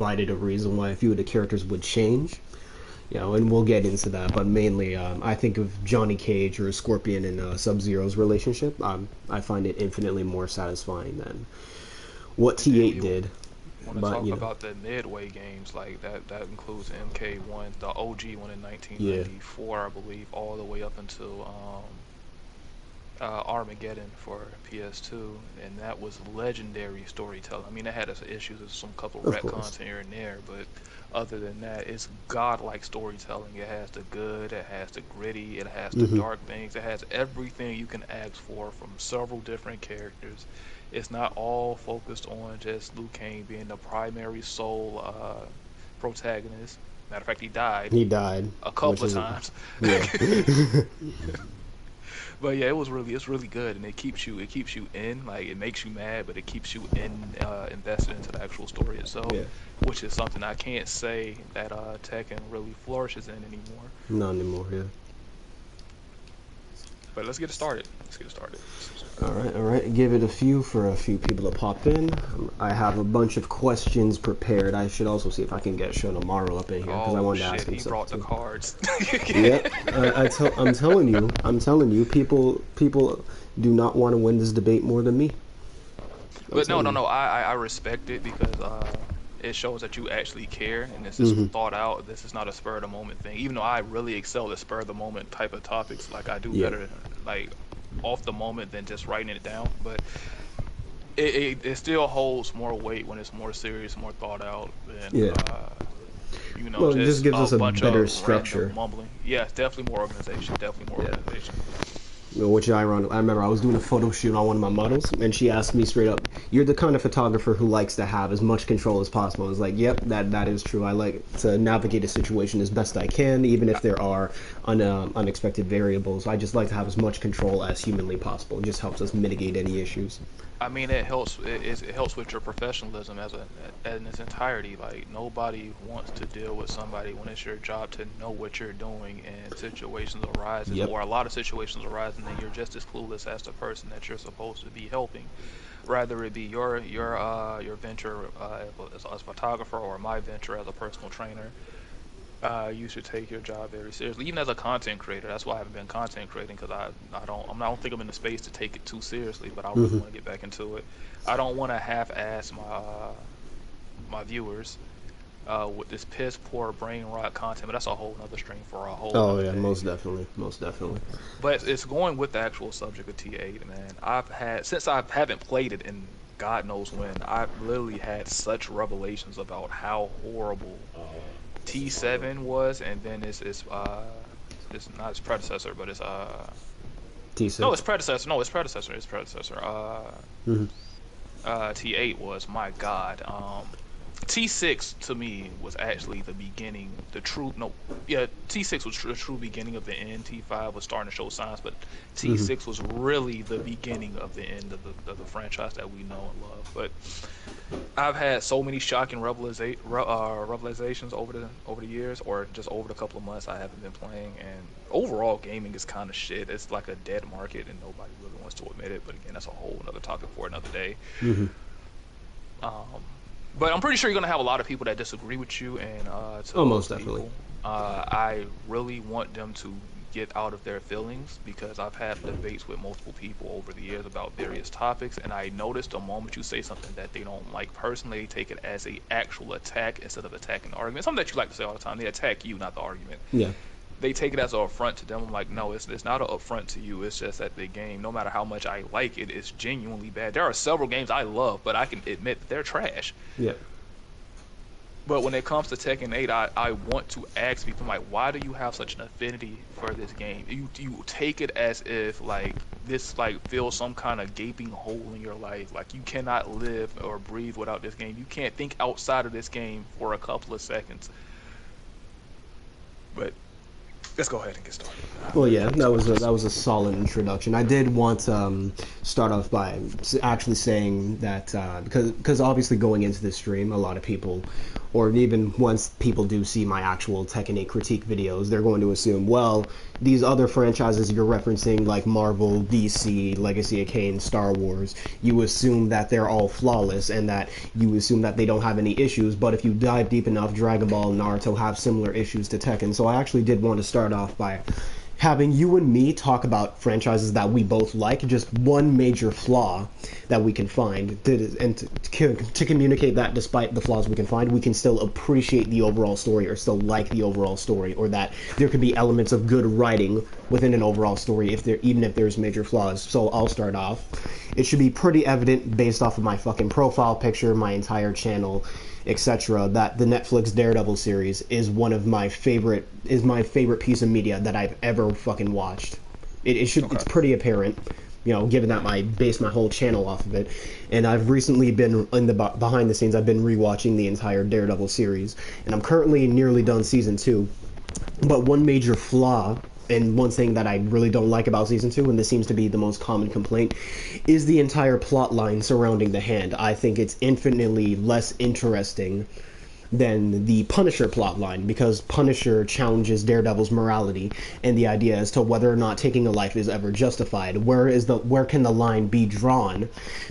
provided a reason why a few of the characters would change. And we'll get into that. But mainly, I think of Johnny Cage or Scorpion and Sub-Zero's relationship. I find it infinitely more satisfying than what And then T8 you did. want to But talk about the midway games like that. That includes MK1, the OG one in yeah, 1994, I believe, all the way up until Armageddon for PS2, and that was legendary storytelling. I mean, it had its issues with some couple of course. retcons here and there, but other than that, it's godlike storytelling. It has the good, it has the gritty, it has the Hmm. dark things, it has everything you can ask for from several different characters. It's not all focused on just Liu Kang being the primary sole protagonist. Matter of fact, he died He died, a which couple of is times. yeah. But yeah, it's really good, and it keeps you in, like it makes you mad, but it keeps you invested into the actual story itself, Yeah, which is something I can't say that Tekken really flourishes in anymore. not anymore. Yeah. But let's get it started. Let's get it started. All right, all right. Give it a few for a few people to pop in. I have a bunch of questions prepared. I should also see if I can get Shonomaru up in here because I Oh wanted to ask shit, him he stuff brought the too. cards. Yep, I'm telling you, people do not want to win this debate more than me. I'm But no, telling no, you. no. I respect it because it shows that you actually care and this is Hmm. thought out. This is not a spur of the moment thing. Even though I really excel at spur of the moment type of topics, like I do Yeah, better like off the moment than just writing it down. But it still holds more weight when it's more serious, more thought out than yeah. Well, it just just gives a us a bunch of better random structure. mumbling. Yeah, it's definitely more organization. Definitely more Yeah. organization. Which is ironic. I remember I was doing a photo shoot on one of my models, and she asked me straight up, "You're the kind of photographer who likes to have as much control as possible." I was like, "Yep, that is true. I like to navigate a situation as best I can, even if there are unexpected variables. I just like to have as much control as humanly possible. It just helps us mitigate any issues." I mean, it helps. It helps with your professionalism in its entirety. Like nobody wants to deal with somebody when it's your job to know what you're doing, and situations arises, Yep. or a lot of situations arise, and then you're just as clueless as the person that you're supposed to be helping. Rather it be your venture as a photographer or my venture as a personal trainer. You should take your job very seriously, even as a content creator. That's why I haven't been content creating because I don't think I'm in the space to take it too seriously. But I really Hmm. want to get back into it. I don't want to half-ass my viewers with this piss poor brain rot content. But that's a whole nother stream for a whole Oh nother yeah, day. most definitely, most definitely. But it's going with the actual subject of T8, man. I've had since I haven't played it in God knows when. I've literally had such revelations about how horrible T7 was, and then it's not its predecessor, but it's no, its T6. predecessor. No, its predecessor. Its predecessor. Hmm. T8 was my God. T6 to me was actually the beginning, the true no, yeah, T6 was the true beginning of the end. T5 was starting to show signs, but Hmm. T6 was really the beginning of the end of the franchise that we know and love. But I've had so many shocking revelations over the years, or just over the couple of months I haven't been playing. And overall, gaming is kind of shit. It's like a dead market, and nobody really wants to admit it. But again, that's a whole another topic for another day. Hmm. Um, but I'm pretty sure you're gonna have a lot of people that disagree with you, and to Oh, those most definitely. people, I really want them to get out of their feelings because I've had debates with multiple people over the years about various topics, and I noticed the moment you say something that they don't like personally, they take it as a actual attack instead of attacking the argument. Something that you like to say all the time. They attack you, not the argument. Yeah. They take it as an affront to them. I'm like, no, it's not an affront to you. It's just that the game, no matter how much I like it, is genuinely bad. There are several games I love, but I can admit that they're trash. Yeah. But when it comes to Tekken 8, I want to ask people like, why do you have such an affinity for this game? You take it as if like this like fills some kind of gaping hole in your life. Like you cannot live or breathe without this game. You can't think outside of this game for a couple of seconds. But let's go ahead and get started. Well, Let me yeah, get so much to that say. was a solid introduction. I did want to start off by actually saying that because obviously going into this stream, a lot of people or even once people do see my actual Tekken 8 critique videos, they're going to assume, well, these other franchises you're referencing, like Marvel, DC, Legacy of Kain, Star Wars, you assume that they're all flawless and that you assume that they don't have any issues, but if you dive deep enough, Dragon Ball and Naruto have similar issues to Tekken. So I actually did want to start off by having you and me talk about franchises that we both like, just one major flaw that we can find, to communicate that despite the flaws we can find, we can still appreciate the overall story or still like the overall story, or that there could be elements of good writing within an overall story even if there's major flaws. So I'll start off. It should be pretty evident based off of my fucking profile picture, my entire channel, etc., that the Netflix Daredevil series is my favorite piece of media that I've ever fucking watched. It's pretty apparent, given that I base my whole channel off of it. And I've recently been in the behind the scenes. I've been rewatching the entire Daredevil series, and I'm currently nearly done season 2. But one major flaw, and one thing that I really don't like about season 2, and this seems to be the most common complaint, is the entire plot line surrounding the Hand. I think it's infinitely less interesting than the Punisher plotline, because Punisher challenges Daredevil's morality and the idea as to whether or not taking a life is ever justified. Where can the line be drawn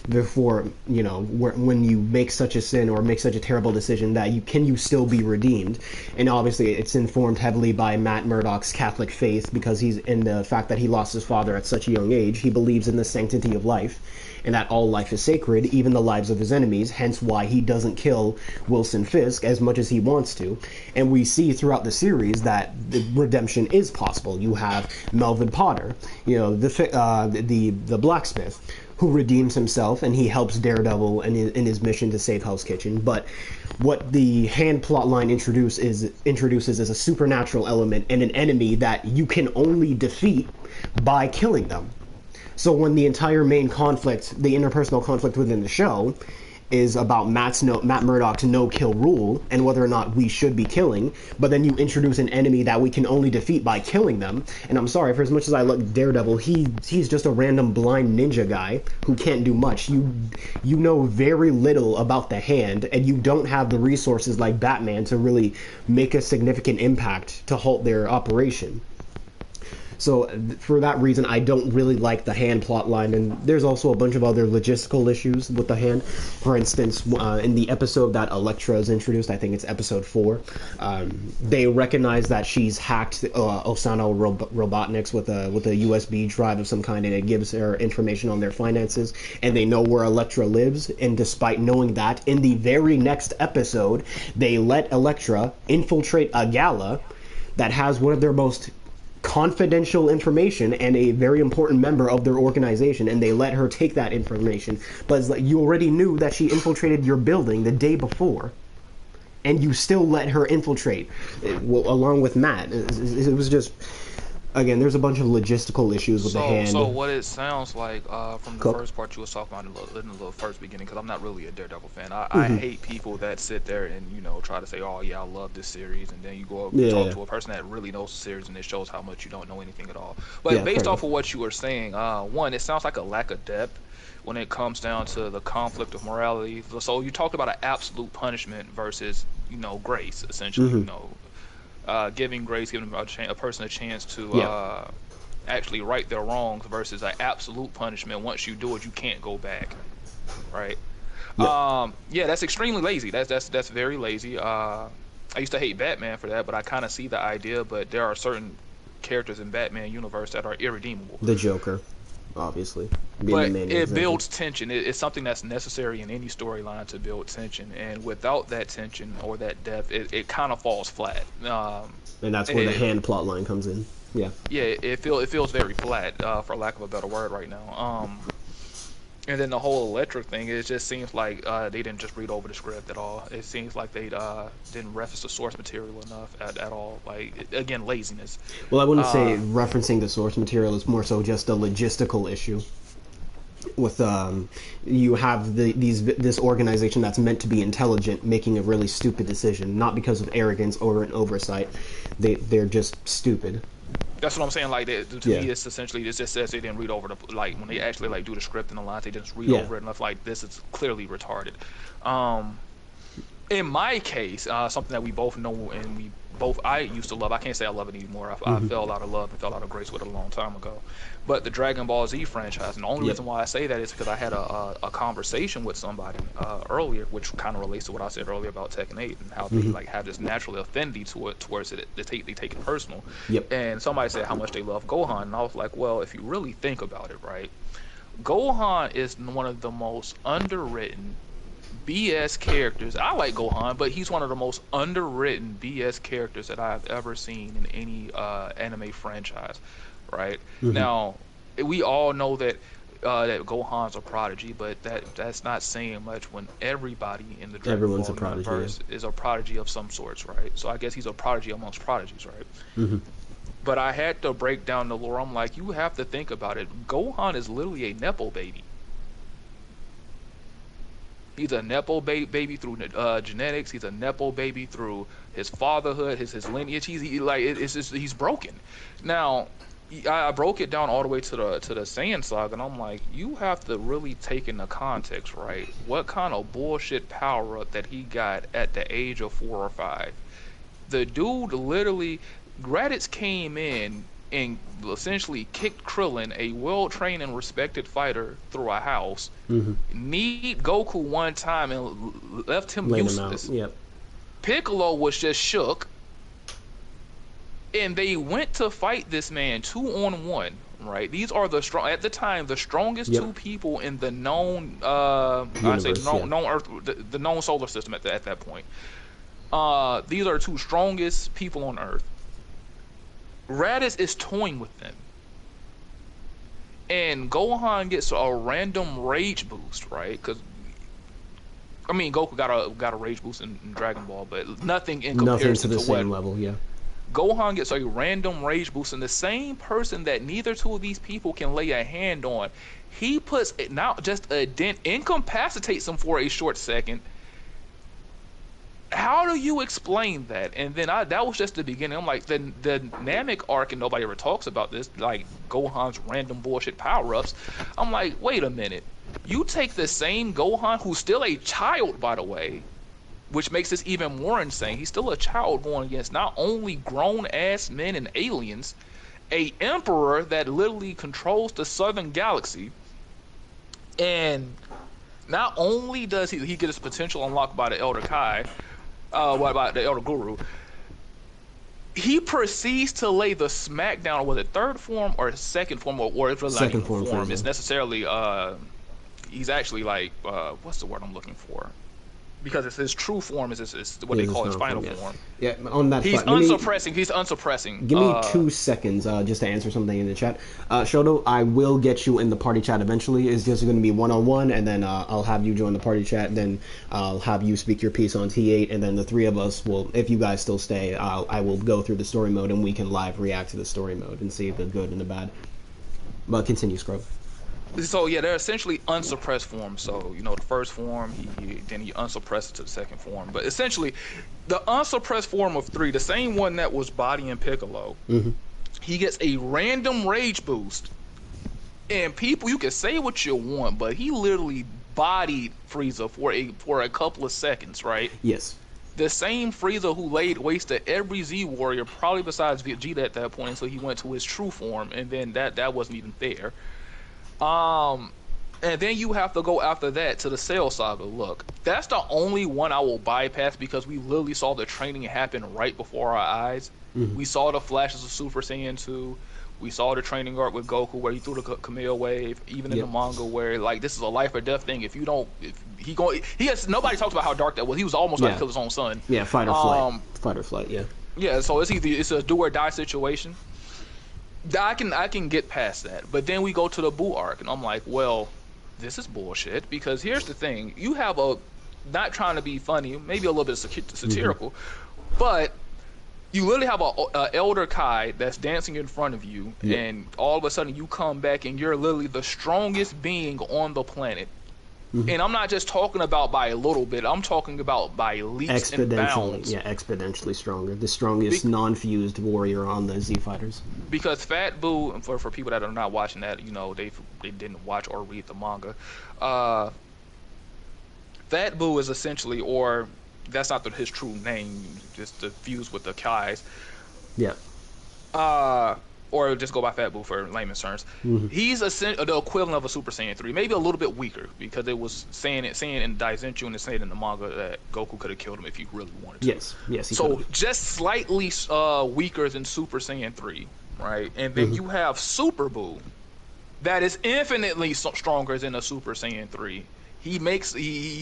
before, when you make such a sin or make such a terrible decision that you still be redeemed? And obviously it's informed heavily by Matt Murdock's Catholic faith, because he's in the fact that he lost his father at such a young age. He believes in the sanctity of life and that all life is sacred, even the lives of his enemies, hence why he doesn't kill Wilson Fisk as much as he wants to. And we see throughout the series that the redemption is possible. You have Melvin Potter, the blacksmith, who redeems himself, and he helps Daredevil in his mission to save Hell's Kitchen. But what the Hand plotline introduces is a supernatural element and an enemy that you can only defeat by killing them. So when the entire main conflict, the interpersonal conflict within the show, is about Matt Murdock's no-kill rule and whether or not we should be killing, but then you introduce an enemy that we can only defeat by killing them. And I'm sorry, for as much as I like Daredevil, he's just a random blind ninja guy who can't do much. You know very little about the Hand, and you don't have the resources like Batman to really make a significant impact to halt their operation. So for that reason, I don't really like the Hand plotline, and there's also a bunch of other logistical issues with the Hand. For instance, in the episode that Elektra is introduced, I think it's episode 4, they recognize that she's hacked Osano Robotniks with a USB drive of some kind, and it gives her information on their finances, and they know where Elektra lives. And despite knowing that, in the very next episode, they let Elektra infiltrate a gala that has one of their most confidential information and a very important member of their organization, and they let her take that information. But it's like, you already knew that she infiltrated your building the day before, and you still let her infiltrate, along with Matt. It was just, again, there's a bunch of logistical issues with the Hand. So what it sounds like from the first part you was talking about in the first beginning, because I'm not really a Daredevil fan. I hate people that sit there and try to say, oh yeah, I love this series, and then you go talk to a person that really knows the series, and it shows how much you don't know anything at all. But based off of what you were saying, one, it sounds like a lack of depth when it comes down to the conflict of morality. So you talked about an absolute punishment versus grace, essentially. Giving grace, giving a person a chance to actually right their wrongs, versus an absolute punishment. Once you do it, you can't go back, right? That's extremely lazy. That's very lazy. I used to hate Batman for that, but I kind of see the idea. But there are certain characters in Batman universe that are irredeemable. The Joker, obviously. But it builds tension. It's something that's necessary in any storyline to build tension, and without that tension or that depth, it kind of falls flat. And that's where the Hand plotline comes in. Yeah, it feels very flat, for lack of a better word right now. And then the whole Electric thing, it just seems like they didn't just read over the script at all. It seems like they didn't reference the source material enough at all. Like, again, laziness. Well, I wouldn't say referencing the source material is more so just a logistical issue. With you have this organization that's meant to be intelligent making a really stupid decision, not because of arrogance or an oversight. They're just stupid. That's what I'm saying. Like, to me, it's essentially, it just says they didn't read over the, like, when they actually do the script and the lines, they just read over it enough. Like, this is clearly retarded. in my case, something that we both know and we both I used to love. I can't say I love it anymore. I Hmm. fell out of love and fell out of grace with it a long time ago. But the Dragon Ball Z franchise, and the only Yep. reason why I say that is because I had a conversation with somebody earlier, which kind of relates to what I said earlier about Tekken 8 and how they Hmm. like have this natural affinity to it towards it. They take it personal. Yep. And somebody said how much they love Gohan, and I was like, well, if you really think about it, right? Gohan is one of the most underwritten BS characters. I like Gohan, but he's one of the most underwritten BS characters that I've ever seen in any anime franchise. Right Hmm. now, we all know that Gohan's a prodigy, but that's not saying much when everybody in the Dragon Everyone's a Ball prodigy. Yeah. universe is a prodigy of some sorts, right? So I guess he's a prodigy amongst prodigies, right? Hmm. But I had to break down the lore. I'm like, you have to think about it. Gohan is literally a nepo baby. He's a nepo baby through genetics. He's a nepo baby through his fatherhood, his lineage. It's just he's broken. Now, I broke it down all the way to the Saiyan saga, and I'm like, you have to really take into context, right? What kind of bullshit power up that he got at the age of 4 or 5? The dude literally, Raditz came in and essentially kicked Krillin, a well-trained and respected fighter, through a house, Hmm. kneed Goku one time and left him Laying them out. useless. Yep. Piccolo was just shook, and they went to fight this man 2-on-1. Right, these are the strong at the time, the strongest Yep. two people in the known, I say Universe. Yeah. known Earth, the known solar system at that point. These are the two strongest people on Earth. Raditz is toying with them, and Gohan gets a random rage boost, right? Because I mean, Goku got a rage boost in Dragon Ball, but nothing in Nothing to comparison the to what same level. Yeah. Gohan gets a random rage boost, and the same person that neither two of these people can lay a hand on, he puts it not just a dent, incapacitates him for a short second. How do you explain that? And then that was just the beginning. I'm like, the Namek arc, and nobody ever talks about this, like Gohan's random bullshit power ups. I'm like, wait a minute. You take the same Gohan, who's still a child, by the way, which makes this even more insane. He's still a child going against not only grown ass men and aliens, a emperor that literally controls the southern galaxy, and not only does he get his potential unlocked by the Elder Kai, what about the Elder Guru? He proceeds to lay the smackdown with a third form or second form, or it's really not Second even form form. It's Frieza. necessarily he's actually like what's the word I'm looking for? Because it's his true form is what they Is his call his final final form. form. Yeah. Yeah. On that He's thought, let me unsuppressing. He's unsuppressing. give me 2 seconds just to answer something in the chat. Shoto, I will get you in the party chat eventually. It's just going to be one-on-one, and then I'll have you join the party chat. Then I'll have you speak your piece on T8, and then the three of us will, if you guys still stay, I will go through the story mode, and we can live react to the story mode and see the good and the bad. But continue, Scrub. So yeah, they're essentially unsuppressed forms. So the first form, then he unsuppressed it to the second form. But essentially, the unsuppressed form of three, the same one that was bodying Piccolo, Mm-hmm. he gets a random rage boost. And people, you can say what you want, but he literally bodied Frieza for a couple of seconds, right? Yes. The same Frieza who laid waste to every Z warrior, probably besides Vegeta at that point, until he went to his true form, and then that wasn't even fair. Um, and then you have to go after that to the Cell Saga. Look, that's the only one I will bypass because we literally saw the training happen right before our eyes. Mm-hmm. We saw the flashes of Super Saiyan 2. We saw the training arc with Goku where he threw the Kameo wave. Even in the manga where like this is a life or death thing. If he has nobody talks about how dark that was. He was almost about to kill his own son. Yeah, fight or flight. Fight or flight. Yeah. Yeah, so it's a do or die situation. I can get past that, but then we go to the Boo arc, and I'm like, well, this is bullshit. Because here's the thing: you have not trying to be funny, maybe a little bit satirical, but you literally have a Elder Kai that's dancing in front of you, and all of a sudden you come back and you're literally the strongest being on the planet. And I'm not just talking about by a little bit. I'm talking about by leaps and bounds. Yeah, exponentially stronger. The strongest non-fused warrior on the Z Fighters. Because Fat Boo, for people that are not watching that, they didn't watch or read the manga. Fat Boo is essentially, or That's not his true name, just the fuse with the Kai's. Yeah. Uh, or just go by Fat Boo for layman's terms. Hmm. He's the equivalent of a Super Saiyan 3, maybe a little bit weaker because it was saying in Daizenshu and saying in the manga that Goku could have killed him if he really wanted to. Yes. Yes, he could So have. just slightly weaker than Super Saiyan 3, right? And then Hmm. you have Super Boo that is infinitely stronger than a Super Saiyan 3. He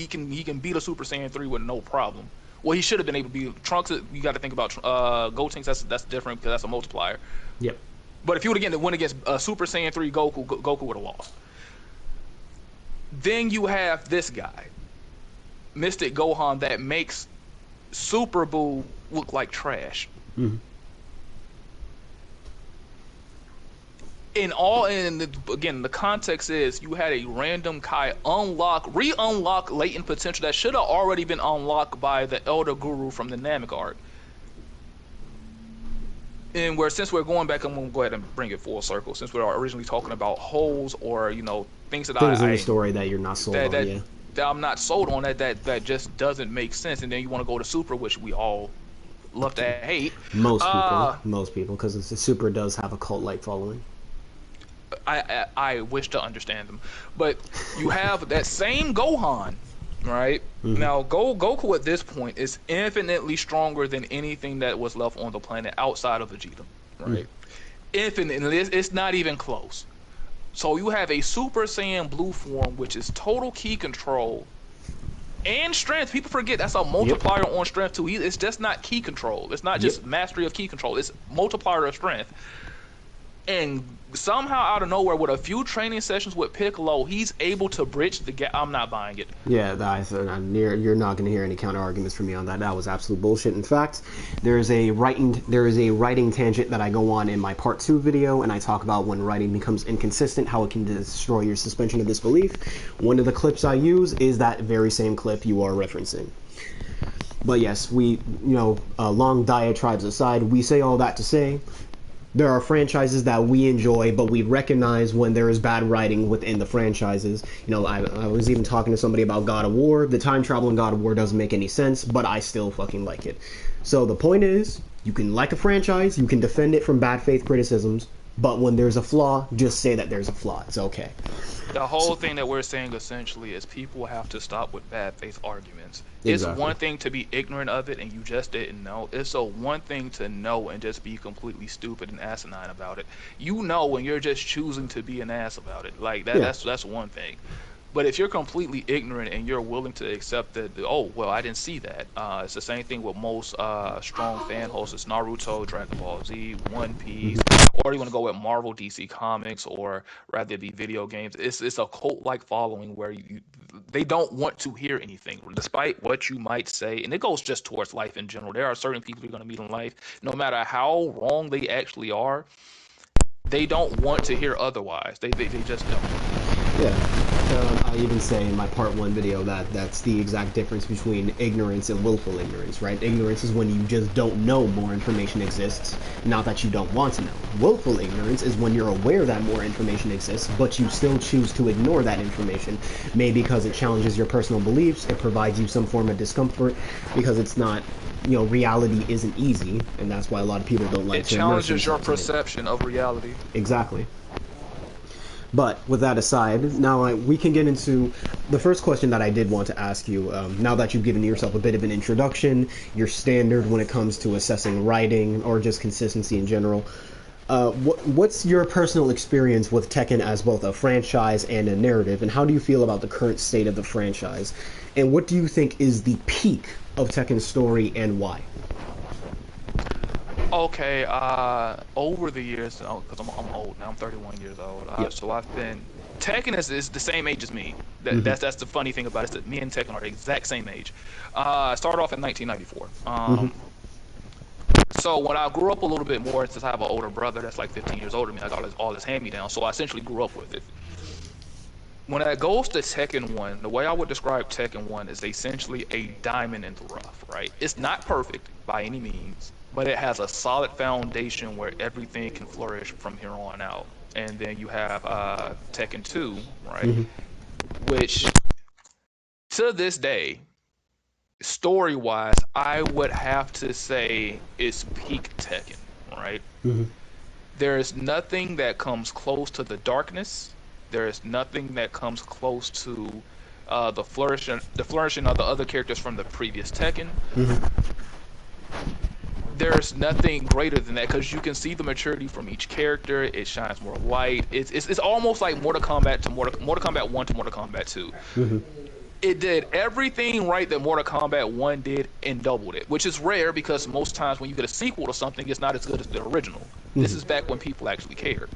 can beat a Super Saiyan 3 with no problem. Well, he should have been able to beat Trunks. You got to think about Gotenks. That's different because that's a multiplier. Yep. But if you would again went against Super Saiyan 3 Goku, Goku would have lost. Then you have this guy, Mystic Gohan, that makes Super Boo look like trash. Hmm. Again, the context is you had a random Kai re-unlock latent potential that should have already been unlocked by the Elder Guru from the Namek arc. And since we're going back, I'm gonna go ahead and bring it full circle. Since we were originally talking about holes or things that Things in the story that you're not sold that, on. that Yeah. that I'm not sold on, that just doesn't make sense. And then you want to go to Super, which we all love to hate. Most people, because the Super does have a cult-like following. I wish to understand them, but you have that same Gohan, right? Hmm. Now, Goku at this point is infinitely stronger than anything that was left on the planet outside of Vegeta, Hmm. right? Infinitely, it's not even close. So you have a Super Saiyan Blue form, which is total ki control and strength. People forget that's a Yep. multiplier on strength too. It's just not ki control. It's not Yep. just mastery of ki control. It's multiplier of strength. And somehow out of nowhere, with a few training sessions with Piccolo, he's able to bridge the gap. I'm not buying it. Yeah, you're not going to hear any counter arguments from me on that. That was absolute bullshit. In fact, there is a writing tangent that I go on in my part 2 video, and I talk about when writing becomes inconsistent, how it can destroy your suspension of disbelief. One of the clips I use is that very same clip you are referencing. But yes, long diatribes aside, we say all that to say there are franchises that we enjoy, but we recognize when there is bad writing within the franchises. I was even talking to somebody about God of War. The time travel in God of War doesn't make any sense, but I still fucking like it. So the point is, you can like a franchise, you can defend it from bad faith criticisms, but when there's a flaw, just say that there's a flaw. It's okay. The whole thing that we're saying essentially is people have to stop with bad faith arguments. It's Exactly. one thing to be ignorant of it and you just didn't know. It's a one thing to know and just be completely stupid and asinine about it. You know when you're just choosing to be an ass about it. Like that. Yeah. That's one thing. But if you're completely ignorant and you're willing to accept that, oh well, I didn't see that. It's the same thing with most strong fan hosts. It's Naruto, Dragon Ball Z, One Piece, or you want to go with Marvel, DC Comics, or rather it be video games. It's a cult-like following where they don't want to hear anything, despite what you might say. And it goes just towards life in general. There are certain people you're going to meet in life, no matter how wrong they actually are, they don't want to hear otherwise. They just don't. Yeah. I even say in my part 1 video that that's the exact difference between ignorance and willful ignorance, right? Ignorance is when you just don't know more information exists, not that you don't want to know. Willful ignorance is when you're aware that more information exists, but you still choose to ignore that information, maybe because it challenges your personal beliefs, it provides you some form of discomfort, because it's not, reality isn't easy, and that's why a lot of people don't like It to immerse challenges your themselves in it. perception of reality. Exactly. But with that aside, now we can get into the first question that I did want to ask you. Now that you've given yourself a bit of an introduction, your standard when it comes to assessing writing or just consistency in general, what's your personal experience with Tekken as both a franchise and a narrative, and how do you feel about the current state of the franchise? And what do you think is the peak of Tekken's story and why? Okay, over the years, because I'm old now, I'm 31 years old. Yep. So I've been Tekken is the same age as me. That's the funny thing about it. Is that me and Tekken are the exact same age. I started off in 1994. Mm-hmm. So when I grew up a little bit more, since I have an older brother that's like 15 years older than me, I got all this hand-me-down. So I essentially grew up with it. When it goes to Tekken 1, the way I would describe Tekken 1 is essentially a diamond in the rough, right? It's not perfect by any means, but it has a solid foundation where everything can flourish from here on out. And then you have Tekken 2, right? Mm-hmm. Which, to this day, Story wise, I would have to say it's peak Tekken, right? Hmm. There is nothing that comes close to the darkness. There is nothing that comes close to the flourishing of the other characters from the previous Tekken. Hmm. There's nothing greater than that because you can see the maturity from each character. It shines more light. It's almost like Mortal Kombat to Mortal Kombat 1 to Mortal Kombat 2. Hmm. It did everything right that Mortal Kombat 1 did and doubled it, which is rare because most times when you get a sequel to something, it's not as good as the original. This Hmm. is back when people actually cared.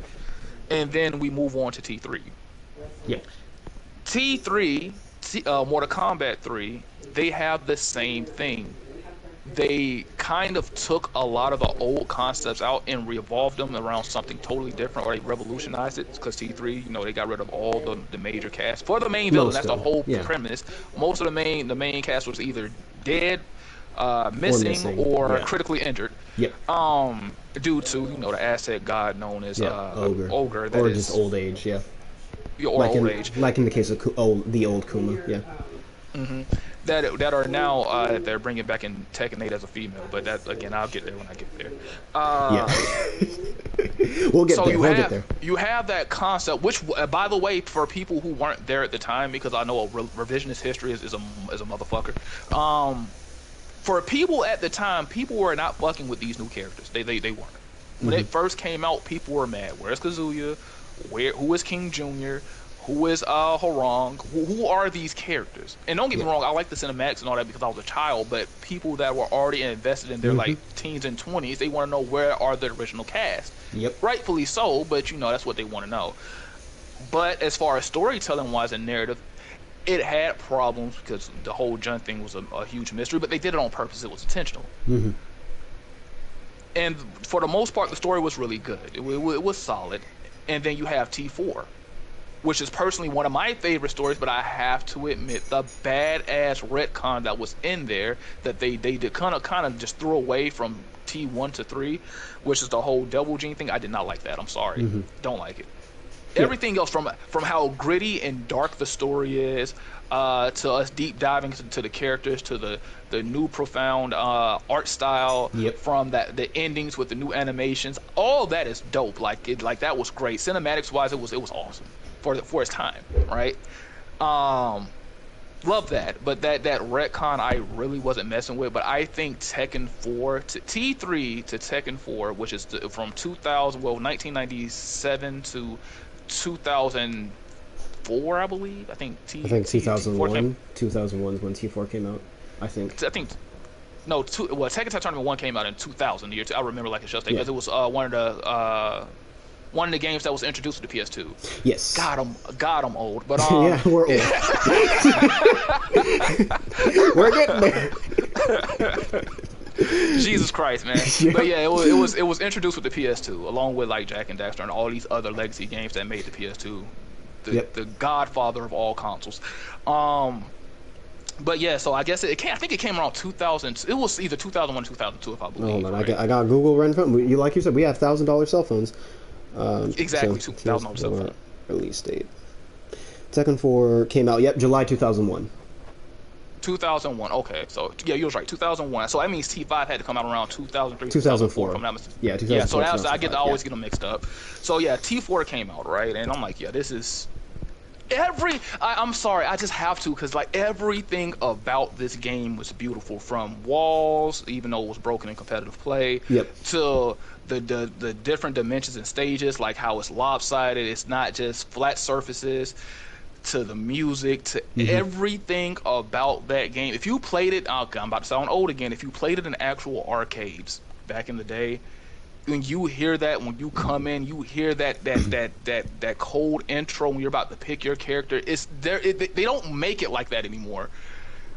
And then we move on to T3. Yeah. T3, Mortal Kombat 3, they have the same thing. They kind of took a lot of the old concepts out and revolved them around something totally different, or they revolutionized it. Because T3, they got rid of all the major cast for the main villain. Most That's of the them. whole Yeah. premise. Most of the main cast was either dead, Or missing, missing. or Yeah. critically injured. Yep. Due to the Aztec god known as Yeah. Ogre. Ogre, that Or just is old age. Yeah. or old age. Like in the case of the old Kuma. Yeah. hmm that are now they're bringing back in Tekken 8 as a female, but that again I'll get there when I get there. Yeah. Uh, We'll get so there. you We'll get have there. you have that concept, which by the way, for people who weren't there at the time, because I know a revisionist history is a motherfucker. For people at the time, people were not fucking with these new characters. They weren't. When Hmm. it first came out, people were mad. Where's Kazuya? Who is King Junior? Who is Horong? Who are these characters? And don't get me Yeah. wrong, I like the cinematics and all that because I was a child. But people that were already invested in their Hmm. like teens and 20s, they want to know where are the original cast. Yep. Rightfully so, but that's what they want to know. But as far as storytelling wise and narrative, it had problems because the whole Jun thing was a huge mystery. But they did it on purpose; it was intentional. Hmm. And for the most part, the story was really good. It was solid. And then you have T4, which is personally one of my favorite stories, but I have to admit the badass retcon that was in there that they did kind of just threw away from T1 to 3, which is the whole double gene thing. I did not like that. I'm sorry. Hmm. Don't like it. Yep. Everything else from how gritty and dark the story is, to us deep diving to the characters, to the new profound art style, Yep. from the endings with the new animations, all that is dope. Like that was great. Cinematics wise, it was awesome for its time, right? Love that, but that retcon I really wasn't messing with. But I think Tekken 4 to T3 to Tekken 4, which is from 1997 to 2004, I believe. I think I think T4 came. 2001 is when T4 came out. I think. I think no, Tekken Tag Tournament 1 came out in 2000. The year two, I remember like a just Yeah. because it was one of the games that was introduced to the PS2. Yes. God, I'm old, but Yeah, we're old. We're getting there. Jesus Christ, man. Yeah. But yeah, it was introduced with the PS2, along with like Jack and Daxter and all these other legacy games that made the PS2 Yep. the godfather of all consoles. But yeah, so I guess I think it came around 2000. It was either 2001 or 2002, if I believe. Hold on, right? I got Google right in front. You like you said, we have $1,000 cell phones. Exactly, so $2,000 cell phone. Release date. Tekken 4 came out. Yep, July 2001. 2001. Okay, so yeah, you was right. 2001. So that means T5 had to come out around 2003, 2004. If I'm not mistaken. Yeah, 2004. Yeah, so that was, I always yeah. get them mixed up. So yeah, T4 came out, right? And I'm like, yeah, this is I'm sorry, I just have to, because like everything about this game was beautiful, from walls, even though it was broken in competitive play, Yep. to the different dimensions and stages, like how it's lopsided, it's not just flat surfaces, to the music, to everything about that game. If you played it, I'm about to sound old again, if you played it in actual arcades back in the day, when you hear that, when you come in, you hear that cold intro when you're about to pick your character. It's there. They don't make it like that anymore.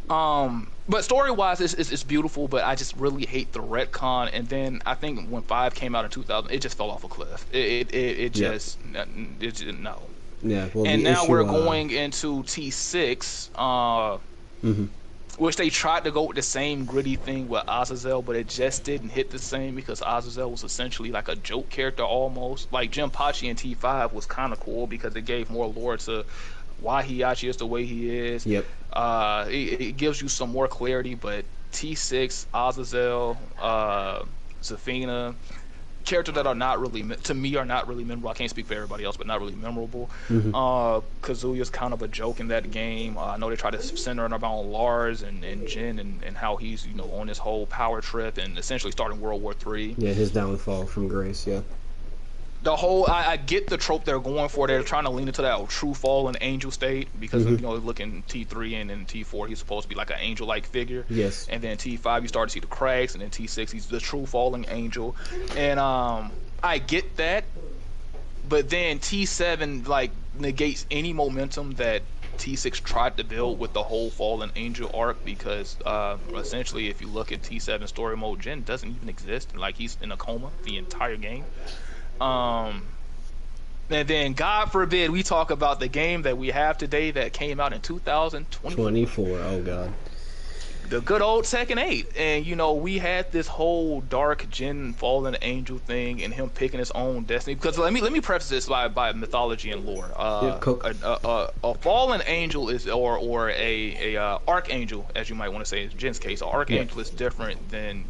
But story wise, it's beautiful. But I just really hate the retcon. And then I think when 5 came out in 2000, it just fell off a cliff. It just no. Yeah. Well, And the now issue, we're going into T6. Which they tried to go with the same gritty thing with Azazel, but it just didn't hit the same, because Azazel was essentially like a joke character almost. Like Jinpachi in T5 was kind of cool because it gave more lore to why Heihachi is the way he is. Yep. It gives you some more clarity, but T6, Azazel, Zafina, characters that are not really to me are not really memorable. I can't speak for everybody else, but not really memorable. Hmm. Kazuya's kind of a joke in that game. I know they try to center it around Lars and Jin and how he's on this whole power trip and essentially starting World War III. Yeah, his downfall from grace. Yeah. The whole I get the trope they're going for. They're trying to lean into that true fallen angel state because Hmm. looking T3 and then T4 he's supposed to be like an angel like figure, Yes. and then T5 you start to see the cracks, and then T6 he's the true fallen angel, and I get that, but then T7 like negates any momentum that T6 tried to build with the whole fallen angel arc because essentially if you look at T7 story mode, Jin doesn't even exist, like he's in a coma the entire game. Um, and then, God forbid, we talk about the game that we have today that came out in 2020, 24. Oh God. the good old Tekken 8. And we had this whole dark Jin fallen angel thing, and him picking his own destiny. Because let me preface this by mythology and lore. Yeah. Cook. A fallen angel is or a archangel, as you might want to say, in Jin's case, an archangel is different than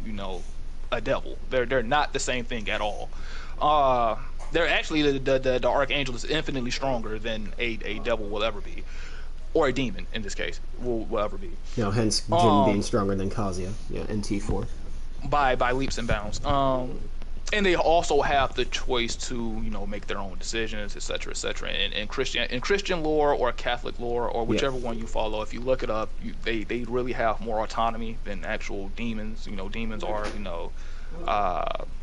a devil. They're not the same thing at all. They're actually the archangel is infinitely stronger than a devil will ever be, or a demon in this case will ever be. Hence Jin being stronger than Kazuya. Yeah, and T4. By leaps and bounds. And they also have the choice to make their own decisions, etc., etc. In Christian lore or Catholic lore or whichever one you follow, if you look it up, they really have more autonomy than actual demons. Demons are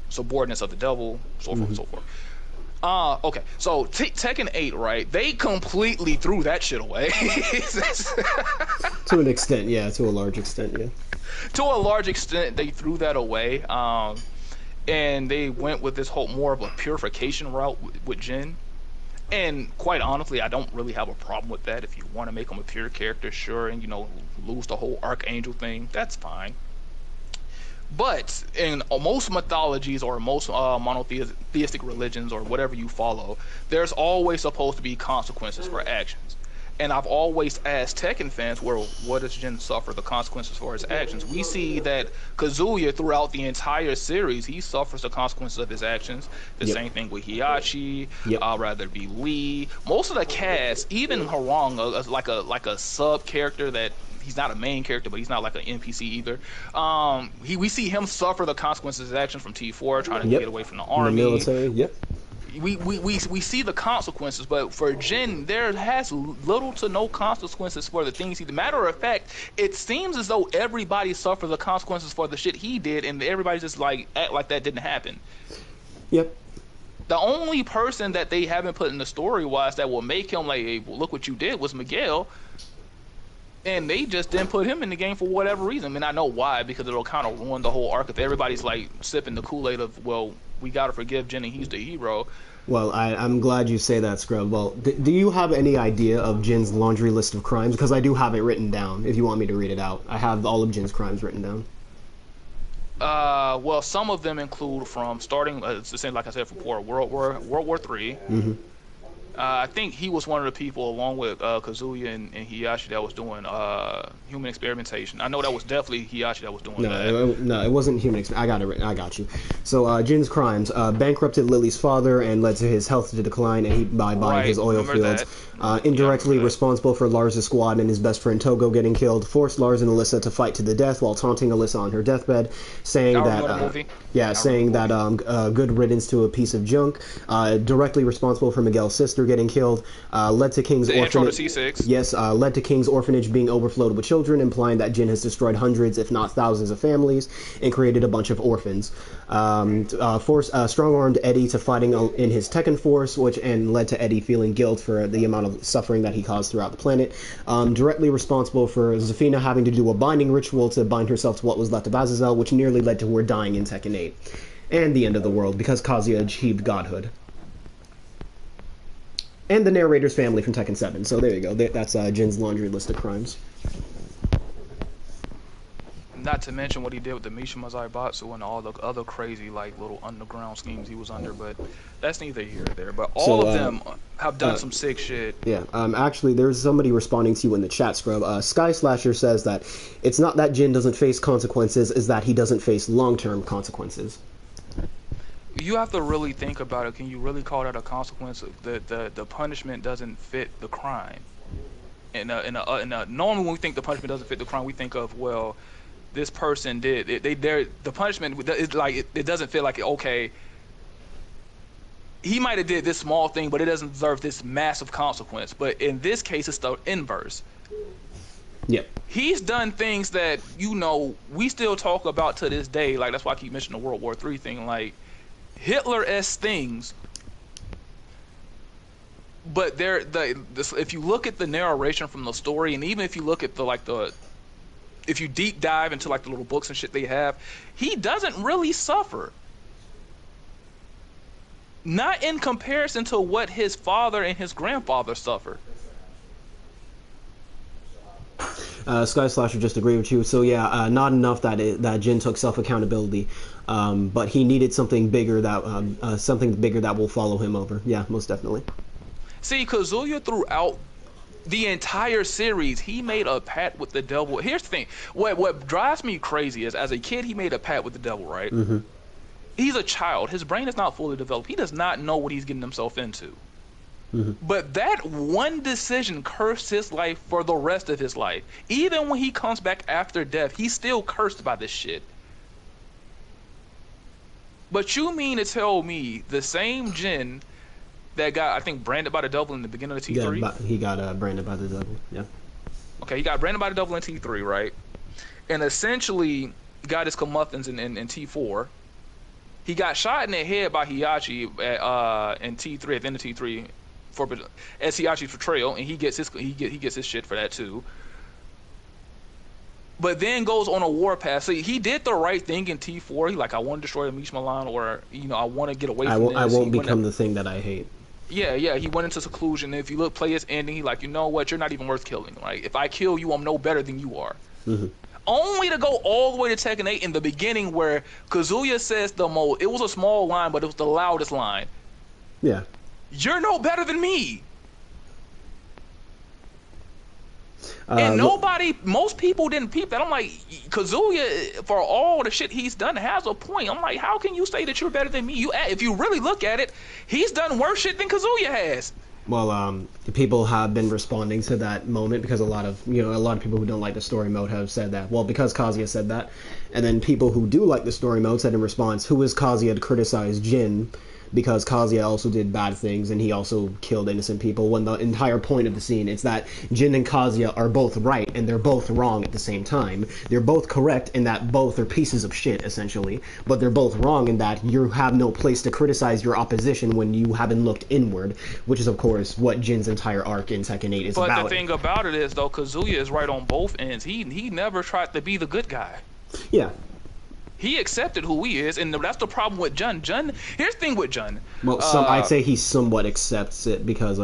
subordinates of the devil, so forth and so forth. Okay, so Tekken 8, right? They completely threw that shit away. To an extent, yeah. To a large extent, yeah. To a large extent, they threw that away. And they went with this whole more of a purification route with Jin. And quite honestly, I don't really have a problem with that. If you want to make him a pure character, sure, and lose the whole archangel thing, that's fine. But in most mythologies or most monotheistic religions or whatever you follow, there's always supposed to be consequences for actions. And I've always asked Tekken fans, well, what does Jin suffer the consequences for his actions? We see that Kazuya, throughout the entire series, he suffers the consequences of his actions. The same thing with Hiyashi, rather it be Lee. Most of the cast, even Harong, like a sub character that he's not a main character, but he's not like an NPC either. We see him suffer the consequences of his actions from T4, trying to get away from the army. In the military, yep. We see the consequences, but for Jin, there has little to no consequences for the things he did. Matter of fact, it seems as though everybody suffers the consequences for the shit he did, and everybody just like act like that didn't happen. Yep. The only person that they haven't put in the story wise that will make him like, hey, look what you did, was Miguel. And they just didn't put him in the game for whatever reason. I mean, I know why, because it'll kind of ruin the whole arc if everybody's like sipping the Kool-Aid of, well, we gotta forgive Jin and he's the hero. Well, I'm glad you say that, Scrub. Well, do you have any idea of Jin's laundry list of crimes? Because I do have it written down, if you want me to read it out. I have all of Jin's crimes written down. Well, some of them include from starting, it's the same like I said before, World War III. Mm-hmm. I think he was one of the people, along with Kazuya and Hiyashi, that was doing human experimentation. I know that was definitely Hiyashi that was doing that. No, it wasn't human experimentation. I got you. So Jin's crimes: bankrupted Lily's father and led to his health to decline, and by buying his oil fields. Indirectly responsible for Lars' squad and his best friend Togo getting killed. Forced Lars and Alyssa to fight to the death while taunting Alyssa on her deathbed, saying that good riddance to a piece of junk. Directly responsible for Miguel's sister getting killed, led to King's orphanage. C6. Yes, led to King's orphanage being overflowed with children, implying that Jin has destroyed hundreds, if not thousands, of families and created a bunch of orphans. Strong-armed Eddie to fighting in his Tekken force, and led to Eddie feeling guilt for the amount of suffering that he caused throughout the planet. Directly responsible for Zafina having to do a binding ritual to bind herself to what was left of Azazel, which nearly led to her dying in Tekken 8. And the end of the world, because Kazuya achieved godhood. And the narrator's family from Tekken 7. So there you go. That's Jin's laundry list of crimes. Not to mention what he did with the Mishima Zaibatsu and all the other crazy like little underground schemes he was under, but that's neither here nor there. But all of them have done some sick shit. Yeah, actually, there's somebody responding to you in the chat, Scrub. Sky Slasher says that it's not that Jin doesn't face consequences, is that he doesn't face long-term consequences. You have to really think about it. Can you really call that a consequence? The punishment doesn't fit the crime. Normally when we think the punishment doesn't fit the crime, we think of, well, this person did it. The punishment is like it doesn't feel like, okay, he might have did this small thing, but it doesn't deserve this massive consequence. But in this case, it's the inverse. Yep. He's done things that, you know, we still talk about to this day. Like, that's why I keep mentioning the World War III thing. Like, Hitler-esque things. But if you look at the narration from the story, and even if you look at if you deep dive into like the little books and shit they have, he doesn't really suffer. Not in comparison to what his father and his grandfather suffered. Sky Slasher just agree with you. So yeah, not enough that Jin took self-accountability, but he needed something bigger that will follow him over. Yeah, most definitely. See, Kazuya throughout the entire series, he made a pact with the devil. Here's the thing: what drives me crazy is, as a kid, he made a pact with the devil, right? Mm-hmm. He's a child. His brain is not fully developed. He does not know what he's getting himself into. Mm-hmm. But that one decision cursed his life for the rest of his life. Even when he comes back after death, he's still cursed by this shit. But you mean to tell me the same Jin that got, I think, branded by the devil in the beginning of T3? Yeah, he got branded by the devil, yeah. Okay, he got branded by the devil in T3, right? And essentially got his comeuppance in T4. He got shot in the head by Hiachi in T3, at the end of T3, as Hiachi's betrayal, and he gets his shit for that too. But then goes on a warpath. So he did the right thing in T4. He like, I want to destroy the Mish Milan, or, you know, I want to get away from this. I won't become the thing that I hate. Yeah, he went into seclusion. If you play his ending, he like, you know what, you're not even worth killing. Like, if I kill you, I'm no better than you are. Mm-hmm. Only to go all the way to Tekken 8 in the beginning, where Kazuya says it was a small line, but it was the loudest line. Yeah. You're no better than me. And most people didn't peep that. I'm like, Kazuya, for all the shit he's done, has a point. I'm like, how can you say that you're better than me? If you really look at it, he's done worse shit than Kazuya has. Well, people have been responding to that moment, because a lot of people who don't like the story mode have said that. Well, because Kazuya said that, and then people who do like the story mode said in response, "Who is Kazuya to criticize Jin? Because Kazuya also did bad things, and he also killed innocent people." When the entire point of the scene is that Jin and Kazuya are both right, and they're both wrong at the same time. They're both correct in that both are pieces of shit, essentially, but they're both wrong in that you have no place to criticize your opposition when you haven't looked inward, which is, of course, what Jin's entire arc in Tekken 8 is about. But the thing about it is, though, Kazuya is right on both ends. He never tried to be the good guy. Yeah. He accepted who he is, and that's the problem with Jun. Here's the thing with Jun. Well, I'd say he somewhat accepts it, because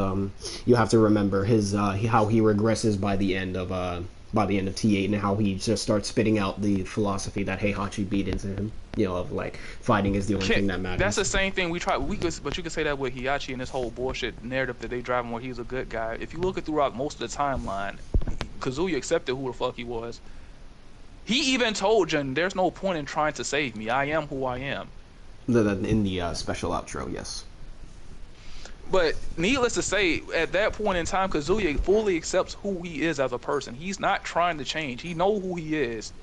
you have to remember how he regresses by the end of T8, and how he just starts spitting out the philosophy that Heihachi beat into him. You know, of like fighting is the only thing that matters. That's the same thing but you could say that with Heihachi and this whole bullshit narrative that they driving where he's a good guy. If you look at throughout most of the timeline, Kazuya accepted who the fuck he was. He even told Jun, there's no point in trying to save me. I am who I am. In the special outro, yes. But needless to say, at that point in time, Kazuya fully accepts who he is as a person. He's not trying to change. He knows who he is.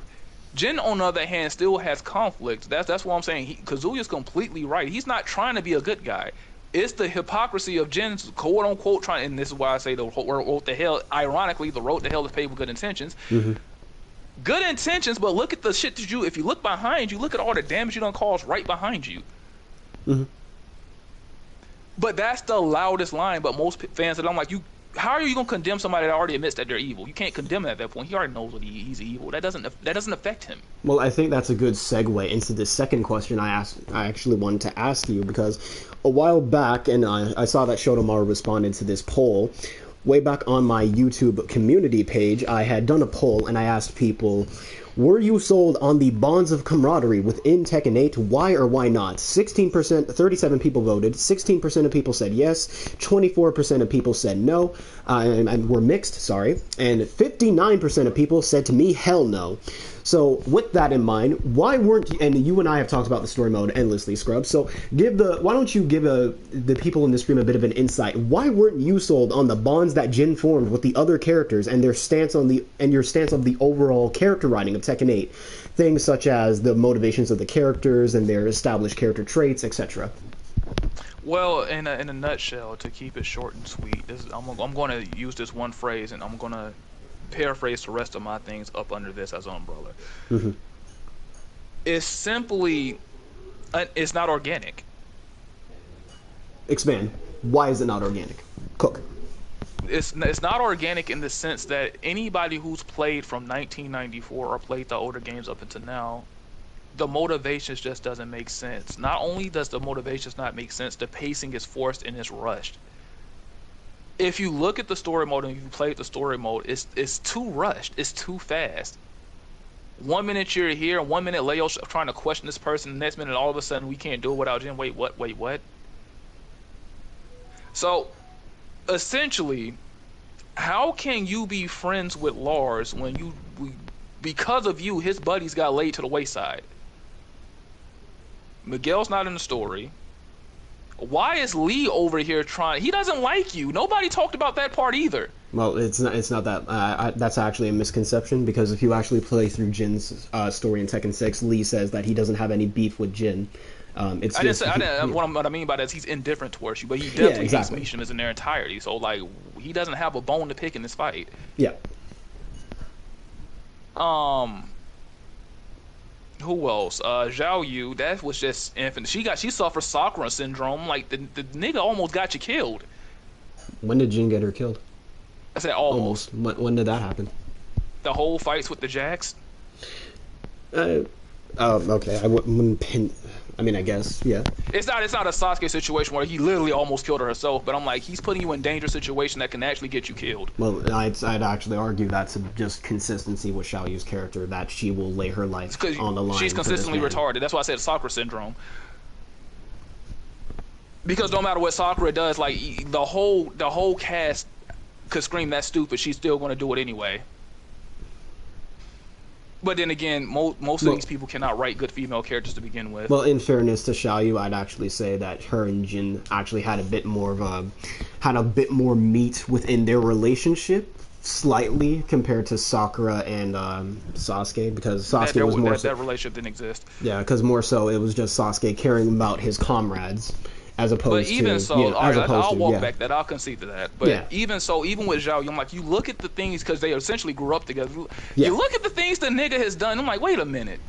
Jin, on the other hand, still has conflict. That's what I'm saying. Kazuya's completely right. He's not trying to be a good guy. It's the hypocrisy of Jin's quote-unquote trying, and this is why I say the road to hell, ironically, the road to hell is paved with good intentions. Mm-hmm. Good intentions, but look at the shit that if you look behind you, look at all the damage you done caused right behind you. Mm-hmm. But that's the loudest line. But most fans that I'm like, how are you gonna condemn somebody that already admits that they're evil? You can't condemn him at that point. He already knows he's evil. That doesn't affect him. Well, I think that's a good segue into the second question I actually wanted to ask you, because a while back, and I saw that Shotomaru responded to this poll. Way back on my YouTube community page, I had done a poll, and I asked people, Were you sold on the bonds of camaraderie within Tekken 8? Why or why not? 16%, 37 people voted. 16% of people said yes. 24% of people said no. And were mixed, sorry. And 59% of people said to me, hell no. So with that in mind, why weren't you, and you and I have talked about the story mode endlessly, Scrub, so why don't you give the people in the stream a bit of an insight? Why weren't you sold on the bonds that Jin formed with the other characters and your stance on the overall character writing of Tekken 8? Things such as the motivations of the characters and their established character traits, etc. Well, in a nutshell, to keep it short and sweet, I'm going to use this one phrase, and I'm going to paraphrase the rest of my things up under this as an umbrella. Mm-hmm. It's simply, it's not organic. Expand. Why is it not organic? Cook. It's not organic in the sense that anybody who's played from 1994 or played the older games up until now, the motivations just doesn't make sense. Not only does the motivations not make sense, the pacing is forced and it's rushed. If you look at the story mode and you played the story mode, it's too rushed. It's too fast. 1 minute you're here, 1 minute Leo's trying to question this person, the next minute all of a sudden we can't do it without Jin. Wait, what? So, essentially, how can you be friends with Lars when because of you, his buddies got laid to the wayside? Miguel's not in the story. Why is Lee over here trying? He doesn't like you. Nobody talked about that part either. Well, it's not that. That's actually a misconception, because if you actually play through Jin's story in Tekken 6, Lee says that he doesn't have any beef with Jin. What I mean by that is he's indifferent towards you, but he definitely hates Mishima in their entirety. So like, he doesn't have a bone to pick in this fight. Yeah. Who else? Zhao Yu, that was just infinite. She suffered Sakura syndrome. Like the nigga almost got you killed. When did Jin get her killed? I said almost. When did that happen? The whole fights with the Jacks. Okay. I wouldn't pin. I mean, I guess, yeah. It's not a Sasuke situation where he literally almost killed her herself, but I'm like, he's putting you in dangerous situation that can actually get you killed. Well, I'd actually argue that's just consistency with Xiao Yu's character, that she will lay her life on the line. She's consistently retarded. That's why I said Sakura syndrome. Because no matter what Sakura does, like the whole cast could scream that's stupid, she's still going to do it anyway. But then again, most of these people cannot write good female characters to begin with. Well, in fairness to Xiao Yu, I'd actually say that her and Jin actually had a bit more meat within their relationship, slightly, compared to Sakura and Sasuke, because Sasuke was more that relationship didn't exist. Yeah, because more so it was just Sasuke caring about his comrades. As opposed but even to, so, I'll walk back that. I'll concede to that. But even so, even with Zhao, I'm like, you look at the things, because they essentially grew up together. You look at the things the nigga has done. I'm like, wait a minute.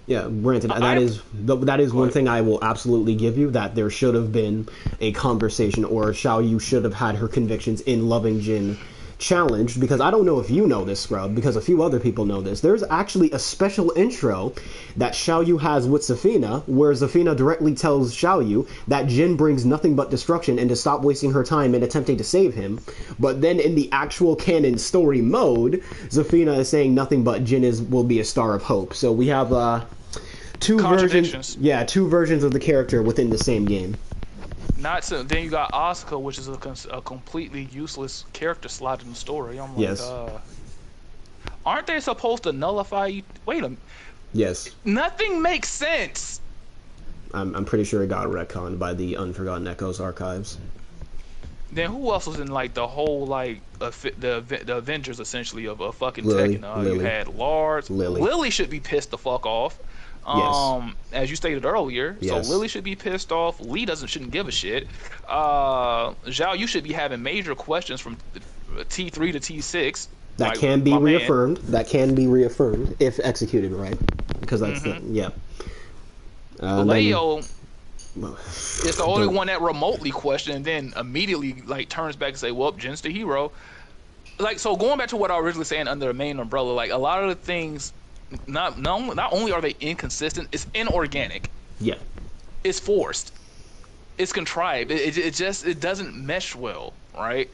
Yeah, granted, that is one thing I will absolutely give you, that there should have been a conversation, or Xiao Yu should have had her convictions in loving Jin challenged, because I don't know if you know this, Scrub, because a few other people know this. There's actually a special intro that Xiao Yu has with Zafina, where Zafina directly tells Xiao Yu that Jin brings nothing but destruction and to stop wasting her time in attempting to save him. But then in the actual canon story mode, Zafina is saying nothing but Jin will be a star of hope. So we have two versions. Yeah, two versions of the character within the same game. Then you got Asuka, which is a completely useless character slot in the story. I'm like, yes. Aren't they supposed to nullify you? Wait a minute. Yes. Nothing makes sense. I'm pretty sure it got retconned by the Unforgotten Echoes archives. Then who else was in like the whole like the Avengers essentially of a fucking Lily, Tekken? You had Lars. Lily should be pissed the fuck off. Yes. As you stated earlier, yes. So Lily should be pissed off. Lee shouldn't give a shit. Zhao, you should be having major questions from T3 to T6. That like, can be reaffirmed. Man. That can be reaffirmed if executed right, because that's Leo is the only one that remotely questioned, and then immediately like turns back and say, "Well, Jin's the hero." Like, so going back to what I was originally saying under the main umbrella, like a lot of the things. Not only are they inconsistent, it's inorganic. Yeah. It's forced. It's contrived. It doesn't mesh well, right?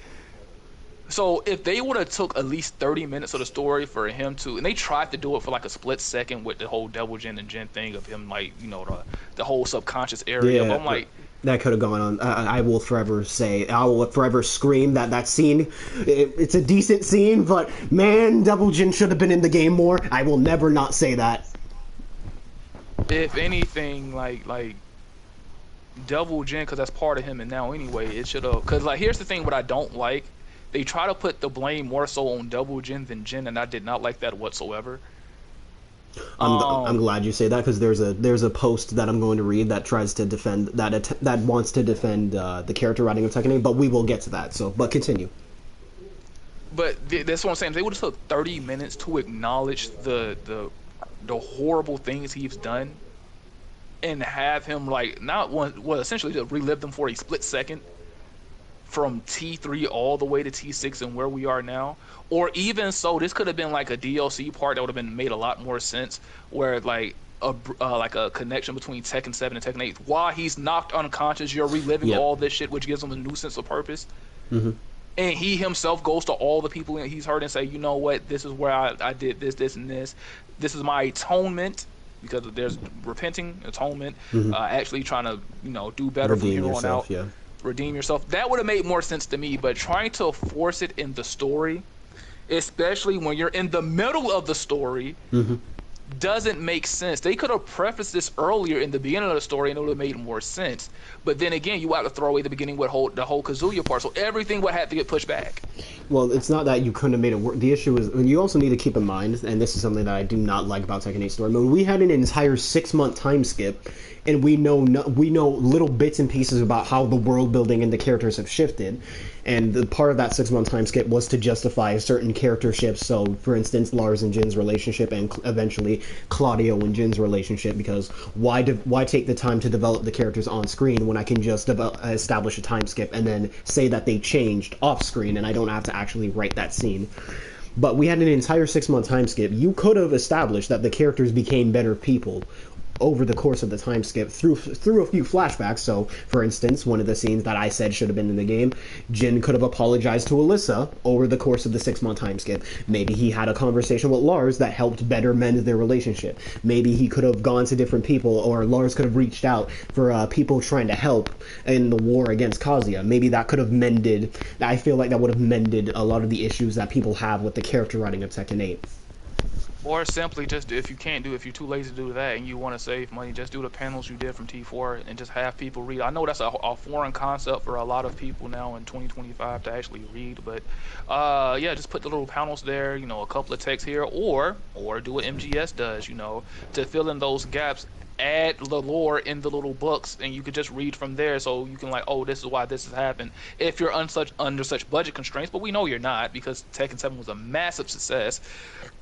So if they would have took at least 30 minutes of the story for him to, and they tried to do it for like a split second with the whole Devil Jin and Jin thing of him, like, the whole subconscious area. But Yeah, I'm like, that could have gone on. I will forever say, I will forever scream that that scene, it's a decent scene, but man, Devil Jin should have been in the game more. I will never not say that. if anything, like Devil Jin, because that's part of him, and now anyway, it should have. Because like, here's the thing: what I don't like, they try to put the blame more so on Devil Jin than Jin, and I did not like that whatsoever. I'm Um, glad you say that because there's a post that I'm going to read that tries to defend that wants to defend the character writing of Tekken 8, but we will get to that. So, but continue. but that's what I'm saying. If they would have took 30 minutes to acknowledge the horrible things he's done, and have him like not one, well, essentially to relive them for a split second from T3 all the way to T6 and where we are now. Or even so, this could have been like a DLC part that would have been made a lot more sense, where like a connection between Tekken 7 and Tekken 8. While he's knocked unconscious, you're reliving Yep. all this shit, which gives him a new sense of purpose. Hmm. And he himself goes to all the people he's hurt and say, you know what, this is where I did this, this, and this. This is my atonement, because there's repenting, atonement, actually trying to, do better from Redeem here on yourself, out, yeah. redeem yourself. That would have made more sense to me, but trying to force it in the story, especially when you're in the middle of the story, doesn't make sense. They could have prefaced this earlier in the beginning of the story and it would have made more sense. But then again, you have to throw away the beginning with the whole Kazuya part, so everything would have to get pushed back. Well, it's not that you couldn't have made it work. The issue is, you also need to keep in mind, and this is something that I do not like about Tekken 8 story mode. We had an entire 6-month time skip, and we know little bits and pieces about how the world building and the characters have shifted. And the part of that 6-month time skip was to justify certain character shifts. So, for instance, Lars and Jin's relationship, and eventually Claudio and Jin's relationship. Because why take the time to develop the characters on screen when I can just establish a time skip and then say that they changed off screen, and I don't have to actually write that scene. But we had an entire 6-month time skip. You could have established that the characters became better people over the course of the time skip through a few flashbacks. So, for instance, one of the scenes that I said should have been in the game, Jin could have apologized to Alyssa over the course of the 6-month time skip. Maybe he had a conversation with Lars that helped better mend their relationship. Maybe he could have gone to different people, or Lars could have reached out for people trying to help in the war against Kazuya. Maybe that could have mended. I feel like that would have mended a lot of the issues that people have with the character writing of Tekken 8. Or simply just, if you're too lazy to do that and you want to save money, just do the panels you did from T4 and just have people read. I know that's a foreign concept for a lot of people now in 2025 to actually read, but yeah, just put the little panels there, a couple of texts here, or do what MGS does, to fill in those gaps. Add the lore in the little books, and you could just read from there, so you can oh, this is why this has happened. If you're under such budget constraints, but we know you're not, because Tekken 7 was a massive success.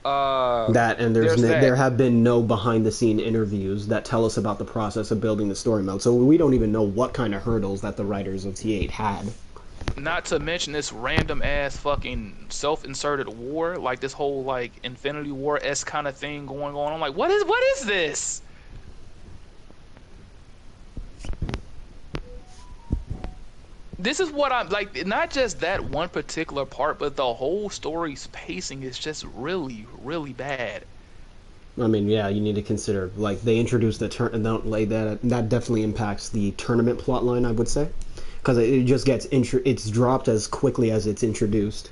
That, and There's that. there have been no behind the scene interviews that tell us about the process of building the story mode, so we don't even know what kind of hurdles that the writers of T8 had. Not to mention this random ass fucking self-inserted war, like this whole like Infinity War-esque kind of thing going on. I'm like, what is this? This is what I'm like. Not just that one particular part, but the whole story's pacing is just really, really bad. I mean, yeah, you need to consider, like, they introduced the that definitely impacts the tournament plot line, I would say, because it just gets it's dropped as quickly as it's introduced.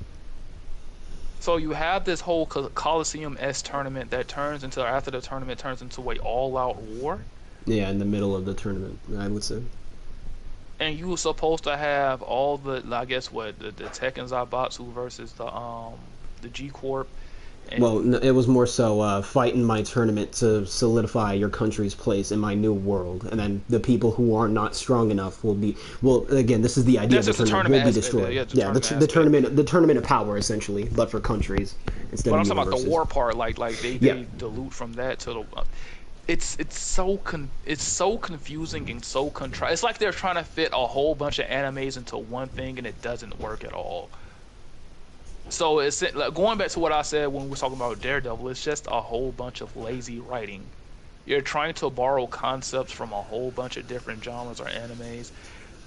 So you have this whole Coliseum-esque tournament that turns into, after the tournament turns into a all-out war. Yeah, in the middle of the tournament, I would say. And you were supposed to have all the, I guess, what, the Tekken Zaibatsu versus the G Corp. And Well, it was more so fight in my tournament to solidify your country's place in my new world, and then the people who are not strong enough will be. Well, again, this is the idea of the tournament will be destroyed. Yeah, the tournament of power, essentially, but for countries instead but of I'm talking about universes. the war part, like they dilute from that to the. It's so confusing and so It's like they're trying to fit a whole bunch of animes into one thing, and it doesn't work at all. So it's like, going back to what I said when we were talking about Daredevil, it's just a whole bunch of lazy writing. You're trying to borrow concepts from a whole bunch of different genres or animes,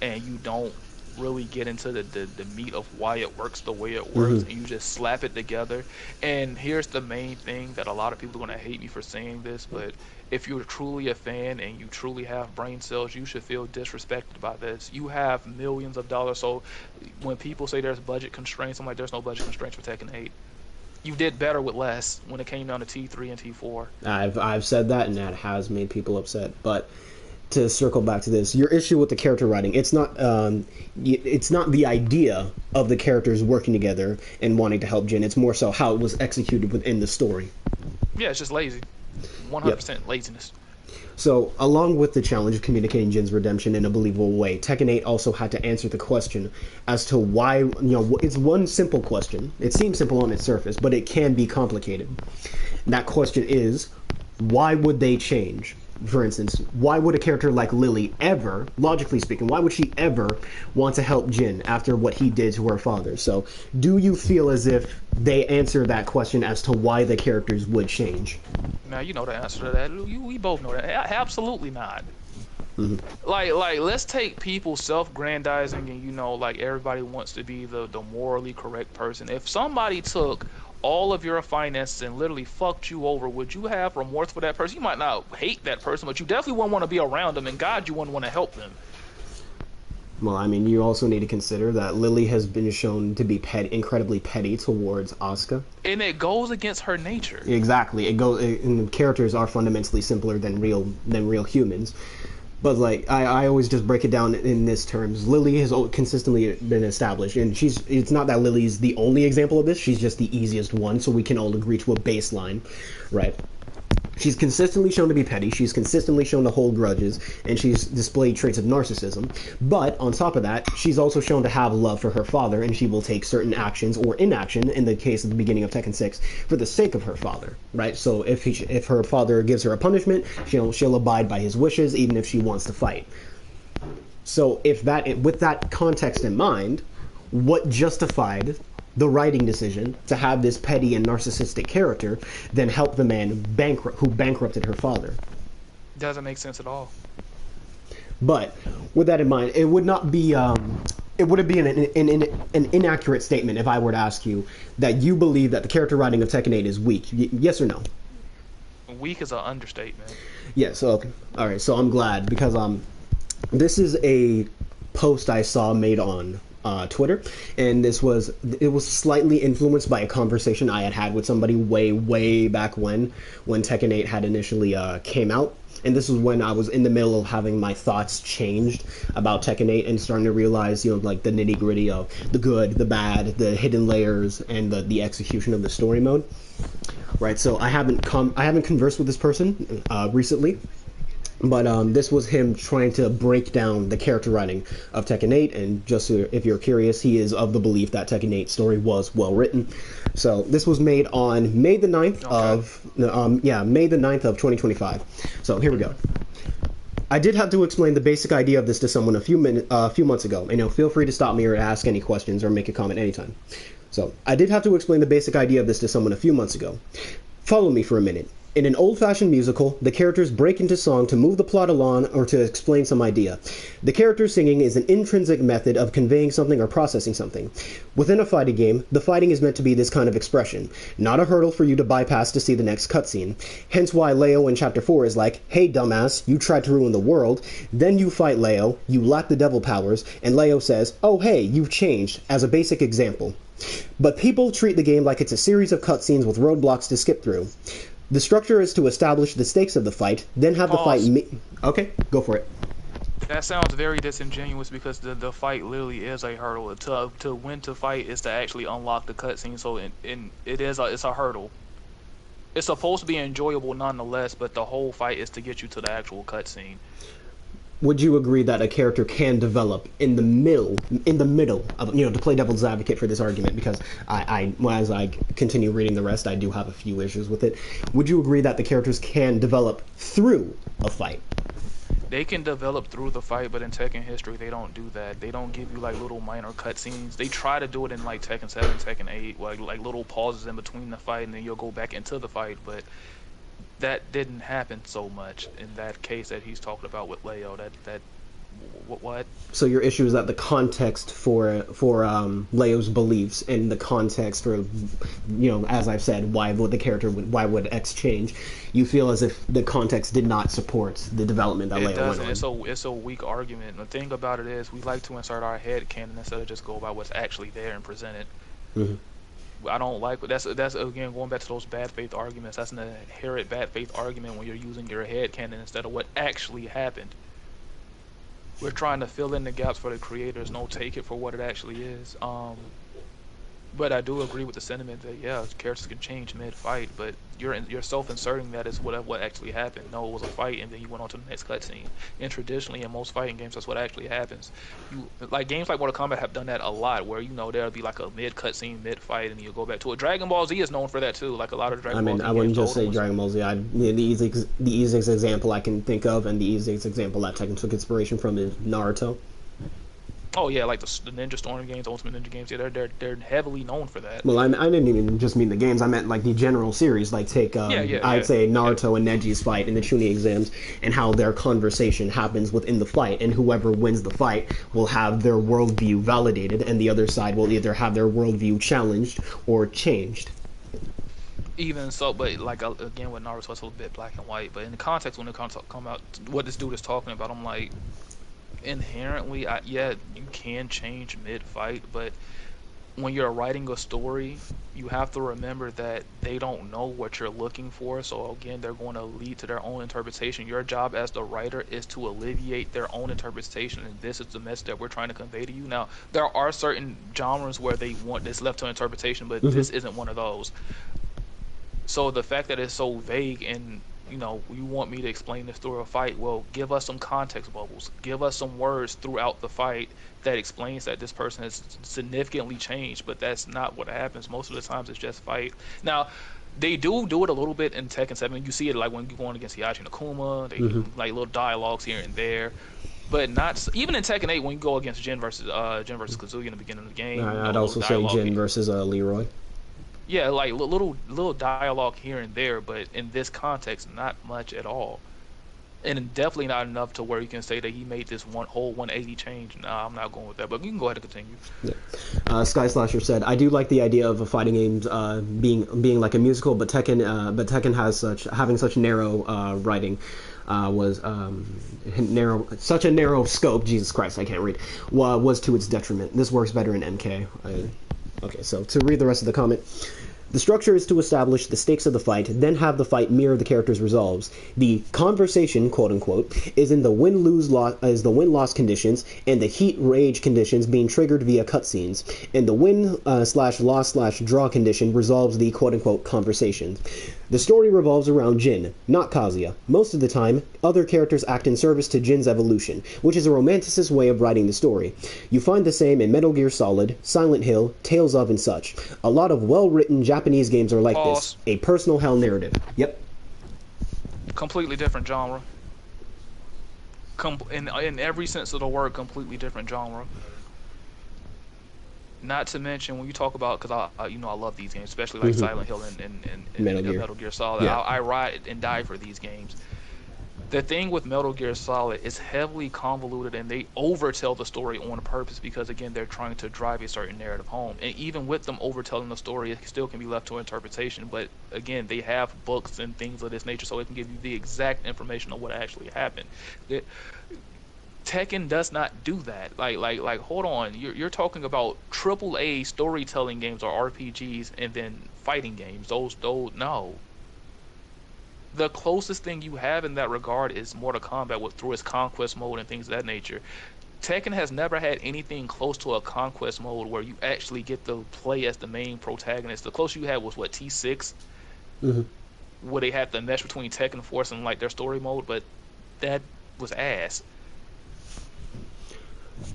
and you don't really get into the meat of why it works the way it works, Hmm. and you just slap it together. And here's the main thing that a lot of people are going to hate me for saying this, but if you're truly a fan and you truly have brain cells, you should feel disrespected by this. You have millions of dollars. So when people say there's budget constraints, I'm like, there's no budget constraints for Tekken 8. You did better with less when it came down to T3 and T4. I've said that, and that has made people upset. But to circle back to this, your issue with the character writing, it's not the idea of the characters working together and wanting to help Jin. It's more so how it was executed within the story. Yeah, it's just lazy. Yep. 100% laziness. So, along with the challenge of communicating Jin's redemption in a believable way, Tekken 8 also had to answer the question as to why, it's one simple question. It seems simple on its surface, but it can be complicated. And that question is, why would they change? For instance, why would a character like Lily ever, logically speaking, why would she ever want to help Jin after what he did to her father? So, do you feel as if they answer that question as to why the characters would change? Now you know the answer to that. We both know that. Absolutely not. Hmm. Like let's take people self-grandizing and like everybody wants to be the morally correct person. If somebody took all of your finances and literally fucked you over, would you have remorse for that person? You might not hate that person, but you definitely wouldn't want to be around them, and God, you wouldn't want to help them. Well, I mean, you also need to consider that Lily has been shown to be incredibly petty towards Asuka. And it goes against her nature. Exactly, and characters are fundamentally simpler than real humans. But like, I always just break it down in this terms. Lily has consistently been established, and it's not that Lily's the only example of this. She's just the easiest one, so we can all agree to a baseline, right? She's consistently shown to be petty, she's consistently shown to hold grudges, and she's displayed traits of narcissism. But on top of that, she's also shown to have love for her father, and she will take certain actions or inaction, in the case of the beginning of Tekken 6, for the sake of her father, right? So if her father gives her a punishment, she'll abide by his wishes, even if she wants to fight. So with that context in mind, what justified the writing decision to have this petty and narcissistic character then help the man who bankrupted her father? Doesn't make sense at all. But with that in mind, it would not be it would be an inaccurate statement if I were to ask you that you believe that the character writing of Tekken 8 is weak. Yes or no? Weak is an understatement. Yes. Okay. All right. So I'm glad, because this is a post I saw made on Twitter, and it was slightly influenced by a conversation I had with somebody way back when Tekken 8 had initially came out. And this was when I was in the middle of having my thoughts changed about Tekken 8 and starting to realize, like the nitty gritty of the good, the bad, the hidden layers, and the execution of the story mode. Right. So I haven't conversed with this person recently. But this was him trying to break down the character writing of Tekken 8, and just if you're curious, he is of the belief that Tekken 8 story was well written. So this was made on May the 9th May the 9th of 2025. So here we go. I did have to explain the basic idea of this to someone a few months ago, and feel free to stop me or ask any questions or make a comment anytime. So I did have to explain the basic idea of this to someone a few months ago. Follow me for a minute. In an old-fashioned musical, the characters break into song to move the plot along or to explain some idea. The character singing is an intrinsic method of conveying something or processing something. Within a fighting game, the fighting is meant to be this kind of expression, not a hurdle for you to bypass to see the next cutscene. Hence why Leo in Chapter 4 is like, "Hey dumbass, you tried to ruin the world." Then you fight Leo, you lack the devil powers, and Leo says, "Oh hey, you've changed," as a basic example. But people treat the game like it's a series of cutscenes with roadblocks to skip through. The structure is to establish the stakes of the fight, then have Pause. the fight... Okay, go for it. That sounds very disingenuous because the fight literally is a hurdle. To win to fight is to actually unlock the cutscene. So it's a hurdle. It's supposed to be enjoyable nonetheless, but the whole fight is to get you to the actual cutscene. Would you agree that a character can develop in the middle of, to play devil's advocate for this argument, because as I continue reading the rest, I do have a few issues with it. Would you agree that the characters can develop through a fight? They can develop through the fight, but in Tekken history, they don't do that. They don't give you like little minor cutscenes. They try to do it in like Tekken 7, Tekken 8, like little pauses in between the fight, and then you'll go back into the fight, but that didn't happen so much in that case that he's talking about with Leo. That What? So your issue is that the context for Leo's beliefs and the context for, as I've said, why would X change? You feel as if the context did not support the development that It Leo went doesn't. on. It's a weak argument. The thing about it is we like to insert our head canon instead of just go by what's actually there and present it. Hmm. I don't like that's again going back to those bad faith arguments. That's an inherent bad faith argument when you're using your head canon instead of what actually happened. We're trying to fill in the gaps for the creators, don't take it for what it actually is. But I do agree with the sentiment that yeah, characters can change mid-fight, but you're self-inserting that as what actually happened. No, it was a fight, and then you went on to the next cutscene. And traditionally, in most fighting games, that's what actually happens. You like games like Mortal Kombat have done that a lot, where there'll be like a mid-cutscene, mid-fight, and you go back to it. Dragon Ball Z is known for that too. Like a lot of I Dragon Ball mean, Z I wouldn't games, just the older say ones. Dragon Ball Z. The easiest example I can think of, and the easiest example that Tekken took inspiration from is Naruto. Oh yeah, like the Ninja Storm games, Ultimate Ninja games. Yeah, they're heavily known for that. Well, I didn't even just mean the games. I meant like the general series. Like take, I'd say Naruto and Neji's fight in the Chunin exams, and how their conversation happens within the fight, and whoever wins the fight will have their worldview validated, and the other side will either have their worldview challenged or changed. Even so, but like again with Naruto, it's a little bit black and white. But in the context when it come out, what this dude is talking about, I'm like, inherently, yeah, you can change mid-fight, but when you're writing a story, you have to remember that they don't know what you're looking for. So again, they're going to lead to their own interpretation. Your job as the writer is to alleviate their own interpretation, and this is the message that we're trying to convey to you. Now, there are certain genres where they want this left to interpretation, but this isn't one of those. So the fact that it's so vague and you want me to explain this through a fight, well, give us some context bubbles. Give us some words throughout the fight that explains that this person has significantly changed, but that's not what happens. Most of the times it's just fight. Now, they do it a little bit in Tekken 7. You see it like when you're going against Yachi and Akuma, they do like little dialogues here and there. But not even in Tekken 8 when you go against Jin versus Kazuya in the beginning of the game. I'd also say Jin versus Leroy. Yeah, like little dialogue here and there, but in this context, not much at all, and definitely not enough to where you can say that he made this whole 180 change. Nah, I'm not going with that, but you can go ahead and continue. Yeah. Sky Slasher said, "I do like the idea of a fighting games being like a musical, but Tekken has having such narrow writing." Was such a narrow scope. Jesus Christ, I can't read. Was to its detriment. This works better in MK. Okay, so to read the rest of the comment. The structure is to establish the stakes of the fight, then have the fight mirror the character's resolves. The conversation, quote unquote, is in the win-loss conditions, and the heat-rage conditions being triggered via cutscenes. And the win/loss/draw condition resolves the quote unquote conversation. The story revolves around Jin, not Kazuya. Most of the time, other characters act in service to Jin's evolution, which is a romanticist way of writing the story. You find the same in Metal Gear Solid, Silent Hill, Tales of, and such. A lot of well-written Japanese games are like this. A personal hell narrative. Yep. Completely different genre. In every sense of the word, completely different genre. Not to mention when you talk about, because I love these games, especially like Silent Hill and Metal Gear Solid. Yeah. I ride and die for these games. The thing with Metal Gear Solid is heavily convoluted, and they overtell the story on purpose because again they're trying to drive a certain narrative home. And even with them overtelling the story, it still can be left to interpretation. But again, they have books and things of this nature, so it can give you the exact information of what actually happened. Tekken does not do that. Like hold on, you're talking about AAA storytelling games or RPGs and then fighting games. Those no. The closest thing you have in that regard is Mortal Kombat through its conquest mode and things of that nature. Tekken has never had anything close to a conquest mode where you actually get to play as the main protagonist. The closest you had was T6, where they had the mesh between Tekken Force and like their story mode, but that was ass.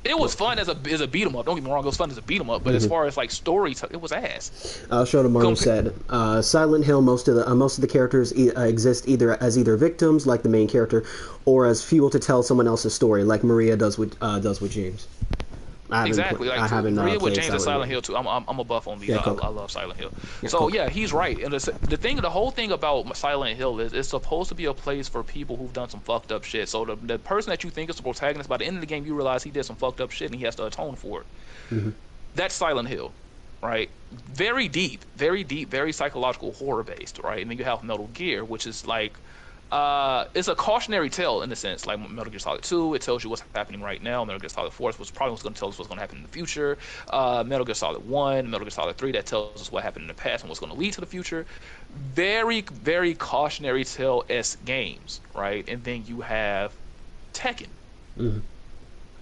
It was fun as a beat 'em up. Don't get me wrong, it was fun as a beat 'em up. But as far as like story, it was ass. Shotomaru said, Silent Hill. Most of the characters exist either victims, like the main character, or as fuel to tell someone else's story, like Maria does with James. Exactly. Like I haven't read what played James at Silent Silent Hill. Hill too. I'm a buff on these. Yeah, I Coke. love Silent Hill. Yeah, So Coke. yeah, he's right. And the whole thing about Silent Hill is it's supposed to be a place for people who've done some fucked up shit. So the person that you think is the protagonist, by the end of the game, you realize he did some fucked up shit and he has to atone for it. Hmm. That's Silent Hill, right? Very deep, very psychological horror based, right? And then you have Metal Gear, which is like it's a cautionary tale in a sense, like Metal Gear Solid 2. It tells you what's happening right now. Metal Gear Solid 4 was probably going to tell us what's going to happen in the future. Metal Gear Solid 1, Metal Gear Solid 3, that tells us what happened in the past and what's going to lead to the future. Very cautionary tale-esque games, right? And then you have Tekken. Hmm.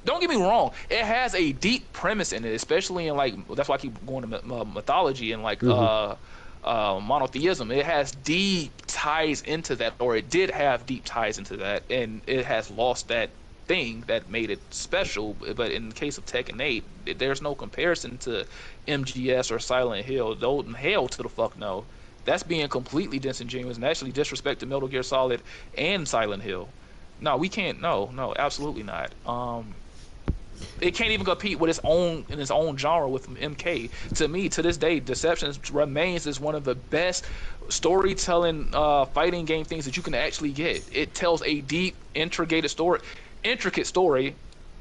Don't get me wrong, it has a deep premise in it, especially in like, that's why I keep going to mythology and like Hmm. monotheism. It has deep ties into that, or it did have deep ties into that, and it has lost that thing that made it special. But in the case of Tekken 8, there's no comparison to MGS or Silent Hill. Though, hell to the fuck no. That's being completely disingenuous and actually disrespect to Metal Gear Solid and Silent Hill. No, we can't. No, absolutely not. It can't even compete with its own genre with MK. To me, to this day, Deception remains as one of the best storytelling fighting game things that you can actually get. It tells a deep, intricate story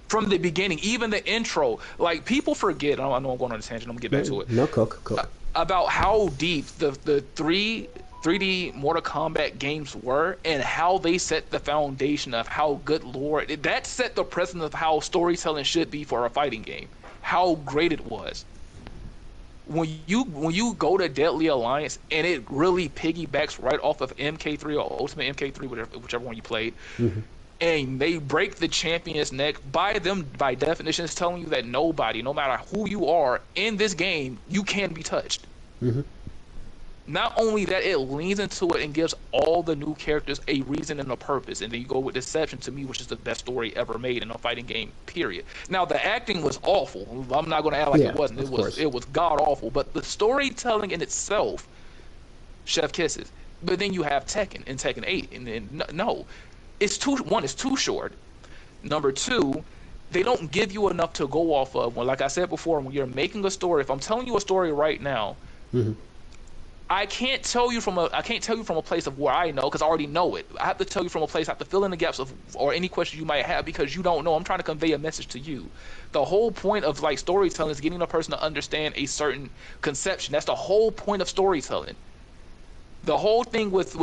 from the beginning. Even the intro, like people forget. I know I'm going on a tangent. I'm gonna get back to it. No, Coke. About how deep the 3D Mortal Kombat games were and how they set the foundation of how good lore that set the precedent of how storytelling should be for a fighting game. How great it was. When you go to Deadly Alliance and it really piggybacks right off of MK3 or Ultimate MK3, whichever one you played, Hmm. and they break the champion's neck by definition, it's telling you that nobody, no matter who you are in this game, you can be touched. Hmm. Not only that, it leans into it and gives all the new characters a reason and a purpose. And then you go with Deception, to me, which is the best story ever made in a fighting game, period. Now, the acting was awful. I'm not going to act like it wasn't. It was god awful. But the storytelling in itself, chef kisses. But then you have Tekken and Tekken 8. And no, it's too short. Number two, they don't give you enough to go off of. Well, like I said before, when you're making a story, if I'm telling you a story right now, Hmm. I can't tell you from a place of where I know, because I already know it. I have to tell you from a place. I have to fill in the gaps of or any questions you might have, because you don't know. I'm trying to convey a message to you. The whole point of like storytelling is getting a person to understand a certain conception. That's the whole point of storytelling. The whole thing with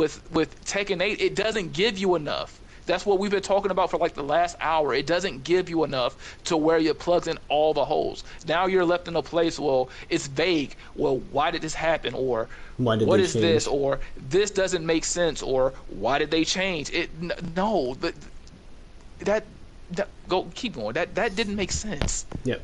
Tekken 8, it doesn't give you enough. That's what we've been talking about for like the last hour. It doesn't give you enough to where it plugs in all the holes. Now you're left in a place, well, it's vague. Well, why did this happen? Or Why did what they is change? this? Or this doesn't make sense. Or why did they change? No, that go keep going. That didn't make sense. Yep.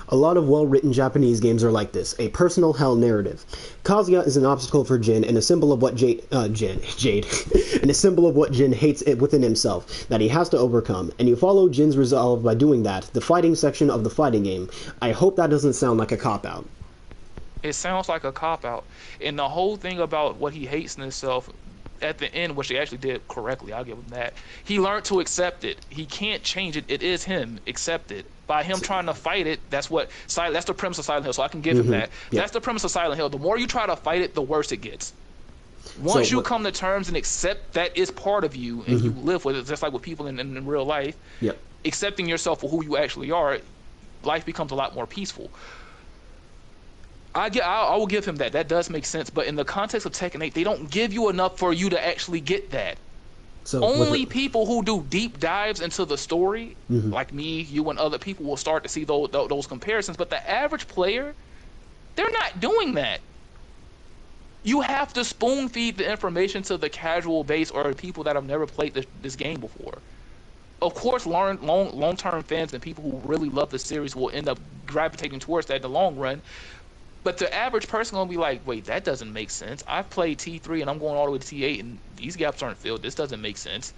A lot of well-written Japanese games are like this, a personal hell narrative. Kazuya is an obstacle for Jin and a symbol of what Jade, and a symbol of what Jin hates it within himself, that he has to overcome, and you follow Jin's resolve by doing that, the fighting section of the fighting game. I hope that doesn't sound like a cop-out. It sounds like a cop out. And the whole thing about what he hates in himself at the end, which he actually did correctly, I'll give him that. He learned to accept it. He can't change it. It is him. Accept it. By him trying to fight it, that's the premise of Silent Hill. So I can give him that. Yeah. That's the premise of Silent Hill. The more you try to fight it, the worse it gets. Once you come to terms and accept that it's part of you and you live with it, just like with people in real life, Yep. accepting yourself for who you actually are, life becomes a lot more peaceful. I will give him that. That does make sense. But in the context of Tekken 8, they don't give you enough for you to actually get that. So Only people who do deep dives into the story, like me, you, and other people, will start to see those comparisons. But the average player, they're not doing that. You have to spoon feed the information to the casual base or people that have never played this game before. Of course, long-term fans and people who really love the series will end up gravitating towards that in the long run. But the average person gonna be like, wait, that doesn't make sense. I've played T3 and I'm going all the way to T8 and these gaps aren't filled. This doesn't make sense.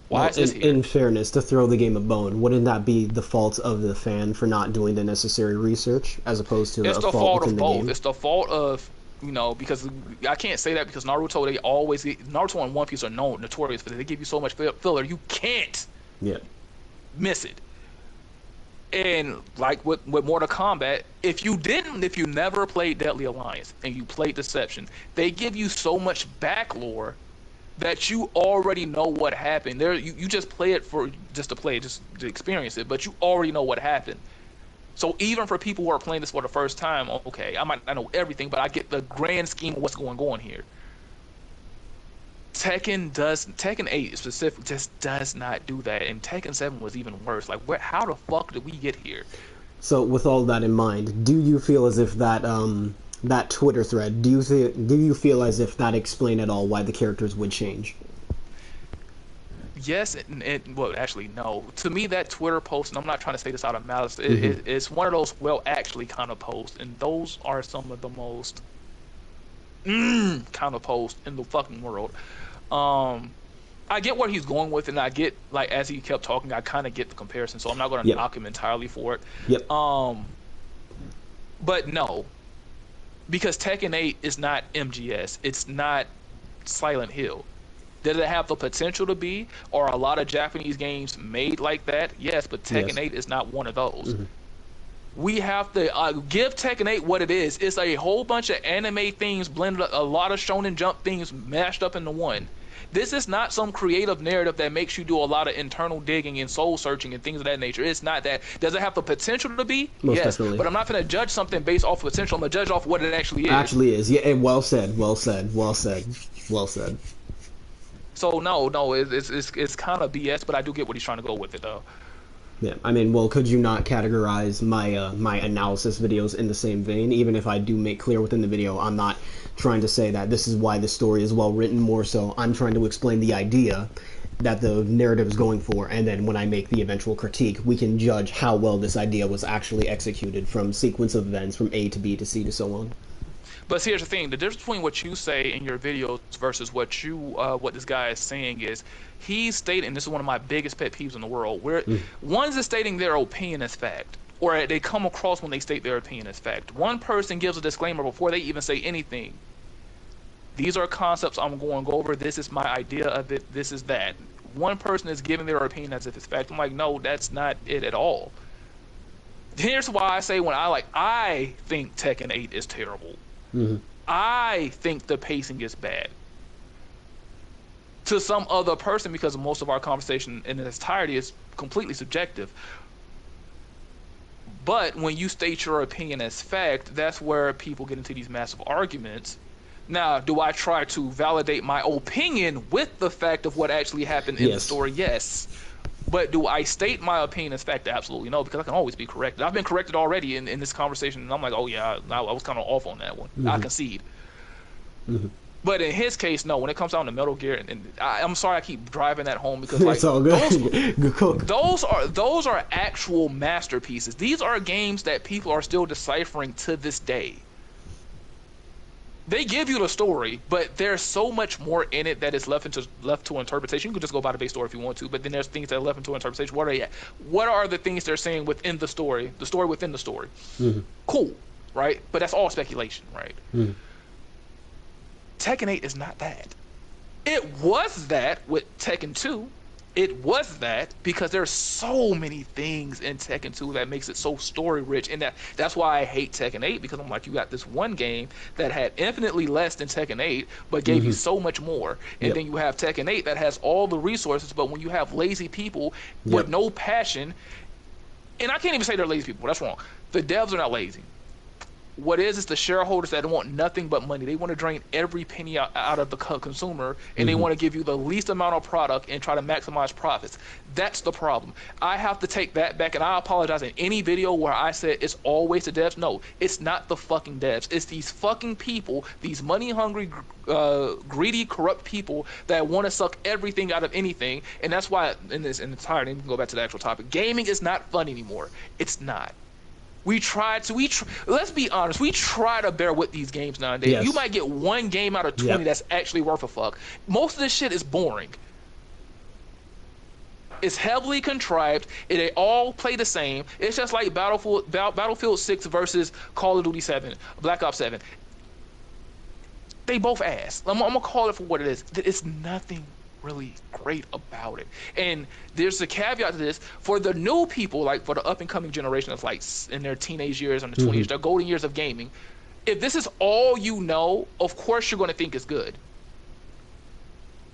Why is this here? In fairness, to throw the game a bone, wouldn't that be the fault of the fan for not doing the necessary research, as opposed to It's a the fault fault within of the both. game? It's the fault of, because I can't say that because Naruto, Naruto and One Piece are notorious for that. They give you so much filler, you can't Yeah. miss it. And like with Mortal Kombat, if you never played Deadly Alliance and you played Deception, they give you so much back lore that you already know what happened. You just play it for just to play it, just to experience it, but you already know what happened. So even for people who are playing this for the first time, okay, I might not know everything, but I get the grand scheme of what's going on here. Tekken 8 specifically just does not do that, and Tekken 7 was even worse. Like, how the fuck did we get here? So with all that in mind, do you feel as if that Twitter thread, do you feel as if that explained at all why the characters would change? Yes, well, actually, no. To me, that Twitter post, and I'm not trying to say this out of malice, it's one of those well, actually kind of posts, and those are some of the most kind of posts in the fucking world. I get where he's going with it, and I get, like, as he kept talking, I kind of get the comparison, so I'm not going to knock him entirely for it. Yep. But no, because Tekken 8 is not MGS, it's not Silent Hill. Does it have the potential to be? Or a lot of Japanese games made like that? Yes, but Tekken 8 is not one of those. We have to give Tekken 8 what it is. It's a whole bunch of anime things blended, a lot of Shonen Jump things mashed up into one. This is not some creative narrative that makes you do a lot of internal digging and soul searching and things of that nature. It's not that. Does it have the potential to be? Most yes, definitely. but I'm not going to judge something based off of potential. I'm going to judge off what it actually is. Actually is. Yeah, and well said, well said, well said, well said. So no, it's kind of BS, but I do get what he's trying to go with it, though. Yeah, I mean, well, could you not categorize my my analysis videos in the same vein? Even if I do make clear within the video, I'm not trying to say that this is why the story is well written. More so, I'm trying to explain the idea that the narrative is going for, and then when I make the eventual critique, we can judge how well this idea was actually executed from sequence of events from A to B to C to so on. But see, here's the thing: the difference between what you say in your videos versus what this guy is saying is, he's stating, this is one of my biggest pet peeves in the world, where one's is stating their opinion as fact, or they come across when they state their opinion as fact. One person gives a disclaimer before they even say anything. These are concepts I'm going over. This is my idea of it. This is that. One person is giving their opinion as if it's fact. I'm like, no, that's not it at all. Here's why I say I think Tekken 8 is terrible. I think the pacing is bad. To some other person, because most of our conversation in its entirety is completely subjective. But when you state your opinion as fact, that's where people get into these massive arguments. Now, do I try to validate my opinion with the fact of what actually happened in the story? Yes. But do I state my opinion as fact? Absolutely no, because I can always be corrected. I've been corrected already in this conversation, and I'm like, oh yeah, I was kind of off on that one. I concede. But in his case, no. When it comes down to Metal Gear, and I'm sorry I keep driving that home, because like, it's all good. those are actual masterpieces. These are games that people are still deciphering to this day. They give you the story, but there's so much more in it that is left to interpretation. You can just go by the base story if you want to, but then there's things that are left into interpretation. What are the things they're saying within the story within the story? Cool, right? But that's all speculation, right? Tekken 8 is not that. It was that with Tekken 2. It was that because there's so many things in Tekken 2 that makes it so story rich, and that's why I hate Tekken 8, because I'm like, you got this one game that had infinitely less than Tekken 8 but gave you so much more, and then you have Tekken 8 that has all the resources, but when you have lazy people with no passion, and I can't even say they're lazy people, that's wrong. The devs are not lazy. What is the shareholders that want nothing but money. They want to drain every penny out of the consumer, and they want to give you the least amount of product and try to maximize profits. That's the problem. I have to take that back, and I apologize in any video where I said it's always the devs. No, it's not the fucking devs. It's these fucking people, these money-hungry, greedy, corrupt people that want to suck everything out of anything, and that's why in entirety, we can go back to the actual topic, gaming is not fun anymore. It's not. Let's be honest, we try to bear with these games nowadays. You might get one game out of 20 that's actually worth a fuck. Most of this shit is boring. It's heavily contrived. They all play the same. It's just like Battlefield 6 versus Call of Duty 7, Black Ops 7. They both ass. I'm gonna call it for what it is. It's nothing really great about it. And there's a caveat to this for the new people, like for the up and coming generation that's like in their teenage years and the 20s, Hmm. their golden years of gaming. If this is all you know, of course you're going to think it's good.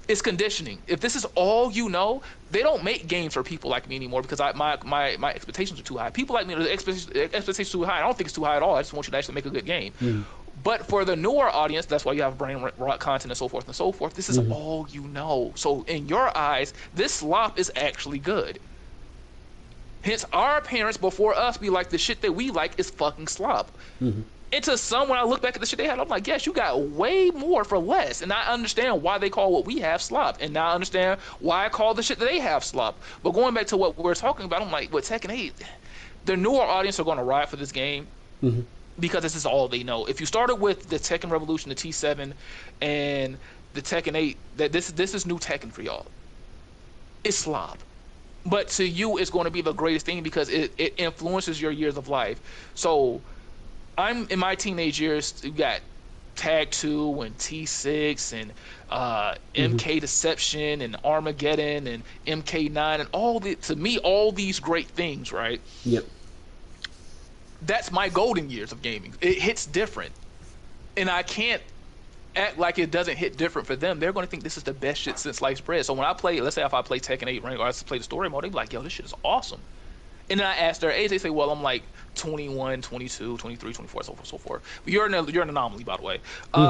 It's conditioning. If this is all you know, they don't make games for people like me anymore because my expectations are too high. People like me, the expectations too high. I don't think it's too high at all. I just want you to actually make a good game. Hmm. But for the newer audience, that's why you have brain rot content and so forth and so forth. This is Hmm. all you know. So in your eyes, this slop is actually good. Hence, our parents before us be like, the shit that we like is fucking slop. Hmm. And to some, when I look back at the shit they had, I'm like, yes, you got way more for less. And I understand why they call what we have slop. And now I understand why I call the shit that they have slop. But going back to what we're talking about, I'm like, with Tekken 8, the newer audience are going to ride for this game Hmm. because this is all they know. If you started with the Tekken Revolution, the T7, and the Tekken 8, that this is new Tekken for y'all. It's slop. But to you, it's going to be the greatest thing because it influences your years of life. So I'm in my teenage years. You got Tag 2 and T6 and Hmm. MK Deception and Armageddon and MK9 and all the to me all these great things, right? Yep. That's my golden years of gaming. It hits different, and I can't act like it doesn't hit different for them. They're going to think this is the best shit since sliced bread. So when I play, let's say if I play Tekken 8 rank or I play the story mode, they be like, yo, this shit is awesome. And then I ask their age, they say, well, I'm like 21, 22, 23, 24, so forth, so forth. But you're an anomaly, by the way. Hmm.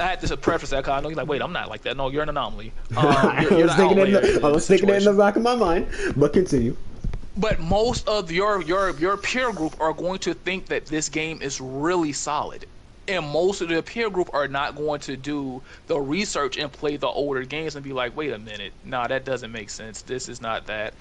I had to preface that because I know you're like, wait, I'm not like that. No, you're an anomaly. I You're was the thinking outlier I in was this thinking it in the situation. back of my mind, but continue. But most of your peer group are going to think that this game is really solid. And most of the peer group are not going to do the research and play the older games and be like, wait a minute, nah, that doesn't make sense. This is not that,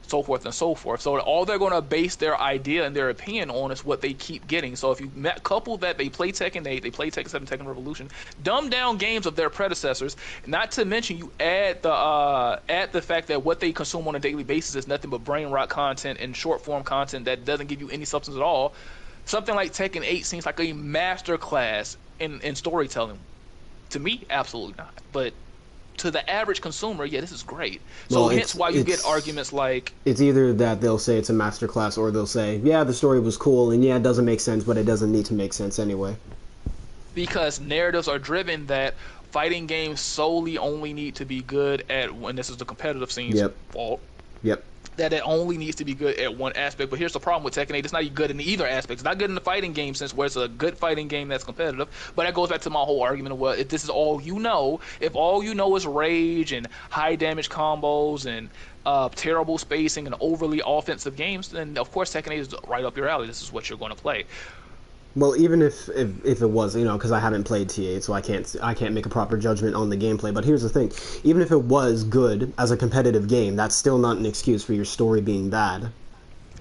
so forth and so forth. So all they're going to base their idea and their opinion on is what they keep getting. So if you couple that they play Tekken 8, they play Tekken 7, Tekken Revolution, dumb down games of their predecessors. Not to mention you add the fact that what they consume on a daily basis is nothing but brain rot content and short form content that doesn't give you any substance at all. Something like Tekken 8 seems like a master class in storytelling. To me, absolutely not. But to the average consumer, yeah, this is great. So Well, hence why you get it's arguments like, it's either that they'll say it's a masterclass, or they'll say, yeah, the story was cool, and yeah, it doesn't make sense, but it doesn't need to make sense anyway. because narratives are driven that fighting games solely only need to be good at when this is the competitive scene's Yep. fault. Yep. That it only needs to be good at one aspect. But here's the problem with Tekken 8. It's not good in either aspect. It's not good in the fighting game sense where it's a good fighting game that's competitive. But that goes back to my whole argument of, well, if this is all you know, if all you know is rage and high damage combos and terrible spacing and overly offensive games, then of course Tekken 8 is right up your alley. This is what you're going to play. Well, even if it was, because I haven't played T8, so I can't make a proper judgment on the gameplay. But here's the thing: even if it was good as a competitive game, that's still not an excuse for your story being bad.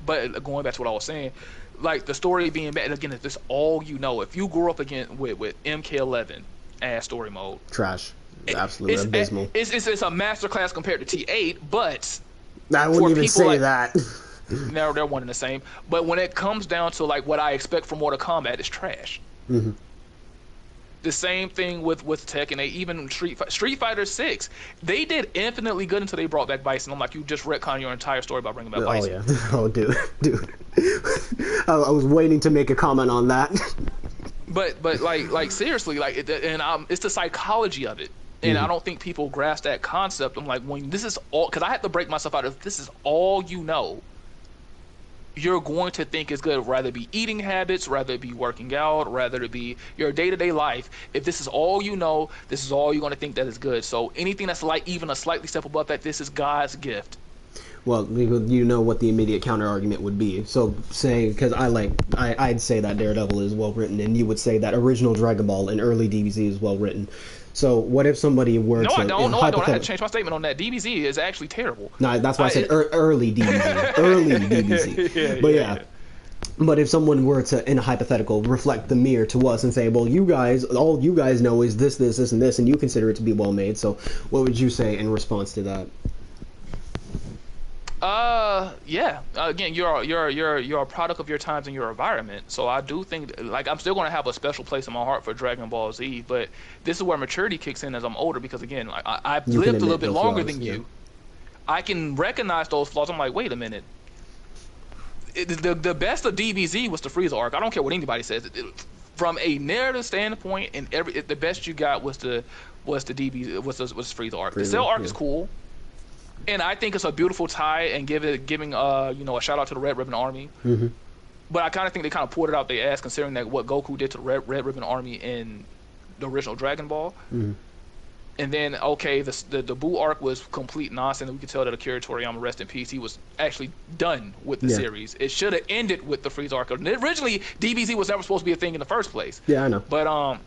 But going back to what I was saying, like the story being bad, again, if it's all you know, if you grew up again with MK11 as story mode, Trash, it, absolutely abysmal. it's a masterclass compared to T8, but I for wouldn't even people say like that. they're one and the same. But when it comes down to like what I expect from Mortal Kombat, it's trash. Hmm. The same thing with Tekken 8, even Street Fighter 6. They did infinitely good until they brought back Bison. I'm like, you just retcon your entire story by bringing back Oh Bison. yeah. Oh dude. I was waiting to make a comment on that. But like seriously, like it's the psychology of it. And I Mhm. don't think people grasp that concept. I'm like, when this is all, because I have to break myself out. If this is all you know, you're going to think it's good. Rather it be eating habits, rather it be working out, rather it be your day-to-day life. If this is all you know, this is all you're going to think that is good. So anything that's like even a slightly step above that, this is God's gift. Well, you know what the immediate counter argument would be. So say, because I'd say that Daredevil is well written, and you would say that original Dragon Ball and early DBZ is well written. So what if somebody were No, to I don't. No, I don't. I had to hypothetically? change my statement on that. DBZ is actually terrible. No, that's why I said It, early DBZ, early DBZ. yeah, But yeah, yeah. yeah. But if someone were to, in a hypothetical, reflect the mirror to us and say, well, you guys, all you guys know is this, and this, and you consider it to be well made, so what would you say in response to that? Yeah. Again, you're a product of your times and your environment. So I do think, like, I'm still gonna have a special place in my heart for Dragon Ball Z. But this is where maturity kicks in as I'm older, because again, like, I've You can lived a little admit bit those longer flaws. than Yeah. you. I can recognize those flaws. I'm like, wait a minute. The best of DBZ was the Frieza arc. I don't care what anybody says. From a narrative standpoint, and the best you got was the DB was Frieza arc. The Cell Frieza. arc Yeah. is cool, and I think it's a beautiful tie and giving a shout out to the Red Ribbon Army. Hmm. But I kind of think they kind of poured it out their ass, considering that what Goku did to the Red Ribbon Army in the original Dragon Ball. Hmm. And then, okay, the Buu arc was complete nonsense. We could tell that Akira Toriyama, rest in peace, he was actually done with the Yeah. series. It should have ended with the Frieza arc. And originally, DBZ was never supposed to be a thing in the first place. Yeah, I know. But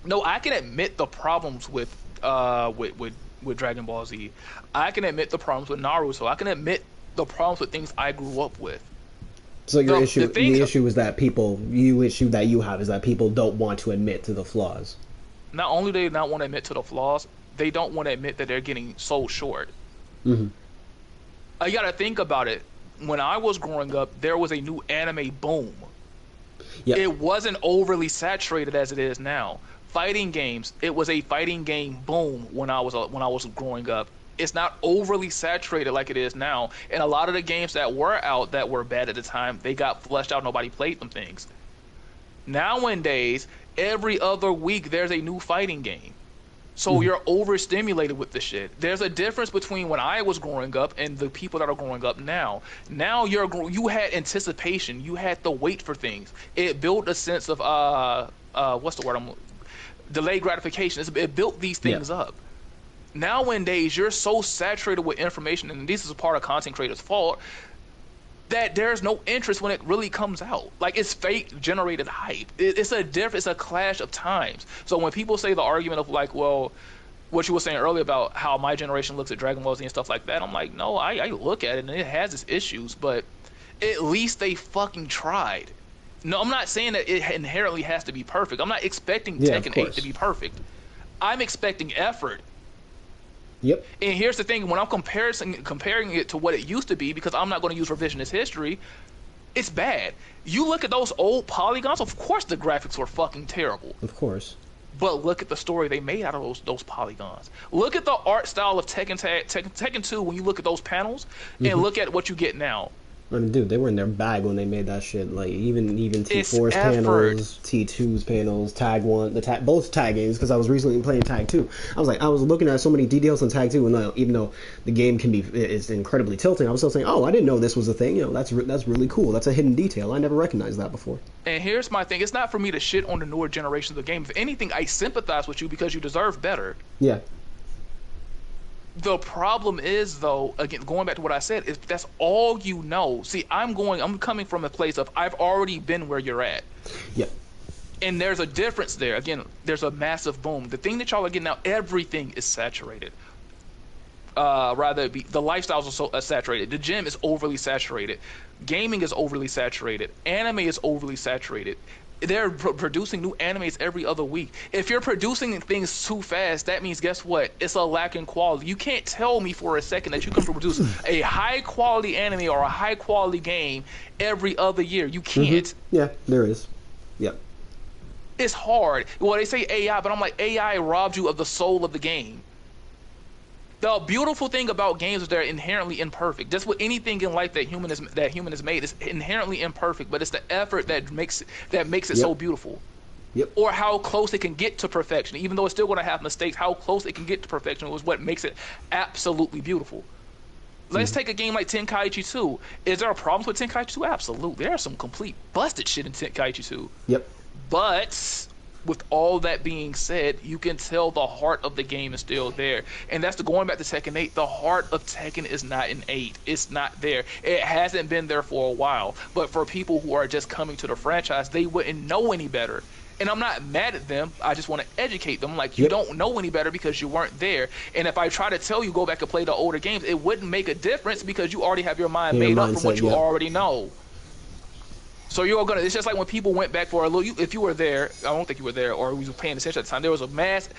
no, I can admit the problems with Dragon Ball Z. I can admit the problems with Naruto. I can admit the problems with things I grew up with. So your The thing, the issue is that issue that you have is that people don't want to admit to the flaws. not only do they not want to admit to the flaws, they don't want to admit that they're getting sold short. Hmm. You gotta think about it. When I was growing up, there was a new anime boom. Yep. It wasn't overly saturated as it is now. Fighting games, it was a fighting game boom when I was growing up. It's not overly saturated like it is now. And a lot of the games that were out that were bad at the time, they got flushed out. Nobody played them things. Nowadays, every other week there's a new fighting game. So you're overstimulated with the shit. There's a difference between when I was growing up and the people that are growing up now. Now you had anticipation. You had to wait for things. It built a sense of what's the word? Delayed gratification. It built these things up. Nowadays, you're so saturated with information, and this is a part of content creators' fault, that there's no interest when it really comes out. Like, it's fake generated hype. It's a clash of times. So when people say the argument of like, well, what you were saying earlier about how my generation looks at Dragon Ball Z and stuff like that, I'm like, no, I look at it and it has its issues, but at least they fucking tried. No, I'm not saying that it inherently has to be perfect. I'm not expecting Tekken 8 to be perfect. I'm expecting effort. Yep. And here's the thing: when I'm comparing it to what it used to be, because I'm not going to use revisionist history, it's bad. You look at those old polygons. Of course, the graphics were fucking terrible. Of course. But look at the story they made out of those polygons. Look at the art style of Tekken 2 when you look at those panels, and look at what you get now. I mean, dude, they were in their bag when they made that shit. Like even T4's panels, T2's panels, Tag 1, both Tag games. Because I was recently playing Tag 2. I was looking at so many details in Tag 2, and even though the game is incredibly tilting, I was still saying, oh, I didn't know this was a thing. You know, that's really cool. That's a hidden detail. I never recognized that before. And here's my thing: it's not for me to shit on the newer generations of the game. If anything, I sympathize with you because you deserve better. Yeah. The problem is, though, again, going back to what I said, is that's all you know. See, I'm coming from a place of I've already been where you're at. Yep. And there's a difference there. Again, there's a massive boom. The thing that y'all are getting now, everything is saturated. The lifestyles are so saturated. The gym is overly saturated. Gaming is overly saturated. Anime is overly saturated. They're producing new animes every other week. If you're producing things too fast, that means, guess what? It's a lack in quality. You can't tell me for a second that you can produce a high quality anime or a high quality game every other year. You can't. Yeah, there is. Yep. It's hard. Well, they say AI, but I'm like, AI robbed you of the soul of the game. The beautiful thing about games is they're inherently imperfect. Just with anything in life that human has made, is inherently imperfect. But it's the effort that makes it so beautiful. Yep. Or how close it can get to perfection, even though it's still going to have mistakes. How close it can get to perfection was what makes it absolutely beautiful. Let's take a game like Tenkaichi 2. Is there a problem with Tenkaichi 2? Absolutely. There's some complete busted shit in Tenkaichi 2. Yep. But with all that being said, you can tell the heart of the game is still there. And that's going back to Tekken 8. The heart of Tekken is not in 8. It's not there. It hasn't been there for a while. But for people who are just coming to the franchise, they wouldn't know any better. And I'm not mad at them. I just want to educate them. Like, you don't know any better because you weren't there. And if I try to tell you go back and play the older games, it wouldn't make a difference because you already have your mind made up from what you already know. So you're gonna. It's just like when people went back for a little. If you were there, I don't think you were there, or you were paying attention at the time. There was a mass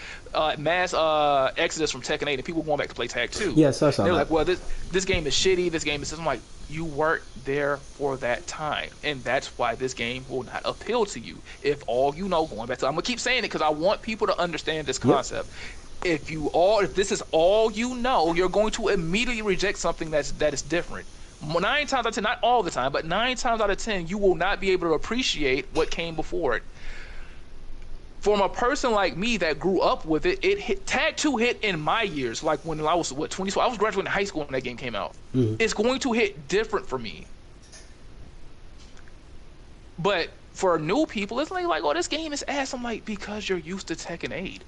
exodus from Tekken 8, and people going back to play Tag 2. Yes, I saw They're that. like, well, this game is shitty. This game is. I'm like, you weren't there for that time, and that's why this game will not appeal to you. If all you know, going back to, I'm gonna keep saying it because I want people to understand this concept. Yep. If this is all you know, you're going to immediately reject something that is different. 9 times out of 10, not all the time, but 9 times out of 10, you will not be able to appreciate what came before it. From a person like me that grew up with it, Tag 2 hit in my years, like when I was 20. I was graduating high school when that game came out. Mm-hmm. It's going to hit different for me. But for new people, it's like, oh, this game is ass. I'm like, because you're used to Tekken 8.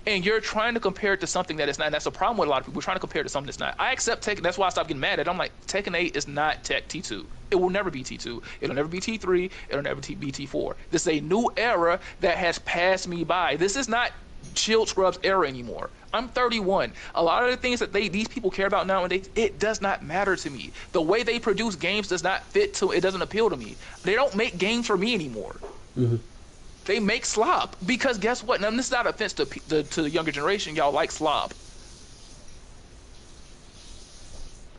And you're trying to compare it to something that it's not. And that's the problem with a lot of people. We're trying to compare it to something that's not. I accept Tekken. That's why I stopped getting mad at it. I'm like, Tekken 8 is not T2. It will never be T2. It'll never be T3. It'll never be T4. This is a new era that has passed me by. This is not Shield Scrubs era anymore. I'm 31. A lot of the things that these people care about nowadays, it does not matter to me. The way they produce games does not fit to. It doesn't appeal to me. They don't make games for me anymore. Mm-hmm. They make slop because guess what? Now this is not an offense to the younger generation. Y'all like slop.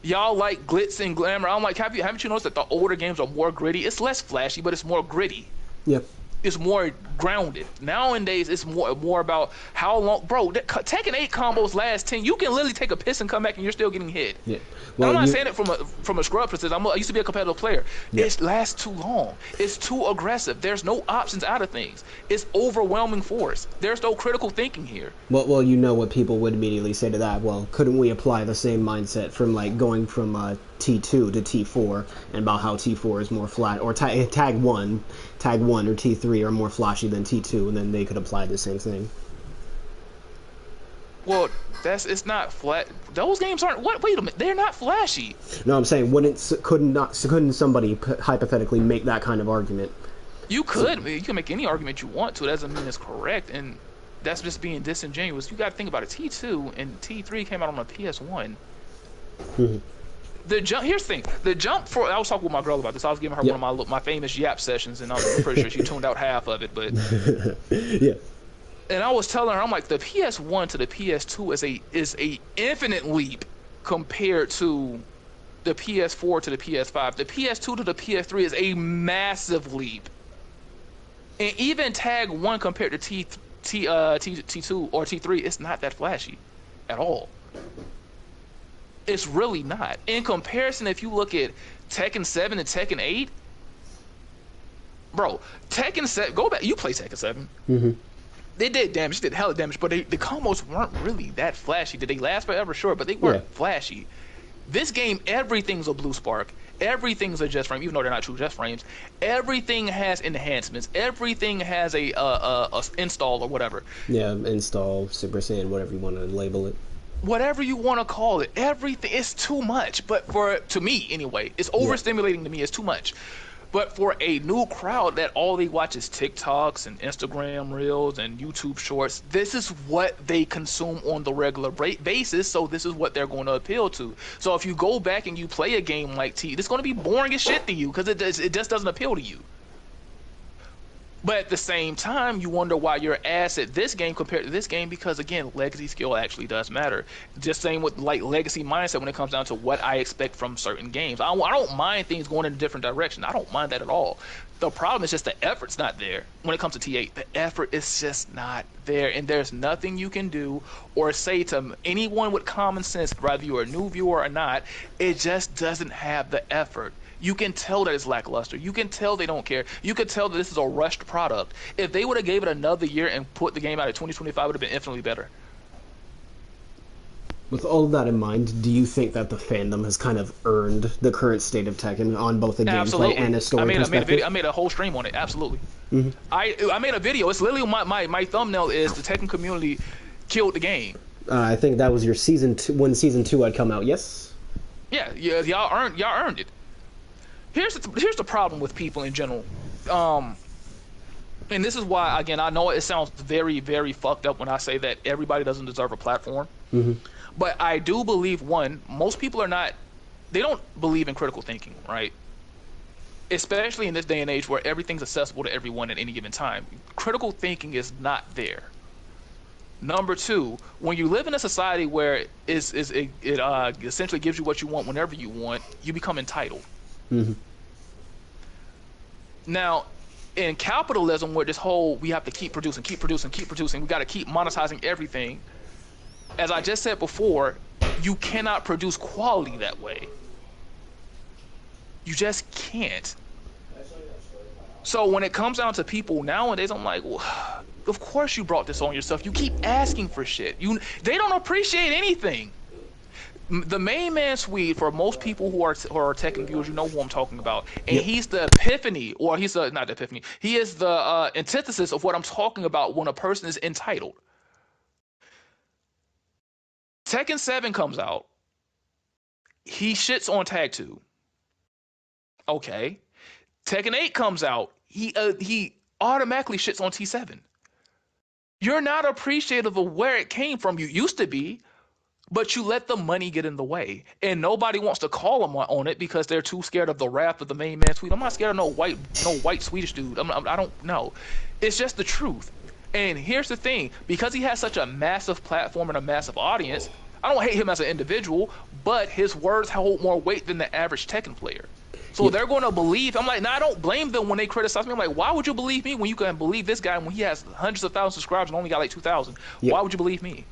Y'all like glitz and glamour. I'm like, haven't you noticed that the older games are more gritty? It's less flashy, but it's more gritty. Yep. It's more grounded. Nowadays, it's more about how long, bro. Tekken 8 combos last 10. You can literally take a piss and come back, and you're still getting hit. Yeah. Well, I'm not saying it from a scrub perspective. I used to be a competitive player. Yeah. It lasts too long. It's too aggressive. There's no options out of things. It's overwhelming force. There's no critical thinking here. Well, you know what people would immediately say to that. Well, couldn't we apply the same mindset from like going from T2 to T4 and about how T4 is more flat, or tag 1 or T3 are more flashy than T2, and then they could apply the same thing. Well, it's not flat. Those games aren't. What? Wait a minute. They're not flashy. No, I'm saying couldn't somebody hypothetically make that kind of argument? You could. You can make any argument you want to. It doesn't mean it's correct, and that's just being disingenuous. You got to think about it. T2 and T3 came out on a PS1. Mm-hmm. The jump. Here's the thing. The jump for. I was talking with my girl about this. I was giving her one of my famous yap sessions, and I'm pretty sure she tuned out half of it. But yeah. And I was telling her, I'm like, the PS1 to the PS2 is a infinite leap compared to the PS4 to the PS5. The PS2 to the PS3 is a massive leap. And even Tag 1 compared to T2 or T3, it's not that flashy at all. It's really not. In comparison, if you look at Tekken 7 and Tekken 8, bro, Tekken 7, go back, you play Tekken 7. Mm-hmm. They did damage, did hella damage, but the combos weren't really that flashy. Did they last forever? Sure, but they weren't flashy. This game, everything's a blue spark. Everything's a just frame, even though they're not true just frames. Everything has enhancements. Everything has a install or whatever. Yeah, install, Super Saiyan, whatever you want to label it. Whatever you want to call it, everything is too much. But to me anyway, it's overstimulating to me. It's too much. But for a new crowd that all they watch is TikToks and Instagram Reels and YouTube Shorts, this is what they consume on the regular basis, so this is what they're going to appeal to. So if you go back and you play a game like T, it's going to be boring as shit to you because it just doesn't appeal to you. But at the same time, you wonder why you're ass at this game compared to this game because, again, legacy skill actually does matter. Just same with like legacy mindset when it comes down to what I expect from certain games. I don't mind things going in a different direction. I don't mind that at all. The problem is just the effort's not there when it comes to T8. The effort is just not there, and there's nothing you can do or say to anyone with common sense, whether you're a new viewer or not, it just doesn't have the effort. You can tell that it's lackluster. You can tell they don't care. You can tell that this is a rushed product. If they would have gave it another year and put the game out in 2025, it would have been infinitely better. With all of that in mind, do you think that the fandom has kind of earned the current state of Tekken on both the gameplay and a story perspective? I made a whole stream on it. Absolutely. Mm-hmm. I made a video. It's literally my thumbnail is the Tekken community killed the game. I think that was your season 2 when season 2 had come out. Yes. Yeah. Y'all earned it. Here's the problem with people in general, and this is why, again, I know it sounds very, very fucked up when I say that everybody doesn't deserve a platform, but I do believe, one, most people they don't believe in critical thinking, right? especially in this day and age where everything's accessible to everyone at any given time. Critical thinking is not there. Number two, when you live in a society where it essentially gives you what you want whenever you want, you become entitled. Hmm. Now, in capitalism, where this whole we have to keep producing, we got to keep monetizing everything. As I just said before, you cannot produce quality that way. You just can't. So when it comes down to people nowadays, I'm like, well, of course you brought this on yourself. You keep asking for shit. They don't appreciate anything. The main man suite for most people who are tech and viewers, you know who I'm talking about, and Yep. he's the epiphany, or he's the not the epiphany. He is the antithesis of what I'm talking about when a person is entitled. Tekken 7 comes out. He shits on Tag 2. Okay. Tekken 8 comes out. He automatically shits on T7. You're not appreciative of where it came from. You used to be, but you let the money get in the way, and nobody wants to call them on it because they're too scared of the wrath of the main man tweet. I'm not scared of no white Swedish dude. I don't know. It's just the truth. And here's the thing: because he has such a massive platform and a massive audience, I don't hate him as an individual, but his words hold more weight than the average Tekken player. So Yep. they're going to believe. I'm like, I don't blame them when they criticize me. I'm like, why would you believe me when you can believe this guy when he has hundreds of thousands of subscribers and only got like 2,000? Yep. Why would you believe me?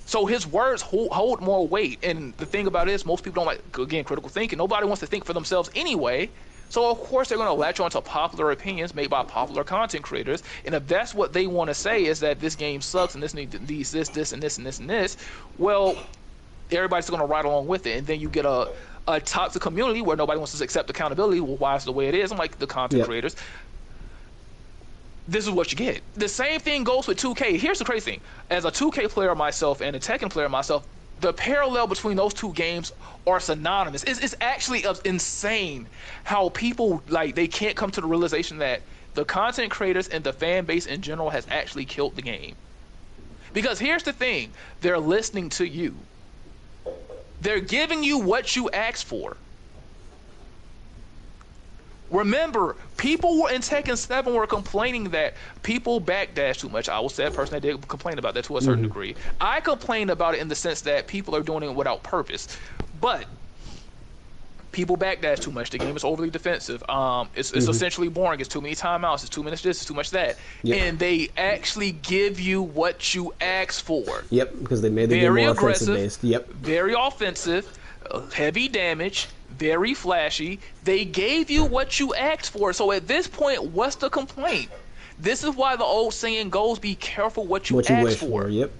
So his words hold more weight. And the thing about it is, most people don't like, again, critical thinking. Nobody wants to think for themselves anyway. So of course they're going to latch on to popular opinions made by popular content creators. And if that's what they want to say is that this game sucks and this needs this and this and this and this, well, everybody's going to ride along with it. And then you get a toxic community where nobody wants to accept accountability. Well, why is it the way it is? I'm like, the content Yep. creators. This is what you get. The same thing goes with 2K. Here's the crazy thing. As a 2K player myself and a Tekken player myself, the parallel between those two games are synonymous. It's actually insane how people, like, they can't come to the realization that the content creators and the fan base in general has actually killed the game. Because here's the thing. They're listening to you. They're giving you what you asked for. Remember, people were in Tekken 7 were complaining that people backdash too much. I was that person that did complain about that to a certain degree. I complained about it in the sense that people are doing it without purpose. But people backdash too much. The game is overly defensive. It's essentially boring. It's too many timeouts. It's 2 minutes this. It's too much that. Yep. And they actually give you what you asked for. Yep, because they made the game Very more aggressive, offensive based. Yep. very offensive, heavy damage, very flashy. They gave you what you asked for. So at this point, what's the complaint? This is why the old saying goes, be careful what you What you ask wish for. for. Yep.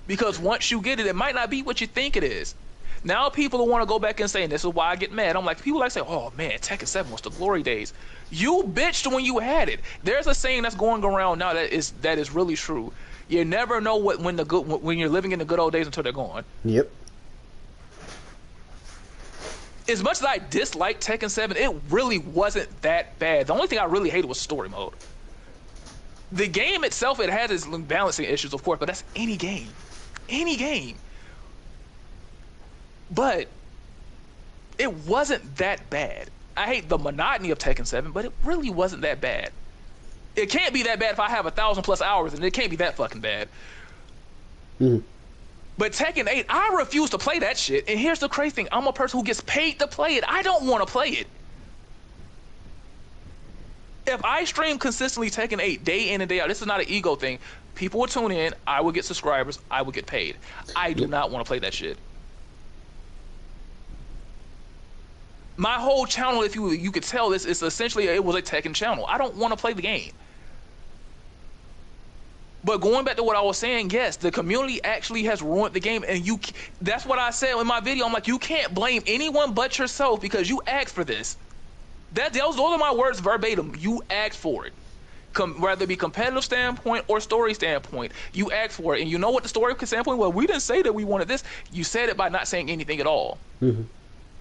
Because once you get it, it might not be what you think it is. Now people want to go back and say, and this is why I get mad. I'm like, people like say, oh man, Tekken 7 was the glory days. You bitched when you had it. There's a saying that's going around now that is really true. You never know when you're living in the good old days until they're gone. Yep. As much as I disliked Tekken 7, it really wasn't that bad. The only thing I really hated was story mode. The game itself, it has its balancing issues, of course, but that's any game. Any game. But it wasn't that bad. I hate the monotony of Tekken 7, but it really wasn't that bad. It can't be that bad if I have 1,000+ hours, and it can't be that fucking bad. Mhm. But Tekken 8, I refuse to play that shit. And here's the crazy thing. I'm a person who gets paid to play it. I don't want to play it. If I stream consistently Tekken 8 day in and day out, this is not an ego thing. People would tune in. I would get subscribers. I would get paid. I do not want to play that shit. My whole channel, if you could tell this, is essentially, it was a Tekken channel. I don't want to play the game. But going back to what I was saying, yes, the community actually has ruined the game, and that's what I said in my video. I'm like, you can't blame anyone but yourself because you asked for this. Those are my words verbatim. You asked for it. Whether it be competitive standpoint or story standpoint, you asked for it. And you know what the story standpoint? Well, we didn't say that we wanted this. You said it by not saying anything at all. Mhm.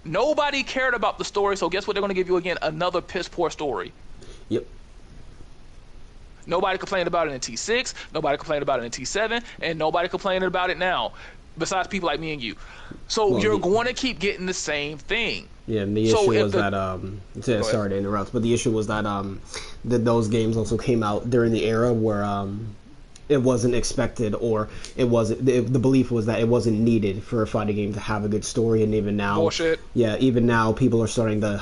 Nobody cared about the story, so guess what they're going to give you again? Another piss poor story. Yep. Nobody complained about it in T6, nobody complained about it in T7, and nobody complaining about it now. besides people like me and you. So Well, you're going to keep getting the same thing. yeah, and the So issue if was the that Go ahead. sorry to interrupt, but the issue was that that those games also came out during the era where it wasn't expected, or it wasn't the belief was that it wasn't needed for a fighting game to have a good story. And even now, Bullshit. yeah, even now people are starting to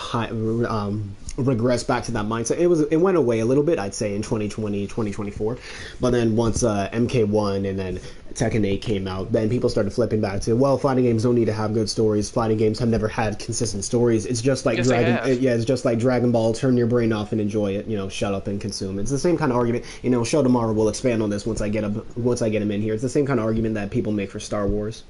regress back to that mindset. It went away a little bit, I'd say, in 2020, 2024, but then once MK1 and then Tekken 8 came out, then people started flipping back to, well, fighting games don't need to have good stories. Fighting games have never had consistent stories. It's just like Yes, they have. yeah, it's just like Dragon Ball. Turn your brain off and enjoy it. You know, shut up and consume. It's the same kind of argument. You know, Shotomaro will expand on this once I get him in here. It's the same kind of argument that people make for Star Wars.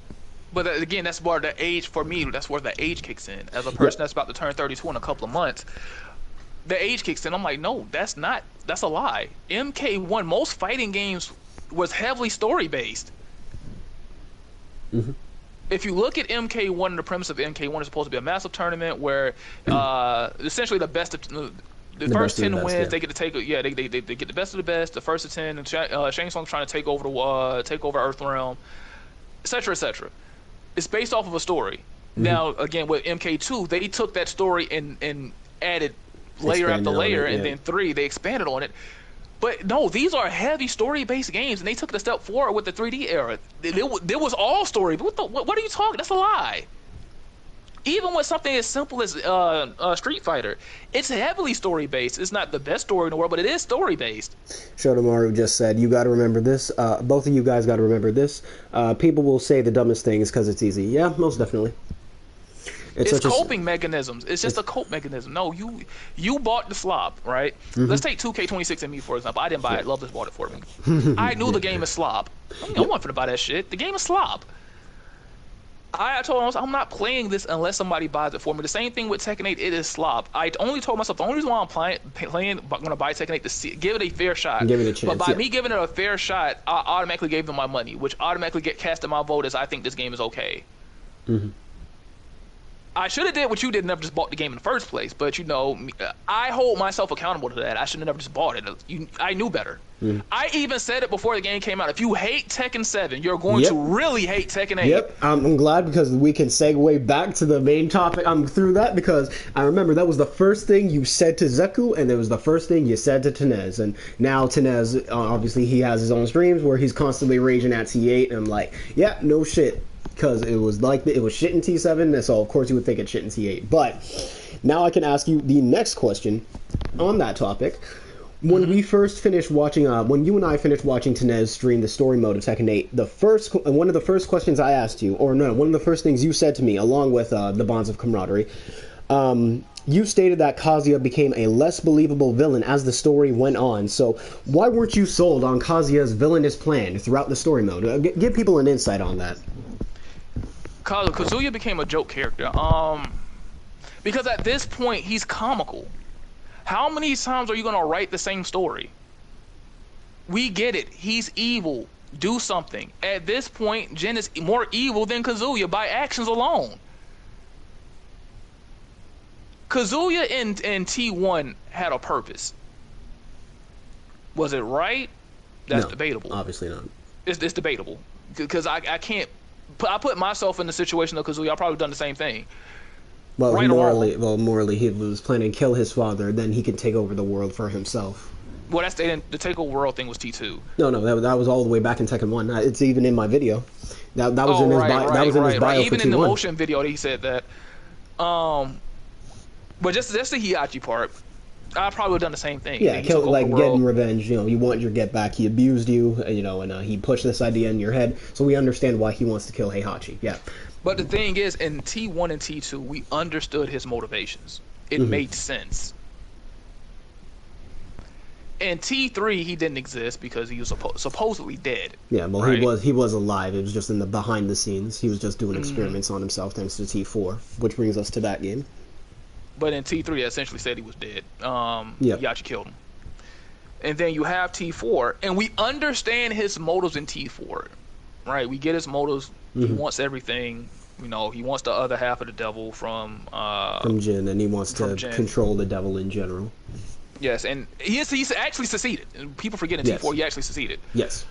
But again, that's where the age for me. That's where the age kicks in. As a person Yep. that's about to turn 32 in a couple of months, the age kicks in. I'm like, no, that's not. That's a lie. MK1, most fighting games was heavily story based. Mm-hmm. If you look at MK1, the premise of MK1 is supposed to be a massive tournament where essentially the best of the first best of the 10 best, wins, yeah. they get to take, yeah, they get the best of the best. The first of 10, and Shang Tsung's trying to take over Earthrealm, etc., etc. It's based off of a story. Mm-hmm. Now, again, with MK2, they took that story and added layer after Expanded on layer, it, and yeah. then 3, they expanded on it. But no, these are heavy story-based games, and they took it a step forward with the 3D era. There was all story. But what are you talking? That's a lie. Even with something as simple as Street Fighter, it's heavily story-based. It's not the best story in the world, but it is story-based. Shotomaru just said, you got to remember this. Both of you guys got to remember this. People will say the dumbest things because it's easy. Yeah, most definitely. It's such a coping mechanisms. It's just a cope mechanism. No, you bought the slop, right? Mm-hmm. Let's take 2K26 and me, for example. I didn't buy it. Love just bought it for me. I knew the game is slop. I wasn't finna buy that shit. The game is slop. I told myself, I'm not playing this unless somebody buys it for me. The same thing with Tekken 8, it is slop. I only told myself the only reason why I'm playing, I'm going to buy Tekken 8 to give it a fair shot. Give it a chance. But by me giving it a fair shot, I automatically gave them my money, which automatically get casted my vote as I think this game is okay. Mm-hmm. I should have did what you did and never just bought the game in the first place. But, you know, I hold myself accountable to that. I should have never just bought it. I knew better. Mm. I even said it before the game came out. If you hate Tekken 7, you're going to really hate Tekken 8. Yep, I'm glad because we can segue back to the main topic. I'm through that because I remember that was the first thing you said to Zeku, and it was the first thing you said to Tenez. And now Tenez, obviously, he has his own streams where he's constantly raging at T8, and I'm like, yeah, no shit. Because it was like it was shit in T7, so of course you would think it's shit in T8. But now I can ask you the next question on that topic. When we first finished watching, when you and I finished watching Tenez stream the story mode of Tekken 8, one of the first questions I asked you, or no, one of the first things you said to me, along with the bonds of camaraderie, you stated that Kazuya became a less believable villain as the story went on. So why weren't you sold on Kazuya's villainous plan throughout the story mode? Give people an insight on that. Kazuya became a joke character. Because at this point he's comical. How many times are you gonna write the same story? We get it. He's evil. Do something. At this point, Jin is more evil than Kazuya by actions alone. Kazuya in T1 had a purpose. Was it right? That's No, debatable. Obviously not. It's debatable. Because I can't... I put myself in the situation of Kazuya. I've probably done the same thing. Well, Right or wrong? morally, he was planning to kill his father. Then he could take over the world for himself. Well, that's the takeover world thing was T2. No, that was all the way back in Tekken 1. It's even in my video. That was in his bio. That was in his bio for Even in the T1. motion video, he said that. But just the Hiachi part, I probably would have done the same thing. Yeah, He took over like the world. getting revenge. You know, you want your get back. He abused you. You know, and he pushed this idea in your head. So we understand why he wants to kill Heihachi. Yeah. But the thing is, in T1 and T2, we understood his motivations. It made sense. In T3, he didn't exist because he was supposedly dead. Yeah, well, right? he was alive. It was just in the behind the scenes. He was just doing experiments on himself thanks to T4, which brings us to that game. But in T3, it essentially said he was dead. Yep. Yachi killed him. And then you have T4, and we understand his motives in T4, right? We get his motives. He wants everything. You know, he wants the other half of the devil from Jin, and he wants to Jin. control the devil in general. Yes, and he's actually succeeded. And people forget in Yes. T4 he actually succeeded. Yes.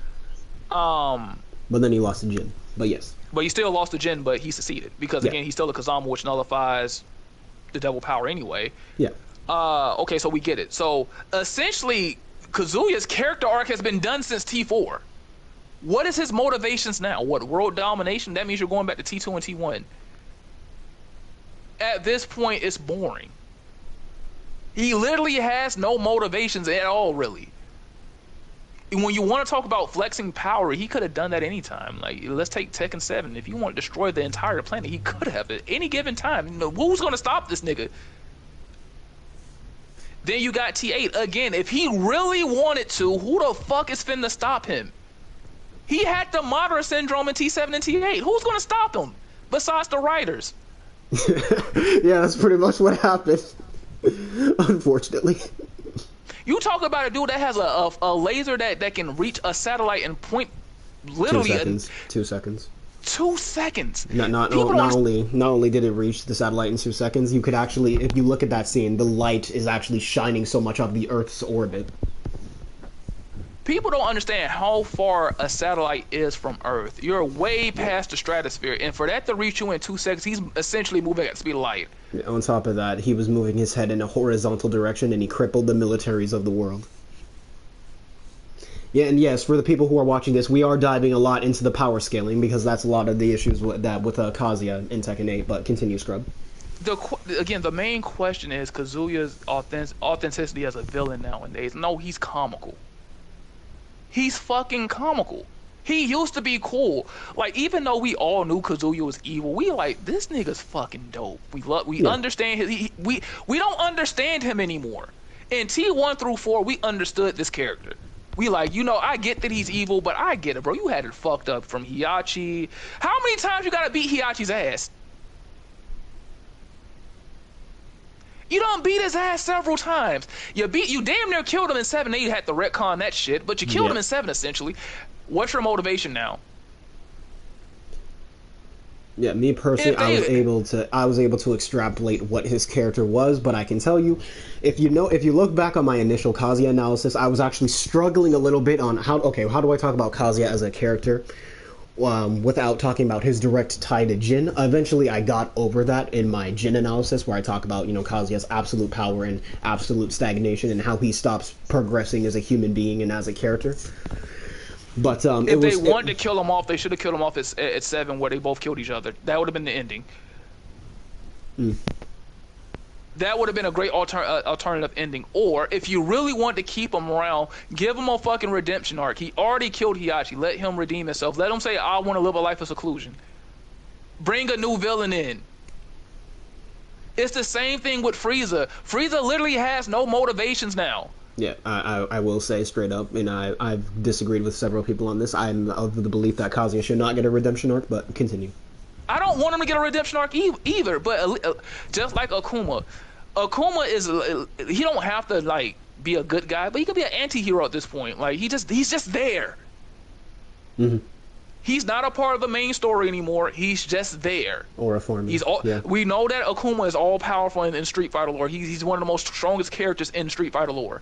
Um, But then he lost to Jin. But yes. But he still lost the Jin, but he succeeded because Yeah, again, he's still a Kazama, which nullifies the devil power anyway. yeah. Okay, so we get it. So essentially, Kazuya's character arc has been done since T4. What is his motivations now? What, world domination? That means you're going back to T2 and T1. At this point, it's boring. He literally has no motivations at all, really. When you want to talk about flexing power, he could have done that anytime. Like, let's take Tekken 7. If you want to destroy the entire planet, he could have at any given time. You know, who's going to stop this nigga? Then you got T8. Again, if he really wanted to, who the fuck is finna stop him? He had the Madara syndrome in T7 and T8. Who's going to stop him? Besides the writers. Yeah, that's pretty much what happened. Unfortunately. You talk about a dude that has a laser that can reach a satellite and point literally 2 seconds. 2 seconds. 2 seconds. Not only did it reach the satellite in 2 seconds, you could actually, if you look at that scene, the light is actually shining so much off the Earth's orbit. People don't understand how far a satellite is from Earth. You're way past the stratosphere, and for that to reach you in 2 seconds, he's essentially moving at the speed of light. On top of that, he was moving his head in a horizontal direction, and he crippled the militaries of the world. Yeah, and yes, for the people who are watching this, we are diving a lot into the power scaling, because that's a lot of the issues with Kazuya in Tekken 8, but continue, Scrub. Again, the main question is Kazuya's authenticity as a villain nowadays. No, he's comical. He's fucking comical. He used to be cool. Like, even though we all knew Kazuya was evil, we like, this nigga's fucking dope. We understand his, we don't understand him anymore. In T1 through 4, we understood this character. We like, you know, I get that he's evil, but I get it, bro. You had it fucked up from Hiachi. How many times you gotta beat Hiachi's ass? You done beat his ass several times. You damn near killed him in 7. You had to retcon that shit, but you killed him in 7 essentially. What's your motivation now? Yeah, me personally, I was able to extrapolate what his character was, but I can tell you, if you look back on my initial Kazuya analysis, I was actually struggling a little bit on how do I talk about Kazuya as a character without talking about his direct tie to Jin. Eventually, I got over that in my Jin analysis, where I talk about, Kazuya's absolute power and absolute stagnation and how he stops progressing as a human being and as a character. But if they wanted to kill him off, they should have killed him off at 7, where they both killed each other. That would have been the ending. That would have been a great alternative ending. Or, if you really want to keep him around, give him a fucking redemption arc. He already killed Hiachi. Let him redeem himself. Let him say, I want to live a life of seclusion. Bring a new villain in. It's the same thing with Frieza. Frieza literally has no motivations now. Yeah, I will say straight up, and I've disagreed with several people on this. I'm of the belief that Kazuya should not get a redemption arc, but continue. I don't want him to get a redemption arc either, but just like Akuma is, he don't have to like be a good guy, but he could be an anti-hero at this point. Like, he's just there. He's not a part of the main story anymore. He's just there. Or a foreman. We know that Akuma is all powerful in Street Fighter lore. He's one of the most strongest characters in Street Fighter lore.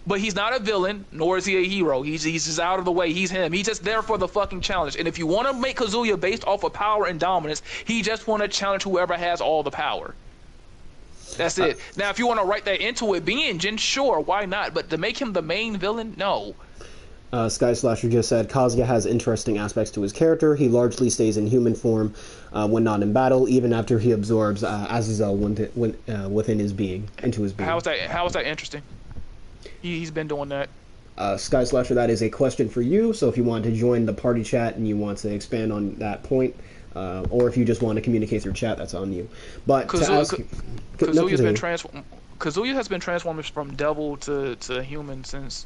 But he's not a villain, nor is he a hero. He's just out of the way. He's him. He's just there for the fucking challenge. And if you want to make Kazuya based off of power and dominance, he just want to challenge whoever has all the power. That's it. Now, if you want to write that into it being Jin, sure, why not? But to make him the main villain, no. Sky Slasher just said, Kazuya has interesting aspects to his character. He largely stays in human form when not in battle, even after he absorbs Azazel within his being, into his being. How is that interesting? He's been doing that. Sky Slasher, that is a question for you, so if you want to join the party chat and you want to expand on that point, or if you just want to communicate through chat, that's on you. But Kazuya has been transformed from devil to human since...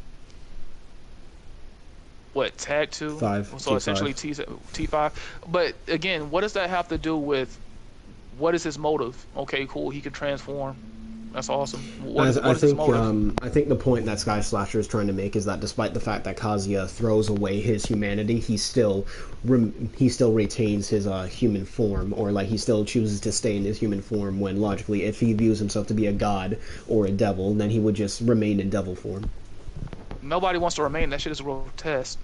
what, Tag 2? 5. So essentially T5. But again, what does that have to do with what is his motive? Okay, cool, he can transform. That's awesome. What is his motive? I think the point that Sky Slasher is trying to make is that despite the fact that Kazuya throws away his humanity, he still retains his human form, or like he still chooses to stay in his human form when logically, if he views himself to be a god or a devil, then he would just remain in devil form. Nobody wants to remain. That shit is grotesque.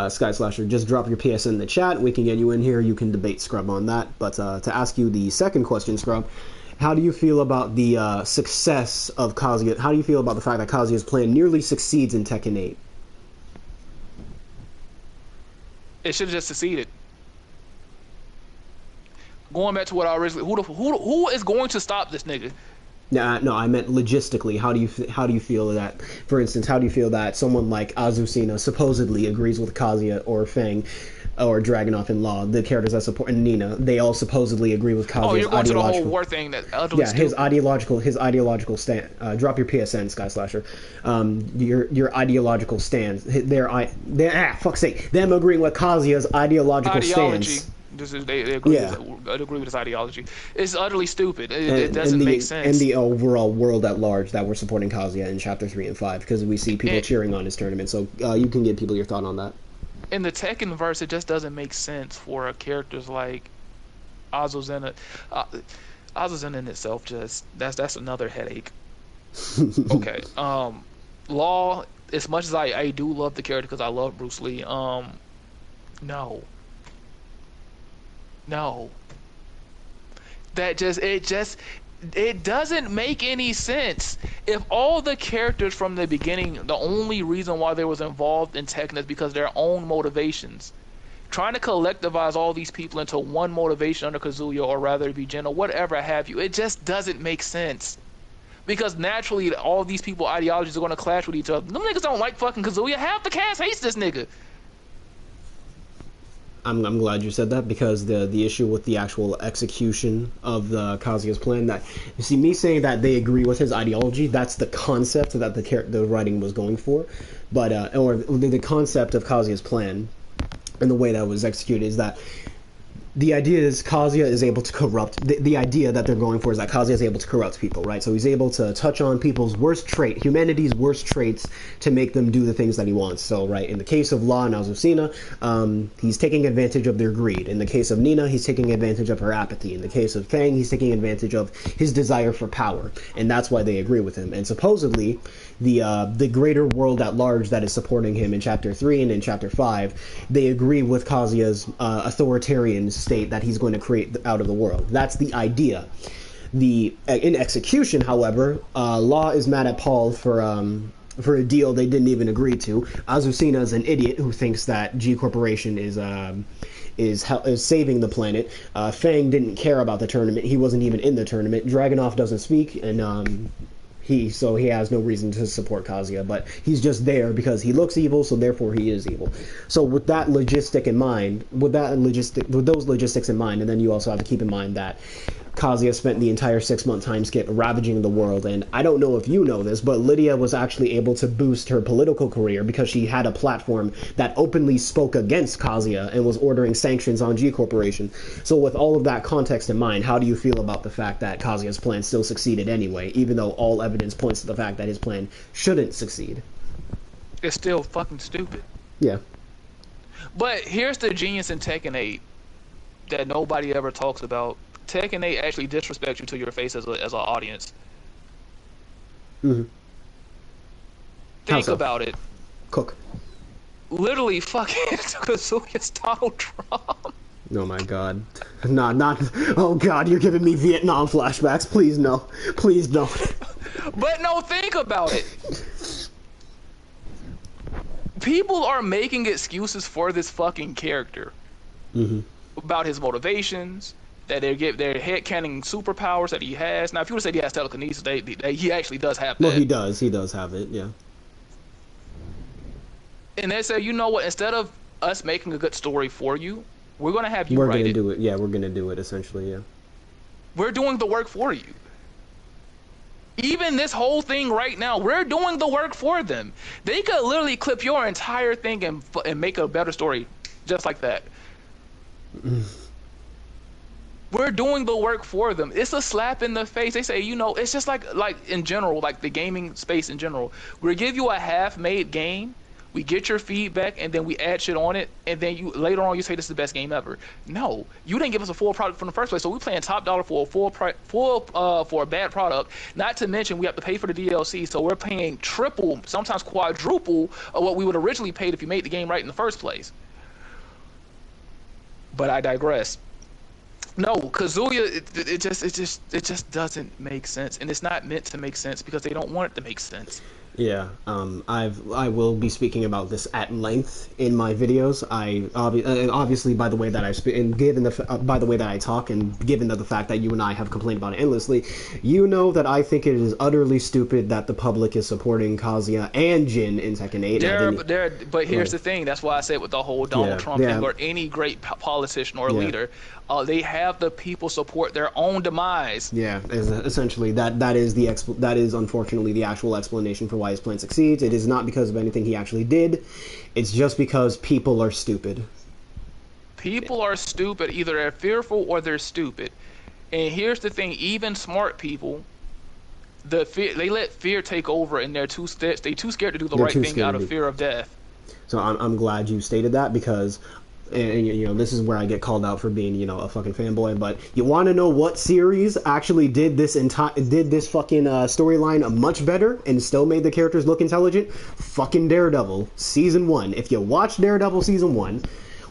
Sky Slasher, just drop your PS in the chat. We can get you in here. You can debate Scrub on that. But to ask you the second question, Scrub, how do you feel about the success of Kazuya? How do you feel about the fact that Kazuya's plan nearly succeeds in Tekken 8? It should have just succeeded. Going back to what I originally, who is going to stop this nigga? No, I meant logistically. How do you feel that, for instance, how do you feel that someone like Azucena supposedly agrees with Kazuya or Fang or Dragunov and Law, the characters that support, and Nina, they all supposedly agree with Kazuya's Oh, you're going to the whole ideological... war thing that Yeah, his ideological stand. Drop your PSN, Sky Slasher. Your ideological stance. Fuck's sake. Them agreeing with Kazuya's ideological stance. They agree, agree with his ideology. It's utterly stupid. It doesn't make sense. And the overall world at large that we're supporting Kazuya in Chapter 3 and 5, because we see people cheering on his tournament. So you can give people your thought on that. In the Tekken verse, it just doesn't make sense for characters like Azuzena. Azuzena in itself, just that's another headache. Okay. Law, as much as I do love the character because I love Bruce Lee, no. It doesn't make any sense. If all the characters from the beginning, the only reason why they was involved in Tekken is because of their own motivations. Trying to collectivize all these people into one motivation under Kazuya, or rather be gentle, whatever have you, it just doesn't make sense. Because naturally, all these people ideologies are going to clash with each other. Them niggas don't like fucking Kazuya. Half the cast hates this nigga. I'm glad you said that, because the issue with the actual execution of the Kazuya's plan, that you see me saying that they agree with his ideology, that's the concept that the writing was going for, but or the concept of Kazuya's plan and the way that was executed is that the idea is Kazuya is able to corrupt. The idea that they're going for is that Kazuya is able to corrupt people, right? So he's able to touch on people's worst trait, humanity's worst traits, to make them do the things that he wants. So, right, in the case of Law and Azucena, he's taking advantage of their greed. In the case of Nina, he's taking advantage of her apathy. In the case of Fang, he's taking advantage of his desire for power, and that's why they agree with him. And supposedly, the greater world at large that is supporting him in Chapter 3 and in Chapter 5, they agree with Kazuya's authoritarian state that he's going to create out of the world. That's the idea. In execution, however, Law is mad at Paul for a deal they didn't even agree to. Azucena is an idiot who thinks that G Corporation is saving the planet. Fang didn't care about the tournament. He wasn't even in the tournament. Dragunov doesn't speak, and he has no reason to support Kazuya, but he's just there because he looks evil, so therefore he is evil. So with those logistics in mind, and then you also have to keep in mind that Kazuya spent the entire 6-month time skip ravaging the world, and I don't know if you know this, but Lydia was actually able to boost her political career because she had a platform that openly spoke against Kazuya and was ordering sanctions on G Corporation. So with all of that context in mind, how do you feel about the fact that Kazuya's plan still succeeded anyway, even though all evidence points to the fact that his plan shouldn't succeed? It's still fucking stupid. Yeah. But here's the genius in Tekken 8 that nobody ever talks about. Tekken 8 actually disrespects you to your face as an audience. Mm-hmm. Think about it. Cook. Literally fucking Kazuya's Donald Trump. Oh my god. Not. Oh god, you're giving me Vietnam flashbacks. Please no. Please don't. But no, think about it. People are making excuses for this fucking character. Mm-hmm. About his motivations, that they're headcanon superpowers that he has. Now, if you would say he has telekinesis, he actually does have that. Well, he does. He does have it, yeah. And they say, you know what? Instead of us making a good story for you, we're going to have you write it. We're going to do it. Yeah, we're going to do it, essentially, yeah. We're doing the work for you. Even this whole thing right now, we're doing the work for them. They could literally clip your entire thing and make a better story just like that. We're doing the work for them. It's a slap in the face. They say, you know, it's just like in general, like the gaming space in general. We'll give you a half-made game, We get your feedback, and then we add shit on it, and then you later on you say this is the best game ever. No, you didn't give us a full product from the first place, so we're paying top dollar for a for a bad product. Not to mention we have to pay for the DLC, so we're paying triple, sometimes quadruple of what we would originally paid if you made the game right in the first place. But I digress. No, Kazuya, it just doesn't make sense, and it's not meant to make sense because they don't want it to make sense. Yeah, I will be speaking about this at length in my videos. Obviously by the way that I speak, and given by the way that I talk, and given the fact that you and I have complained about it endlessly, you know that I think it is utterly stupid that the public is supporting Kazuya and Jin in Tekken 8. But here's the thing. That's why I said with the whole Donald Trump thing, or any great politician or leader, they have the people support their own demise. Yeah, essentially that is unfortunately the actual explanation for why his plan succeeds. It is not because of anything he actually did. It's just because people are stupid. People are stupid. Either they're fearful or they're stupid. And here's the thing: even smart people, they let fear take over, and they're too scared to do the right thing out of fear of death. So I'm glad you stated that, because. And you know, this is where I get called out for being, you know, a fucking fanboy. But you want to know what series actually did this fucking storyline much better and still made the characters look intelligent? Fucking Daredevil season 1. If you watch Daredevil season 1,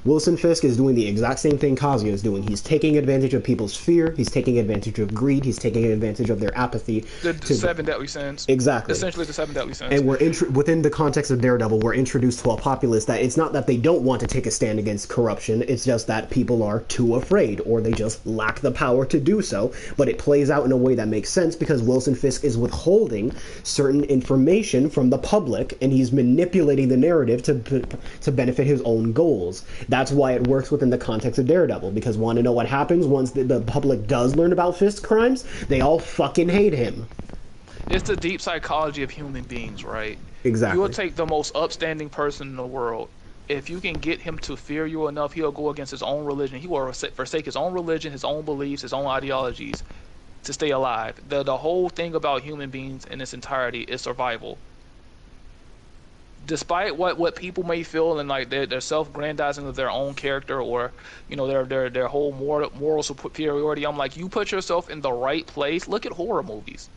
Wilson Fisk is doing the exact same thing Kazuya is doing. He's taking advantage of people's fear. He's taking advantage of greed. He's taking advantage of their apathy. The seven deadly sins. Exactly. Essentially the seven deadly sins. And we're within the context of Daredevil, we're introduced to a populace that it's not that they don't want to take a stand against corruption. It's just that people are too afraid, or they just lack the power to do so. But it plays out in a way that makes sense because Wilson Fisk is withholding certain information from the public, and he's manipulating the narrative to benefit his own goals. That's why it works within the context of Daredevil, because want to know what happens once the public does learn about Fisk's crimes? They all fucking hate him. It's the deep psychology of human beings, right? Exactly. You will take the most upstanding person in the world. If you can get him to fear you enough, he'll go against his own religion. He will forsake his own religion, his own beliefs, his own ideologies to stay alive. The whole thing about human beings in its entirety is survival. Despite what people may feel, and like their self-grandizing of their own character, or you know their whole moral superiority, I'm like, you put yourself in the right place. Look at horror movies.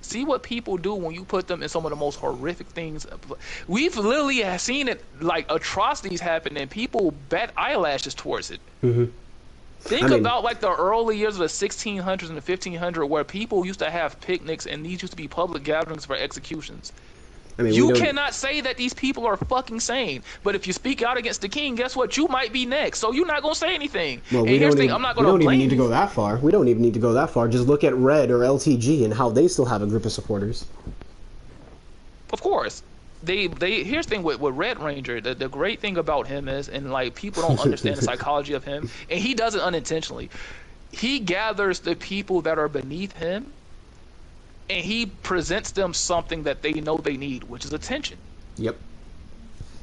See what people do when you put them in some of the most horrific things. We've literally seen it, like atrocities happen, and people bat eyelashes towards it. Mm-hmm. Think about like the early years of the 1600s and the 1500s, where people used to have picnics, and these used to be public gatherings for executions. I mean, you cannot say that these people are fucking sane, but if you speak out against the king, guess what? You might be next, so you're not gonna say anything. Well, and here's the thing: I'm not gonna blame you. We don't even need to go that far. We don't even need to go that far. Just look at Red or LTG and how they still have a group of supporters. Of course, here's the thing with Red Ranger. The great thing about him is, and like people don't understand the psychology of him, and he does it unintentionally. He gathers the people that are beneath him, and he presents them something that they know they need, which is attention. Yep.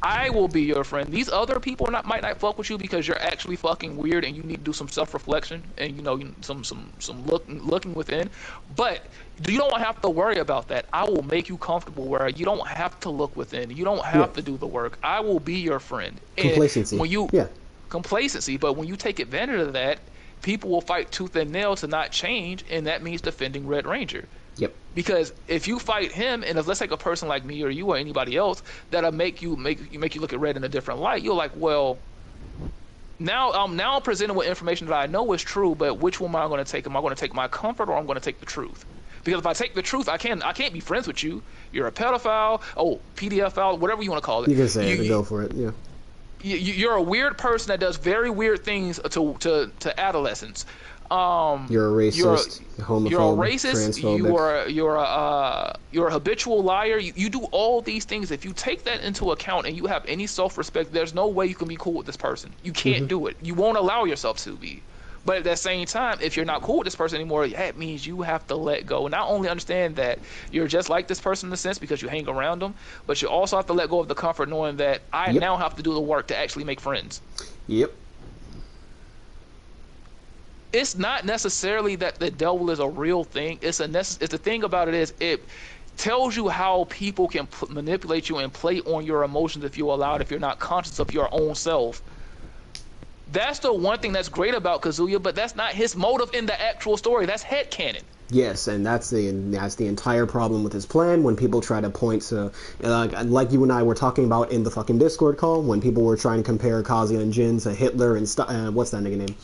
I will be your friend. These other people might not fuck with you because you're actually fucking weird and you need to do some self-reflection and you know some looking within. But you don't have to worry about that. I will make you comfortable where you don't have to look within. You don't have to do the work. I will be your friend. Complacency. Complacency. But when you take advantage of that, people will fight tooth and nail to not change, and that means defending Red Ranger. Yep. Because if you fight him, and if let's take a person like me or you or anybody else that'll make you look at Red in a different light, you're like, well, now I'm presented with information that I know is true, but which one am I going to take? Am I going to take my comfort, or I'm going to take the truth? Because if I take the truth, I can't be friends with you. You're a pedophile, pedophile, whatever you want to call it. You can say it, go for it, yeah. You're a weird person that does very weird things to adolescents. You're a racist, homophobe, you're a racist, transphobic. you're a habitual liar. You do all these things. If you take that into account and you have any self-respect, there's no way you can be cool with this person. You can't do it. You won't allow yourself to be. But at that same time, if you're not cool with this person anymore, that means you have to let go. Not only understand that you're just like this person in a sense because you hang around them, but you also have to let go of the comfort knowing that I now have to do the work to actually make friends. Yep. It's not necessarily that the devil is a real thing. The thing about it is tells you how people can manipulate you and play on your emotions if you allow it, if you're not conscious of your own self. That's the one thing that's great about Kazuya, but that's not his motive in the actual story. That's headcanon. Yes, and that's the entire problem with his plan. When people try to point to, like you and I were talking about in the fucking Discord call, when people were trying to compare Kazuya and Jin to Hitler and what's that nigga name?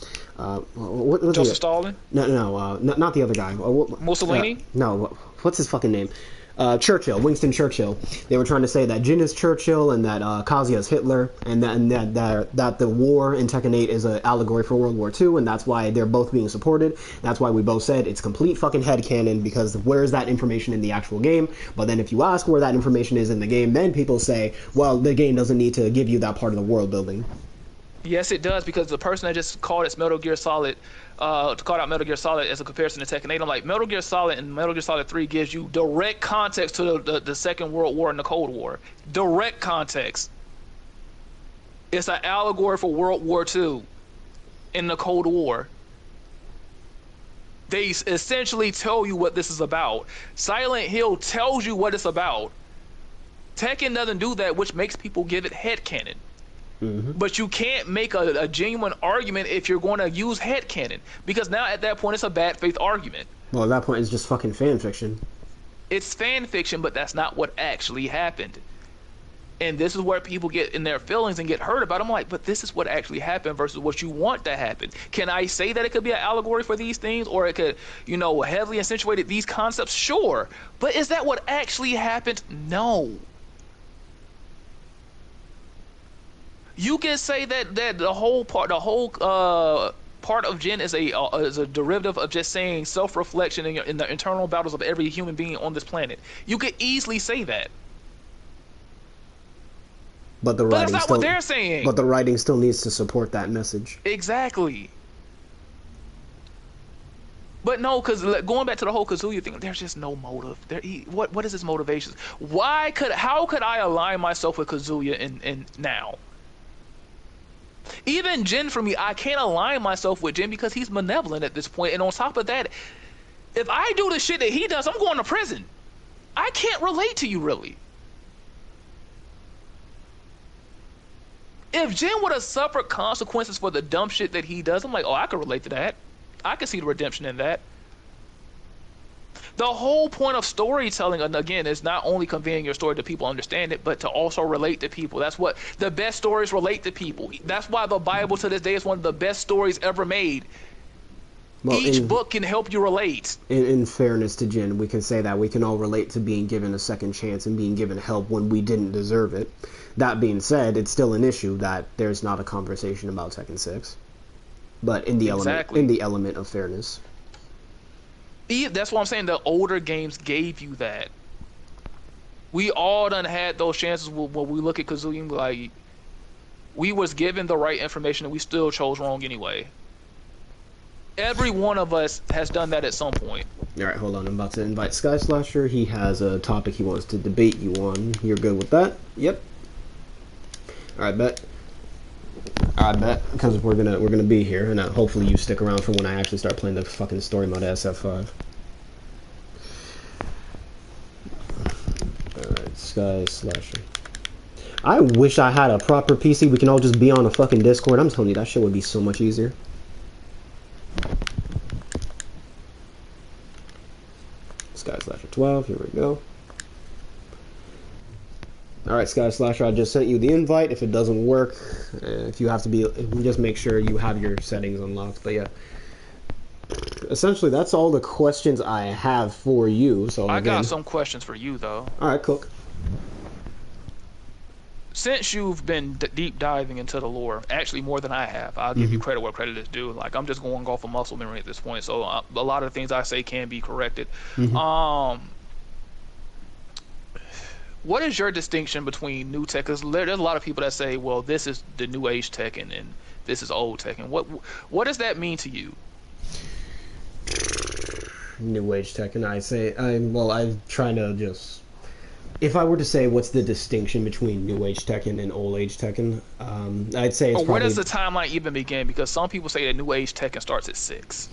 What's Joseph Stalin? No, not the other guy. Mussolini? No, what's his fucking name? Churchill, Winston Churchill. They were trying to say that Jin is Churchill and that Kazuya is Hitler, and that the war in Tekken 8 is an allegory for World War II, and that's why they're both being supported. That's why we both said it's complete fucking headcanon, because where is that information in the actual game? But then if you ask where that information is in the game, then people say, well, the game doesn't need to give you that part of the world building. Yes, it does, because the person that just called it Metal Gear Solid, called out Metal Gear Solid as a comparison to Tekken 8, I'm like, Metal Gear Solid and Metal Gear Solid 3 gives you direct context to the Second World War and the Cold War. Direct context. It's an allegory for World War II in the Cold War. They essentially tell you what this is about. Silent Hill tells you what it's about. Tekken doesn't do that, which makes people give it headcanon. Mm-hmm. But you can't make a genuine argument if you're going to use headcanon, because now at that point it's a bad faith argument. Well, at that point it's just fucking fan fiction. It's fan fiction, but that's not what actually happened. And this is where people get in their feelings and get hurt about it. I'm like, but this is what actually happened versus what you want to happen. Can I say that it could be an allegory for these things, or it could, heavily accentuate these concepts? Sure. But is that what actually happened? No. You can say that the whole part of Jin is a derivative of just saying self-reflection in the internal battles of every human being on this planet. You could easily say that. But that's not what they're saying. But the writing still needs to support that message. Exactly. But no, because going back to the whole Kazuya thing, there's just no motive. What is his motivations? How could I align myself with Kazuya in now? Even Jin, for me, I can't align myself with Jin because he's malevolent at this point. And on top of that, if I do the shit that he does, I'm going to prison. I can't relate to you, really. If Jin would have suffered consequences for the dumb shit that he does, I'm like, oh, I could relate to that. I could see the redemption in that. The whole point of storytelling, and again, is not only conveying your story to people understand it, but to also relate to people. That's what the best stories relate to people. That's why the Bible to this day is one of the best stories ever made. Well, each book can help you relate. In fairness to Jin, we can say that we can all relate to being given a second chance and being given help when we didn't deserve it. That being said, it's still an issue that there's not a conversation about Tekken 6. But in the element of fairness. That's what I'm saying. The older games gave you that. We all done had those chances when we look at Kazuya and be like, we was given the right information and we still chose wrong anyway. Every one of us has done that at some point. Alright, hold on. I'm about to invite Sky Slasher. He has a topic he wants to debate you on. You're good with that? Yep. Alright, bet. I bet, because we're gonna be here, and hopefully you stick around for when I actually start playing the fucking story mode SF5. Alright, Sky Slasher. I wish I had a proper PC. We can all just be on a fucking Discord. I'm telling you, that shit would be so much easier. Sky Slasher 12, here we go. Alright, Sky Slasher, I just sent you the invite. If it doesn't work, if you have to be, just make sure you have your settings unlocked. But yeah, essentially that's all the questions I have for you. So I got some questions for you though. Alright, cook. Since you've been deep diving into the lore, actually more than I have, I'll give you credit where credit is due. Like, I'm just going off of muscle memory at this point, so a lot of the things I say can be corrected. What is your distinction between new Tekken? Because there's a lot of people that say, well, this is the new age Tekken and this is old Tekken. What does that mean to you? New age Tekken, I'm trying to just... If I were to say what's the distinction between new age Tekken and old age Tekken, I'd say it's probably... Where does the timeline even begin? Because some people say that new age Tekken starts at 6.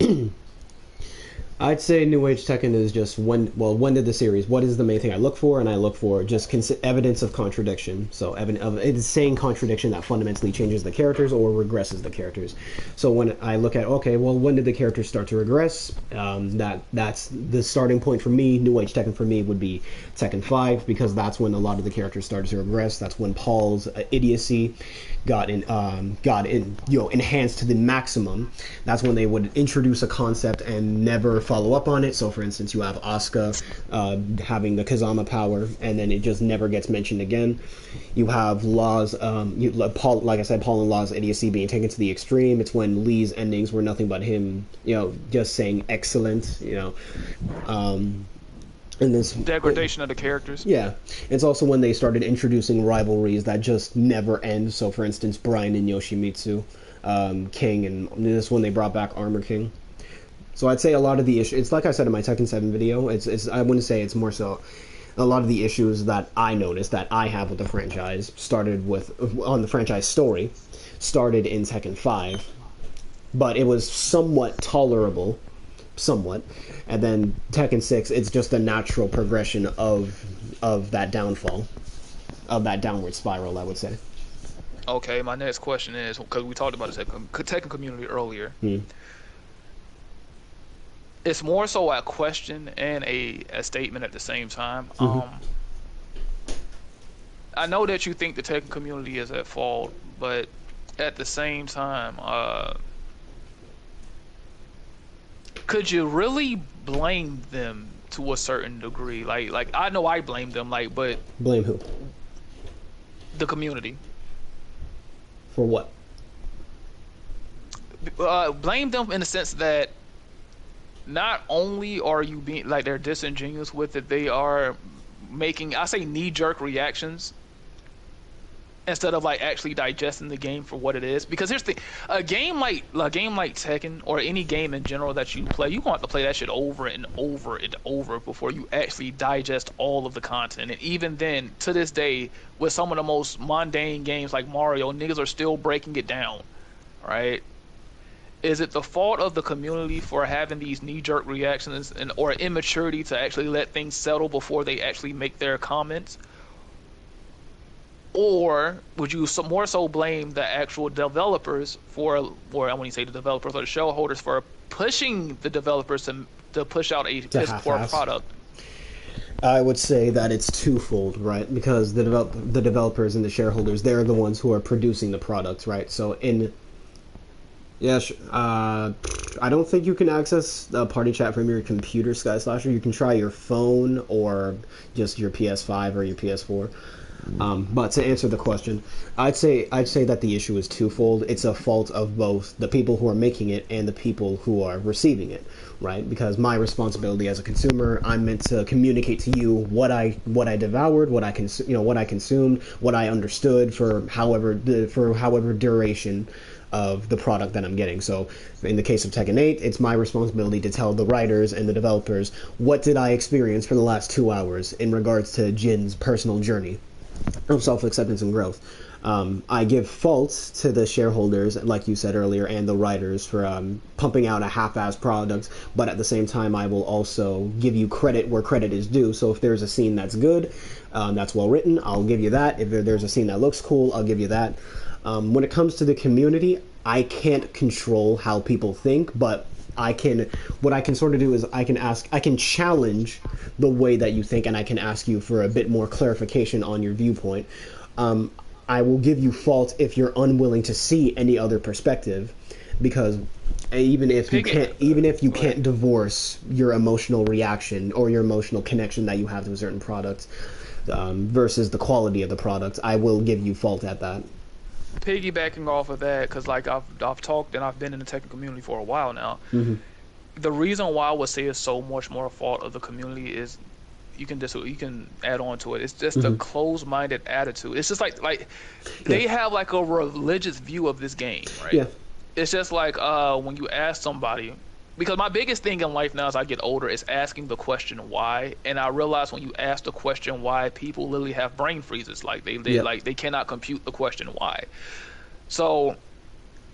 I'd say New Age Tekken is just when did the series? What is the main thing I look for? And I look for just evidence of contradiction. So evidence of it's saying contradiction that fundamentally changes the characters or regresses the characters. So when I look at okay, well, when did the characters start to regress? That's the starting point for me. New Age Tekken for me would be Tekken 5 because that's when a lot of the characters started to regress. That's when Paul's idiocy enhanced to the maximum. That's when they would introduce a concept and never follow up on it. So for instance, you have Asuka having the Kazama power and then it just never gets mentioned again. You have Law's Paul, like I said, Paul and Law's idiocy being taken to the extreme. It's when Lee's endings were nothing but him just saying excellent, and this Degradation of the characters. yeah, it's also when they started introducing rivalries that just never end. So, for instance, Brian and Yoshimitsu, King, and this when they brought back Armor King. So I'd say a lot of the issues. It's like I said in my Tekken 7 video. It's I wouldn't say it's more so. A lot of the issues that I noticed that I have with the franchise started with on the franchise story, started in Tekken 5, but it was somewhat tolerable somewhat, and then Tekken 6 it's just a natural progression of that downfall, of that downward spiral, I would say. Okay, my next question is because we talked about the Tekken community earlier. It's more so a question and a statement at the same time. I know that you think the Tekken community is at fault, but at the same time, could you really blame them to a certain degree? Like I know I blame them, but Blame who? the community. For what? Blame them in the sense that not only are you being they're disingenuous with it, they are making, I say, knee-jerk reactions instead of actually digesting the game for what it is. Because here's the thing, a game like Tekken or any game in general that you play, you want to play that shit over and over and over before you actually digest all of the content. And even then, to this day, with some of the most mundane games like Mario, niggas are still breaking it down, right? Is it the fault of the community for having these knee-jerk reactions or immaturity to actually let things settle before they actually make their comments? Or would you more so blame the actual developers or when you say the developers or the shareholders for pushing the developers to push out a piss poor product? I would say that it's twofold, right? Because the developers and the shareholders, they're the ones who are producing the products, right? So I don't think you can access the party chat from your computer, Sky Slasher. You can try your phone or just your PS5 or your PS4. But to answer the question, I'd say that the issue is twofold. It's a fault of both the people who are making it and the people who are receiving it, right? Because my responsibility as a consumer, I'm meant to communicate to you what I devoured, what I consumed, what I understood for however duration of the product that I'm getting. So in the case of Tekken 8, it's my responsibility to tell the writers and the developers what did I experience for the last 2 hours in regards to Jin's personal journey of self-acceptance and growth. I give faults to the shareholders, like you said earlier, and the writers for pumping out a half-assed product, but at the same time, I will also give you credit where credit is due. So if there's a scene that's good, that's well written, I'll give you that. If there's a scene that looks cool, I'll give you that. When it comes to the community, I can't control how people think, but what I can sort of do is I can challenge the way that you think, and I can ask you for a bit more clarification on your viewpoint. I will give you fault if you're unwilling to see any other perspective, because even if you can't divorce your emotional reaction or your emotional connection that you have to a certain product versus the quality of the product, I will give you fault at that. Piggybacking off of that, because I've talked and I've been in the Tekken community for a while now. The reason why I would say it's so much more a fault of the community is you can add on to it. It's just a closed-minded attitude. It's just they have a religious view of this game, right? Yeah. It's just when you ask somebody, because my biggest thing in life now as I get older is asking the question why, and I realize when you ask the question why, people literally have brain freezes. They cannot compute the question why. So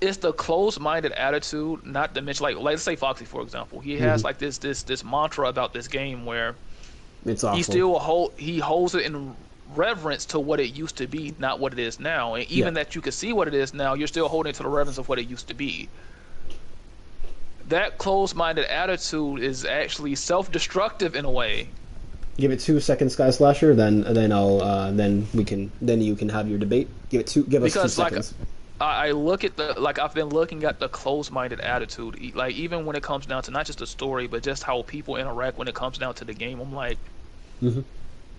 it's the closed-minded attitude, not to mention like let's say Foxy for example. He Hmm. has like this mantra about this game where It's awful. he holds it in reverence to what it used to be, not what it is now. And Yeah. even that you can see what it is now, you're still holding it to the reverence of what it used to be. That closed-minded attitude is actually self-destructive in a way. Give it 2 seconds, Sky Slasher. Then I'll then you can have your debate. Give us two Because like seconds. I look at the like I've been looking at the closed-minded attitude, like even when it comes down to not just the story, but just how people interact when it comes down to the game. I'm like, Hmm.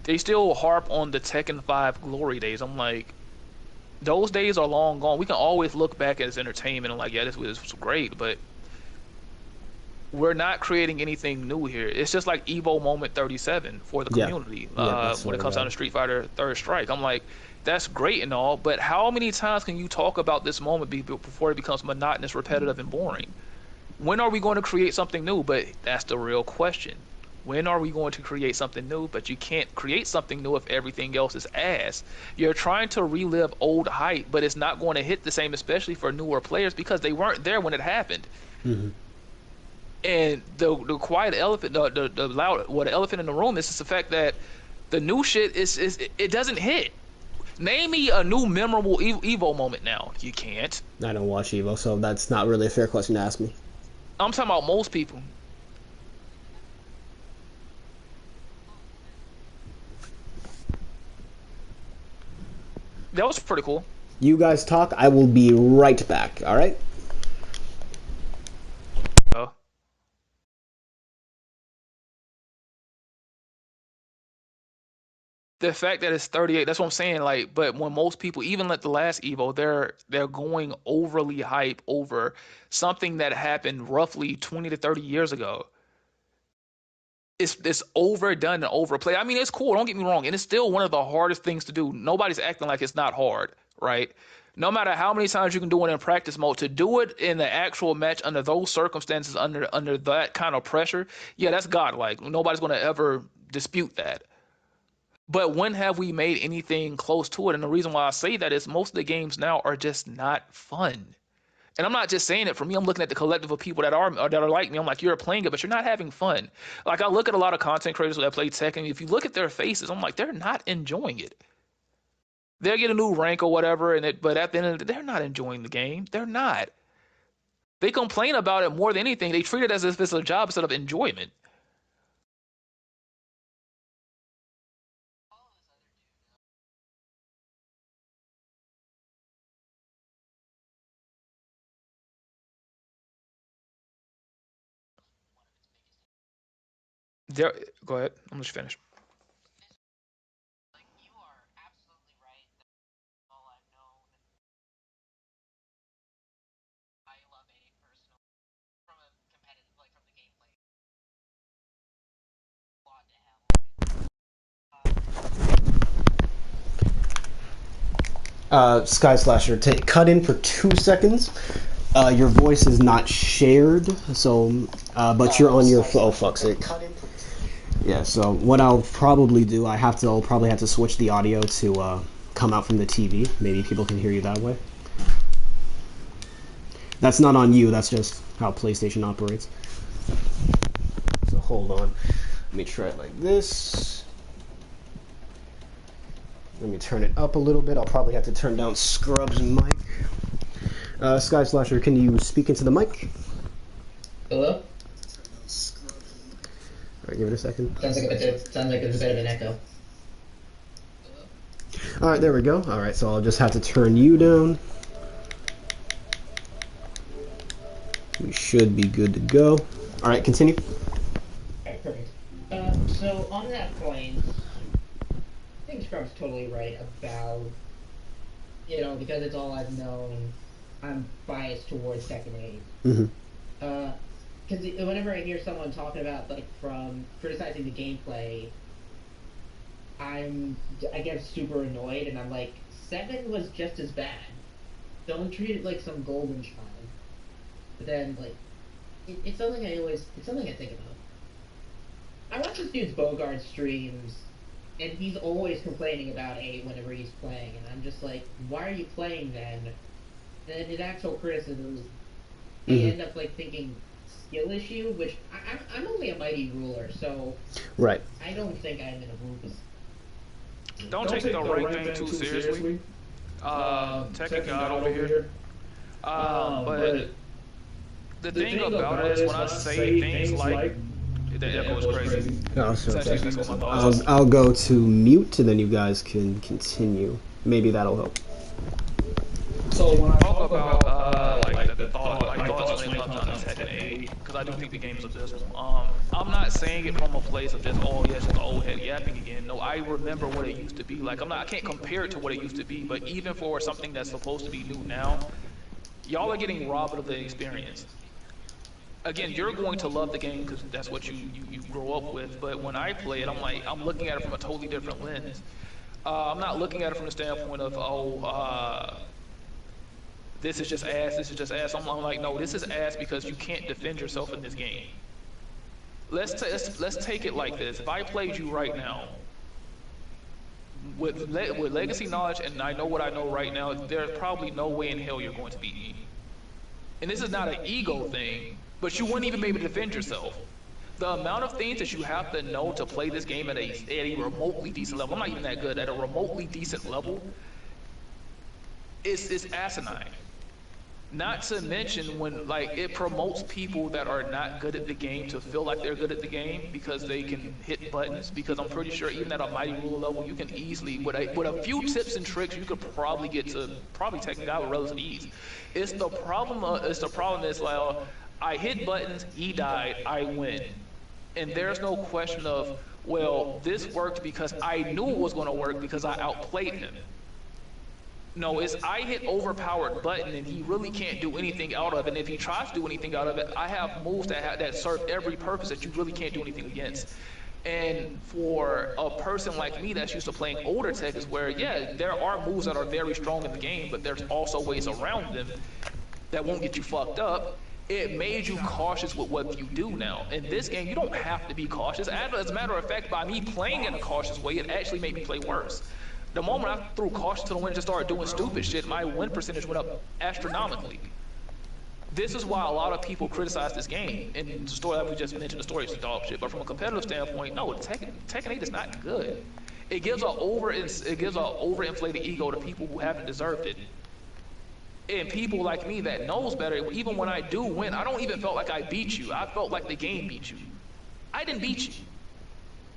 they still harp on the Tekken 5 glory days. I'm like, those days are long gone. We can always look back as entertainment and like, yeah, this was great, but we're not creating anything new here. It's just like Evo Moment 37 for the Yeah. community. Yeah. That's When sort it of comes down to Street Fighter Third Strike, I'm like, that's great and all, but how many times can you talk about this moment before it becomes monotonous, repetitive, and boring? When are we going to create something new? But that's the real question. When are we going to create something new? But you can't create something new if everything else is ass. You're trying to relive old hype, but it's not going to hit the same, especially for newer players because they weren't there when it happened. hmm And the quiet elephant, the loud, what the elephant in the room is the fact that the new shit is it doesn't hit. Name me a new memorable Evo moment now. You can't. I don't watch Evo, so that's not really a fair question to ask me. I'm talking about most people. That was pretty cool. You guys talk. I will be right back. All right. Uh, the fact that it's 38, that's what I'm saying. Like, but when most people, even like the last Evo, they're going overly hype over something that happened roughly 20 to 30 years ago. It's overdone and overplayed. I mean, it's cool. Don't get me wrong, and it's still one of the hardest things to do. Nobody's acting like it's not hard, right? No matter how many times you can do it in practice mode, to do it in the actual match under those circumstances, under that kind of pressure, yeah, that's godlike. Nobody's going to ever dispute that. But when have we made anything close to it? And the reason why I say that is most of the games now are just not fun. And I'm not just saying it for me. I'm looking at the collective of people that are like me. I'm like, you're playing it, but you're not having fun. Like I look at a lot of content creators that play Tekken. If you look at their faces, I'm like, they're not enjoying it. They'll get a new rank or whatever, but at the end of the day, they're not enjoying the game. They're not. They complain about it more than anything. They treat it as if it's a job instead of enjoyment. They're, go ahead. I'm just finished. Sky Slasher, cut in for 2 seconds. Your voice is not shared, so but you're on your oh fuck's sake. Yeah. So what I'll probably do, I'll probably have to switch the audio to come out from the TV. Maybe people can hear you that way. That's not on you. That's just how PlayStation operates. So hold on. Let me try it like this. Let me turn it up a little bit. I'll probably have to turn down Scrub's mic. Sky Slasher, can you speak into the mic? Hello? All right, give it a second. Sounds like there's a bit of an echo. All right, there we go. All right, so I'll just have to turn you down. We should be good to go. All right, continue. Alright, perfect. So on that point, I think Scrub's totally right about, because it's all I've known, I'm biased towards second aid. Mm-hmm. Because whenever I hear someone talking about, like, from criticizing the gameplay, I get super annoyed, and I'm like, 7 was just as bad. Don't treat it like some golden child. But then, like, it's something I think about. I watch this dude's Bogart streams, and he's always complaining about A whenever he's playing, and I'm just like, why are you playing then? then his actual criticisms, I Hmm. end up like thinking skill issue, which I'm only a mighty ruler, so Right. I don't think I'm in a group. Don't Don't take the take the rank rank thing thing too too seriously. seriously. Tech and Tech and God God over over here. here. But But the the thing thing about it about it is when is I when I say say things things like like the the echo is echo is crazy. crazy. Oh, It's sorry. It's actually actually messing with my messing with my thoughts. thoughts. I'll go to mute, and then you guys can continue. Maybe that'll help. So when I Talk talk about about like like the the thought, thought, my my thoughts when thoughts it when it comes comes down to down to Tekken Tekken 8, 8, because I do because I think do the think game the is game is abysmal. abysmal. I'm not saying it from a place of just oh yeah, it's just the old head yapping again. No, I remember what it used to be. Like I can't compare it to what it used to be, but even for something that's supposed to be new now, y'all are getting robbed of the experience. Again, you're going to love the game because that's what you grow up with. But when I play it, I'm looking at it from a totally different lens. I'm not looking at it from the standpoint of this is just ass, this is just ass. I'm like, no, this is ass because you can't defend yourself in this game. Let's take it like this. If I played you right now with legacy knowledge and I know what I know right now, there's probably no way in hell you're going to beat me. And this is not an ego thing, but you wouldn't even be able to defend yourself. The amount of things that you have to know to play this game at a remotely decent level. I'm not even that good at a remotely decent level. Is asinine. Not to mention when like it promotes people that are not good at the game to feel like they're good at the game because they can hit buttons. Because I'm pretty sure even at a mighty ruler level, you can easily with a few tips and tricks, you could probably get to probably taking God with relative ease. It's the problem. It's the problem is like I hit buttons, he died, I win, and there's no question of well this worked because I knew it was going to work because I outplayed him. No, it's I hit overpowered button and he really can't do anything out of it. And if he tries to do anything out of it, I have moves that serve every purpose that you really can't do anything against. And for a person like me that's used to playing older tech is where, yeah, there are moves that are very strong in the game, but there's also ways around them that won't get you fucked up. It made you cautious with what you do now. In this game, you don't have to be cautious. As a matter of fact, by me playing in a cautious way, it actually made me play worse. The moment I threw caution to the wind and just started doing stupid shit, my win percentage went up astronomically. This is why a lot of people criticize this game. And the story that we just mentioned, the story is dog shit. But from a competitive standpoint, no, Tekken 8 is not good. It gives a overinflated ego to people who haven't deserved it. And people like me that knows better, even when I do win, I don't even felt like I beat you. I felt like the game beat you. I didn't beat you.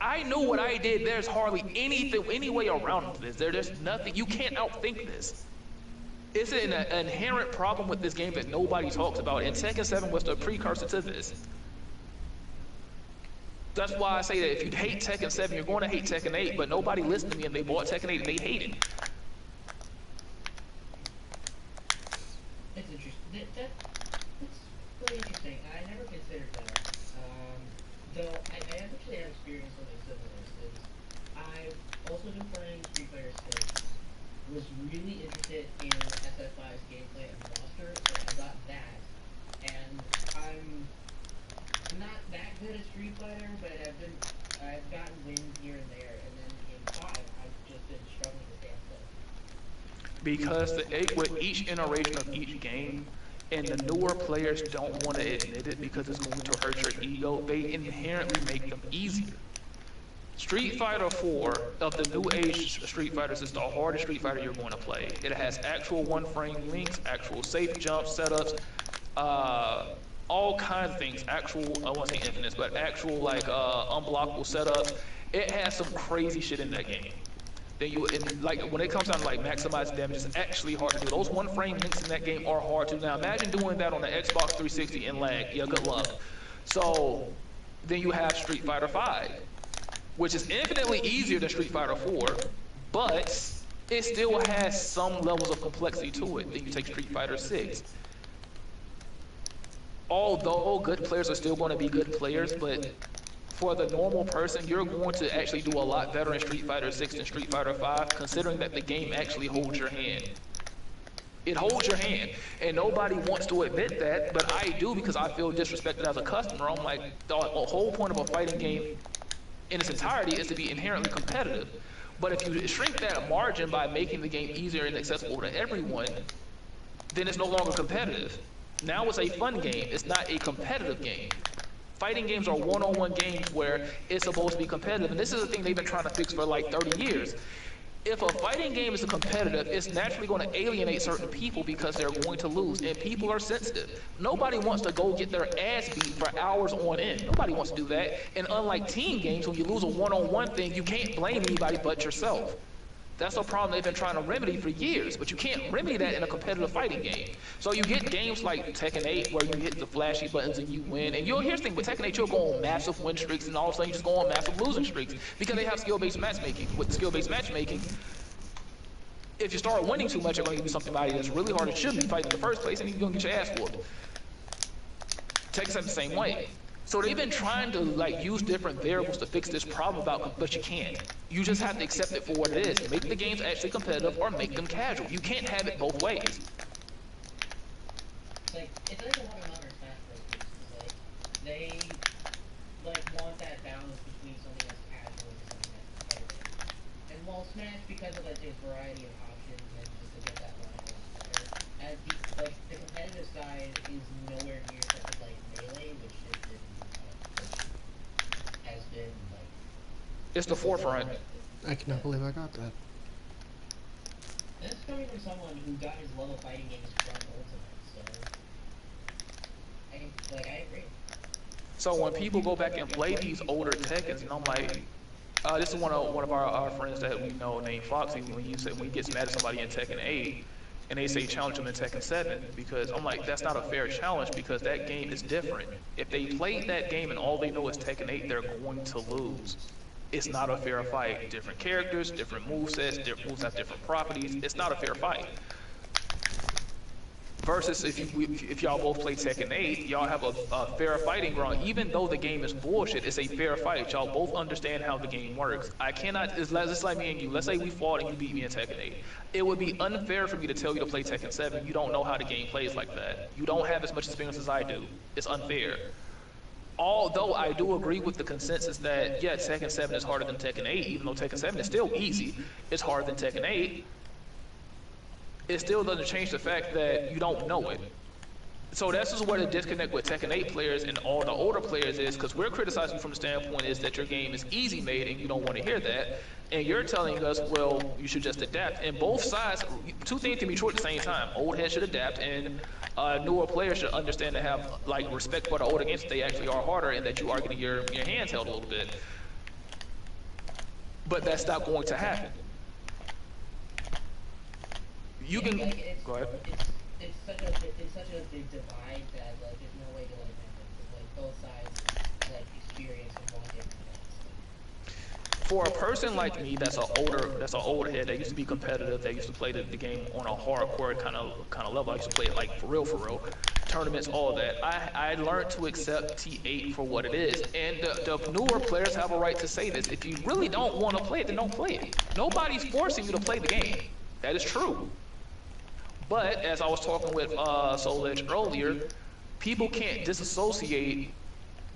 I knew what I did. There's hardly anything, any way around this. There's nothing. You can't outthink this. It's an inherent problem with this game that nobody talks about. And Tekken 7 was the precursor to this. That's why I say that if you hate Tekken 7, you're going to hate Tekken 8. But nobody listened to me and they bought Tekken 8 and they hate it. That's interesting. That's really interesting. I never considered that. Though I actually have experienced something similar. Since I've also been playing Street Fighter 6, was really interested in SFV's gameplay and roster, so I got that. And I'm not that good at Street Fighter, but I've gotten wins here and there. And then in 5, I've just been struggling to stay afloat. Because with each iteration of each game, and the newer players don't want to admit it because it's going to hurt your ego, they inherently make them easier. Street Fighter 4 of the new age Street Fighters is the hardest Street Fighter you're going to play. It has actual one frame links, actual safe jump setups, uh, all kinds of things. Actual, I won't say infinites, but actual like unblockable setups. It has some crazy shit in that game. Then you and like when it comes down to like maximizing damage, it's actually hard to do. Those one frame links in that game are hard to do. Now imagine doing that on the Xbox 360 and lag. Yeah, good luck. So then you have Street Fighter 5, which is infinitely easier than Street Fighter 4, but it still has some levels of complexity to it. Then you take Street Fighter 6. Although good players are still going to be good players, but for the normal person, you're going to actually do a lot better in Street Fighter 6 than Street Fighter 5, considering that the game actually holds your hand. It holds your hand. And nobody wants to admit that, but I do because I feel disrespected as a customer. I'm like, the whole point of a fighting game in its entirety is to be inherently competitive. But if you shrink that margin by making the game easier and accessible to everyone, then it's no longer competitive. Now it's a fun game. It's not a competitive game. Fighting games are one-on-one games where it's supposed to be competitive. And this is a thing they've been trying to fix for like 30 years. If a fighting game is competitive, it's naturally going to alienate certain people because they're going to lose. And people are sensitive. Nobody wants to go get their ass beat for hours on end. Nobody wants to do that. And unlike team games, when you lose a one-on-one thing, you can't blame anybody but yourself. That's a problem they've been trying to remedy for years, but you can't remedy that in a competitive fighting game. So you get games like Tekken 8 where you hit the flashy buttons and you win. And here's the thing, with Tekken 8, you'll go on massive win streaks and all of a sudden you just go on massive losing streaks because they have skill-based matchmaking. With skill-based matchmaking, if you start winning too much, you're going to give you somebody that's really hard and shouldn't be fighting in the first place, and you're going to get your ass whooped. Tekken's the same way. So they've been trying to like use different variables to fix this problem but you can't. You just have to accept it for what it is. Make the games actually competitive or make them casual. You can't have it both ways. Like, it's like a lot of modern Smash Bros. Games. Like, they like want that balance between something that's casual and something that's competitive. And while Smash, because of like its variety of options and just to get that line a lot better, as the competitive side is nowhere near something like Melee, which has been like It's the forefront. I cannot believe I got that. And it's coming from someone who got his love of fighting games from Ultimate, so I agree. So when people go back and play these older Tekkens, and I'm like, this is one of our friends that we know named Foxy. When he gets mad at somebody in Tekken 8, and they say challenge him in Tekken 7, because I'm like, that's not a fair challenge because that game is different. If they played that game and all they know is Tekken 8, they're going to lose. It's not a fair fight. Different characters, different movesets, different moves have different properties. It's not a fair fight. Versus if y'all both play Tekken 8, y'all have a fair fighting ground. Even though the game is bullshit, it's a fair fight. Y'all both understand how the game works. I cannot, it's just like me and you. Let's say we fought and you beat me in Tekken 8. It would be unfair for me to tell you to play Tekken 7. You don't know how the game plays like that. You don't have as much experience as I do. It's unfair. Although I do agree with the consensus that, yeah, Tekken 7 is harder than Tekken 8, even though Tekken 7 is still easy, it's harder than Tekken 8. It still doesn't change the fact that you don't know it. So that's just where the disconnect with Tekken 8 players and all the older players is, because we're criticizing from the standpoint is that your game is easy made and you don't want to hear that. And you're telling us, well, you should just adapt. And both sides, two things can be true at the same time. Old heads should adapt, and newer players should understand to have like respect for the older games that they actually are harder and that you are getting your hands held a little bit. But that's not going to happen. You can go ahead. It's such a big divide that like there's no way to like make it. Like both sides like experience and want different things. For a person like me that's an older head that used to be competitive, that used to play the game on a hardcore kind of level. I used to play it like for real, tournaments, all that. I learned to accept T8 for what it is. And the newer players have a right to say this. If you really don't want to play it, then don't play it. Nobody's forcing you to play the game. That is true. But as I was talking with Soul Edge earlier, people can't disassociate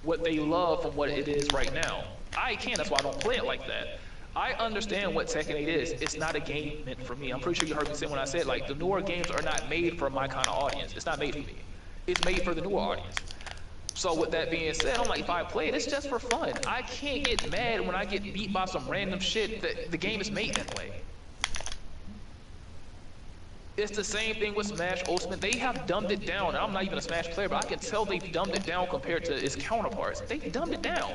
what they love from what it is right now. I can, that's why I don't play it like that. I understand what Tekken 8 is. It's not a game meant for me. I'm pretty sure you heard me say when I said, like, the newer games are not made for my kind of audience. It's not made for me. It's made for the newer audience. So with that being said, I'm like, if I play it, it's just for fun. I can't get mad when I get beat by some random shit that the game is made that way. It's the same thing with Smash Ultimate. They have dumbed it down. I'm not even a Smash player, but I can tell they've dumbed it down compared to its counterparts. They've dumbed it down.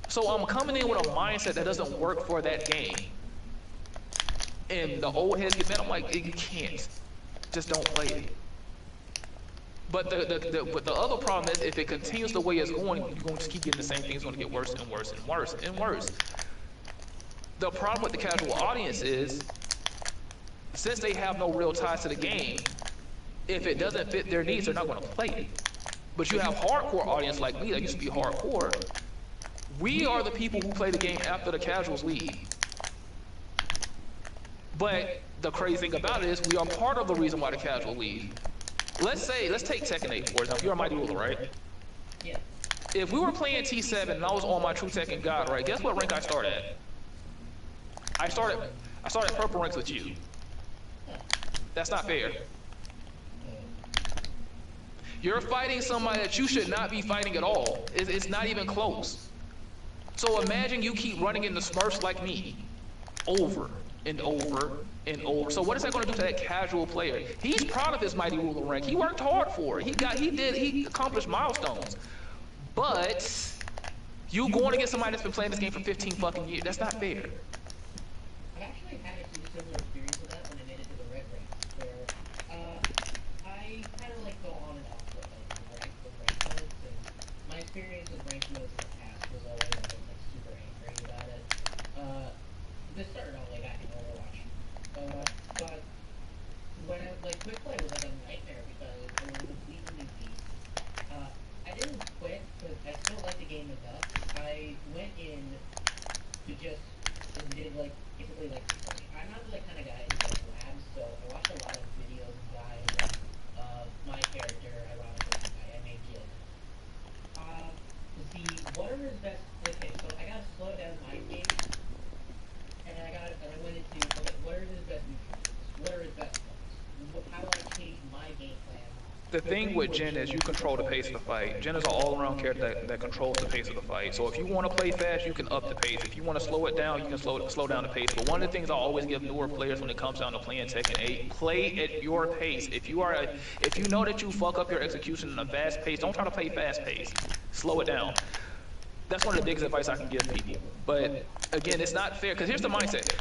So I'm coming in with a mindset that doesn't work for that game. And the old heads get mad. I'm like, you can't. Just don't play it. But the other problem is if it continues the way it's going, you're going to keep getting the same thing. It's going to get worse and worse and worse and worse. The problem with the casual audience is, since they have no real ties to the game, if it doesn't fit their needs, they're not going to play it. But you have hardcore audience like me that used to be hardcore. We are the people who play the game after the casuals leave. But the crazy thing about it is we are part of the reason why the casual leave. Let's take Tekken 8 for example. You're a Mighty Ruler, right? Yeah. If we were playing T7 and I was on my True Tekken God, right? Guess what rank I started at? I started purple ranks with you. That's not fair. You're fighting somebody that you should not be fighting at all. It's not even close. So imagine you keep running into Smurfs like me over and over and over. So what is that going to do to that casual player? He's proud of his mighty ruler rank. He worked hard for it. He accomplished milestones. But you going against somebody that's been playing this game for 15 fucking years, that's not fair. I've actually had a similar experience with that when I made it to the red ranks, where I kind of like go on and off with ranked modes, and my experience with ranked modes in the past was always I was like super angry about it. This started all the way back in Overwatch, but when I like quick play was like a nightmare because it was a completely new beast. I didn't quit because I still like the game enough. I went in to just and did like basically like I'm not the kind of guy who does labs, so I watched a lot of videos and guides of my character. Ironically, I made Jill. To see what are his best. Okay, so I gotta slow down my game, and I went into okay, what are his best neutrals? What are his best ones? How do I change my game plan? The thing with Jhin is you control the pace of the fight. Jhin is an all-around character that controls the pace of the fight. So if you want to play fast, you can up the pace. If you want to slow it down, you can slow down the pace. But one of the things I always give newer players when it comes down to playing Tekken 8, play at your pace. If you know that you fuck up your execution in a fast pace, don't try to play fast pace. Slow it down. That's one of the biggest advice I can give people. But again, it's not fair because here's the mindset.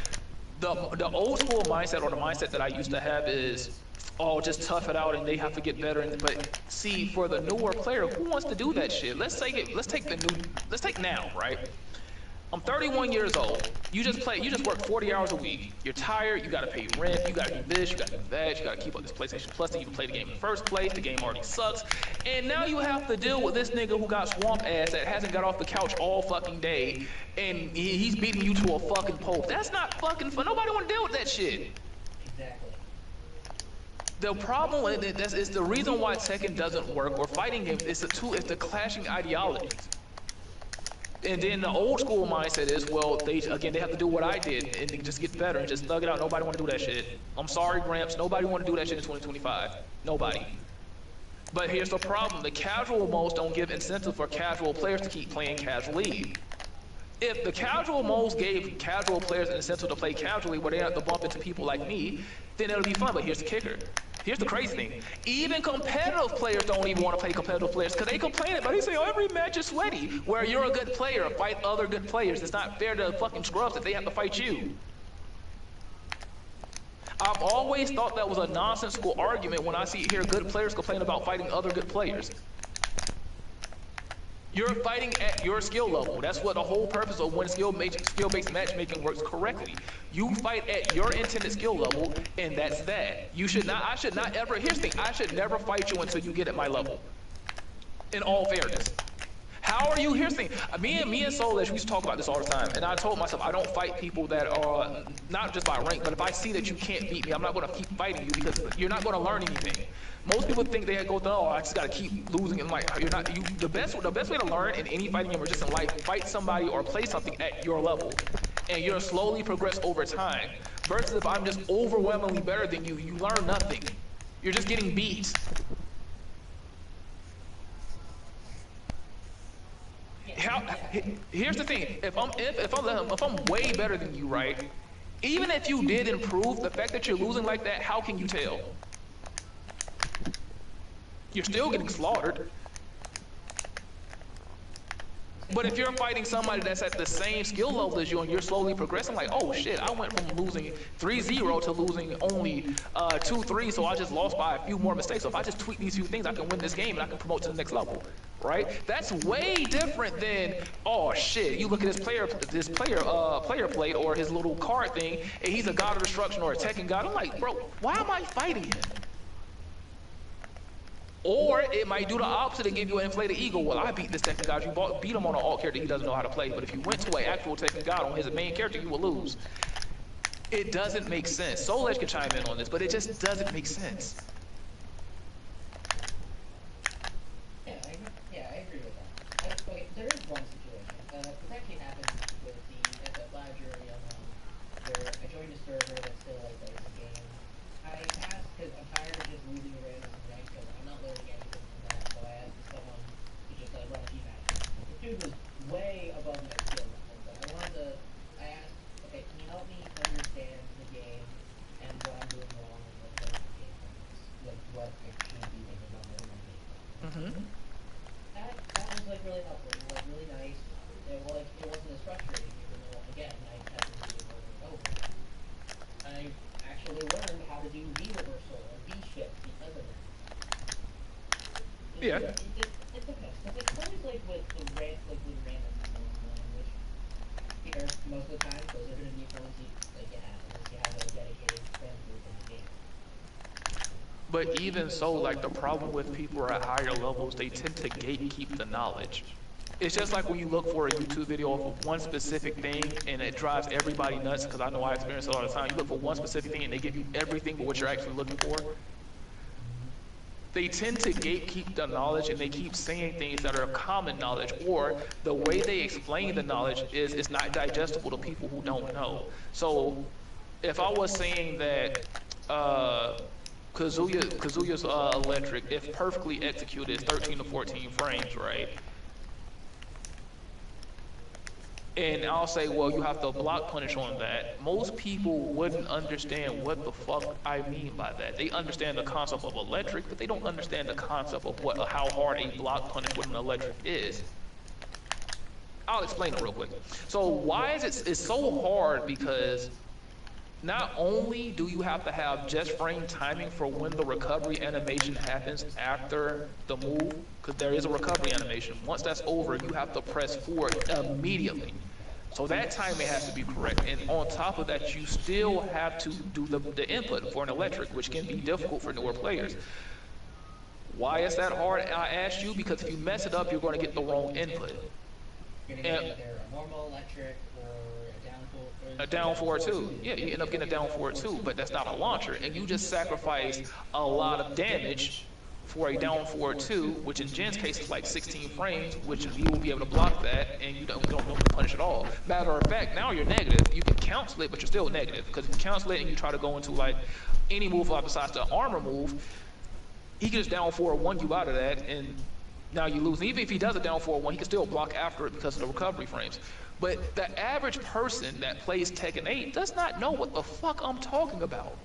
The old school mindset or the mindset that I used to have is, oh, just tough it out and they have to get better. But see, for the newer player, who wants to do that shit? Let's take now, right? I'm 31 years old. You just work 40 hours a week. You're tired, you gotta pay rent, you gotta do this, you gotta do that, you gotta keep up this PlayStation Plus to even play the game in the first place. The game already sucks. And now you have to deal with this nigga who got swamp ass that hasn't got off the couch all fucking day, and he's beating you to a fucking pulp. That's not fucking fun. Nobody wanna deal with that shit. Exactly. The problem with it is the reason why Tekken doesn't work or fighting games is the clashing ideologies. And then the old school mindset is, well, they have to do what I did and they just get better and just thug it out. Nobody want to do that shit. I'm sorry, Gramps. Nobody want to do that shit in 2025. Nobody. But here's the problem. The casual modes don't give incentive for casual players to keep playing casually. If the casual modes gave casual players an incentive to play casually where they have to bump into people like me, then it'll be fun. But here's the kicker. Here's the crazy thing. Even competitive players don't even want to play competitive players because they complain about it. They say, oh, every match is sweaty. Where you're a good player, fight other good players. It's not fair to fucking scrubs that they have to fight you. I've always thought that was a nonsensical argument when I hear good players complain about fighting other good players. You're fighting at your skill level. That's what the whole purpose of when skill-based matchmaking works correctly. You fight at your intended skill level, and that's that. I should not ever, here's the thing, I should never fight you until you get at my level. In all fairness. How are you, here's the thing, me and Solish, we used to talk about this all the time, and I told myself I don't fight people that are, not just by rank, but if I see that you can't beat me, I'm not going to keep fighting you because you're not going to learn anything. Most people think they go, oh, I just got to keep losing, and like, the best way to learn in any fighting game or just in life, fight somebody or play something at your level, and you'll slowly progress over time, versus if I'm just overwhelmingly better than you, you learn nothing. You're just getting beat. Here's the thing, if I'm way better than you, right, even if you did improve, the fact that you're losing like that, how can you tell? You're still getting slaughtered. But if you're fighting somebody that's at the same skill level as you and you're slowly progressing, like, oh shit, I went from losing 3-0 to losing only 2-3, so I just lost by a few more mistakes. So if I just tweak these few things, I can win this game and I can promote to the next level, right? That's way different than, oh shit, you look at this player plate or his little card thing, and he's a god of destruction or a Tekken god. I'm like, bro, why am I fighting him? Or it might do the opposite and give you an inflated ego. Well, I beat this Tekken god. You beat him on an alt character he doesn't know how to play. But if you went to an actual Tekken god on his main character, you will lose. It doesn't make sense. Soul Edge can chime in on this, but it just doesn't make sense. Yeah, I agree with that. Okay, there is one situation. This actually happened with the SF Live jury where I joined a server that still like plays the game. I I asked because I'm tired of just losing randoms and rank, so I'm not learning anything from that. So I asked someone to just like run a few matches. This dude was way above my skill level, but I wanted to. I asked, okay, can you help me understand the game and what I'm doing wrong and what my game plan is, like what I should be thinking about, what my game plan is. Mm-hmm. That was like really helpful. It was like really nice. It wasn't as frustrating, even though again I kept repeating over and over. I actually learned how to do V reversal and V shift because of that. Yeah. It's okay. Because it's always like with randoms and online, which here most of the time those are gonna be opponents you have unless you have a dedicated friend group in the game. But even so, like the problem with people at higher levels, they tend to gatekeep the knowledge. It's just like when you look for a YouTube video of one specific thing and it drives everybody nuts, because I know I experience it all the time. You look for one specific thing and they give you everything but what you're actually looking for. They tend to gatekeep the knowledge and they keep saying things that are common knowledge, or the way they explain the knowledge is it's not digestible to people who don't know. So if I was saying that uh, Kazuya's electric, if perfectly executed, is 13 to 14 frames, right? And I'll say, well, you have to block punish on that. Most people wouldn't understand what the fuck I mean by that. They understand the concept of electric, but they don't understand the concept of how hard a block punish with an electric is. I'll explain it real quick. So why is it's so hard? Because not only do you have to have just frame timing for when the recovery animation happens after the move, because there is a recovery animation. Once that's over, you have to press forward immediately. So that timing has to be correct. And on top of that, you still have to do the input for an electric, which can be difficult for newer players. Why is that hard? I asked you because if you mess it up, you're going to get the wrong input. You're gonna get either a normal electric or a down forward. A down forward two. Yeah, you end up getting a down forward two, but that's not a launcher. And you just sacrifice a lot of damage for a down forward two, which in Jen's case is like 16 frames, which you will be able to block that, and you don't normally punish at all. Matter of fact, now you're negative. You can cancel it, but you're still negative. Because if you cancel it and you try to go into like any move besides the armor move, he can just down forward one you out of that, and now you lose. And even if he does a down forward one, he can still block after it because of the recovery frames. But the average person that plays Tekken 8 does not know what the fuck I'm talking about.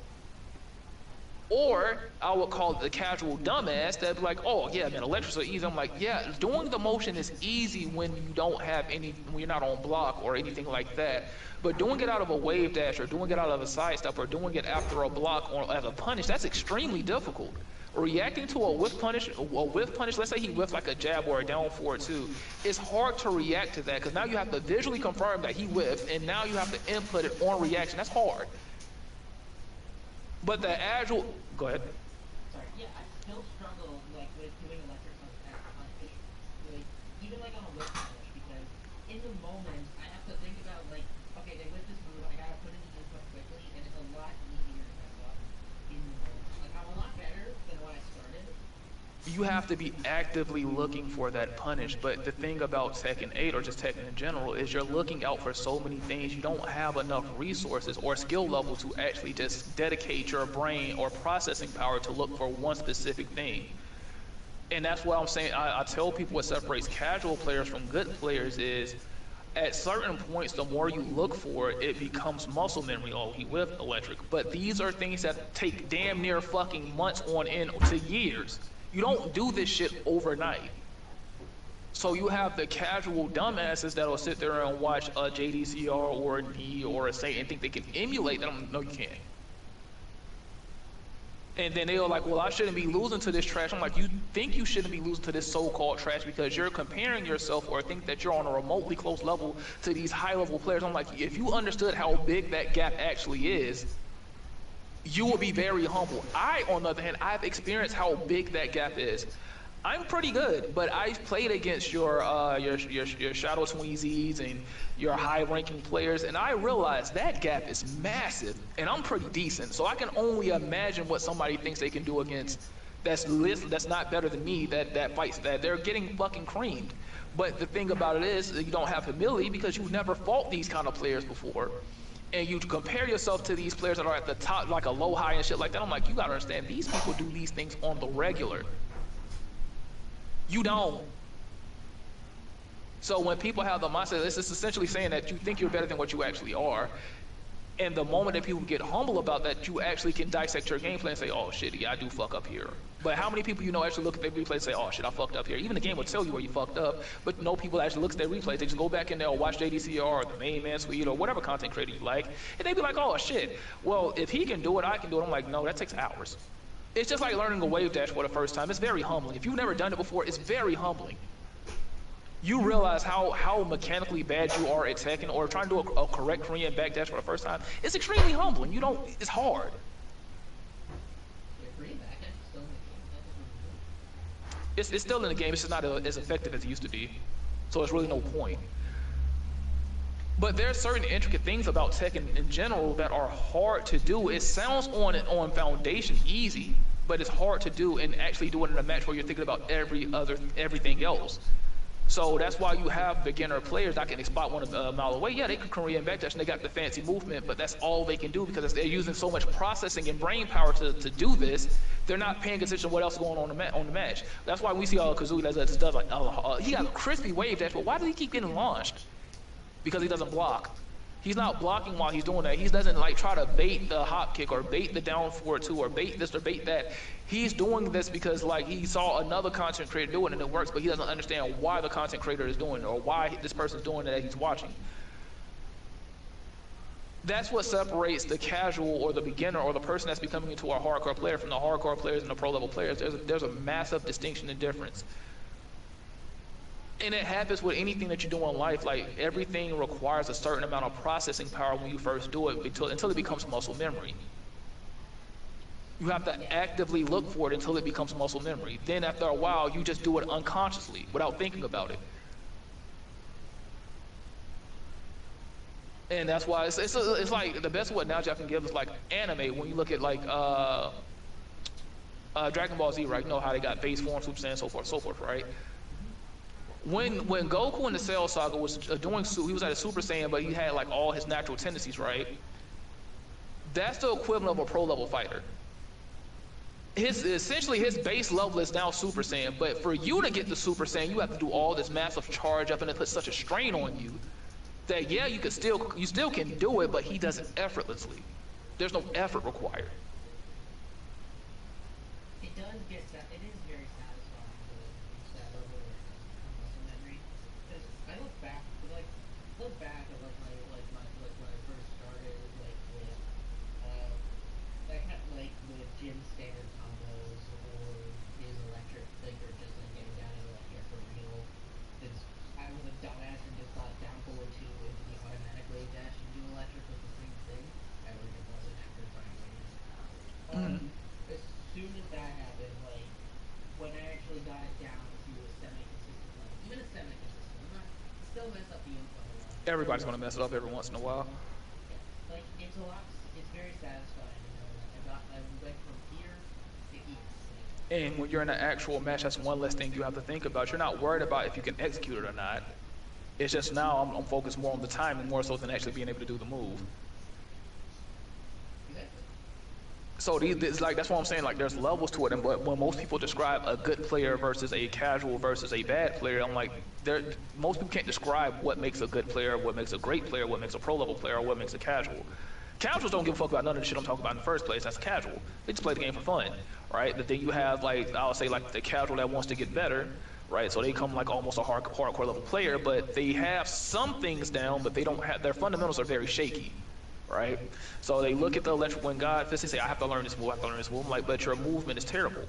Or I would call it the casual dumbass that'd be like, oh yeah, man, electrics are easy. I'm like, yeah, doing the motion is easy when you don't have when you're not on block or anything like that. But doing it out of a wave dash or doing it out of a side step or doing it after a block or as a punish, that's extremely difficult. Reacting to a whiff punish, let's say he whiffed like a jab or a down forward two, it's hard to react to that because now you have to visually confirm that he whiffed and now you have to input it on reaction. That's hard. But the agile, go ahead. Sorry, yeah, I still struggle like with doing electric on fish. Like even like on a whip punish because in the moment I have to think about like, okay, they whip this move, I gotta put it in input quickly, and it's a lot easier to mess up in the moment. Like I'm a lot better than when I started. You have to be actively looking for that punish. But the thing about Tekken 8 or just Tekken in general is you're looking out for so many things. You don't have enough resources or skill level to actually just dedicate your brain or processing power to look for one specific thing. And that's what I'm saying. I tell people what separates casual players from good players is at certain points, the more you look for it, it becomes muscle memory. Oh, he whiffed electric. But these are things that take damn near fucking months on end to years. You don't do this shit overnight. So you have the casual dumbasses that'll sit there and watch a JDCR or a knee or a Satan and think they can emulate them. No, you can't. And then they're like, well, I shouldn't be losing to this trash. I'm like, you think you shouldn't be losing to this so-called trash because you're comparing yourself or think that you're on a remotely close level to these high-level players. I'm like, if you understood how big that gap actually is, you will be very humble. I, on the other hand, I've experienced how big that gap is. I'm pretty good, but I've played against your Shadow Sweezies and your high-ranking players, and I realize that gap is massive, and I'm pretty decent. So I can only imagine what somebody thinks they can do against that's not better than me, that fights that they're getting fucking creamed. But the thing about it is you don't have humility because you've never fought these kind of players before. and you compare yourself to these players that are at the top, like a low high and shit like that, I'm like, you gotta understand, these people do these things on the regular. You don't. So when people have the mindset, this is essentially saying that you think you're better than what you actually are. And the moment that people get humble about that, you actually can dissect your gameplay and say, oh shit, yeah, I do fuck up here. But how many people you know actually look at their replay and say, oh shit, I fucked up here? Even the game will tell you where you fucked up, but no people actually look at their replays. They just go back in there or watch JDCR or the main man suite or whatever content creator you like, and they be like, oh shit, well, if he can do it, I can do it. I'm like, no, that takes hours. It's just like learning a wave dash for the first time. It's very humbling. If you've never done it before, it's very humbling. You realize how mechanically bad you are at Tekken or trying to do a correct Korean backdash for the first time. It's extremely humbling. It's hard. It's still in the game. It's just not as effective as it used to be. So there's really no point. But there's certain intricate things about Tekken in general that are hard to do. It sounds on foundation easy, but it's hard to do and actually do it in a match where you're thinking about everything else. So that's why you have beginner players that can spot one a mile away. Yeah, they can Korean backdash and they got the fancy movement, but that's all they can do because they're using so much processing and brain power to do this. They're not paying attention to what else is going on the match. That's why we see Kazooie does like he got a crispy wave dash, but why does he keep getting launched? Because he doesn't block. He's not blocking while he's doing that. He doesn't like try to bait the hop kick or bait the down forward two or bait this or bait that. He's doing this because like he saw another content creator do it and it works, but he doesn't understand why the content creator is doing it or why this person's doing it that he's watching. That's what separates the casual or the beginner or the person that's becoming into a hardcore player from the hardcore players and the pro level players. There's a massive distinction and difference. And it happens with anything that you do in life. Like everything requires a certain amount of processing power when you first do it until it becomes muscle memory. You have to actively look for it until it becomes muscle memory. Then after a while, you just do it unconsciously without thinking about it. And that's why it's like the best analogy I can give is like anime. When you look at like Dragon Ball Z, right? You know how they got base form, Super Saiyan, so forth, right? When Goku in the Cell Saga was he was at a Super Saiyan, but he had like all his natural tendencies, right? That's the equivalent of a pro level fighter. Essentially his base level is now Super Saiyan, but for you to get the Super Saiyan, you have to do all this massive charge up, and it puts such a strain on you that yeah, you still can do it, but he does it effortlessly. There's no effort required. It does get that. It is very satisfying to reach that level where it becomes muscle memory. Because I look back at like when I first started like with that kind of like with Jim standard combos or his electric thing or just like getting down into like here for real. Because I was a dumbass and just thought down forward two into the automatic wave dash and do electric was the same thing. I really wasn't after trying waves. As soon as that happened, like when I actually got it down to a semi-consistent level, even a semi-consistent, I'm not still mess up the info a lot. Everybody's gonna mess it up every once in a while. Yeah. Like it's very satisfying to know that I went from here to here. And when you're in an actual match, that's one less thing you have to think about. You're not worried about if you can execute it or not. It's just now I'm focused more on the timing more so than actually being able to do the move. So that's what I'm saying. Like there's levels to it, and but when most people describe a good player versus a casual versus a bad player, I'm like, most people can't describe what makes a good player, what makes a great player, what makes a pro level player, or what makes a casual. Casuals don't give a fuck about none of the shit I'm talking about in the first place. That's a casual. They just play the game for fun, right? But then you have like I'll say like the casual that wants to get better, right? So they come like almost a hardcore level player, but they have some things down, but they don't have their fundamentals are very shaky. Right? So they look at the electric wind god fist, they say, I have to learn this move, I have to learn this move. I'm like, but your movement is terrible.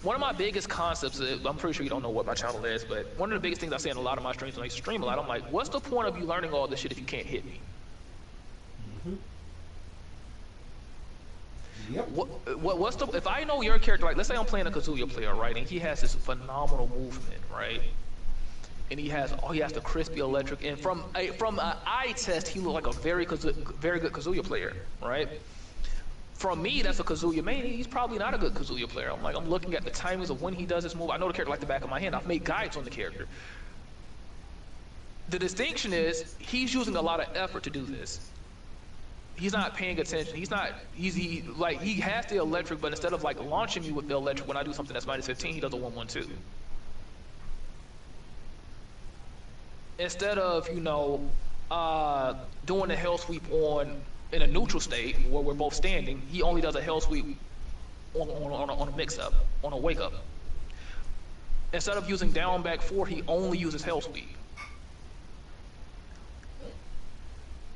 One of my biggest concepts, I'm pretty sure you don't know what my channel is, but one of the biggest things I say in a lot of my streams when I stream a lot, I'm like, what's the point of you learning all this shit if you can't hit me? Yep. What's the, if I know your character, like let's say I'm playing a Kazuya player, right, and he has this phenomenal movement, right? And he has the crispy electric, and from an eye test, he looked like a very good Kazuya player, right? From me, that's a Kazuya main. He's probably not a good Kazuya player. I'm looking at the timings of when he does this move. I know the character like the back of my hand. I've made guides on the character. The distinction is he's using a lot of effort to do this. He's not paying attention. He has the electric, but instead of like launching me with the electric when I do something that's minus 15, he does a 1-1-2. Instead of, doing a hell sweep in a neutral state where we're both standing, he only does a hell sweep on a mix up, on a wake up. Instead of using down back forward, he only uses hell sweep.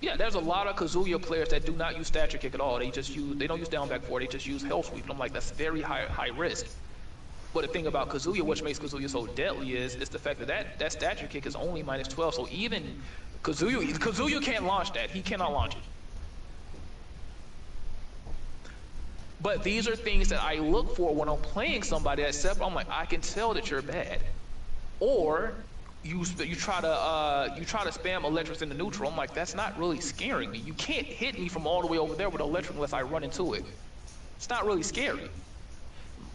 Yeah, there's a lot of Kazuya players that do not use stature kick at all. They don't use down back forward, they just use hell sweep. And I'm like, that's very high risk. But the thing about Kazuya, which makes Kazuya so deadly, is the fact that stature kick is only minus 12. So even Kazuya can't launch that. He cannot launch it. But these are things that I look for when I'm playing somebody that's separate. I'm like, I can tell that you're bad. Or you try to spam electrics in the neutral. I'm like, that's not really scaring me. You can't hit me from all the way over there with electric unless I run into it. It's not really scary.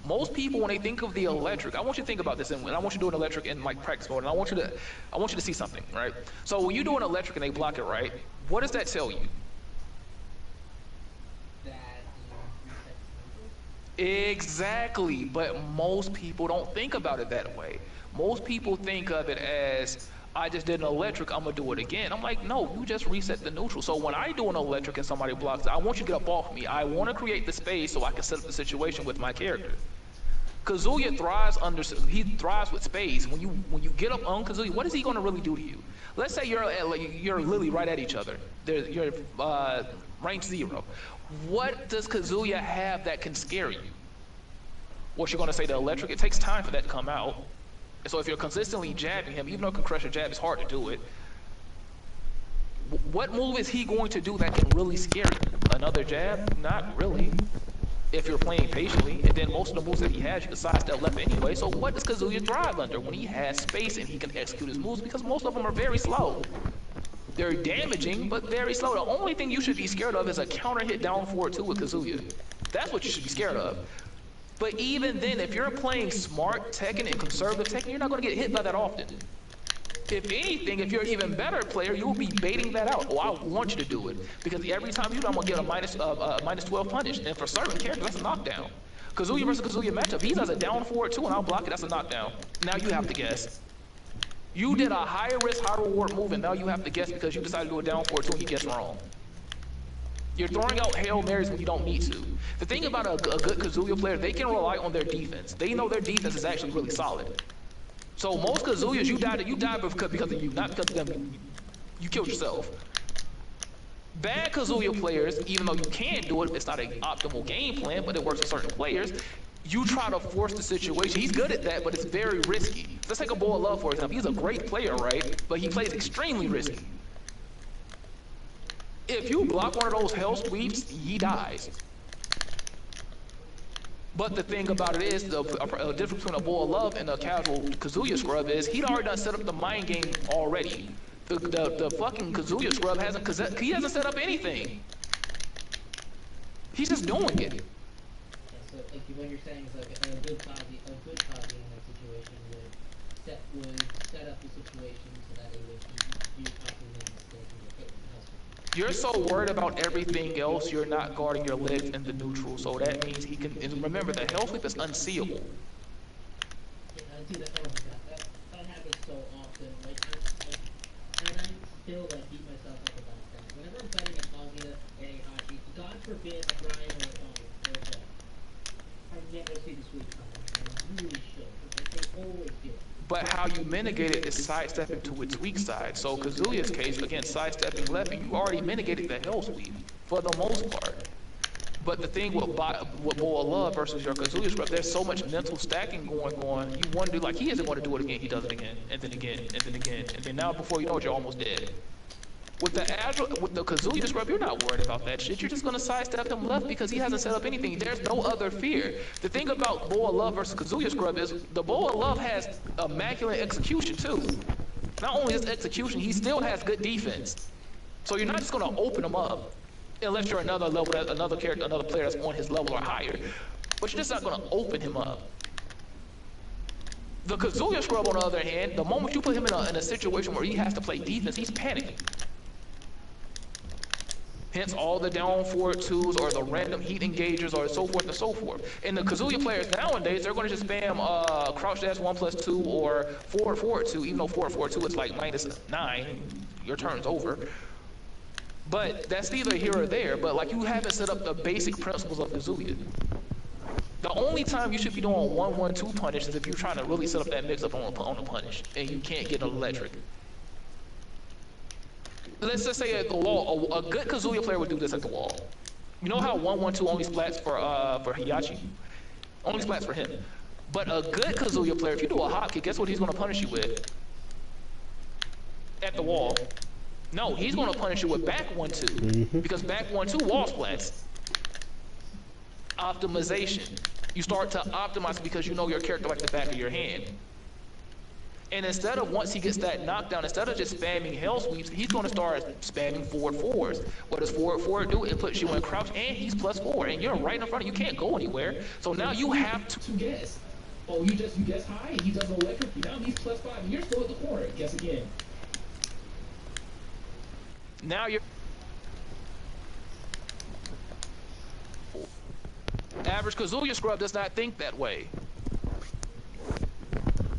Most people, when they think of the electric, I want you to think about this, and I want you to do an electric in like practice mode, and I want you to see something, right? So when you do an electric and they block it, right? What does that tell you? Exactly, but most people don't think about it that way. Most people think of it as, I just did an electric, I'm gonna do it again. I'm like, no, you just reset the neutral. So when I do an electric and somebody blocks it, I want you to get up off me. I want to create the space so I can set up the situation with my character. Kazuya thrives with space. When you get up on Kazuya, what is he gonna really do to you? Let's say you're literally right at each other. You're range 0. What does Kazuya have that can scare you? What you're gonna say, the electric? It takes time for that to come out. So if you're consistently jabbing him, even though concussion jab is hard to do it, what move is he going to do that can really scare you? Another jab? Not really. If you're playing patiently, and then most of the moves that he has, you can sidestep left anyway. So what does Kazuya thrive under? When he has space and he can execute his moves, because most of them are very slow. They're damaging, but very slow. The only thing you should be scared of is a counter hit down forward 2 with Kazuya. That's what you should be scared of. But even then, if you're playing smart Tekken and conservative Tekken, you're not going to get hit by that often. If anything, if you're an even better player, you'll be baiting that out. Oh, I want you to do it. Because every time you do, I'm going to get a minus 12 punish. And for certain characters, that's a knockdown. Kazuya versus Kazuya matchup, he does a down forward 2 and I'll block it, that's a knockdown. Now you have to guess. You did a high risk, high reward move, and now you have to guess because you decided to do a down forward 2 and you guessed wrong. You're throwing out Hail Marys when you don't need to. The thing about a good Kazuya player, they can rely on their defense. They know their defense is actually really solid. So most Kazuyas, you died because of you, not because of them. You killed yourself. Bad Kazuya players, even though you can do it, it's not an optimal game plan, but it works for certain players. You try to force the situation. He's good at that, but it's very risky. Let's take a Boy of Love, for example. He's a great player, right? But he plays extremely risky. If you block one of those hell sweeps, he dies. But the thing about it is, the difference between a Boy of Love and a casual Kazuya scrub is, he'd already done set up the mind game already. The fucking Kazuya scrub hasn't set up anything. He's just doing it. So, like, what you're saying is, like, a good Kazi in that situation would set up the situation so that it would you possibly make a mistake and hit the You're so worried about everything else, you're not guarding your legs in the neutral. So that means he can. And remember, the hell sweep is unseeable. Yeah, I do that. Oh my god, that happens so often. Like, and I still like beat myself up about that. Whenever I'm fighting a Kaguya, a Hachi, God forbid a Brian or a Kaguya, I never see the sweep coming. I really should. Like, they always do it. But how you mitigate it is sidestepping to its weak side. So Kazuya's case, again, sidestepping left, you already mitigated the hell sweep for the most part. But the thing with Boy of Love versus your Kazuya scrub, there's so much mental stacking going on. You wonder, like, he isn't going to do it again. He does it again, and then again, and then again, and then now before you know it, you're almost dead. With the Kazuya scrub, you're not worried about that shit. You're just gonna sidestep him left because he hasn't set up anything. There's no other fear. The thing about Boy of Love versus Kazuya scrub is the Boy of Love has immaculate execution too. Not only his execution, he still has good defense. So you're not just gonna open him up unless you're another level, another character, another player that's on his level or higher. But you're just not gonna open him up. The Kazuya scrub, on the other hand, the moment you put him in a situation where he has to play defense, he's panicking. Hence all the down forward twos or the random heat engagers or so forth and so forth. And the Kazuya players nowadays, they're going to just spam crouch dash 1+2 or forward 2, even though forward 2 is like -9, your turn's over. But that's neither here or there, but like you haven't set up the basic principles of Kazuya. The only time you should be doing 1-1-2 punish is if you're trying to really set up that mix up on a punish and you can't get an electric. Let's just say at the wall, a good Kazuya player would do this at the wall. You know how 1-1-2 only splats for Hiyachi? Only splats for him. But a good Kazuya player, if you do a hop kick, guess what he's going to punish you with? At the wall. No, he's going to punish you with back 1-2. Because back 1-2 wall splats. Optimization. You start to optimize because you know your character like the back of your hand. And instead of, once he gets that knockdown, instead of just spamming hell sweeps, he's going to start spamming forward fours. What does forward do? It puts you in crouch, and he's +4, and you're right in front of you. You can't go anywhere. So now you have to guess. Oh, you guess high, and he does no electric. Now he's +5, and you're still at the corner. Guess again. Now you're... Average Kazuya scrub does not think that way.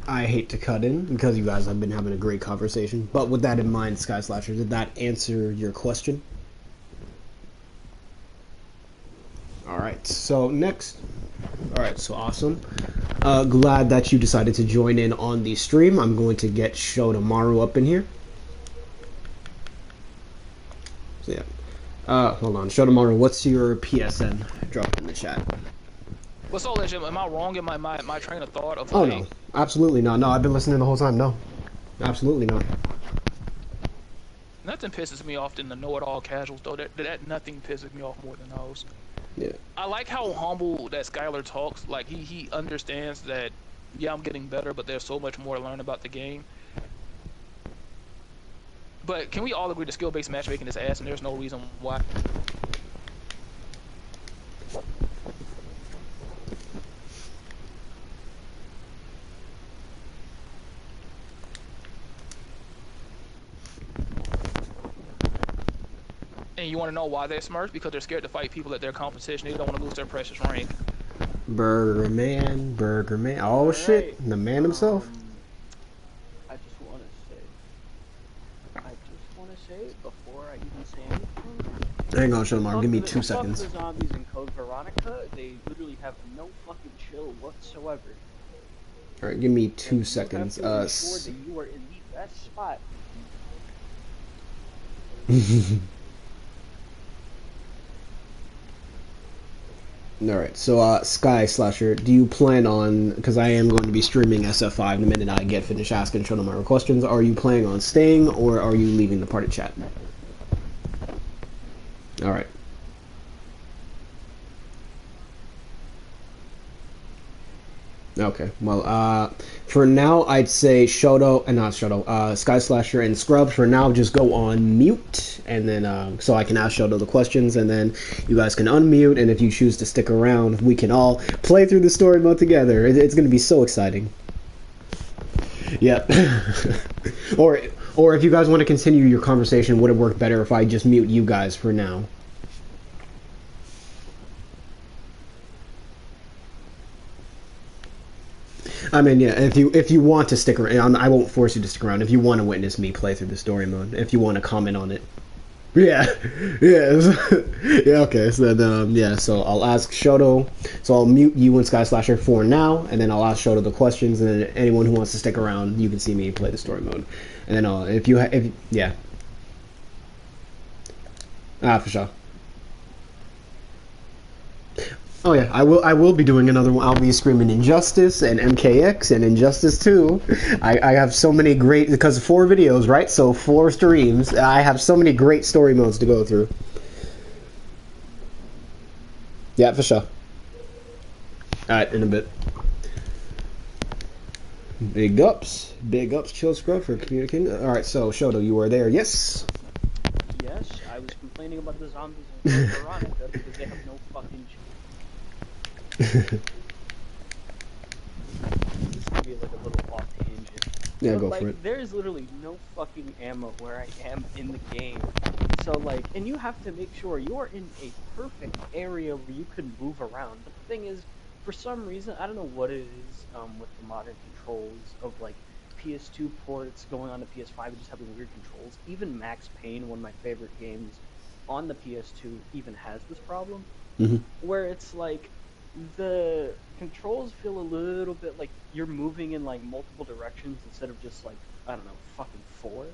I hate to cut in because you guys have been having a great conversation. But with that in mind, Sky Slasher, did that answer your question? Alright, so next. Alright, so awesome. Glad that you decided to join in on the stream. I'm going to get Shotomaru up in here. So yeah. Hold on. Shotomaru, what's your PSN? Drop it in the chat. What's all that shit? Am I wrong in my train of thought of Oh, no. Absolutely not. No, I've been listening the whole time. No. Absolutely not. Nothing pisses me off than the know-it-all casuals, though. That nothing pisses me off more than those. Yeah. I like how humble that Skylar talks. Like, he understands that, yeah, I'm getting better, but there's so much more to learn about the game. But can we all agree that skill-based matchmaking is ass, and there's no reason why? And you want to know why they're smurfs? Because they're scared to fight people at their competition. They don't want to lose their precious rank. Burger Man. Oh, right. Shit. The man himself. I just want to say, before I even say anything... Hang on, Shotomaru. Give me 2 seconds. The zombies in Code Veronica, they literally have no fucking chill whatsoever. Alright, give me 2 seconds. You have to ensure that you are in the best spot. Alright, so Sky Slasher, do you plan on, because I am going to be streaming SF5 the minute I get finished asking Shotomaru questions, are you planning on staying or are you leaving the party chat? Alright. Okay, well, for now, I'd say Sky Slasher and Scrub, for now, just go on mute, and then, so I can ask Shoto the questions, and then you guys can unmute, and if you choose to stick around, we can all play through the story mode together. It's gonna be so exciting. Yep. Or if you guys want to continue your conversation, would it work better if I just mute you guys for now? I mean, yeah, if you want to stick around, I won't force you to stick around. If you want to witness me play through the story mode, if you want to comment on it. Yeah, yeah, yeah, okay, so then, yeah, so I'll ask Shoto, so I'll mute you and Sky Slasher for now, and then I'll ask Shoto the questions, and then anyone who wants to stick around, you can see me play the story mode. And then, yeah. For sure. Oh yeah, I will be doing another one. I'll be screaming Injustice and MKX and Injustice 2. I have so many great, because 4 videos, right? So 4 streams. I have so many great story modes to go through. Yeah, for sure. Alright, in a bit. Big ups, Chill Scrub for communicating. Alright, so Shoto, you are there, yes? Yes, I was complaining about the zombies in Veronica because they have no fucking This is gonna be like a little off tangent. Yeah, but go like, for it. There is literally no fucking ammo where I am in the game. So like, and you have to make sure you're in a perfect area where you can move around. But the thing is, for some reason, I don't know what it is with the modern controls of like PS2 ports going on to PS5 and just having weird controls. Even Max Payne, one of my favorite games on the PS2, even has this problem Hmm. where it's like the controls feel a little bit like you're moving in like multiple directions instead of just like, I don't know, fucking four.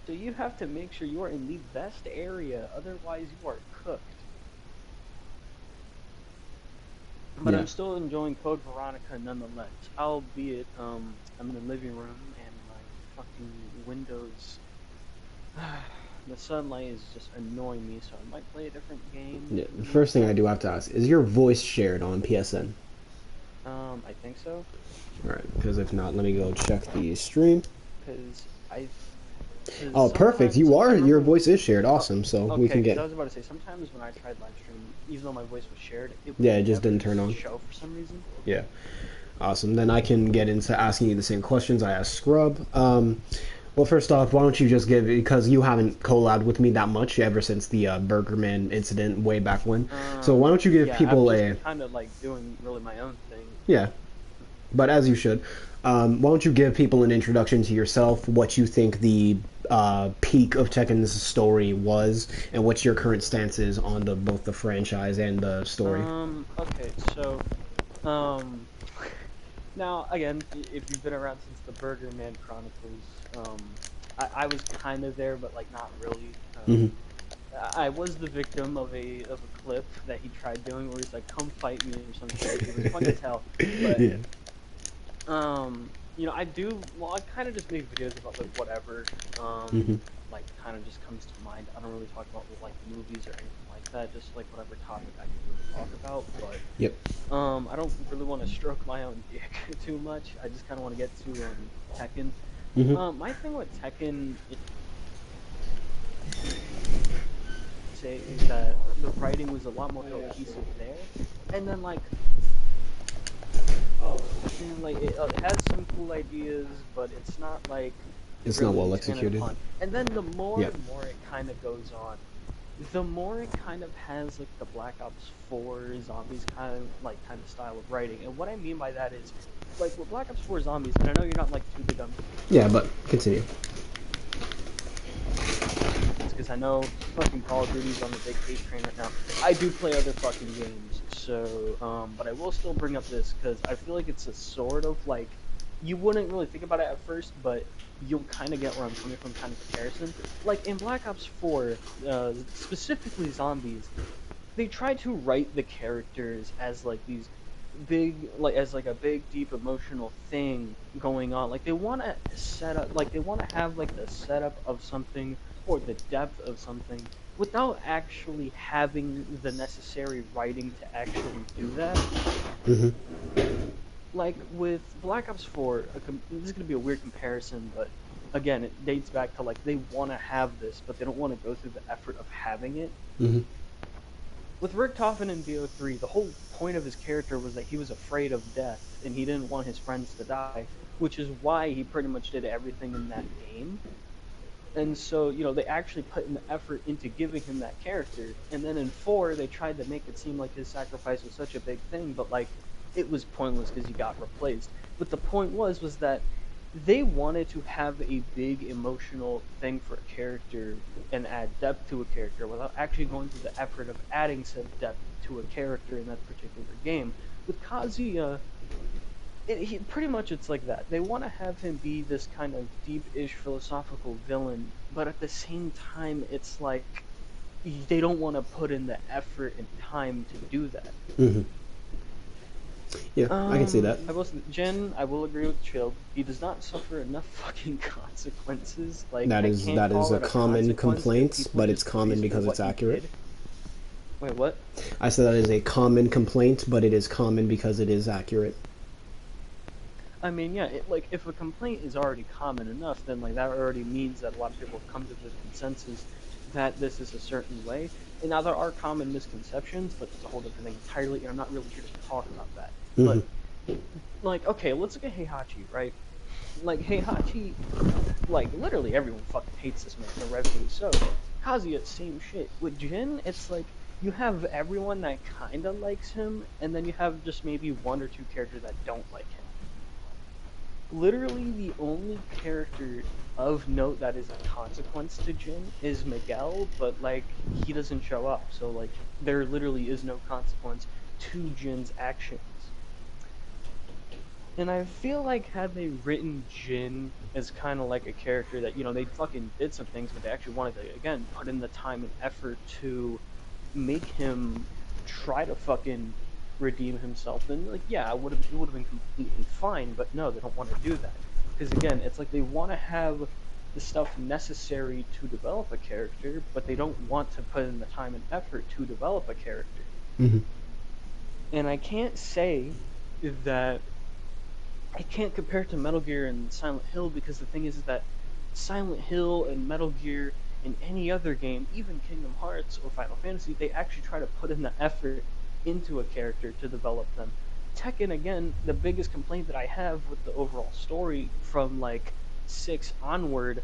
So you have to make sure you are in the best area, otherwise you are cooked. But Yeah. I'm still enjoying Code Veronica nonetheless, albeit I'm in the living room and my fucking windows, the sunlight is just annoying me, so I might play a different game Yeah. The first thing I instead. do have to ask is your voice shared on PSN? I think so, All right, because if not, let me go check the stream. cause I because Oh, perfect. sometimes You I are. Your remember. voice is shared. Oh, Awesome. So we okay, can because get. I was about to say sometimes when I tried live streaming, even though my voice was shared, it would Yeah, it just never didn't turn on. show for some reason. Yeah. Awesome. Then I can get into asking you the same questions I asked Scrub. Well, first off, why don't you just give, because you haven't collabed with me that much ever since the Burgerman incident way back when. So why don't you give Yeah, I've people just a, been kind of like doing really my own thing. yeah, but as you should. Why don't you give people an introduction to yourself, what you think the peak of Tekken's story was, and what your current stance is on the both the franchise and the story? Okay, so, um, now again, if you've been around since the Burger Man Chronicles, I was kind of there, but like not really. Hmm. I was the victim of a clip that he tried doing where he's like, "Come fight me" or some shit. It was funny as hell, but Yeah. I do. Well, I kind of just make videos about like whatever, Hmm. like kind of just comes to mind. I don't really talk about like movies or anything like that. Just like whatever topic I can really talk about. But Yep. I don't really want to stroke my own dick too much. I just kind of want to get to Tekken. Hmm. My thing with Tekken say is that the writing was a lot more cohesive there, and then it has some cool ideas, but it's not like It's not really well expanded executed. upon. And then the more Yeah. and more it kind of goes on, the more it kind of has like the Black Ops 4 zombies kind of style of writing. And what I mean by that is like with Black Ops 4 zombies, and I know you're not like too big on Yeah, but continue. because I know fucking Call of Duty's on the big hate train right now. I do play other fucking games, so but I will still bring up this because I feel like it's a sort of like you wouldn't really think about it at first, but you'll kind of get where I'm coming from, kind of comparison. Like in Black Ops 4, specifically zombies, they try to write the characters as like these big like as like a big deep emotional thing going on, like they want to set up like they want to have like the setup of something or the depth of something without actually having the necessary writing to actually do that. Hmm. Like with Black Ops 4, this is going to be a weird comparison, but again it dates back to like they want to have this but they don't want to go through the effort of having it. Hmm. With Richtofen in BO3, the whole point of his character was that he was afraid of death and he didn't want his friends to die, which is why he pretty much did everything in that game. And so, they actually put in the effort into giving him that character. And then in 4, they tried to make it seem like his sacrifice was such a big thing, but like it was pointless because he got replaced. But the point was that they wanted to have a big emotional thing for a character and add depth to a character without actually going through the effort of adding said depth to a character in that particular game. With Kazuya, pretty much it's like that. They want to have him be this kind of deep-ish philosophical villain, but at the same time, it's like they don't want to put in the effort and time to do that. Hmm. Yeah, I can see that. I will agree with Chill. He does not suffer enough fucking consequences. Like, That I is can't that is call a it a common consequence if complaint, people but it's just do common basically because it's what he accurate. did. Wait, what? I said that is a common complaint, but it is common because it is accurate. I mean, yeah, like if a complaint is already common enough, then like that already means that a lot of people have come to the consensus that this is a certain way. And now there are common misconceptions, but that's a whole different thing entirely, and I'm not really here to talk about that. Hmm. But like, okay, let's look at Heihachi, right? Like Heihachi, like literally everyone fucking hates this man, and rightfully so. Kazuya, same shit. With Jin, it's like you have everyone that kinda likes him, and then you have just maybe one or two characters that don't like him. Literally, the only character of note that is a consequence to Jin is Miguel, but like he doesn't show up, so like there literally is no consequence to Jin's actions. And I feel like had they written Jin as kind of like a character that, they fucking did some things, but they actually wanted to, again, put in the time and effort to make him try to fucking redeem himself, then, like, yeah, it would have been completely fine, but no, they don't want to do that. Because, again, it's like they want to have the stuff necessary to develop a character, but they don't want to put in the time and effort to develop a character. Mm-hmm. And I can't say that I can't compare it to Metal Gear and Silent Hill, because the thing is that Silent Hill and Metal Gear and any other game, even Kingdom Hearts or Final Fantasy, they actually try to put in the effort into a character to develop them. Tekken, again, the biggest complaint that I have with the overall story from like 6 onward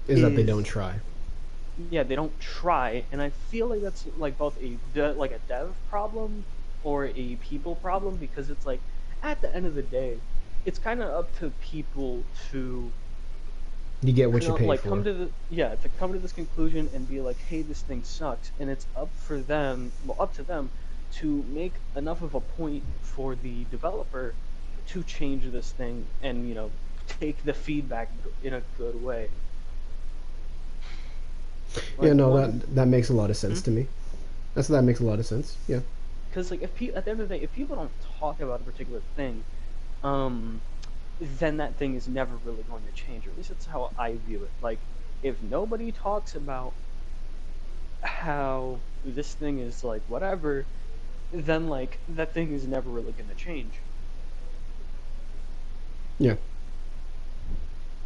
Is that they don't try. yeah, they don't try, and I feel like that's like both like a dev problem or a people problem, because it's like at the end of the day, it's kind of up to people to You get what you pay like for. come to this conclusion and be like, hey, this thing sucks, and it's up to them to make enough of a point for the developer to change this thing and take the feedback in a good way. Yeah, Like, no, that makes a lot of sense to me. That makes a lot of sense. Yeah. Because like at the end of the day, if people don't talk about a particular thing, then that thing is never really going to change. Or at least that's how I view it. Like, if nobody talks about how this thing is like whatever, then like that thing is never really going to change. Yeah.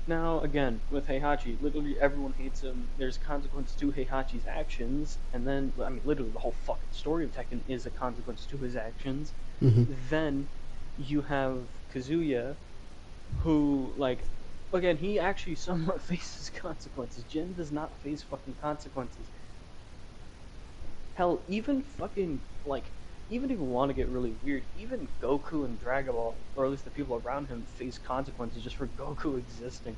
Now, again, with Heihachi, literally everyone hates him. There's consequence to Heihachi's actions, and then, I mean, literally the whole fucking story of Tekken is a consequence to his actions. Mm-hmm. Then you have Kazuya, who, like, again, he actually somewhat faces consequences. Jin does not face fucking consequences. Hell, even fucking, like, even if you want to get really weird, even Goku and Dragon Ball, or at least the people around him, face consequences just for Goku existing.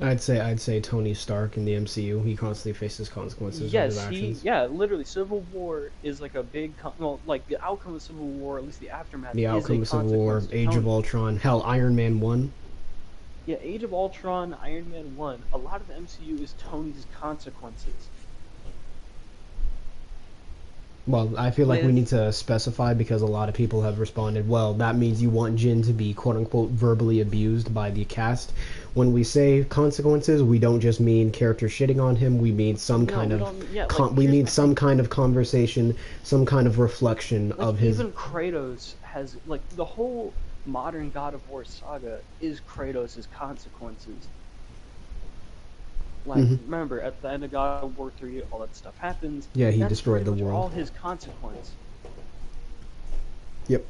I'd say Tony Stark in the MCU. He constantly faces consequences of his actions. Literally, Civil War is like a big, like the outcome of Civil War, at least the aftermath. The outcome of Civil War, Age of Ultron, hell, Iron Man 1. Yeah, Age of Ultron, Iron Man 1. A lot of the MCU is Tony's consequences. Well, I feel like we need to specify, because a lot of people have responded, well, that means you want Jin to be quote-unquote verbally abused by the cast. When we say consequences, we don't just mean characters shitting on him, we mean some kind of conversation, some kind of reflection like, of his... Even Kratos has, like, the whole modern God of War saga is Kratos' consequences. Like, remember, at the end of God of War 3, all that stuff happens. Yeah, he destroyed the world. All his consequence. Yep.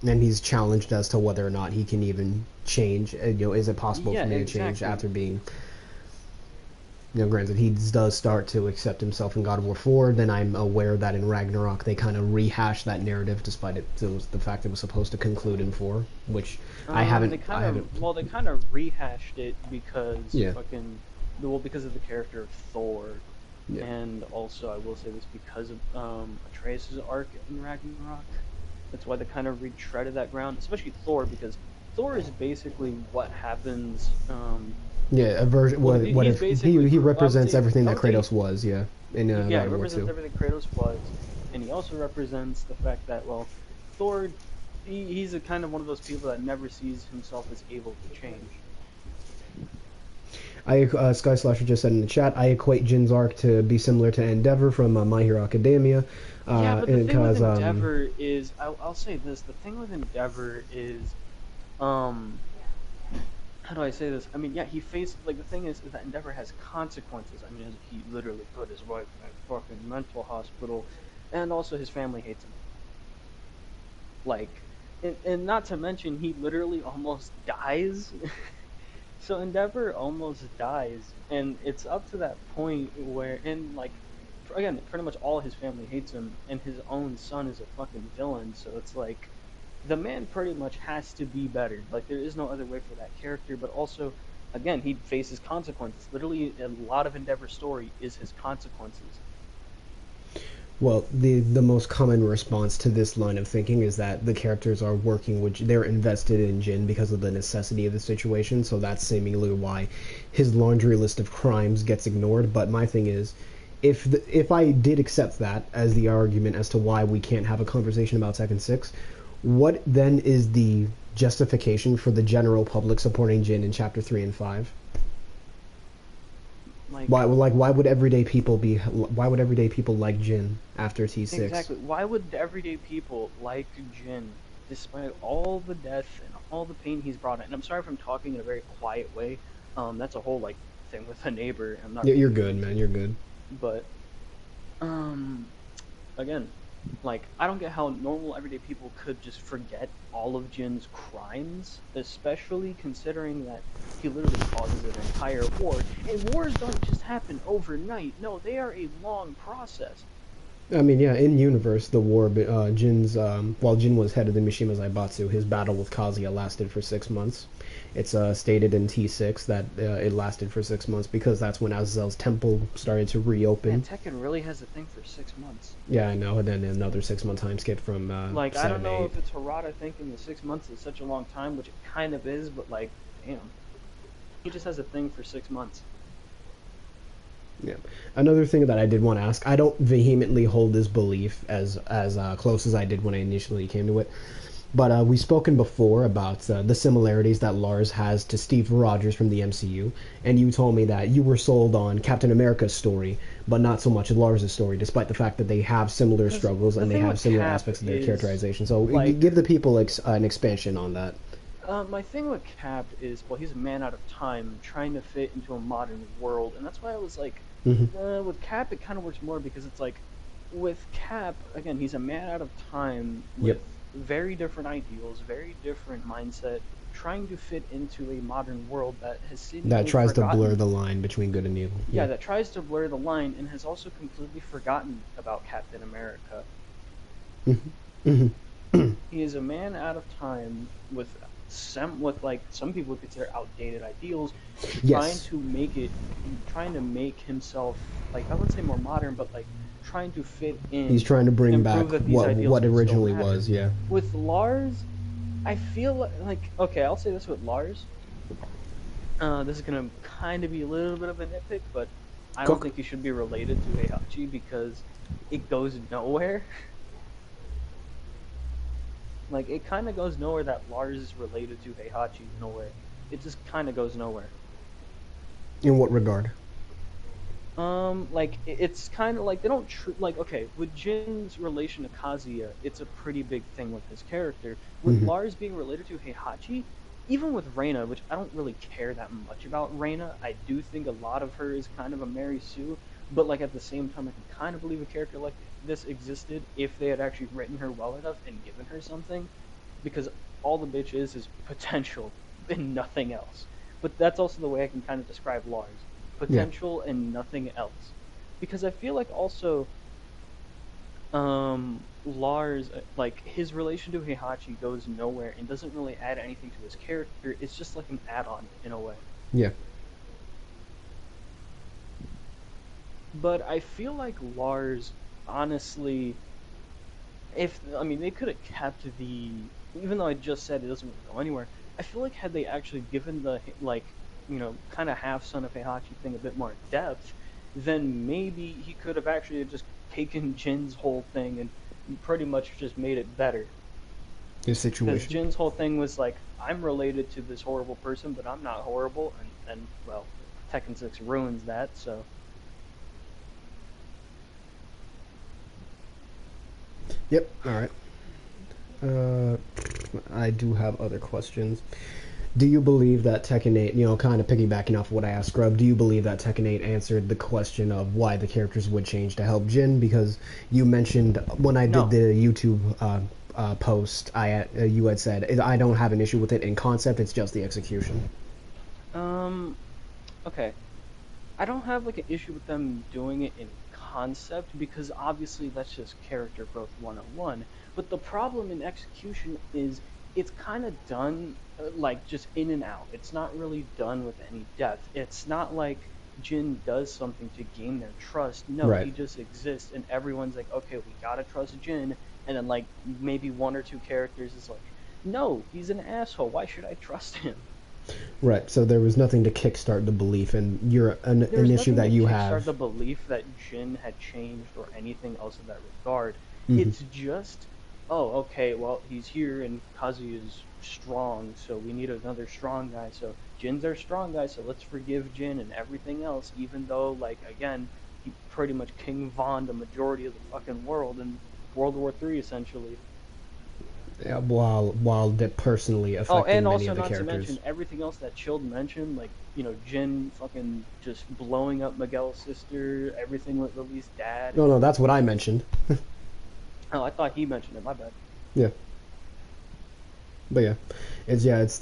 And he's challenged as to whether or not he can even change. Is it possible for me to change after being... granted, he does start to accept himself in God of War 4. Then I'm aware that in Ragnarok they kind of rehashed that narrative, despite the fact it was supposed to conclude in 4, which I haven't. They kind of rehashed it because because of the character of Thor, and also I will say this because of Atreus' arc in Ragnarok. That's why they kind of retreaded that ground, especially Thor, because Thor is basically what happens. A version. He represents everything that Kratos was. Yeah. In he God of War represents 2. everything Kratos was, and he also represents the fact that Thor, he's a kind of one of those people that never sees himself as able to change. Sky Slasher just said in the chat, I equate Jin's arc to be similar to Endeavor from My Hero Academia. But the thing with Endeavor is, I'll say this: the thing with Endeavor is, how do I say this? I mean, yeah, he faced, like, the thing is that Endeavor has consequences. I mean, he literally put his wife in a fucking mental hospital, and also his family hates him. Like, and not to mention he literally almost dies. So Endeavor almost dies, and it's up to that point where, and like, again, pretty much all his family hates him, and his own son is a fucking villain. So it's like, the man pretty much has to be better. Like, there is no other way for that character. But also, again, he faces consequences. Literally, a lot of Endeavor's story is his consequences. Well, the most common response to this line of thinking is that the characters are working with, they're invested in Jin because of the necessity of the situation, so that's seemingly why his laundry list of crimes gets ignored. But my thing is, if I did accept that as the argument as to why we can't have a conversation about Tekken 6, what then is the justification for the general public supporting Jin in Chapter 3 and 5? Like, Why would everyday people like Jin after T6? exactly. Why would everyday people like Jin, despite all the death and all the pain he's brought in? And I'm sorry if I'm talking in a very quiet way. That's a whole like thing with a neighbor. I'm not Yeah, you're really good, man. You're good. but um again, like, I don't get how normal everyday people could just forget all of Jin's crimes, especially considering that he literally causes an entire war. And wars don't just happen overnight. No, they are a long process. I mean, yeah, in universe, the war, Jin's, while Jin was head of the Mishima Zaibatsu, his battle with Kazuya lasted for 6 months. It's stated in T6 that it lasted for 6 months because that's when Azazel's temple started to reopen. And Tekken really has a thing for 6 months. Yeah, I know, and then another 6 month time skip from Like, 7, I don't know 8. if it's Harada thinking the 6 months is such a long time, which it kind of is, but like, damn. He just has a thing for 6 months. Yeah. Another thing that I did want to ask, I don't vehemently hold this belief as close as I did when I initially came to it, but we've spoken before about the similarities that Lars has to Steve Rogers from the MCU, and you told me that you were sold on Captain America's story, but not so much Lars' story, despite the fact that they have similar struggles and they have similar aspects of their characterization. So like, give the people an expansion on that. My thing with Cap is, well, he's a man out of time trying to fit into a modern world, and that's why I was like, with Cap, it kind of works more because it's like, with Cap, again, he's a man out of time with very different ideals, very different mindset, trying to fit into a modern world that has seemingly tries to forgotten. blur the line between good and evil. Yeah, that tries to blur the line and has also completely forgotten about Captain America. He is a man out of time with like some people would consider outdated ideals, trying to make himself, like, I wouldn't say more modern, but like trying to fit in. He's trying to bring back what originally was. Yeah. With Lars, I feel like, okay, I'll say this with Lars. This is gonna kind of be a little bit of a nitpick, but I don't think he should be related to Heihachi because it goes nowhere. Like, it kind of goes nowhere that Lars is related to Heihachi in a way. It just kind of goes nowhere. In what regard? Like, it's kind of like they don't like, okay, with Jin's relation to Kazuya, it's a pretty big thing with his character. With Lars being related to Heihachi, even with Reina, which I don't really care that much about Reina, I do think a lot of her is kind of a Mary Sue, but like at the same time, I can kind of believe a character like this existed if they had actually written her well enough and given her something, because all the bitch is potential and nothing else. But that's also the way I can kind of describe Lars. Potential and nothing else. Because I feel like also Lars, like, his relation to Heihachi goes nowhere and doesn't really add anything to his character. It's just like an add-on in a way. Yeah. But I feel like Lars, honestly, they could have kept the, even though I just said it doesn't really go anywhere, I feel like had they actually given the, like, kind of half son of Heihachi thing a bit more depth, then maybe he could have actually just taken Jin's whole thing and pretty much just made it better. His situation. Because Jin's whole thing was like, I'm related to this horrible person, but I'm not horrible, and well, Tekken 6 ruins that, so. Yep, alright. I do have other questions. Do you believe that Tekken 8, kind of piggybacking off of what I asked Scrub, do you believe that Tekken 8 answered the question of why the characters would change to help Jin? Because you mentioned, when I did the YouTube post, you had said I don't have an issue with it in concept. It's just the execution. Okay. I don't have like an issue with them doing it in concept because obviously that's just character growth 101. But the problem in execution is it's kind of done like just in and out. It's not really done with any depth. It's not like Jin does something to gain their trust. No, Right. he just exists and everyone's like, okay, we gotta trust Jin. And then like maybe one or two characters is like, no, he's an asshole. Why should I trust him? Right. So there was nothing to kickstart the belief, and an There's issue nothing that to you kickstart have. the belief that Jin had changed or anything else in that regard. Hmm. It's just, oh, okay, well, he's here and Kazuya is strong, so we need another strong guy. So Jin's our strong guy, so let's forgive Jin and everything else, even though, like, again, he pretty much King Von the majority of the fucking world in World War III, essentially. Yeah, while that personally Oh, affecting and many also of the not to characters. mention everything else that Chilled mentioned, like, Jin fucking just blowing up Miguel's sister, everything with Lily's dad. No, no, that's what I mentioned. Oh, I thought he mentioned it, my bad. Yeah. But it's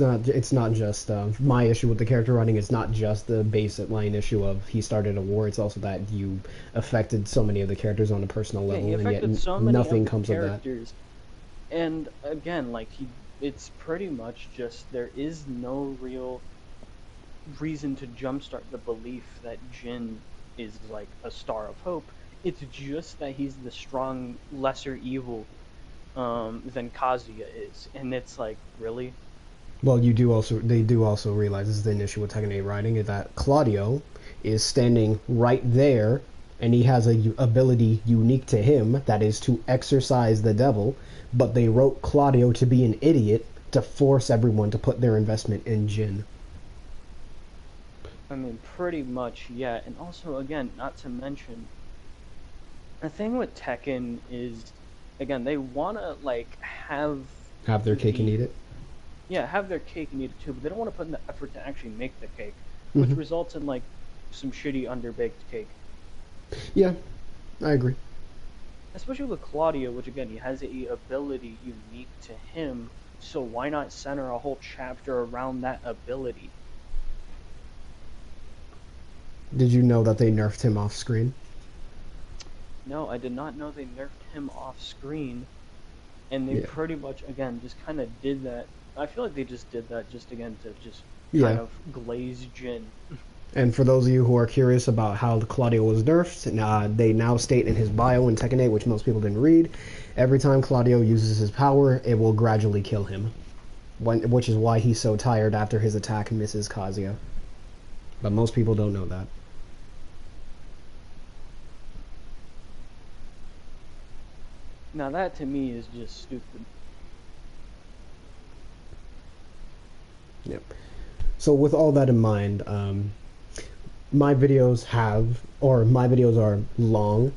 not just my issue with the character writing. It's not just the basic line issue of he started a war. It's also that you affected so many of the characters on a personal Yeah, level, he and yet affected so many nothing of the comes of that. characters. And again, like, it's pretty much just, there is no real reason to jumpstart the belief that Jin is like a star of hope. It's just that he's the strong lesser evil than Kazuya is, and it's like, really? Well, they do also realize this is an issue with Tekken 8 writing is that Claudio is standing right there, and he has a ability unique to him that is to exorcise the devil. But they wrote Claudio to be an idiot to force everyone to put their investment in Jin. I mean, pretty much, yeah. And also, again, not to mention, the thing with Tekken is, again, they want to like Have their cake and the eat it. yeah, have their cake and eat it too, but they don't want to put in the effort to actually make the cake, which Hmm. results in like some shitty underbaked cake. Yeah, I agree. Especially with Claudio, which again, he has a ability unique to him, so why not center a whole chapter around that ability? Did you know that they nerfed him off screen? No, I did not know they nerfed him off screen, and they Yeah. pretty much again just kind of did that. I feel like they just did that just again to just kind Yeah. of glaze Jin. And for those of you who are curious about how Claudio was nerfed, they now state in his bio in Tekken 8, which most people didn't read, every time Claudio uses his power, it will gradually kill him. Which is why he's so tired after his attack misses Kazuya. But most people don't know that. Now that to me is just stupid. Yep. So with all that in mind, my videos are long,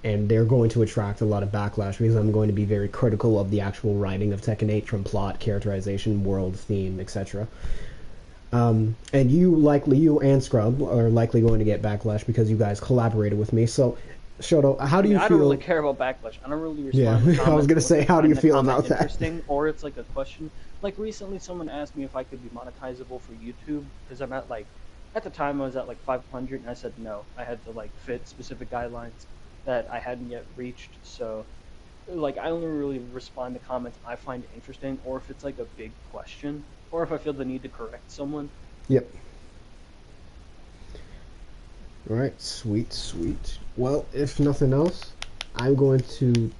and they're going to attract a lot of backlash because I'm going to be very critical of the actual writing of Tekken 8 from plot, characterization, world, theme, etc. And you and Scrub are likely going to get backlash because you guys collaborated with me. So, Shoto, how do you I feel? don't really care about backlash. I don't really respond Yeah, to comments I was gonna unless say, I how do you find the feel comment about that? interesting, or it's like a question. Like recently, someone asked me if I could be monetizable for YouTube because I'm at like, at the time I was at like 500, and I said no. I had to like fit specific guidelines that I hadn't yet reached. So, like, I only really respond to comments I find interesting, or if it's like a big question, or if I feel the need to correct someone. Yep. All right, sweet, sweet. Well, if nothing else, I'm going to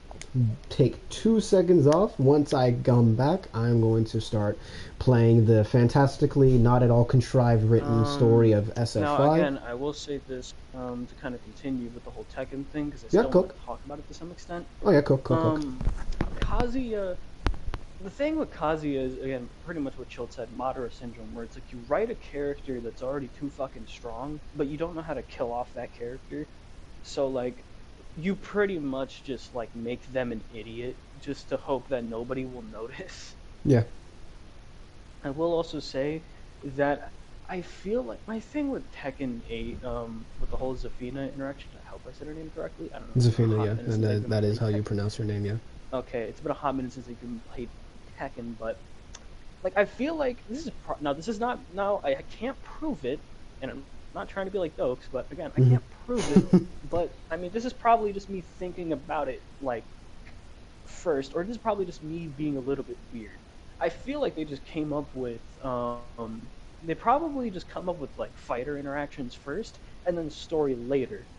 take 2 seconds off. Once I come back, I'm going to start playing the fantastically not at all contrived written story of SFV. Now, again, I will say this to kind of continue with the whole Tekken thing because I Yeah, still cool. want to talk about it to some extent. Oh yeah, cook. Kazuya, the thing with Kazuya is, again, pretty much what Chilled said, Madara syndrome, where it's like you write a character that's already too fucking strong, but you don't know how to kill off that character. So, like, you pretty much just, like, make them an idiot just to hope that nobody will notice. Yeah. I will also say that I feel like my thing with Tekken 8, with the whole Zafina interaction, I hope I said her name correctly. I don't know. Zafina, Hot yeah, minutes and that I've been that is how playing you Tekken. pronounce her name, yeah. okay, it's been a hot minute since I've even played Tekken, but like I feel like this is now this is not now I can't prove it, and I'm not trying to be like Dokes, but again I Hmm. can't prove it. But I mean, this is probably just me thinking about it like first, or this is probably just me being a little bit weird. I feel like they just came up with they probably just come up with like fighter interactions first and then story later.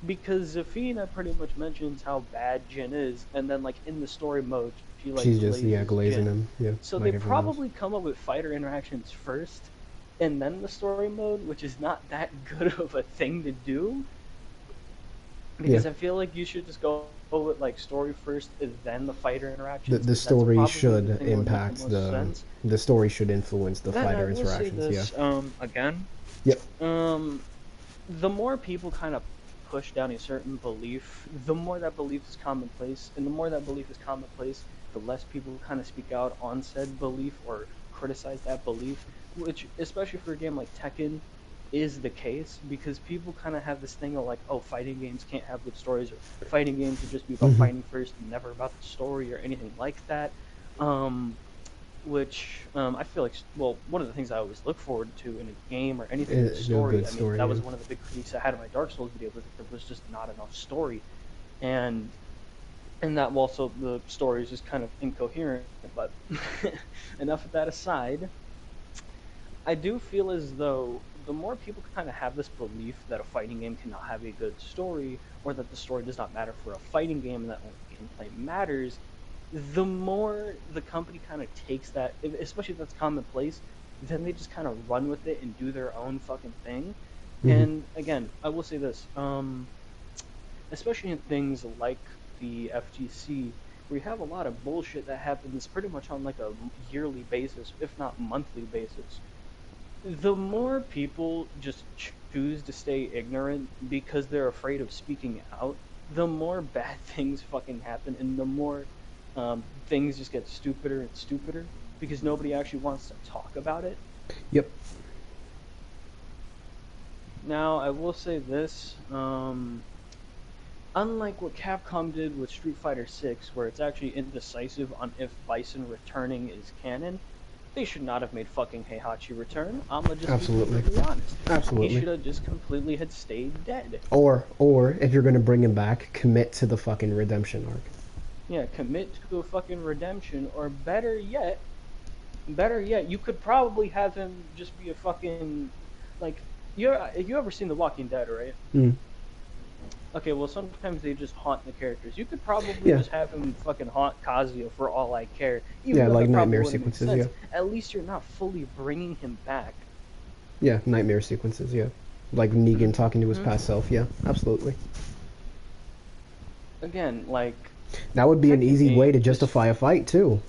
Because Zafina pretty much mentions how bad Jin is, and then like in the story mode she like She's just, yeah, glazes glazing Jin. him, yeah, So they like everyone else. probably come up with fighter interactions first and then the story mode, which is not that good of a thing to do. Yeah, Because I feel like you should just go with like story first and then the fighter the interactions, the because that's story probably the should thing that would make the impact most sense. the story should influence the Then I fighter will say interactions. Yeah. this again. Yep. Um, the more people kind of push down a certain belief, the more that belief is commonplace, and the more that belief is commonplace, the less people kind of speak out on said belief or criticize that belief, which, especially for a game like Tekken, is the case because people kind of have this thing of like, oh, fighting games can't have good stories, or fighting games should just be about Hmm. fighting first and never about the story or anything like that. Um, which I feel like, well, one of the things I always look forward to in a game or anything with A story. good I mean, story. that Yeah. was one of the big critiques I had in my Dark Souls video, was that there was just not enough story, and that also the story is just kind of incoherent. But enough of that aside, I do feel as though the more people kind of have this belief that a fighting game cannot have a good story, or that the story does not matter for a fighting game and that only gameplay matters, the more the company kind of takes that, especially if that's commonplace, then they just kind of run with it and do their own fucking thing. Hmm. And again, I will say this, especially in things like the FGC, where you have a lot of bullshit that happens pretty much on like a yearly basis, if not monthly basis. The more people just choose to stay ignorant because they're afraid of speaking out, the more bad things fucking happen, and the more things just get stupider and stupider because nobody actually wants to talk about it. Yep. Now, I will say this: unlike what Capcom did with Street Fighter 6, where it's actually indecisive on if Bison returning is canon, they should not have made fucking Heihachi return. I'ma just be Absolutely. completely honest. He Absolutely. should have just completely had stayed dead. Or if you're gonna bring him back, commit to the fucking redemption arc. Yeah, commit to a fucking redemption, or better yet, you could probably have him just be a fucking like you ever seen The Walking Dead, right? Mm. Okay, well sometimes they just haunt the characters. You could probably Yeah. just have him fucking haunt Kazuya for all I care, even Yeah, though like that probably nightmare wouldn't make sequences. Yeah. sense. At least you're not fully bringing him back. Yeah, nightmare sequences. Yeah. Like Negan talking to his Hmm. past self. Yeah, absolutely. Again, like That would be an Tekken easy way 8 to just justify a fight too.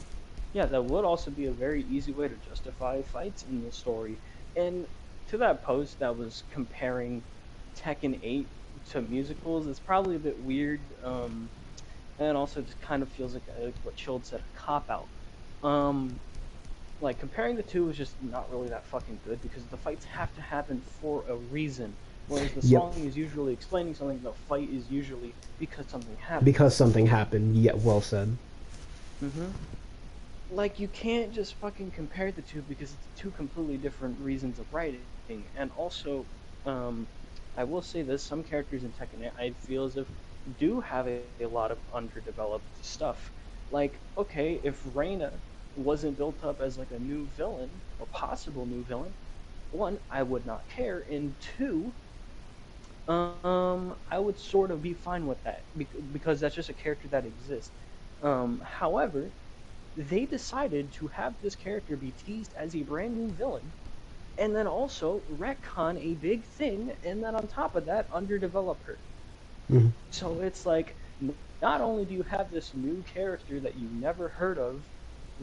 yeah, that would also be a very easy way to justify fights in the story. And to that post that was comparing Tekken 8 to musicals, it's probably a bit weird. And also just kind of feels like what Chilled said, a cop out. Um, like comparing the two is just not really that fucking good because the fights have to happen for a reason. Whereas the Yep. song is usually explaining something, the fight is usually because something happened. Because something happened. Yeah, well said. Hmm. Like you can't just fucking compare the two because it's two completely different reasons of writing. And also, um, I will say this: some characters in Tekken, I feel as if do have a lot of underdeveloped stuff. Like, okay, if Reina wasn't built up as like a new villain or possible new villain, one, I would not care, and two, I would sort of be fine with that because that's just a character that exists. However, they decided to have this character be teased as a brand new villain and then also retcon a big thing, and then on top of that, underdevelop her. Hmm. So it's like, not only do you have this new character that you never heard of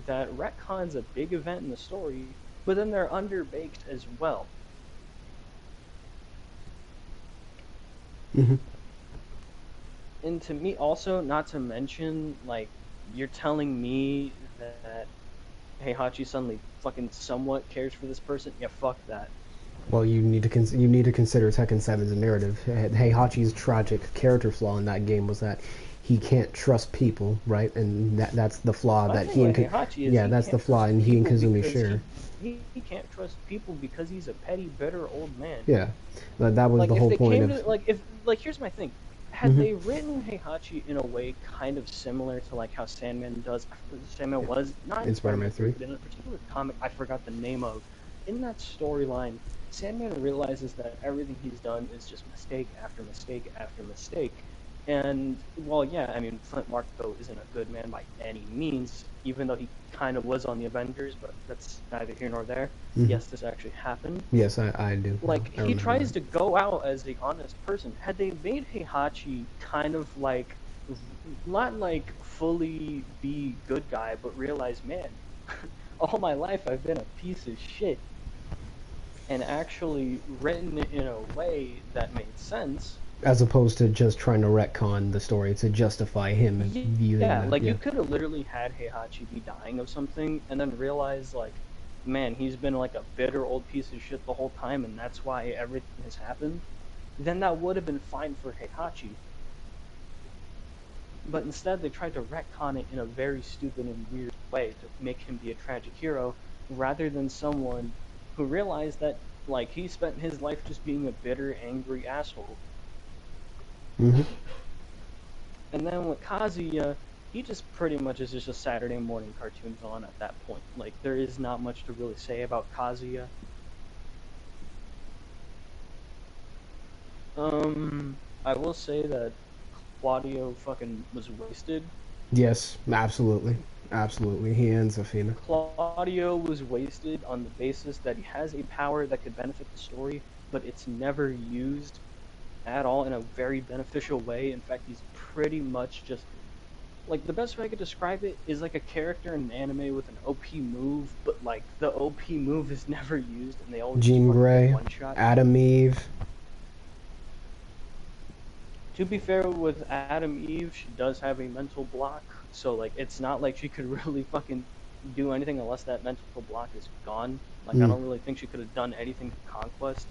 that retcons a big event in the story, but then they're underbaked as well. Hmm. And to me, also, not to mention, like, you're telling me that Heihachi suddenly fucking somewhat cares for this person? Yeah, fuck that. Well, you need to consider Tekken 7's narrative. Heihachi's tragic character flaw in that game was that he can't trust people, right? And that's the flaw My that thing he and with Heihachi is yeah, he that's the can't flaw, trust and he and people Kazumi because share. he can't trust people because he's a petty, bitter old man. Yeah, that was Like the if whole they point came of. to like if like here's my thing. Had Hmm. they written Heihachi in a way kind of similar to like how Sandman does, Sandman was not in In Spider-Man Spider-Man 3, 3. but in a particular comic I forgot the name of. In that storyline, Sandman realizes that everything he's done is just mistake after mistake after mistake. And well, yeah, I mean Flint Marko isn't a good man by any means, even though he kind of was on the Avengers, but that's neither here nor there. Hmm. Yes, this actually happened. Yes, I do. Like I he remember tries that. to go out as the honest person. Had they made Heihachi kind of like not like fully be good guy, but realize, man, all my life I've been a piece of shit, and actually written it in a way that made sense. As opposed to just trying to retcon the story to justify him viewing Yeah, that. like Yeah. you could have literally had Heihachi be dying of something and then realize like, man, he's been like a bitter old piece of shit the whole time and that's why everything has happened. Then that would have been fine for Heihachi. But instead they tried to retcon it in a very stupid and weird way to make him be a tragic hero rather than someone who realized that like he spent his life just being a bitter, angry asshole. Hmm. And then with Kazuya, he just pretty much is just a Saturday morning cartoon villain at that point. Like there is not much to really say about Kazuya. I will say that Claudio fucking was wasted. Yes, absolutely, absolutely. He and Zafina. Claudio was wasted on the basis that he has a power that could benefit the story, but it's never used at all in a very beneficial way. In fact, he's pretty much just like the best way I could describe it is like a character in an anime with an OP move, but like the OP move is never used and they always just Jean fucking get Grey, one shot. Adam Eve. To be fair with Adam Eve, she does have a mental block, so like it's not like she could really fucking do anything unless that mental block is gone. Like I Mm, don't really think she could have done anything to Conquest,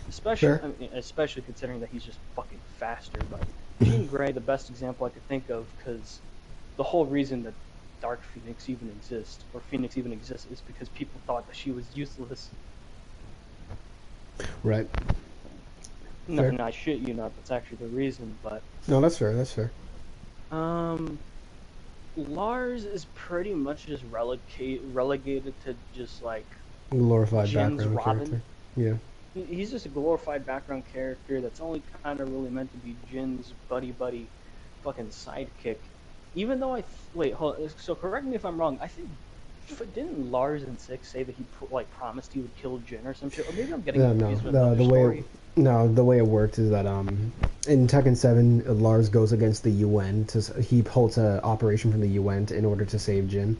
especially fair. I mean, especially considering that he's just fucking faster. But Jean Grey, the best example I could think of, because the whole reason that Dark Phoenix even exists or Phoenix even exists is because people thought that she was useless. Right. No, Fair. and I shit you not, that's actually the reason. But No, that's fair. That's fair. um, Lars is pretty much just relegated to just like Glorified Jin's background Robin. character. Yeah. He's just a glorified background character that's only kind of really meant to be Jin's buddy fucking sidekick. Even though wait, hold on, so correct me if I'm wrong. I think didn't Lars in 6 say that he like promised he would kill Jin or some shit? Or maybe I'm getting No, no. confused with another The way story. the way it worked is that in Tekken 7, Lars goes against the UN he holds a operation from the UN in order to save Jin,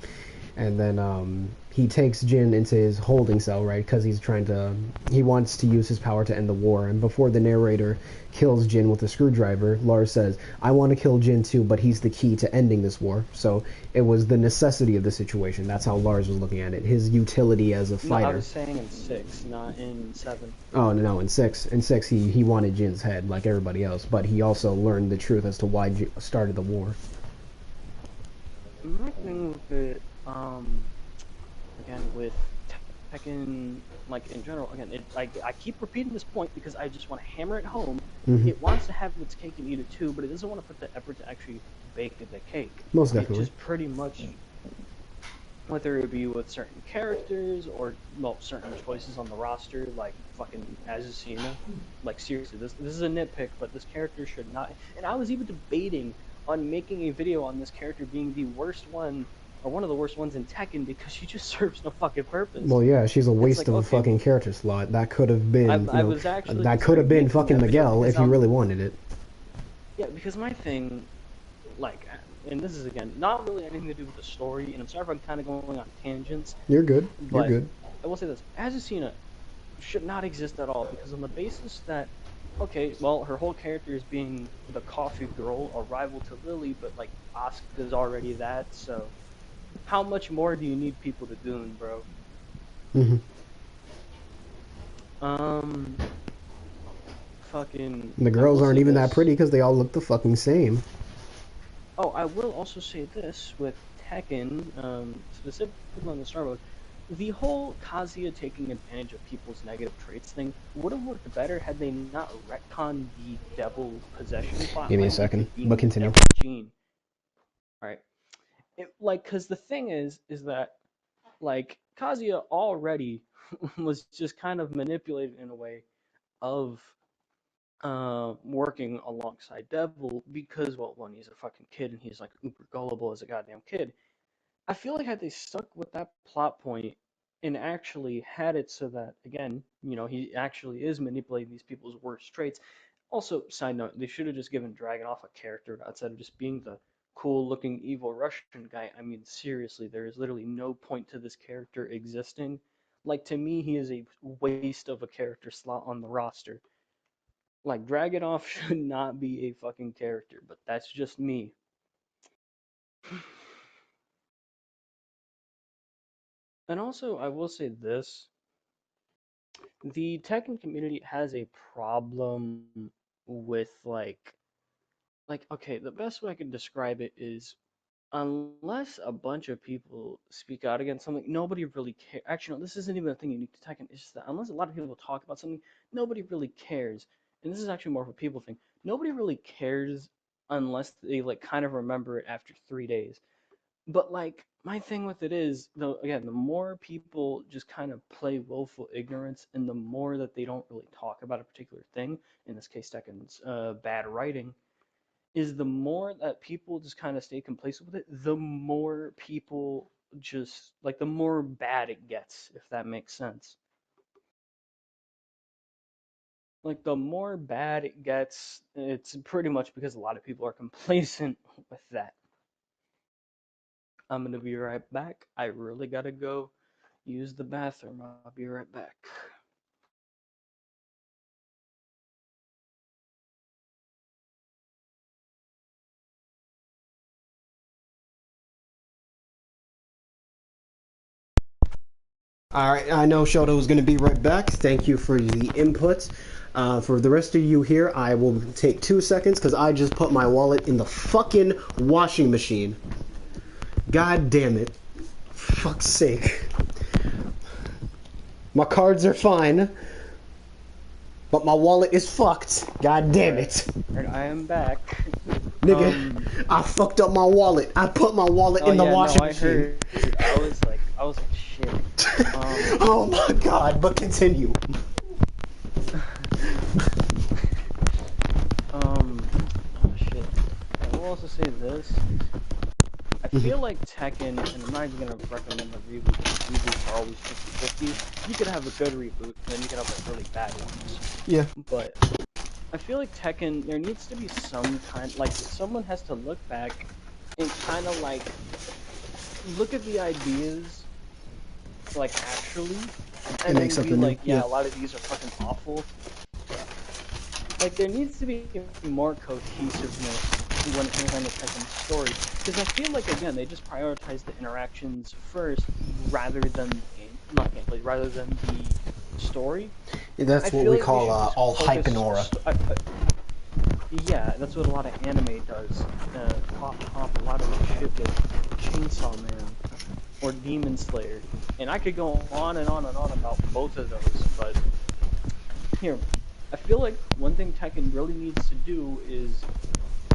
and then he takes Jin into his holding cell, right? Because he wants to use his power to end the war. And before the narrator kills Jin with a screwdriver, Lars says, "I want to kill Jin too, but he's the key to ending this war." So it was the necessity of the situation. That's how Lars was looking at it. His utility as a No, I fighter. was saying in 6, not in 7. Oh no! In six, he wanted Jin's head like everybody else, but he also learned the truth as to why Jin started the war. My thing with it, again with Tekken, like in general, again, I keep repeating this point because I just want to hammer it home. Hmm. It wants to have its cake and eat it too, but it doesn't want to put the effort to actually bake the cake. Most It definitely. just pretty much, whether it be with certain characters or well, certain choices on the roster, like fucking Azucena. Like seriously, this is a nitpick, but this character should not. And I was even debating on making a video on this character being the worst one or one of the worst ones in Tekken because she just serves no fucking purpose. Well, yeah, she's a It's waste like, of a okay, fucking character slot. That could have been, I was actually that could have considering been making fucking that video Miguel because if you really wanted it. yeah, because my thing, like, and this is again not really anything to do with the story, and I'm sorry if I'm kind of going on tangents, You're good. You're but good. I will say this: Azucena should not exist at all because on the basis that, okay, well, her whole character is being the coffee girl, a rival to Lily, but like Asuka's already that, so how much more do you need people to goon, bro? Hmm. Um, fucking. The I girls will aren't say even that this. pretty because they all look the fucking same. Oh, I will also say this with Tekken, specifically on the Star mode, the whole Kazuya taking advantage of people's negative traits thing would have worked better had they not retconned the devil possession Give me a plotline into second, being but the continue. devil gene. Right? Cause the thing is that like Kazuya already was just kind of manipulated in a way of working alongside Devil because, well, one, he's a fucking kid and he's like uber gullible as a goddamn kid. I feel like had they stuck with that plot point and actually had it so that, again, he actually is manipulating these people's worst traits. Also, side note, they should have just given Dragonoff a character outside of just being the cool looking evil Russian guy. I mean, seriously, there is literally no point to this character existing. Like, to me, he is a waste of a character slot on the roster. Like, Dragonoff should not be a fucking character, but that's just me. And also, I will say this. The Tekken community has a problem with okay, the best way I can describe it is unless a bunch of people speak out against something, nobody really cares. Actually, no, this isn't even a thing unique to Tekken. It's just that unless a lot of people talk about something, nobody really cares. And this is actually more of a people thing. Nobody really cares unless they like kind of remember it after 3 days. But like my thing with it is, though, again, the more people just kind of play willful ignorance, and the more that they don't really talk about a particular thing, in this case, Tekken's bad writing, is the more that people just kind of stay complacent with it, the more people just like the more bad it gets, if that makes sense. Like the more bad it gets, it's pretty much because a lot of people are complacent with that. I'm gonna be right back. I really gotta go use the bathroom. I'll be right back. All right, I know Shoto was going to be right back. Thank you for the input. For the rest of you here, I will take 2 seconds because I just put my wallet in the fucking washing machine. God damn it. Fuck's sake. My cards are fine, but my wallet is fucked. God damn it. Alright, I am back. Nigga, I fucked up my wallet. I put my wallet Oh in the yeah, no, washing I machine. heard. I was like, shit. Oh my god, but continue. Oh shit. I will also say this. I feel like Tekken, and I'm not even gonna recommend a reboot because reboots are always 50-50. You could have a good reboot, and then you could have like really bad ones. Yeah. But I feel like Tekken, there needs to be some kind, like someone has to look back and kind of like look at the ideas, like actually, And and make then be something new. like, yeah, a lot of these are fucking awful. Like there needs to be more cohesiveness when it comes down to Tekken's story, because I feel like again they just prioritize the interactions first rather than the game, not gameplay, rather than the story. I That's what feel we like they call should just all hype and focus. aura. Yeah, that's what a lot of anime does. Pop a lot of the shit with Chainsaw Man or Demon Slayer, and I could go on and on and on about both of those, but here, I feel like one thing Tekken really needs to do is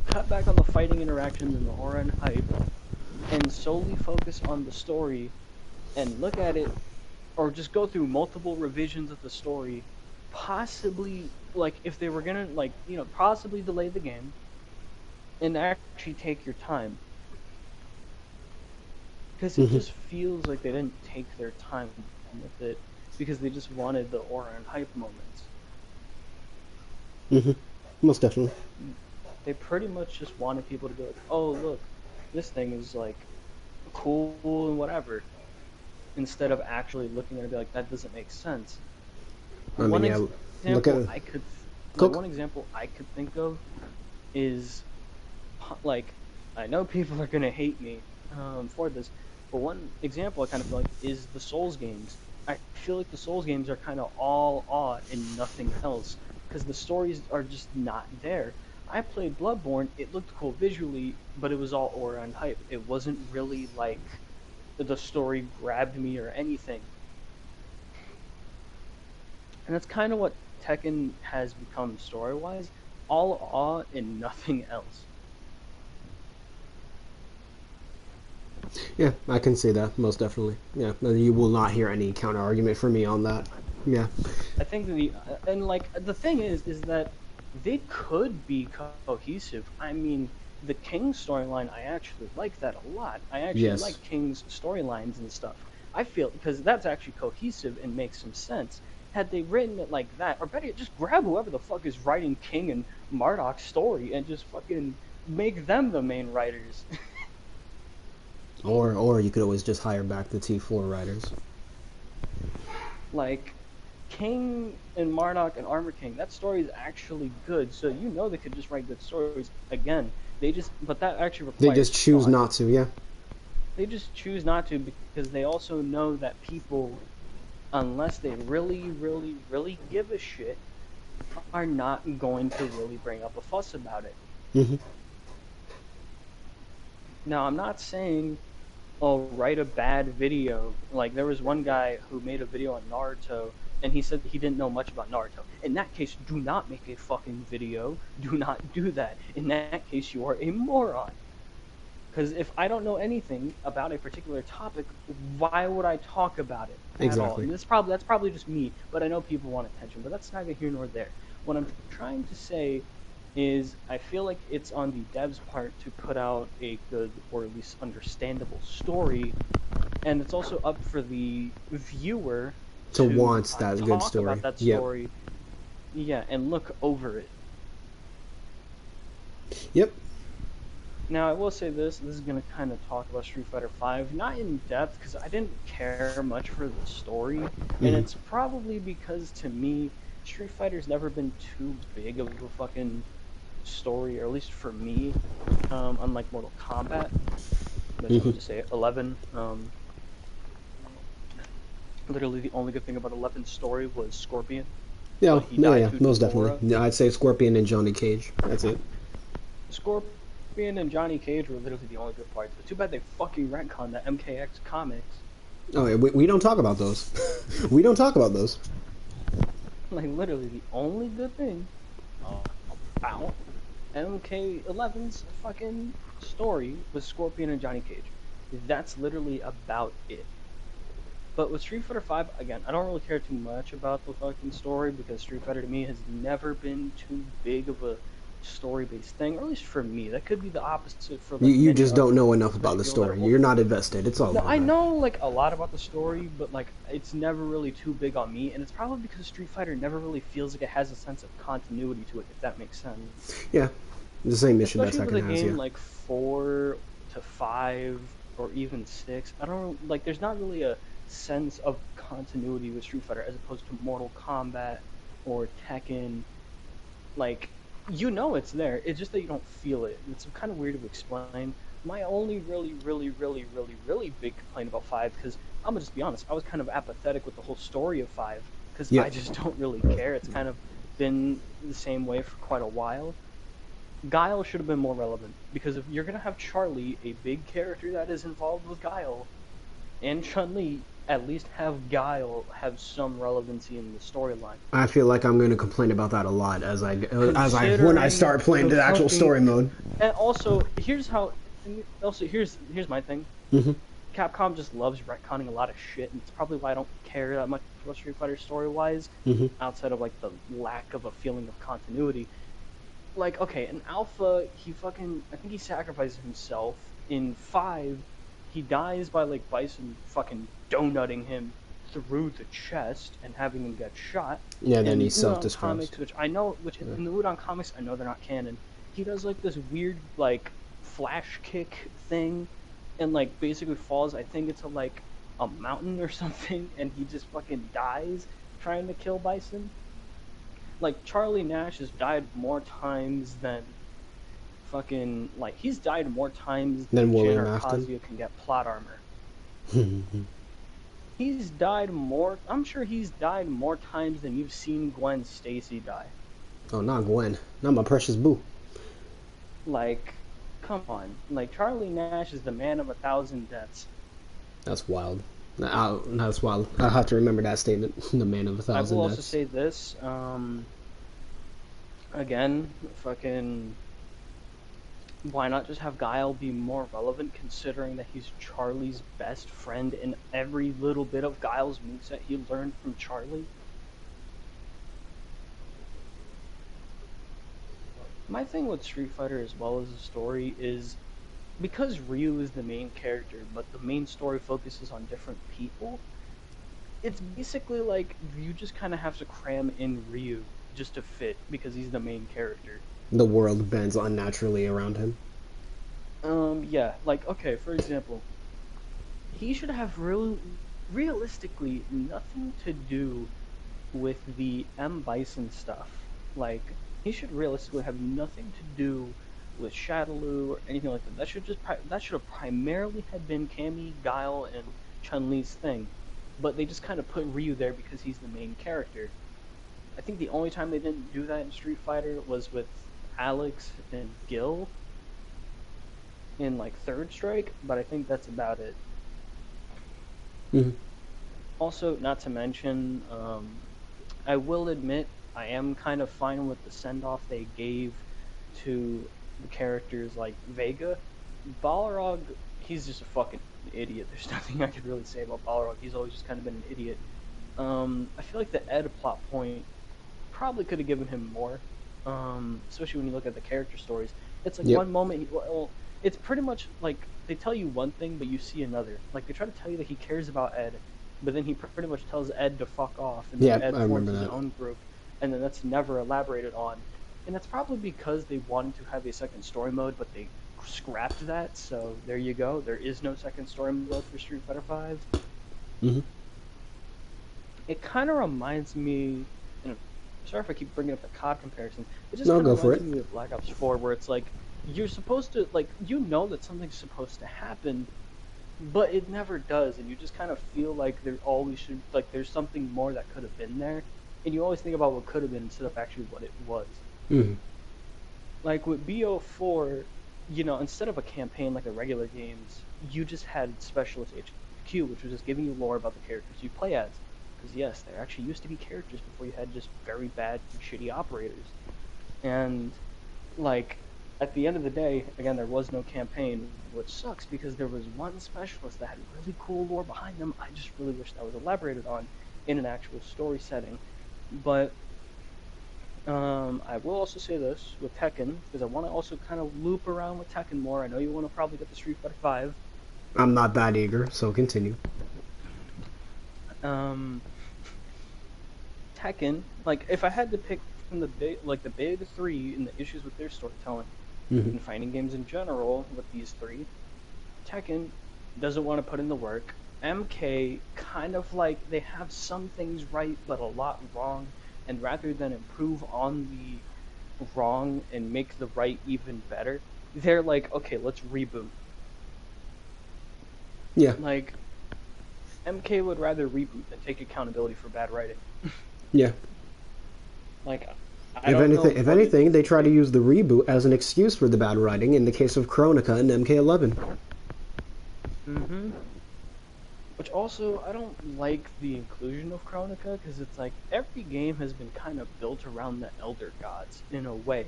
cut back on the fighting interactions and the aura and hype, and solely focus on the story and look at it, or just go through multiple revisions of the story. Possibly, like if they were gonna possibly delay the game and actually take your time, because it Hmm. just feels like they didn't take their time with it because they just wanted the aura and hype moments. Hmm. Most definitely. They pretty much just wanted people to be like, "Oh, look, this thing is like cool and whatever," instead of actually looking at it and be like, "That doesn't make sense." I mean, One yeah. Look example at I could Cook. think of is like I know people are gonna hate me for this, but one example I kind of feel like is the Souls games. I feel like the Souls games are kind of all awe and nothing else because the stories are just not there. I played Bloodborne. It looked cool visually, but it was all aura and hype. It wasn't really like the story grabbed me or anything. And that's kind of what Tekken has become story-wise, all awe and nothing else. Yeah, I can see that most definitely. Yeah, you will not hear any counter argument from me on that. Yeah. I think and like the thing is that they could be cohesive. I mean, the King storyline, I actually like that a lot. I actually Yes. like King's storylines and stuff. I feel because that's actually cohesive and makes some sense. Had they written it like that, or better yet, just grab whoever the fuck is writing King and Marduk's story and just fucking make them the main writers. Or you could always just hire back the T4 writers. Like King and Marduk and Armor King, that story is actually good. So you know they could just write good stories again. But that actually requires. They just choose thought. not to. Yeah. They just choose not to because they also know that people, unless they really, really, really give a shit, are not going to really bring up a fuss about it. Mm-hmm. Now, I'm not saying, oh, write a bad video. Like, there was one guy who made a video on Naruto, and he said he didn't know much about Naruto. In that case, do not make a fucking video. Do not do that. In that case, you are a moron. Because if I don't know anything about a particular topic, why would I talk about it at Exactly. all? And that's probably just me, but I know people want attention. But that's neither here nor there. What I'm trying to say is I feel like it's on the devs' part to put out a good or at least understandable story, and it's also up for the viewer To want that good talk story. about that Yep. story, yeah, and look over it. Yep. Now, I will say this is going to kind of talk about Street Fighter V, not in depth, because I didn't care much for the story, and it's probably because, to me, Street Fighter's never been too big of a fucking story, or at least for me, unlike Mortal Kombat. Let's just say 11. Literally, the only good thing about 11's story was Scorpion. Yeah, He no, died yeah, to most Gamora. definitely. Yeah, I'd say Scorpion and Johnny Cage. That's it. Scorpion and Johnny Cage were literally the only good parts. But too bad they fucking retconned the MKX comics. Oh, yeah, we don't talk about those. We don't talk about those. Like, literally, the only good thing about MK11's fucking story was Scorpion and Johnny Cage. That's literally about it. But with Street Fighter V, again, I don't really care too much about the fucking story because Street Fighter to me has never been too big of a story-based thing, or at least for me. That could be the opposite for like, You many just don't other know enough about the people that story. are You're not invested. It's all No, good, I man. know like a lot about the story, but like it's never really too big on me, and it's probably because Street Fighter never really feels like it has a sense of continuity to it, if that makes sense. Yeah, the same mission Especially that with a Tekken has. game Yeah. like 4 to 5 or even 6, I don't like. There's not really a sense of continuity with Street Fighter as opposed to Mortal Kombat or Tekken. Like, you know it's there. It's just that you don't feel it. It's kind of weird to explain. My only really, really, really, really, really big complaint about 5, because I'm gonna just be honest, I was kind of apathetic with the whole story of 5, because Yeah. I just don't really care. It's kind of been the same way for quite a while. Guile should have been more relevant, because if you're gonna have Charlie, a big character that is involved with Guile, and Chun-Li, at least have Guile have some relevancy in the storyline. I feel like I'm going to complain about that a lot when I Considering start playing the the actual fucking- story mode. And also, here's my thing. Mhm. Capcom just loves retconning a lot of shit, and it's probably why I don't care that much about Street Fighter story-wise, Mhm. outside of like the lack of a feeling of continuity. Like, okay, in Alpha, I think he sacrifices himself. In 5, he dies by like Bison fucking donutting him through the chest and having him get shot. Yeah, then In he Udon self-destructs. comics, which in the Udon comics I know they're not canon. He does like this weird like flash kick thing, and like basically falls. I think it's like a mountain or something, and he just fucking dies trying to kill Bison. Like Charlie Nash has died more times than fucking like he's died more times Than than William Jin or Afton? Kazuya can get plot armor. He's died more. I'm sure he's died more times than you've seen Gwen Stacy die. Oh, not Gwen. Not my precious boo. Like, come on. Like, Charlie Nash is the man of 1,000 deaths. That's wild. That's wild. I have to remember that statement. The man of a I will thousand also deaths. say this. Again, fucking. Why not just have Guile be more relevant, considering that he's Charlie's best friend, and every little bit of Guile's moveset he learned from Charlie? My thing with Street Fighter, as well as the story, is because Ryu is the main character, but the main story focuses on different people. It's basically like you just kind of have to cram in Ryu just to fit because he's the main character. The world bends unnaturally around him. Yeah, like okay, for example, he should have realistically nothing to do with the M Bison stuff. Like he should realistically have nothing to do with Shadaloo or anything like that. That should have primarily had been Cammy, Guile, and Chun Li's thing. But they just kind of put Ryu there because he's the main character. I think the only time they didn't do that in Street Fighter was with Alex and Gil in like Third Strike, but I think that's about it. Mm-hmm. Also, not to mention, I will admit I am kind of fine with the send off they gave to the characters like Vega. Balrog, he's just a fucking idiot. There's nothing I could really say about Balrog. He's always just kind of been an idiot. I feel like the Ed plot point probably could have given him more, especially when you look at the character stories. It's like Yep. one moment, well, it's pretty much like they tell you one thing, but you see another. Like they try to tell you that he cares about Ed, but then he pretty much tells Ed to fuck off, and then Yeah, Ed I forms remember his that. own group, and then that's never elaborated on. And that's probably because they wanted to have a second story mode, but they scrapped that. So there you go. There is no second story mode for Street Fighter V. Mm-hmm. It kind of reminds me. You know, sorry if I keep bringing up the COD comparison. It just No, kind go of for reminds it. me of Black Ops 4, where it's like you're supposed to like you know that something's supposed to happen, but it never does, and you just kind of feel like there always should like there's something more that could have been there, and you always think about what could have been instead of actually what it was. Mm-hmm. Like with BO4, you know, instead of a campaign like the regular games, you just had Specialist HQ, which was just giving you lore about the characters you play as. Because yes, there actually used to be characters before you had just very bad, shitty operators. And like at the end of the day, again, there was no campaign, which sucks because there was one specialist that had really cool lore behind them. I just really wish that was elaborated on in an actual story setting. But I will also say this with Tekken, because I want to also kind of loop around with Tekken more. I know you want to probably get the Street Fighter 5. I'm not that eager, so continue. Um, Tekken, like if I had to pick from the big three and the issues with their storytelling Mm-hmm. and fighting games in general with these three, Tekken doesn't want to put in the work. MK kind of like they have some things right but a lot wrong, and rather than improve on the wrong and make the right even better, they're like, okay, let's reboot. Yeah. Like MK would rather reboot than take accountability for bad writing. Yeah. Like I don't know If anything, they try to use the reboot as an excuse for the bad writing in the case of Chronica and MK11. Mm-hmm. Which also, I don't like the inclusion of Chronica, because it's like, every game has been kind of built around the Elder Gods, in a way.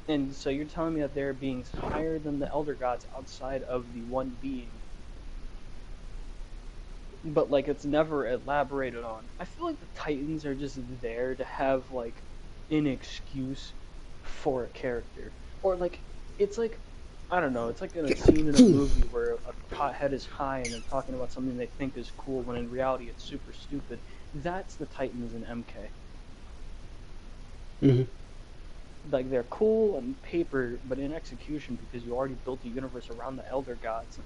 And so you're telling me that they're beings higher than the Elder Gods outside of the one being. But, like, it's never elaborated on. I feel like the Titans are just there to have, like, an excuse for a character. Or, like, it's like, I don't know, it's like in a scene in a movie where a pothead is high and they're talking about something they think is cool when in reality it's super stupid. That's the Titans in MK. Mm-hmm. Like, they're cool on paper, but in execution, because you already built a universe around the Elder Gods,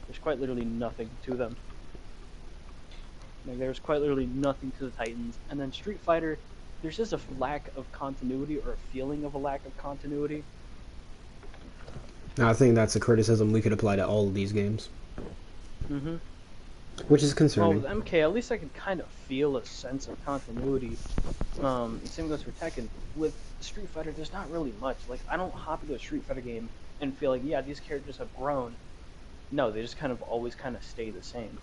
there's quite literally nothing to them. Like, there's quite literally nothing to the Titans. And then Street Fighter, there's just a lack of continuity, or a feeling of a lack of continuity. I think that's a criticism we could apply to all of these games. Mm-hmm. which is Well, with concerning. MK, at least I could kind of feel a sense of continuity. Same goes for Tekken. With Street Fighter, there's not really much. Like, I don't hop into a Street Fighter game and feel like, yeah, these characters have grown. No, they just kind of always kind of stay the same.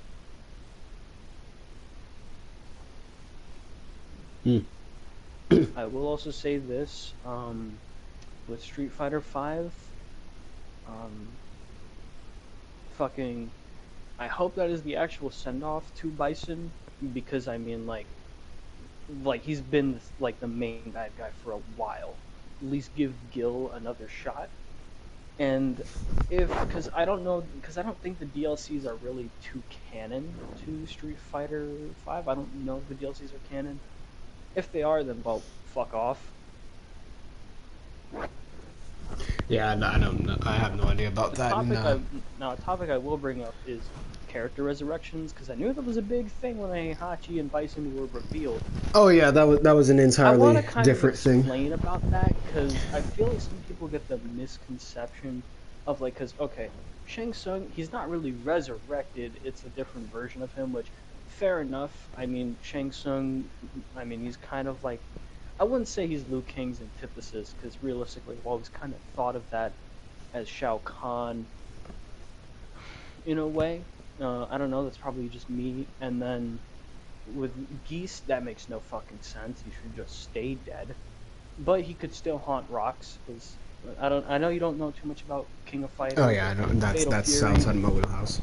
Hmm. I will also say this, with Street Fighter 5, um, fucking, I hope that is the actual send-off to Bison, because I mean, like he's been like the main bad guy for a while. At least give Gil another shot. And because I don't know, because I don't think the DLCs are really too canon to Street Fighter 5. I don't know if the DLCs are canon. If they are, then well, fuck off. Yeah, I don't know. I have no idea about A that. topic And, a topic I will bring up is character resurrections, because I knew that was a big thing when Heihachi and Bison were revealed. oh yeah, that was an I want entirely to kind of different thing. explain about that, because I feel like some people get the misconception of like, because okay, Shang Tsung, he's not really resurrected, it's a different version of him, which fair enough. I mean, Shang Tsung, I mean, he's kind of like, I wouldn't say he's Liu Kang's antithesis, because realistically I've always kind of thought of that as Shao Kahn in a way. I don't know, that's probably just me. And then with Geese, that makes no fucking sense. He should just stay dead. But he could still haunt rocks, because I know you don't know too much about King of Oh Fighters yeah, or I don't, Fatal that's Fury. outside my wheelhouse.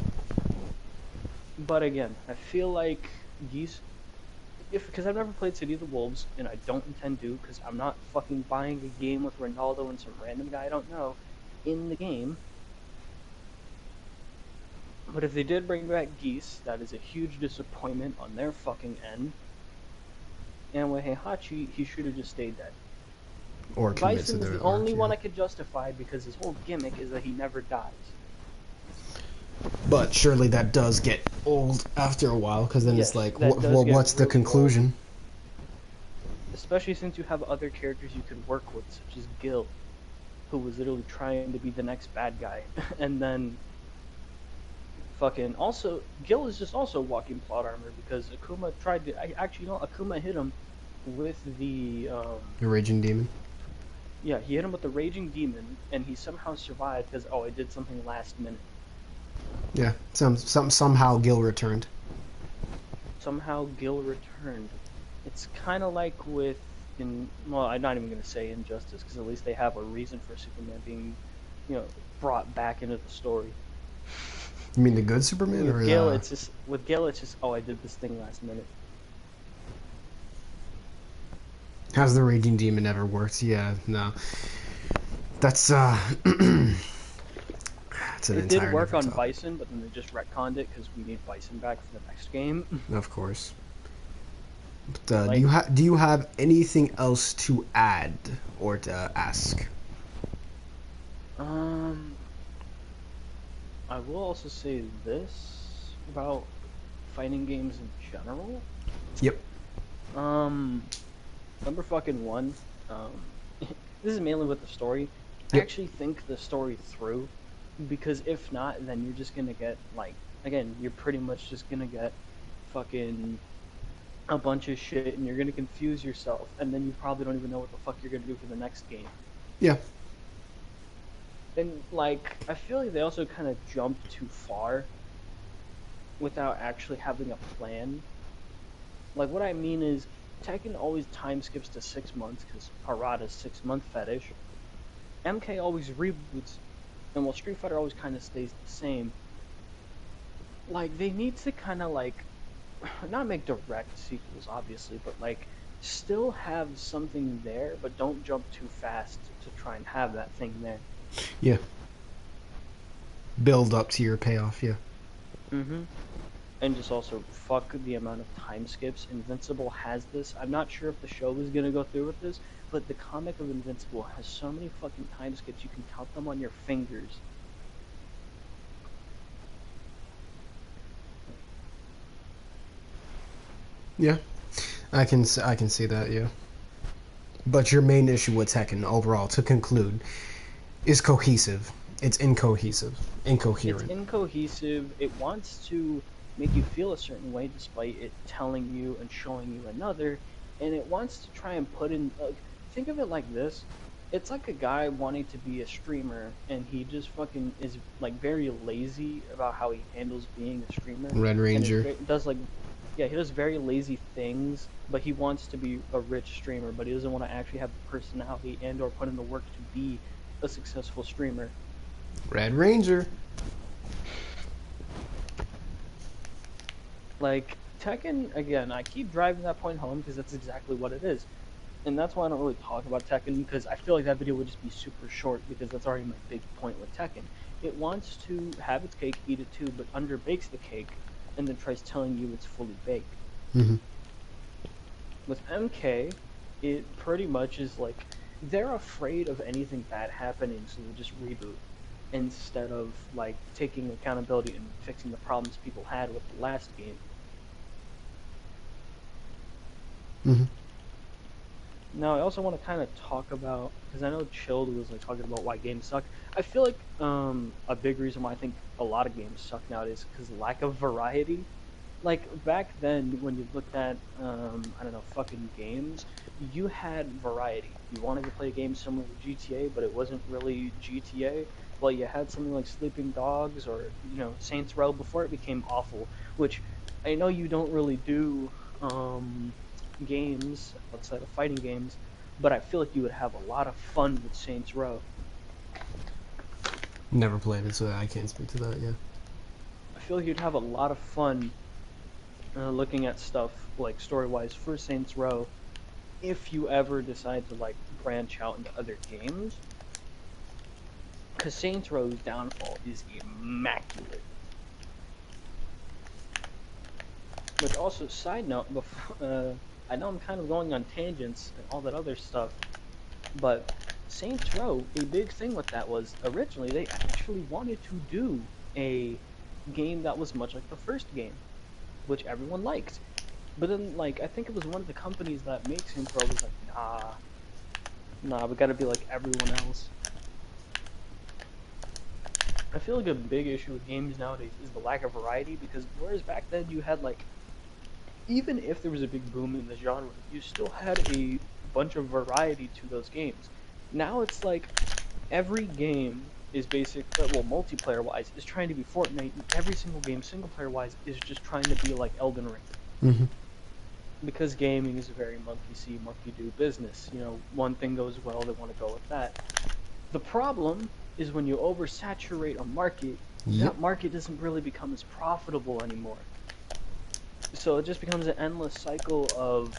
But again, I feel like Geese, if because I've never played City of the Wolves, and I don't intend to, because I'm not fucking buying a game with Ronaldo and some random guy I don't know in the game. But if they did bring back Geese, that is a huge disappointment on their fucking end. And with Heihachi, he should have just stayed dead. Or commit to Bison is their the arc, only yeah. one I could justify, because his whole gimmick is that he never dies. But surely that does get old after a while, because then Yes, it's like, that does get what's the really conclusion? old. Especially since you have other characters you could work with, such as Gil, who was literally trying to be the next bad guy. And then fucking also Gil is just also walking plot armor, because Akuma tried to actually, you know, Akuma hit him with the The Raging Demon. yeah, he hit him with the Raging Demon, and he somehow survived because, oh, I did something last minute. Yeah, somehow Gil returned. Somehow Gil returned. It's kind of like with well, I'm not even gonna say Injustice, because at least they have a reason for Superman being, you know, brought back into the story. You mean the good Superman, or With Gil, it's just, oh, I did this thing last minute. has the Raging Demon ever worked? Yeah, no. That's it's an It did entire work on different topic. Bison, but then they just retconned it because we need Bison back for the next game. Of course. But, Like- do you have anything else to add or to ask? I will also say this about fighting games in general. Yep. Number fucking one. This is mainly with the story. I Yep. actually think the story through, because if not, then you're just gonna get, like, again, you're pretty much just gonna get fucking a bunch of shit, and you're gonna confuse yourself, and then you probably don't even know what the fuck you're gonna do for the next game. Yeah. And like, I feel like they also kind of jumped too far without actually having a plan. Like, what I mean is, Tekken always time skips to 6 months because Harada's 6-month fetish. MK always reboots, and while Street Fighter always kind of stays the same. Like, they need to kind of like, not make direct sequels, obviously, but like, still have something there, but don't jump too fast to try and have that thing there. Yeah. Build up to your payoff, yeah. And just also, fuck the amount of time skips. Invincible has this. I'm not sure if the show is gonna go through with this, but the comic of Invincible has so many fucking time skips, you can count them on your fingers. Yeah. I can see that, yeah. But your main issue with Tekken overall, to conclude, is cohesive. It's incohesive. Incoherent. It's incohesive. It wants to make you feel a certain way despite it telling you and showing you another, and it wants to try and put in, like, think of it like this. It's like a guy wanting to be a streamer and he just fucking is like very lazy about how he handles being a streamer, Red and Ranger. does like, yeah, he does very lazy things, but he wants to be a rich streamer, but he doesn't want to actually have the personality and or put in the work to be a successful streamer. Red Ranger. Like Tekken, again, I keep driving that point home because that's exactly what it is. And that's why I don't really talk about Tekken, because I feel like that video would just be super short, because that's already my big point with Tekken. It wants to have its cake, eat it too, but underbakes the cake and then tries telling you it's fully baked. Mm-hmm. With MK, it pretty much is like they're afraid of anything bad happening, so they just reboot instead of like taking accountability and fixing the problems people had with the last game. Mm-hmm. Now, I also want to kind of talk about, because I know Chilled was like talking about why games suck. I feel like a big reason why I think a lot of games suck nowadays is because lack of variety. Like back then, when you looked at I don't know, fucking games, you had variety. You wanted to play a game similar to GTA, but it wasn't really GTA. Well, you had something like Sleeping Dogs or, you know, Saints Row before it became awful, which I know you don't really do games outside of fighting games, but I feel like you would have a lot of fun with Saints Row. Never played it, so I can't speak to that. Yeah. I feel like you'd have a lot of fun looking at stuff like story-wise for Saints Row if you ever decide to like branch out into other games. Because Saints Row's downfall is immaculate. Which also, side note, before, I know I'm kind of going on tangents and all that other stuff, but Saints Row, a big thing with that was originally they actually wanted to do a game that was much like the first game, which everyone liked. But then, like, I think it was one of the companies that makes Saints Row was like, nah, we gotta be like everyone else. I feel like a big issue with games nowadays is the lack of variety, because whereas back then you had like, even if there was a big boom in the genre, you still had a bunch of variety to those games. Now it's like every game is basic, well, multiplayer wise, is trying to be Fortnite, and every single game, single player wise, is just trying to be like Elden Ring. Mm-hmm. Because gaming is a very monkey see, monkey do business. You know, one thing goes well, they want to go with that. The problem is when you oversaturate a market, Yep. that market doesn't really become as profitable anymore. So it just becomes an endless cycle of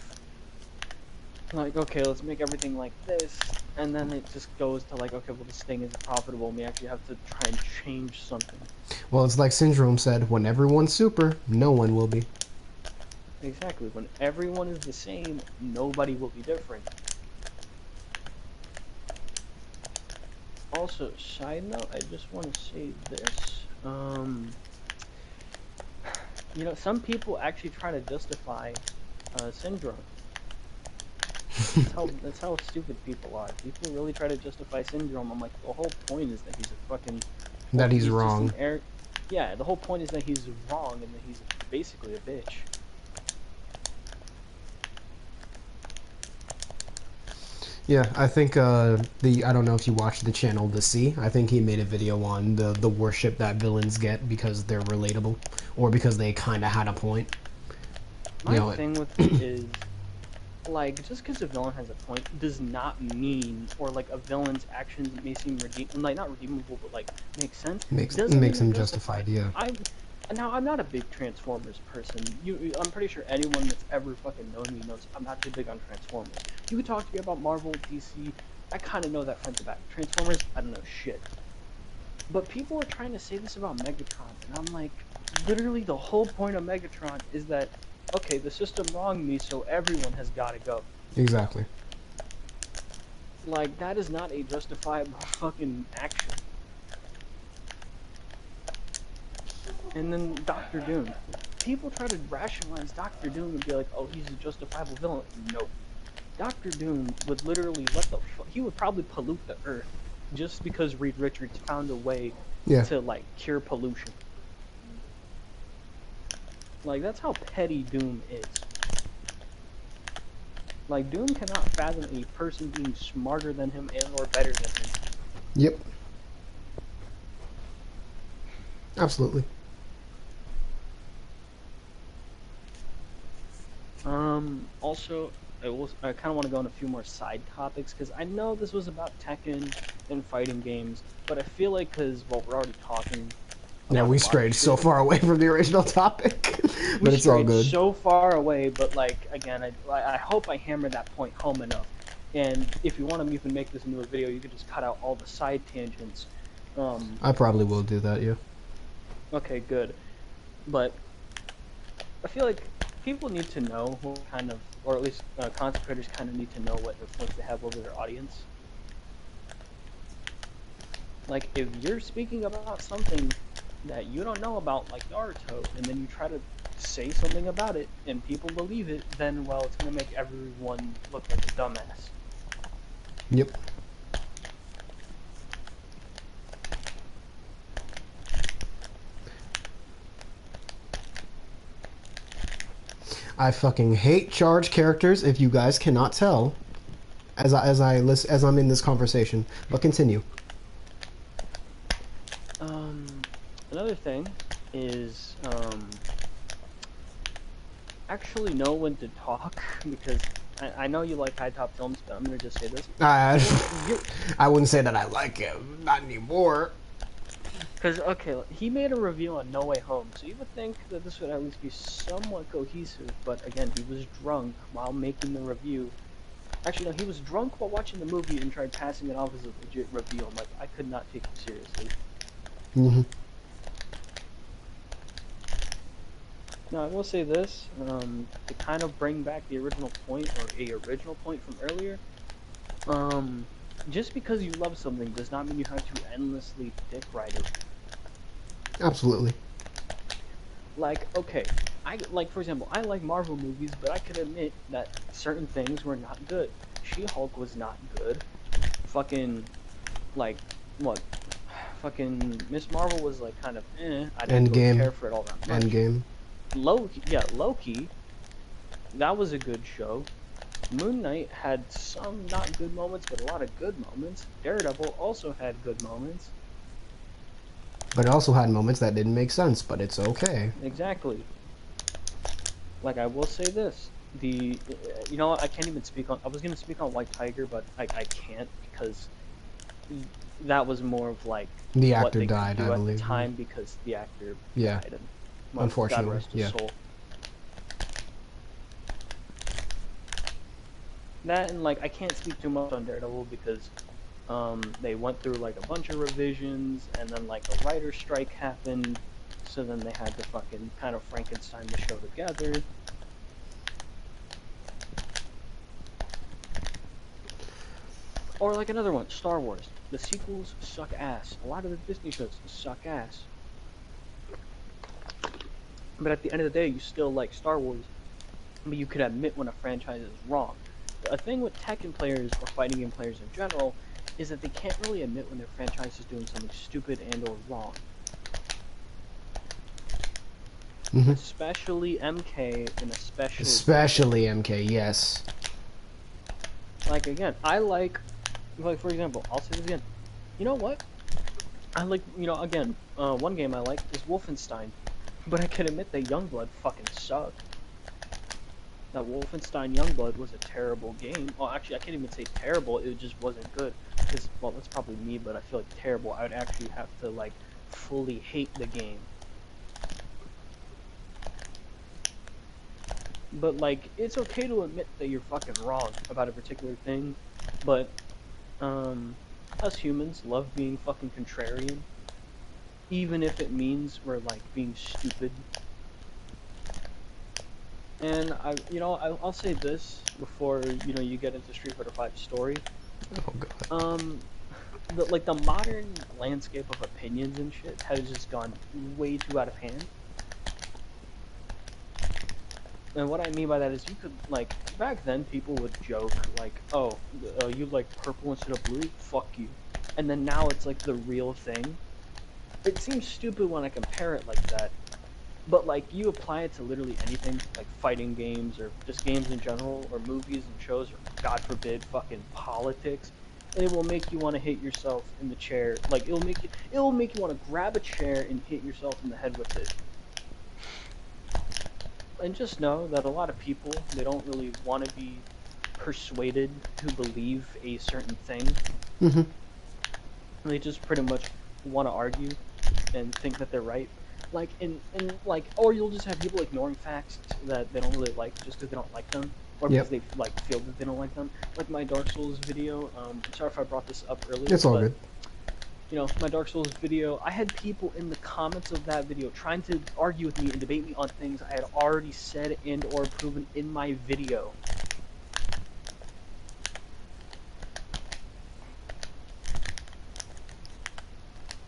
like, okay, let's make everything like this, and then it just goes to like, okay, well, this thing isn't profitable, and we actually have to try and change something. Well, it's like Syndrome said: when everyone's super, no one will be. Exactly. When everyone is the same, nobody will be different. Also, side note, I just want to say this. You know, some people actually try to justify Syndrome. That's how stupid people are. People really try to justify Syndrome. I'm like, the whole point is that he's a fucking, well, That he's he's just an wrong. air. Yeah, the whole point is that he's wrong and that he's basically a bitch. Yeah, I think I don't know if you watched the channel The Sea. I think he made a video on the worship that villains get because they're relatable, or because they kind of had a point. You My know, thing with it is, like, just because a villain has a point does not mean, or like a villain's actions may seem like not redeemable, but like make sense, doesn't mean makes they're him justified. justified. Yeah. I'm not a big Transformers person. I'm pretty sure anyone that's ever fucking known me knows I'm not too big on Transformers. You could talk to me about Marvel, DC, I kind of know that front to back. Transformers, I don't know shit. But people are trying to say this about Megatron, and I'm like, literally the whole point of Megatron is that, okay, the system wronged me, so everyone has got to go. Exactly. Like, that is not a justifiable fucking action. And then Doctor Doom. People try to rationalize Doctor Doom and be like, oh, he's a justifiable villain. No. Doctor Doom would literally he would probably pollute the earth just because Reed Richards found a way Yeah. to, like, cure pollution. Like, that's how petty Doom is. Like, Doom cannot fathom a person being smarter than him and or better than him. Yep. Absolutely. Also, I kind of want to go on a few more side topics, because I know this was about Tekken and fighting games, but I feel like, because, well, we're already talking Yeah, about we a lot of strayed so shit. far away from the original topic, We but it's all strayed good. so far away, but, like, again, I hope I hammered that point home enough. And if you want to even make this into a video, you could just cut out all the side tangents. I probably will do that, yeah. Okay, good. But I feel like people need to know what kind of, or at least content creators kind of need to know what influence they have over their audience. Like, if you're speaking about something that you don't know about, like Naruto, and then you try to say something about it and people believe it, then, well, it's going to make everyone look like a dumbass. Yep. I fucking hate charge characters, if you guys cannot tell, as I'm in this conversation. But continue. Another thing is, actually know when to talk, because I know you like high top films, but I'm gonna just say this. I wouldn't say that I like him. Not anymore. Because, okay, he made a review on No Way Home, so you would think that this would at least be somewhat cohesive, but again, he was drunk while making the review. Actually, no, he was drunk while watching the movie and tried passing it off as a legit review. I'm like, I could not take you seriously. Mm-hmm. Now, I will say this, to kind of bring back the original point, or a original point from earlier, just because you love something does not mean you have to endlessly dick ride it. Absolutely. Like, okay, for example, I like Marvel movies, but I could admit that certain things were not good. She-Hulk was not good. Fucking, like, what? Fucking Miss Marvel was, like, kind of I didn't really Endgame. care for it all that much. Endgame. Loki, that was a good show. Moon Knight had some not good moments, but a lot of good moments. Daredevil also had good moments. But it also had moments that didn't make sense, but it's okay. Exactly. Like, I will say this. You know what, I can't even speak on, I was going to speak on White Tiger, but I can't, because that was more of, like, The what actor they died, could do I at the believe. time, because the actor Yeah. died, and, well, God Unfortunately, rest his yeah. soul. That, and, like, I can't speak too much on Daredevil, because they went through, like, a bunch of revisions, and then, like, a writer's strike happened, so then they had to fucking kind of Frankenstein the show together. Or, like, another one, Star Wars. The sequels suck ass. A lot of the Disney shows suck ass. But at the end of the day, you still like Star Wars, but you could admit when a franchise is wrong. A thing with Tekken players, or fighting game players in general, is that they can't really admit when their franchise is doing something stupid and or wrong. Mm-hmm. Especially MK, and especially MK, yes. Like, again, I like, for example, I'll say this again. You know what? I like, again, one game I like is Wolfenstein. But I can admit that Youngblood fucking sucked. That Wolfenstein Youngblood was a terrible game. Well, actually, I can't even say terrible, it just wasn't good. Because, well, that's probably me, but I feel like terrible. I would actually have to, like, fully hate the game. But, like, it's okay to admit that you're fucking wrong about a particular thing. But, us humans love being fucking contrarian. Even if it means we're, like, being stupid. And I'll say this before you get into Street Fighter V's story. Oh god. The modern landscape of opinions and shit has just gone way too out of hand. And what I mean by that is, you could, like, back then people would joke like, oh, you like purple instead of blue? Fuck you. And then now it's like the real thing. It seems stupid when I compare it like that, But like you apply it to literally anything, like fighting games or just games in general, or movies and shows, or God forbid, fucking politics, and it will make you want to hit yourself in the chair. Like it will make you want to grab a chair and hit yourself in the head with it. And just know that a lot of people, they don't really want to be persuaded to believe a certain thing. Hmm. They just pretty much want to argue and think that they're right. Like in like, or you'll just have people ignoring facts that they don't really like just because they don't like them, or because Yep. they like feel that they don't like them. Like my Dark Souls video. I'm sorry if I brought this up earlier, It's all but good. my Dark Souls video, I had people in the comments of that video trying to argue with me and debate me on things I had already said and or proven in my video.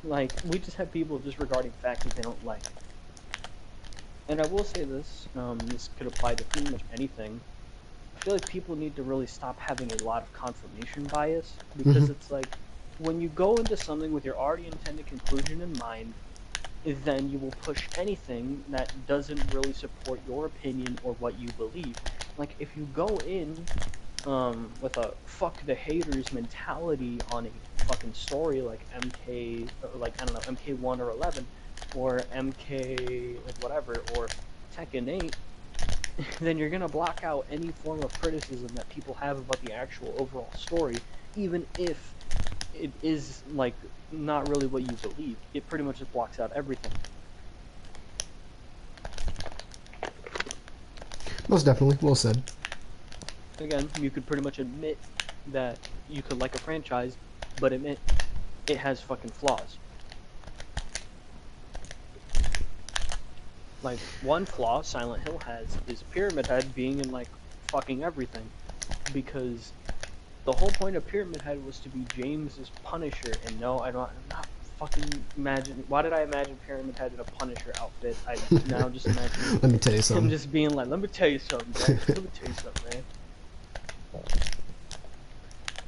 Like, we just have people disregarding facts that they don't like. And I will say this, this could apply to pretty much anything. I feel like people need to really stop having a lot of confirmation bias, Hmm. because it's like, when you go into something with your already intended conclusion in mind, then you will push anything that doesn't really support your opinion or what you believe. Like, if you go in with a fuck the haters mentality on a fucking story like MK, or like, I don't know, MK1 or 11, or MK, like, whatever, or Tekken 8, then you're gonna block out any form of criticism that people have about the actual overall story, even if it is, like, not really what you believe. It pretty much just blocks out everything. Most definitely. Well said. Again, you could pretty much admit that you could like a franchise, but admit it has fucking flaws. Like, one flaw Silent Hill has is Pyramid Head being in, like, fucking everything. Because the whole point of Pyramid Head was to be James's Punisher, and no, I'm not fucking imagine. Why did I imagine Pyramid Head in a Punisher outfit? I'm now just imagining Let me tell you him something. just being like, let me tell you something, James. Let me tell you something, man.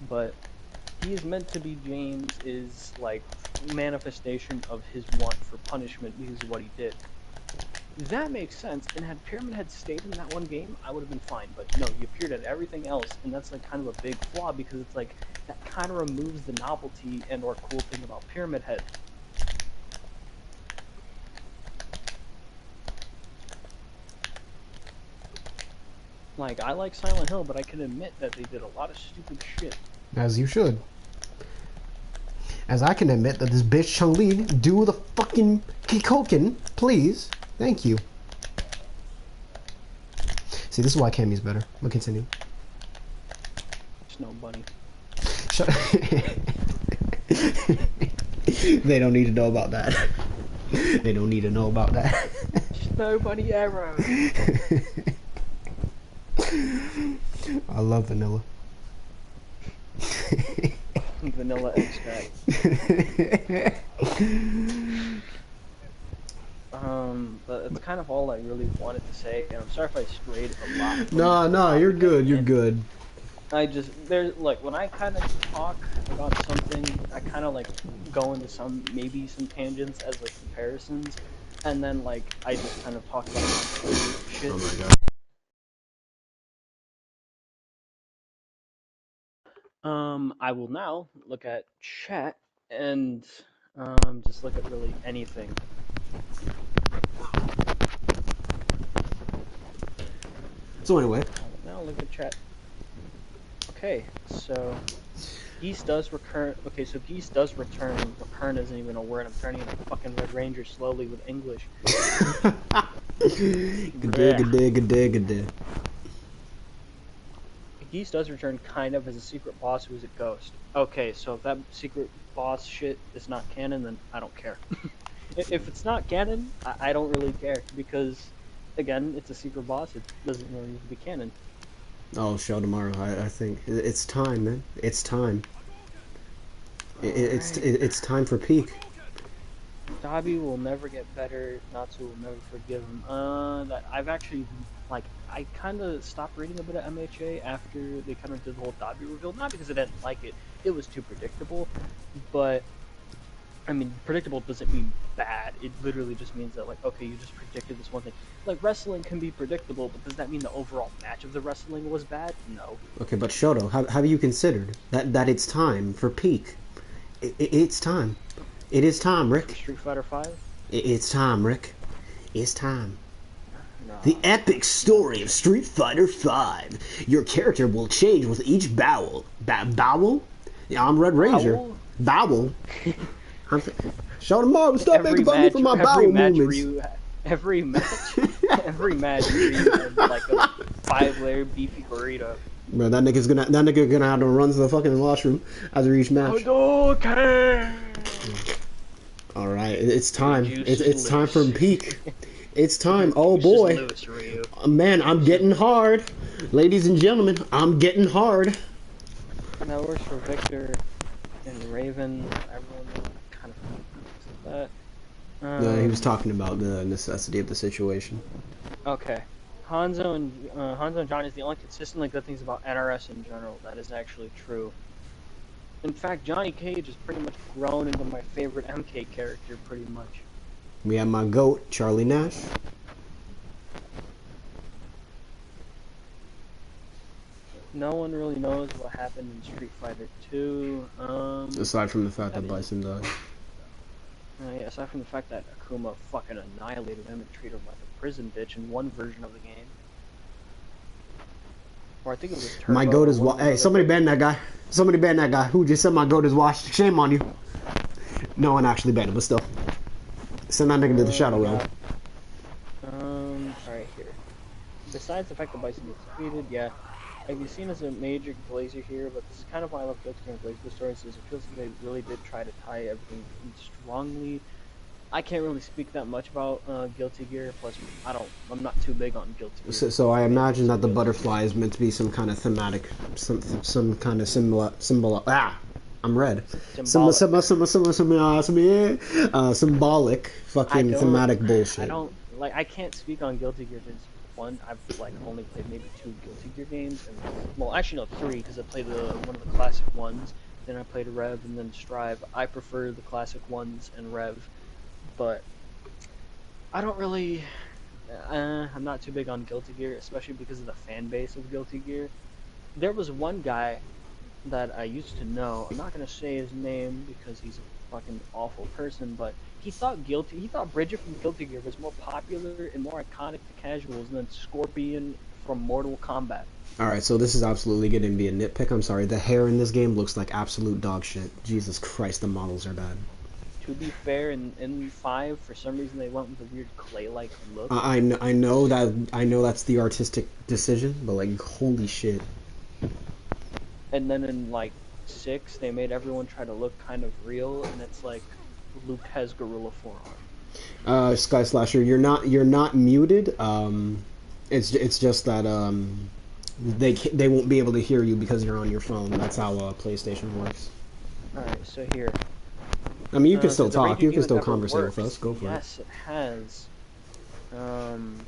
But he is meant to be James's, like, manifestation of his want for punishment because of what he did. That makes sense, and had Pyramid Head stayed in that one game, I would have been fine. But no, he appeared at everything else, and that's like kind of a big flaw, because it's like that kind of removes the novelty and or cool thing about Pyramid Head. Like, I like Silent Hill, but I can admit that they did a lot of stupid shit. As you should. As I can admit that this bitch Chun-Li do the fucking Kikoken, please. Thank you. See, this is why Cammy's better. But continue. Snow Bunny. Shut They don't need to know about that. They don't need to know about that. Snow Bunny arrow. I love vanilla. Vanilla extract. But it's kind of all I really wanted to say, and I'm sorry if I strayed a lot from No, the you're topic good. at You're hand. good. There's like, when I kind of talk about something, I kind of like go into maybe some tangents as like comparisons, and then like I just kind of talk about completely shit. Oh my god. I will now look at chat and just look at really anything. So anyway, I will now look at chat. Okay, so Geese does recur. Okay, so Geese does return. Recurn isn't even a word. I'm turning into fucking Red Ranger slowly with English. good day, good day, good day, good day. Geese does return kind of as a secret boss who is a ghost. Okay, so if that secret boss shit is not canon, then I don't care. If it's not canon, I don't really care, because, again, it's a secret boss. It doesn't really need to be canon. Oh, show tomorrow. I think it's time, man. It's time. It's time for peak. Dabi will never get better. Natsu will never forgive him. That I've actually, like, I kind of stopped reading a bit of MHA after they kind of did the whole Dabi reveal. Not because I didn't like it; it was too predictable. But I mean, predictable doesn't mean bad. It literally just means that, like, okay, you just predicted this one thing. Like, wrestling can be predictable, but does that mean the overall match of the wrestling was bad? No. Okay, but Shoto, have you considered that it's time for peak? It's time. It is time, Rick. Street Fighter Five? It's time, Rick. It's time. No. The epic story of Street Fighter V. Your character will change with each bowel. Bowel? Yeah, I'm Red Ranger. Bowel? Show them all. Stop making fun of me for my bowel movements. Every match, every match, you had like a 5-layer beefy burrito. Bro, that nigga gonna have to run to the fucking washroom after each match. All right, it's time. It's time for peak. It's time. Oh boy, man, I'm getting hard, ladies and gentlemen. I'm getting hard. That works for Victor and Raven. Everyone kind of that. No, he was talking about the necessity of the situation. Okay, Hanzo and Johnny is the only consistently good things about NRS in general. That is actually true. In fact, Johnny Cage has pretty much grown into my favorite MK character, pretty much. We have my GOAT, Charlie Nash. No one really knows what happened in Street Fighter 2. Aside from the fact that Bison died. Yeah, aside from the fact that Akuma fucking annihilated him and treated him like a prison bitch in one version of the game. Or I think it was Turbo. My GOAT is Hey, somebody ban that guy. Somebody ban that guy. Who just said my GOAT is washed? Shame on you. No one actually banned him, but still. Send that nigga to the Shadow Realm. Alright, here. Besides the fact that Bison gets defeated, yeah. I can be seen as a major glazer here, but this is kind of why I love Guilty Gear and Blaze stories, is it feels like they really did try to tie everything in strongly. I can't really speak that much about Guilty Gear, plus I'm not too big on Guilty Gear. So I imagine that the butterfly is meant to be some kind of thematic, some kind of I'm red. Symbolic fucking thematic bullshit. I can't speak on Guilty Gear because one, I've like only played maybe 2 Guilty Gear games, and well, actually no, 3, because I played one of the classic ones, then I played Rev, and then Strive. I prefer the classic ones and Rev, but I don't really. I'm not too big on Guilty Gear, especially because of the fan base of Guilty Gear. There was one guy that I used to know. I'm not gonna say his name because he's a fucking awful person, but he thought Bridget from Guilty Gear was more popular and more iconic to casuals than Scorpion from Mortal Kombat. Alright, so this is absolutely going to be a nitpick. I'm sorry. The hair in this game looks like absolute dog shit. Jesus Christ, the models are bad. To be fair, in 5, for some reason they went with a weird clay-like look. I know that's the artistic decision, but like, holy shit. And then in like 6, they made everyone try to look kind of real, and it's like Luke has gorilla forearm. Sky Slasher, you're not muted. It's just that they won't be able to hear you because you're on your phone. That's how PlayStation works. All right, so here. I mean, you can still talk. You can still conversate with us. Go for it. Yes, it has.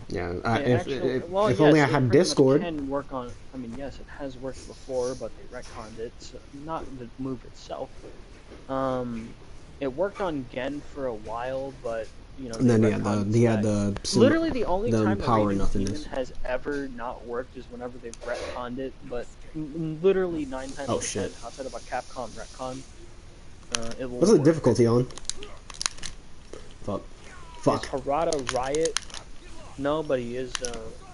Yeah. If only I had Discord. Can work on. I mean, yes, it has worked before, but they retconned it. So not the move itself. It worked on Gen for a while, but you know. And then he had the literally the only time power the nothingness has ever not worked is whenever they've retconned it. But literally 9 times out of 10, outside of a Capcom retcon, it will. What's the difficulty on? Fuck. Is Harada Riot? No, but he is.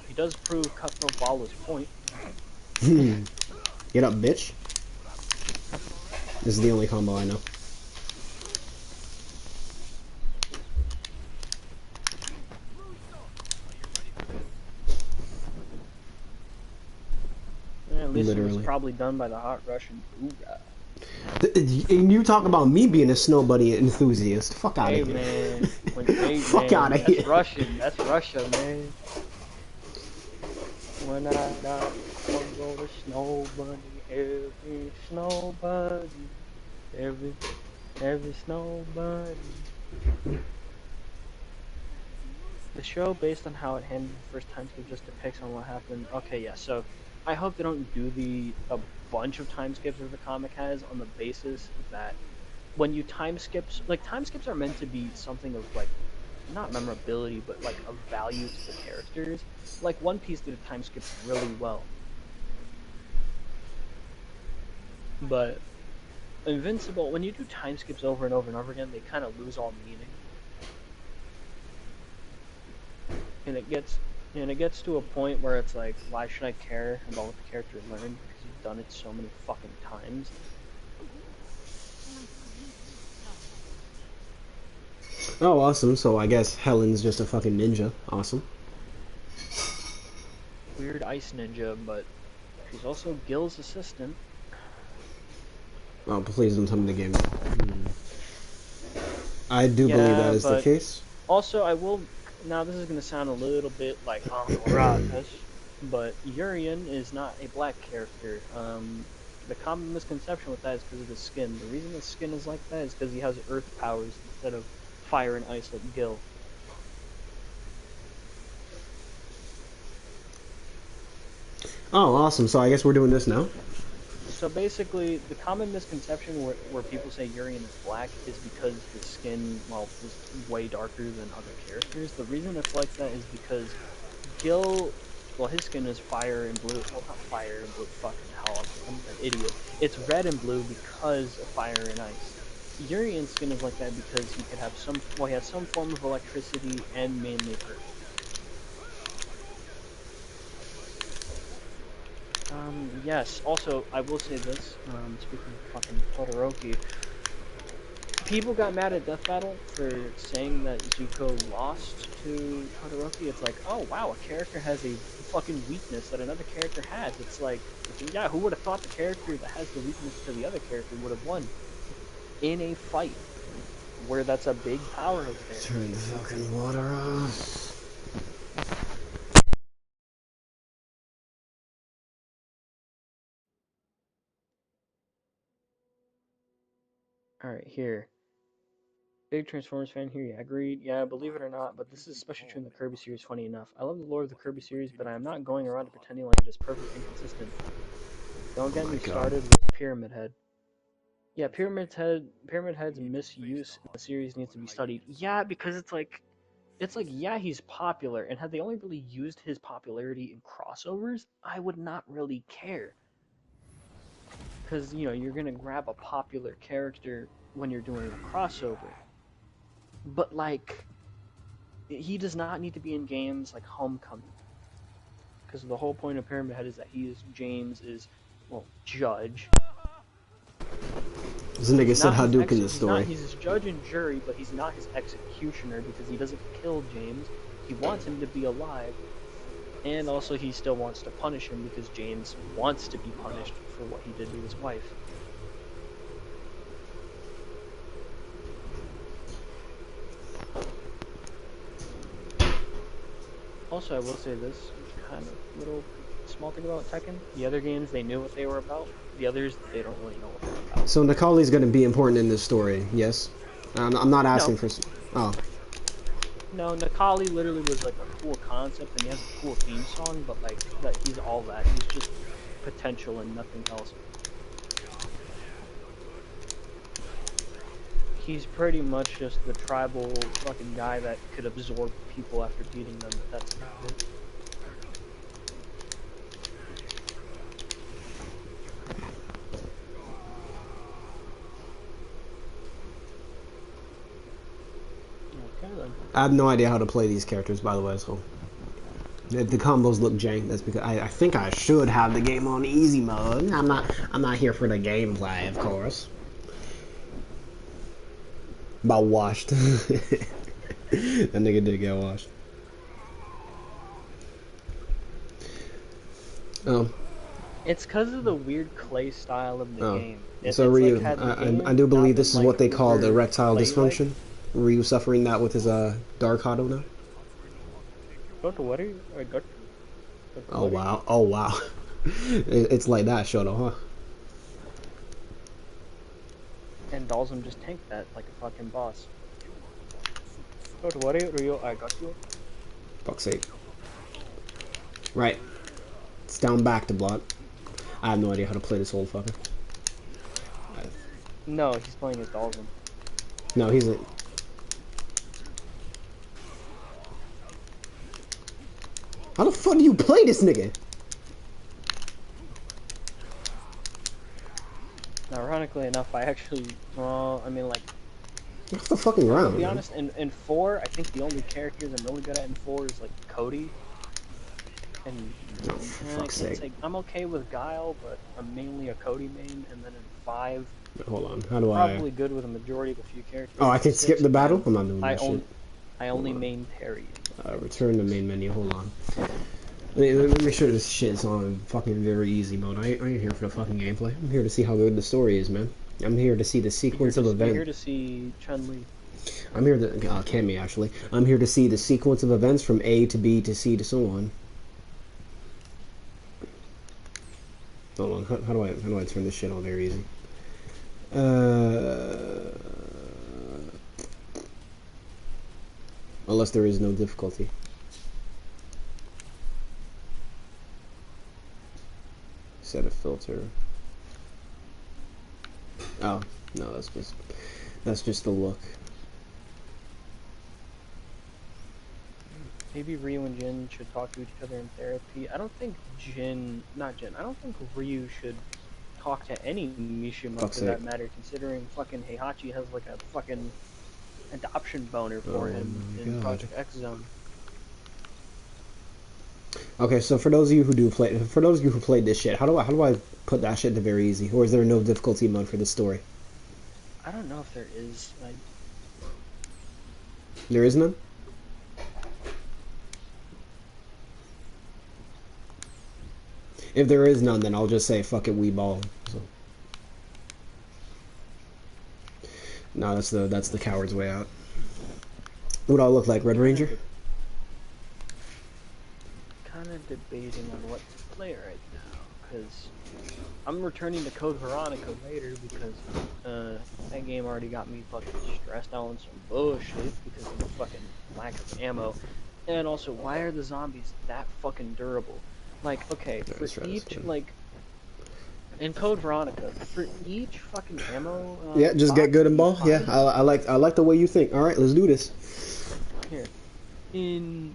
He does prove Cutthroat Ball's point. Get up, bitch. This is the only combo I know. Yeah, at least it was probably done by the hot Russian Uga. And you talk about me being a snow bunny enthusiast. Fuck out of here. Man. Fuck out of here. That's Russian. That's Russia, man. When I die, I'm gonna snow bunny, every snow bunny, every snow bunny. The show, based on how it handled the first time skip, just depicts on what happened. Okay, yeah, so I hope they don't do a bunch of time skips as the comic has, on the basis that when you time skips, like time skips are meant to be something of like not memorability, but like of value to the characters. Like One Piece did time skips really well, but Invincible, when you do time skips over and over and over again, they kind of lose all meaning, and it gets to a point where it's like, why should I care about what the character learned because you've done it so many fucking times? Oh, awesome. So I guess Helen's just a fucking ninja. Awesome. Weird ice ninja, but she's also Gil's assistant. Oh, please don't tell me the game. I do believe that Yeah, is the but case. also I will. Now this is gonna sound a little bit like Uncle Ruckus, but Urian is not a black character. The common misconception with that is because of his skin. The reason his skin is like that is because he has earth powers instead of fire and ice like Gil. Oh, awesome. So I guess we're doing this now. So basically, the common misconception where people say Urian is black is because his skin, well, is way darker than other characters. The reason it's like that is because Gil, well, his skin is fire and blue. Well, not fire and blue. Fucking hell, I'm an idiot. It's red and blue because of fire and ice. Urian's skin is like that because he could have some. Well, he has some form of electricity and mainly earth. Yes. Also, I will say this. Speaking of fucking Todoroki, people got mad at Death Battle for saying that Zuko lost to Todoroki. It's like, oh wow, a character has a fucking weakness that another character has. It's like, yeah, who would have thought the character that has the weakness to the other character would have won in a fight where that's a big power of theirs? Turn the fucking water off. All right, here. Big Transformers fan here. Yeah, agreed. Yeah, believe it or not, but this is especially true in the Kirby series. Funny enough, I love the lore of the Kirby series, but I am not going around pretending like it is perfect and consistent. Don't Oh get my me god. started with Pyramid Head. Yeah, Pyramid Head's misuse in the series needs to be studied. Yeah, because it's like yeah, he's popular, and had they only really used his popularity in crossovers, I would not really care. Because you're gonna grab a popular character when you're doing a crossover, but like he does not need to be in games like Homecoming, because the whole point of Pyramid Head is that he is James is, well, judge. This nigga said Hadouken in the He's not story. he's his judge and jury, but he's not his executioner because he doesn't kill James. He wants him to be alive, and also he still wants to punish him because James wants to be punished for what he did to his wife. Also, I will say this kind of little small thing about Tekken. The other games, they knew what they were about. The others, they don't really know what they're about. So Nikali's gonna be important in this story, yes? I'm not asking No, for. Oh, no, Nakali literally was like a cool concept, and he has a cool theme song, but like that, he's all that. He's just potential and nothing else. He's pretty much just the tribal fucking guy that could absorb people after beating them, but that's about it. Okay then. I have no idea how to play these characters, by the way. So if the combos look jank, that's because I think I should have the game on easy mode. I'm not here for the gameplay, of course. About washed. That nigga did get washed. Oh. It's because of the weird clay style of the Oh. game. So It's like Ryu, had the I game do not believe been this is like what they call the uber erectile clay-like. dysfunction. Ryu suffering that with his Dark Hado now. Don't worry, I got you. Don't Oh worry. wow. Oh wow. It's like that, Shoto, huh? And Dalsum just tanked that like a fucking boss. Don't worry, Ryo, I got you. Fuck's sake. Right. It's down back to block. I have no idea how to play this old fucker. No, he's playing as Dalvin. No, he's a. How the fuck do you play this nigga? Ironically enough, I actually, well, I mean, like, What's the fucking I'll round, be man? honest, in 4, I think the only characters I'm really good at in 4 is, like, Cody. And Oh, for I fuck's can't sake. say, I'm okay with Guile, but I'm mainly a Cody main. And then in 5, Hold on. How do I? probably good with a majority of a few characters. Oh, I In can skip 6, the battle? I'm not doing that shit. I Hold only on. main Terry. Return to main menu. Hold on. Let me make sure this shit is on fucking very easy mode. I ain't here for the fucking gameplay. I'm here to see how good the story is, man. I'm here to see the sequence of You're here events. to see Chun-Li. I'm here to Cammy actually. I'm here to see the sequence of events from A to B to C to so on. Hold on. How do I turn this shit on very easy? Unless there is no difficulty. Set a filter. Oh no, that's just the look. Maybe Ryu and Jin should talk to each other in therapy. I don't think I don't think Ryu should talk to any Mishima Fuck's for that sake. matter, considering fucking Heihachi has like a fucking adoption boner for Oh him my in God. Project X Zone. Okay, so for those of you who played this shit, how do I put that shit to very easy, or is there no difficulty mode for this story? I don't know if there is. There is none. If there is none, then I'll just say fuck it, we ball. So. No, that's the coward's way out. What do I look like, Red Ranger? Kind of debating on what to play right now, because I'm returning to Code Veronica later because that game already got me fucking stressed out on some bullshit because of the fucking lack of ammo. And also, why are the zombies that fucking durable? Like, okay, for Let's try this each, one. like, in Code Veronica, for each fucking ammo Yeah, just box get good that and you ball. Yeah, find, I like the way you think. All right, let's do this. here, in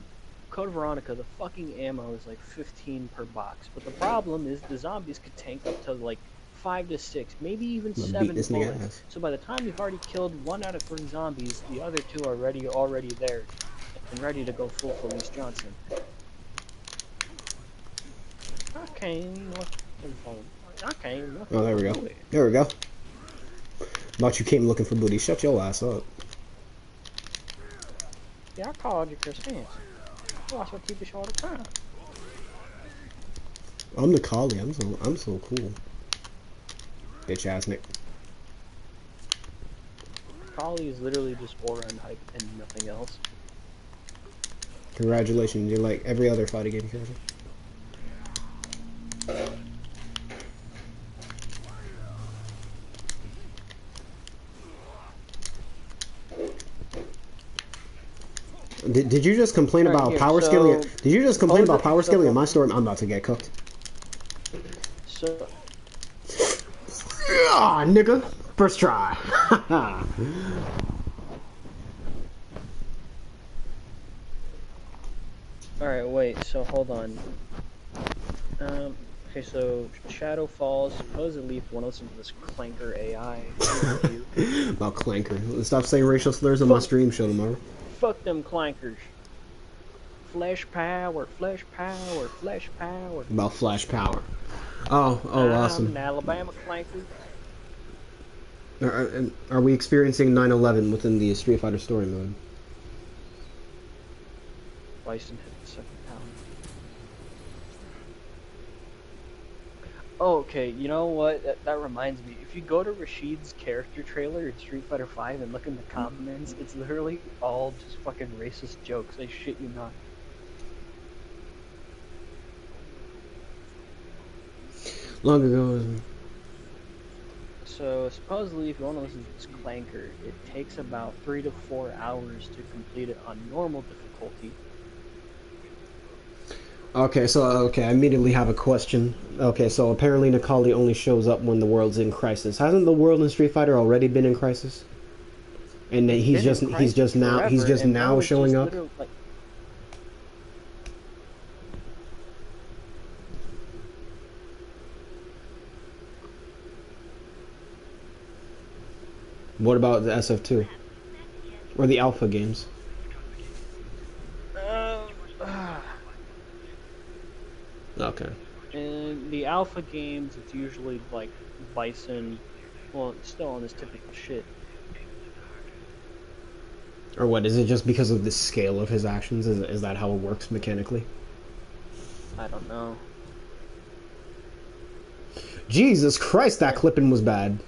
Code Veronica, the fucking ammo is like 15 per box, but the problem is the zombies could tank up to like 5 to 6, maybe even I'm gonna beat 7 this nigga bullets. ass. So by the time you've already killed 1 out of 3 zombies, the other 2 are already there and ready to go full Felice Johnson. Okay, Oh, there we go. There we go. Thought you came looking for booty. Shut your ass up. Yeah, I called you Chris Hansen. You also keep it short of time. I'm the collie. I'm so cool. Bitch ass Nick. Collie is literally just aura and hype and nothing else. Congratulations, you're like every other fighting game character. Did you just complain Alright, about here, power so scaling? Did you just complain Code- about power so- scaling in my story? I'm about to get cooked. So, Ah, nigga. First try. alright, wait, so hold on. Okay, so Shadow Falls, supposedly if you want to listen to this clanker AI review. About clanker. Stop saying racial slurs on my stream show tomorrow. Fuck them clankers. Flesh power, flesh power, flesh power. About flash power. Oh, I'm awesome. an Alabama clanker. Are we experiencing 9/11 within the Street Fighter story mode? Bison hit the second pound. Oh, okay, you know what? That reminds me. If you go to Rashid's character trailer in Street Fighter V and look in the comments, it's literally all just fucking racist jokes. I shit you not. Long ago. So supposedly, if you want to listen to this clanker, it takes about 3 to 4 hours to complete it on normal difficulty. Okay, so I immediately have a question. Okay, so apparently Nikali only shows up when the world's in crisis. Hasn't the world in Street Fighter already been in crisis? And then It's been in crisis he's forever, just and now now it's showing just up. literally like. What about the SF2 or the Alpha games? Uh, Okay. in the alpha games, it's usually like Bison. Well, it's still on this typical shit. Or what? Is it just because of the scale of his actions? Is that how it works mechanically? I don't know. Jesus Christ, that clipping was bad.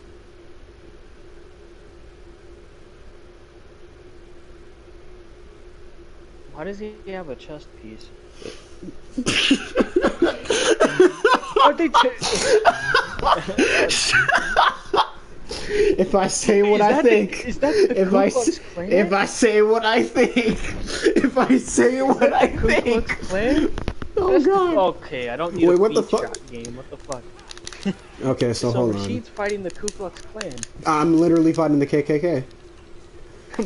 Why does he have a chest piece? Are they? If I say what I think, is that the if Ku I Klux Klan? if I say what I think, if I say what I Ku Klux think, Klan? oh god. Okay, I don't need Wait, a what the beat fuck? shot game. What the fuck? Okay, so hold on. Rashid's fighting the Ku Klux Klan. I'm literally fighting the KKK.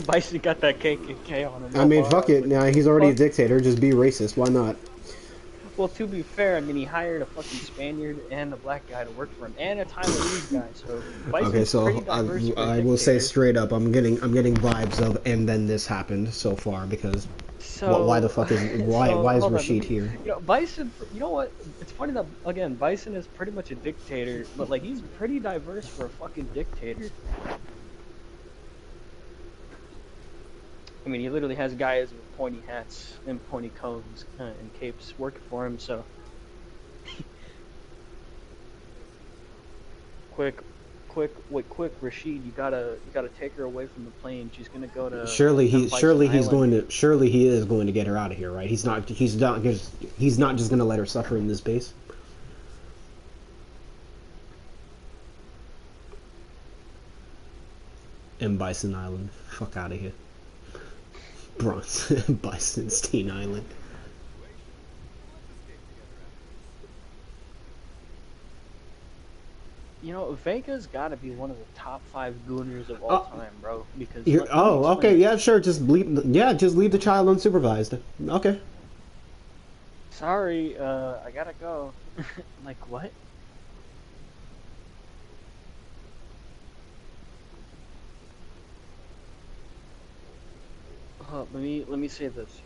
Bison got that KKK on him. I mean, Oh, fuck it. Now he's already a fuck. dictator. Just be racist. Why not? Well, to be fair, I mean, he hired a fucking Spaniard and a black guy to work for him, and a Taiwanese guy. So Bison's Okay, so pretty diverse for a I will say dictator. straight up, I'm getting vibes of and then this happened so far because So why the fuck is why so, is hold on, Rashid here? You know, Bison. You know what? It's funny that again, Bison is pretty much a dictator, but like he's pretty diverse for a fucking dictator. I mean, he literally has guys with pointy hats and pointy combs and capes working for him. So, quick, Rashid, you gotta take her away from the plane. She's gonna go to. Surely he Bison surely he's Island. going to surely he is going to get her out of here, right? He's not just going to let her suffer in this base. And Bison Island, fuck out of here. Bisonstein Island. You know, Vega's got to be one of the top 5 gooners of all time, bro. Because let me Oh, explain. okay, yeah, sure. Just leave the child unsupervised. Okay. Sorry, I gotta go. Like what? Let me say this.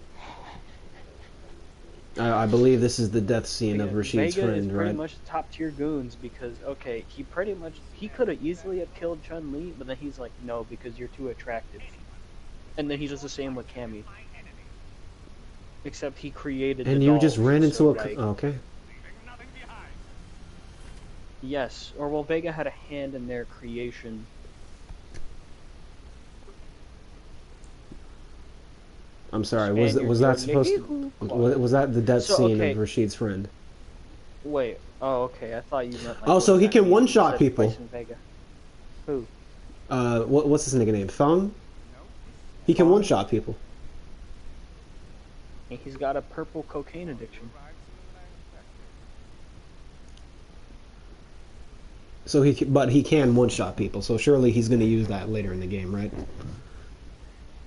I believe this is the death scene of Vega Rashid's is friend, pretty right? much top tier goons because okay, he could have easily have killed Chun Li, but then he's like, no, because you're too attractive. And then he does the same with Cammy. Except he created. And the you just dolls, ran into so, a like, okay. yes, or well, Vega had a hand in their creation. I'm sorry. Was that supposed to? Was that the death scene of Rashid's friend? Wait. Oh, okay. I thought you meant. Like, Oh, so he can exactly one-shot said people. Bison Vega. Who? What's his nigga name? Thung? He can one-shot people. He's got a purple cocaine addiction. So but he can one-shot people. So surely he's going to use that later in the game, right?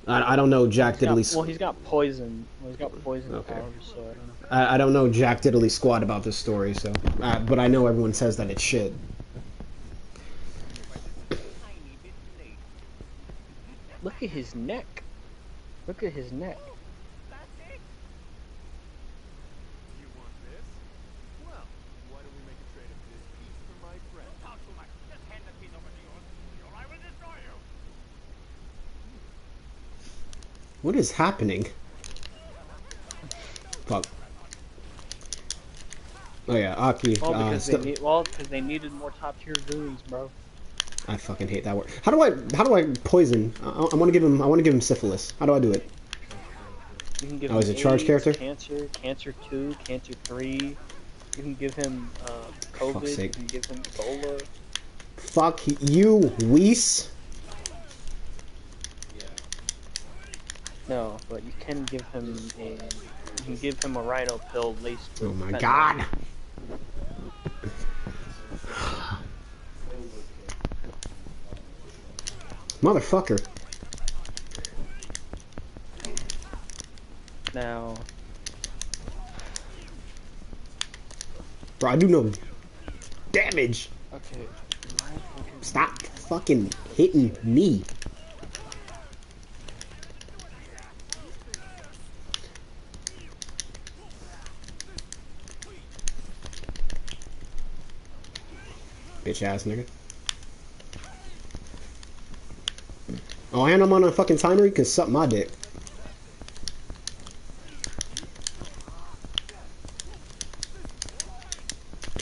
I don't know Jack Diddley. Well, he's got poison. Well, he's got poison Okay. powers, so I don't know. I don't know Jack Diddley squat about this story, so but I know everyone says that it's shit. Look at his neck. Look at his neck. What is happening? Fuck. Oh yeah, Aki. Well, because they needed more top tier goons, bro. I fucking hate that word. How do I poison? I want to give him syphilis. How do I do it? You can give Oh, him is it charge AIDS, character? Cancer 2, Cancer 3. You can give him Fuck's COVID. You sake. can give him Ebola. Fuck you, Weiss. No, but you can give him a and give him a rhino pill laced with Oh my fentanyl. god. Motherfucker. Now, Bro, I do no damage. okay. Stop fucking hitting me. Bitch ass nigga. Oh, and I'm on a fucking timer. You can suck my dick.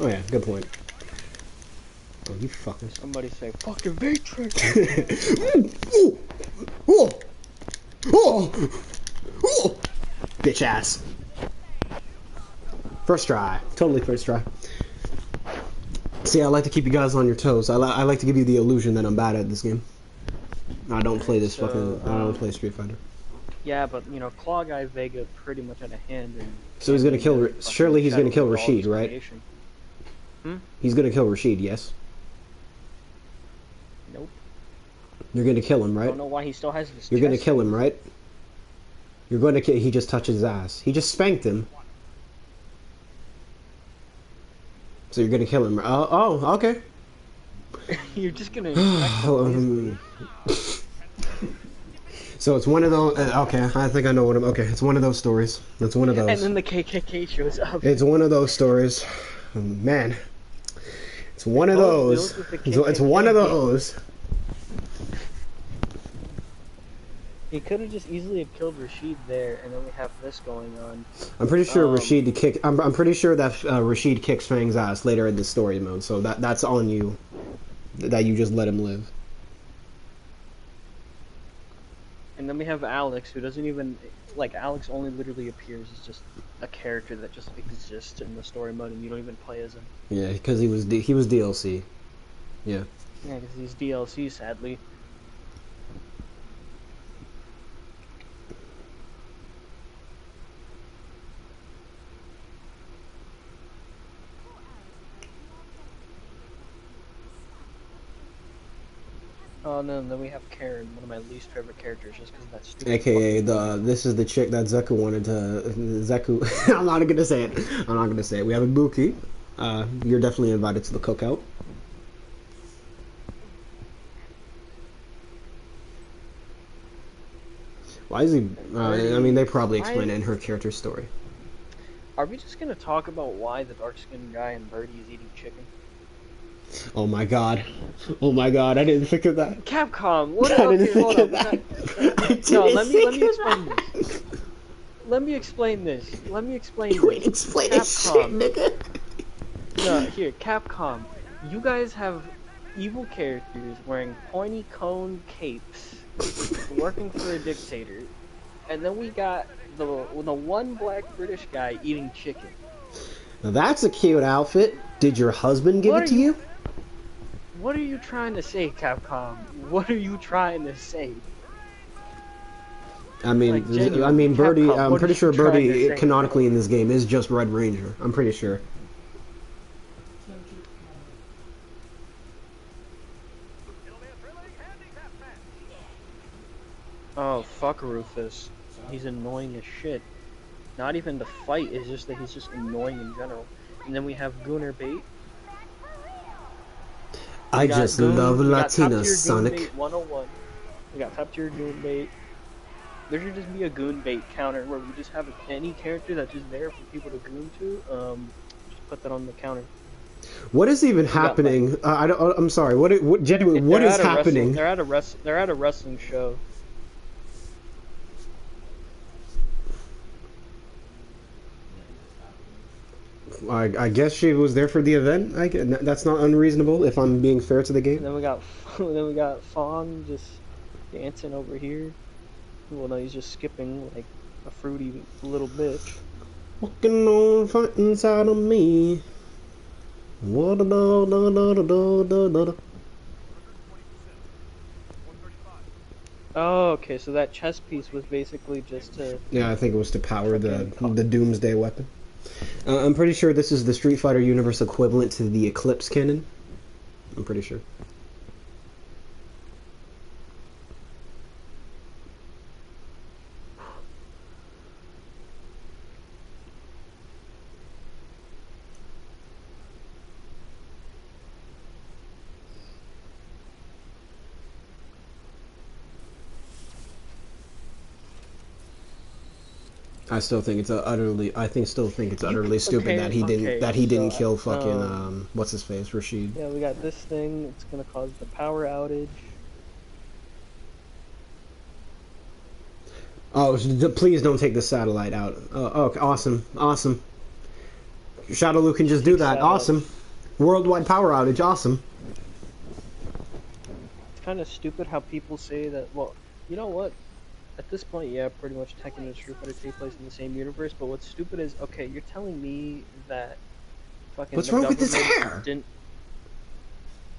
Oh yeah, good point. Oh, you fuckers. Somebody say, fucking Matrix! Ooh, ooh, ooh, ooh. Bitch ass. First try. Totally first try. See, I like to keep you guys on your toes. I like to give you the illusion that I'm bad at this game. I don't play this So, fucking... I don't play Street Fighter. Yeah, but, you know, Claw Guy Vega pretty much had a hand in... So he's gonna kill... Surely he's gonna kill Shadow Lord's Rashid, right? creation. He's gonna kill Rashid, yes? Nope. You're gonna kill him, I right? don't know why he still has this You're gonna chest kill thing. him, right? You're gonna kill... He just touched his ass. He just spanked him. So you're gonna kill him. Oh, okay. You're just gonna infect him. So it's one of those... okay, I think I know what I'm... Okay, it's one of those stories. It's one of those. And then the KKK shows up. It's one of those stories. Man. It's one of Oh, it those. deals with the It's one of KKK. those. He could have just easily have killed Rashid there, and then we have this going on. I'm pretty sure Rashid kick. I'm pretty sure that Rashid kicks Fang's ass later in the story mode. So that's on you. That you just let him live. And then we have Alex, who doesn't even... Like, Alex only literally appears as just a character that just exists in the story mode, and you don't even play as him. Yeah, because he was DLC. Yeah. Yeah, because he's DLC, sadly. Oh no, and then we have Karen, one of my least favorite characters, just because that's stupid. AKA this is the chick that Zeku wanted to Zeku. I'm not gonna say it. I'm not gonna say it. We have a Buki. You're definitely invited to the cookout. Why is he? I mean, they probably explain it in her character story. Are we just gonna talk about why the dark-skinned guy in Birdie is eating chicken? Oh my god. Oh my god, I didn't think of that. Capcom, what? I didn't Okay, think hold of up. that. No, let me explain this. Let me explain You this. ain't explain this shit, Capcom. nigga. No, here, Capcom. You guys have evil characters wearing pointy cone capes, working for a dictator, and then we got the one black British guy eating chicken. Now that's a cute outfit. Did your husband give What it are to you? What are you trying to say, Capcom? What are you trying to say? I mean, Like, genuinely, Birdie. Capcom, I'm what pretty are sure you trying to Birdie say? canonically in this game is just Red Ranger. I'm pretty sure. Oh, fuck Rufus. He's annoying as shit. Not even the fight, it's just that he's just annoying in general. And then we have Gooner Bait. I just love we got top Latinas, tier Sonic. Goon Bait 101. We got top tier Goon Bait. There should just be a Goon Bait counter where we just have any character that's just there for people to goon to. Just put that on the counter. What is even happening? I'm sorry. What genuine? What is happening? They're at a wrestling show. I guess she was there for the event. That's not unreasonable if I'm being fair to the And game. then we got Fawn just dancing over here. Well, no, he's just skipping like a fruity little bitch. Walking on fight inside of me. What da da da da da da da. Oh, okay, so that chess piece was basically just to Yeah, I think it was to power the frickin' call. the Doomsday weapon. I'm pretty sure this is the Street Fighter universe equivalent to the Eclipse cannon. I'm pretty sure. I still think it's still think it's You utterly stupid okay? Okay, that he didn't so kill fucking what's his face Rashid. yeah, we got this thing. It's gonna cause the power outage. Oh, please don't take the satellite out. Oh, okay, awesome, awesome. Shadowloo can just do Fix that. that up. Awesome. Worldwide power outage. Awesome. It's kind of stupid how people say that. Well, you know what? At this point, yeah, pretty much Tekken and Street Fighter take place in the same universe. But what's stupid is, okay, you're telling me that fucking What's the wrong with his government hair? didn't.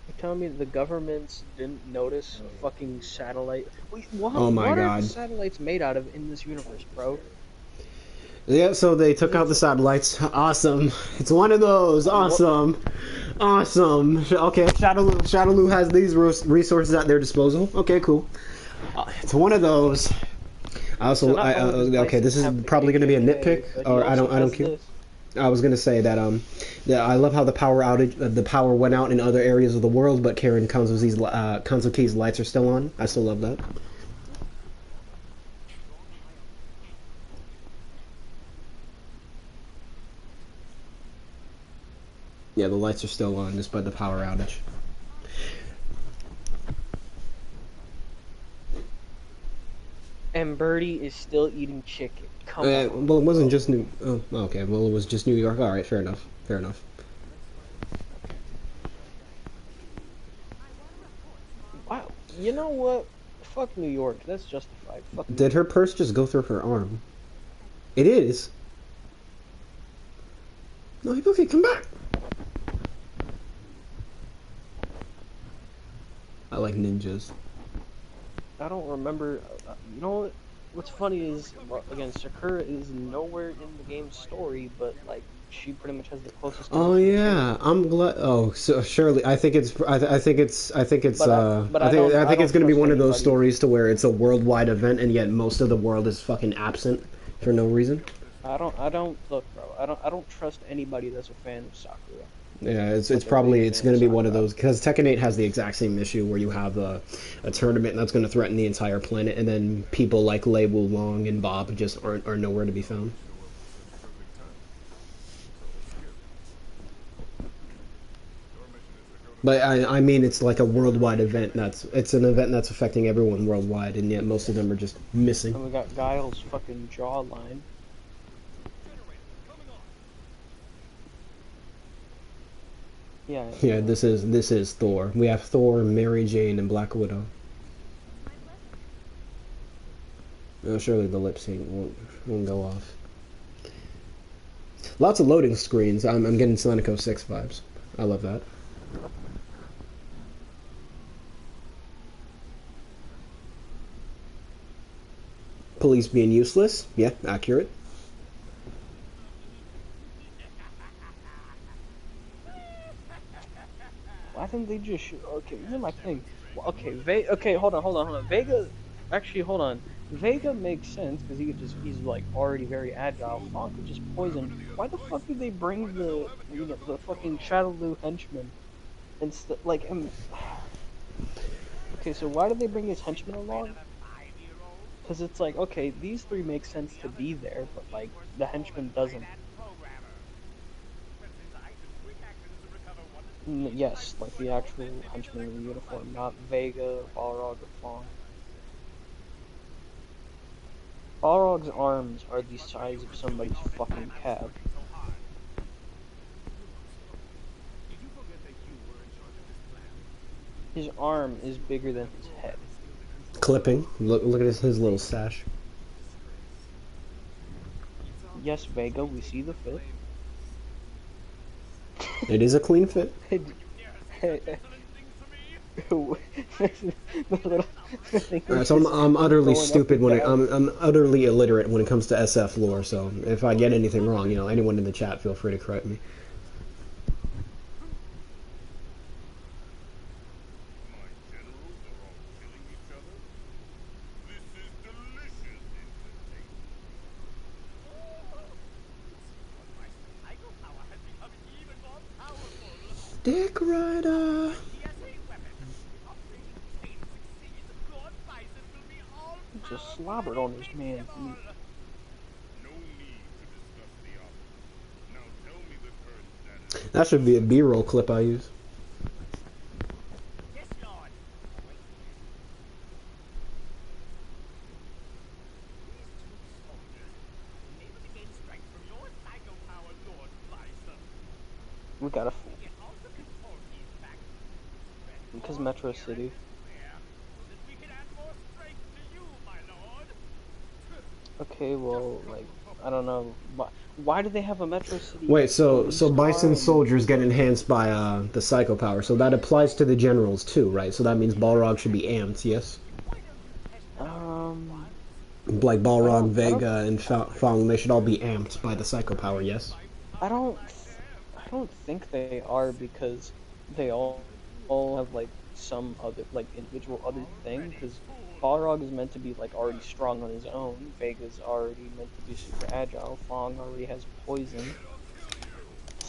You're telling me the governments didn't notice a fucking satellite? Wait, Oh my what are the god. satellites made out of in this universe, bro? Yeah, so they took out the satellites. Awesome. It's one of those. Awesome. Awesome. Okay, Shadowloo has these resources at their disposal. Okay, cool. It's one of those. I also, So not only does okay, this is Bison have the probably going to be a AKA, nitpick, but he or I also don't has care. this. I was gonna say that I love how the power outage, the power went out in other areas of the world, but Karen Kanzuki's lights are still on. I still love that. Yeah, the lights are still on despite the power outage. And Birdie is still eating chicken. Come on. Well, it wasn't Bro. just New. Oh, okay. Well, it was just New York. All right, fair enough. Fair enough. Wow. You know what? Fuck New York. That's justified. Fuck New Did her York. purse just go through her arm? It is. No, okay, come back. I like ninjas. I don't remember. You know what? What's funny is, well, again, Sakura is nowhere in the game's story, but like she pretty much has the closest Oh connection to yeah, Karen. I'm glad. Oh, so surely I think it's. I think it's. I think it's. But I don't. I I think don't it's gonna be trust one of those anybody. stories to where it's a worldwide event, and yet most of the world is fucking absent for no reason. I don't look, bro. I don't trust anybody that's a fan of Sakura. Yeah, it's Like a probably big it's fan of gonna be one of Sakura. those because Tekken 8 has the exact same issue where you have a tournament that's gonna threaten the entire planet, and then people like Lei Wulong and Bob just are nowhere to be found. But I mean, it's like a worldwide event. It's an event that's affecting everyone worldwide, and yet most of them are just missing. And we got Guile's fucking jawline. Yeah. Yeah, this is Thor. We have Thor, Mary Jane, and Black Widow. Oh, surely the lip sync won't go off. Lots of loading screens. I'm getting Sonic 06 vibes. I love that. Police being useless. Yeah, accurate. Why didn't they just shoot? Okay, here's my thing. Well, okay, okay, hold on. Vega, actually, hold on. Vega makes sense because he's like already very agile. Fawn could just poison. Why the fuck did they bring the fucking Shadowloo henchman instead? Like, okay, so why did they bring his henchman along? Because it's like, okay, these three make sense to be there, but like the henchman doesn't. Yes, like the actual henchman in the uniform, not Vega, Balrog, or Fong. Balrog's arms are the size of somebody's fucking cab. His arm is bigger than his head. Clipping. Look at his little sash. Yes, Vega, we see the fit. It is a clean fit. The little thing All right, is so just I'm utterly going up stupid and when down. I'm utterly illiterate when it comes to SF lore. So if I get anything wrong, you know, anyone in the chat, feel free to correct me. Dick Rider. Just slobbered on this man's meat. That should be a B-roll clip I use. We got a because Metro City. Okay, well, like I don't know why do they have a Metro City Wait, so police car Bison's and soldiers get enhanced by the psycho power, so that applies to the generals too, right? So that means Balrog should be amped, yes? Like Balrog, Vega, and Fong, they should all be amped by the psycho power, yes? I don't think they are because they all have like some other like individual other thing because Balrog is meant to be like already strong on his own. Vega's already meant to be super agile. Fong already has poison.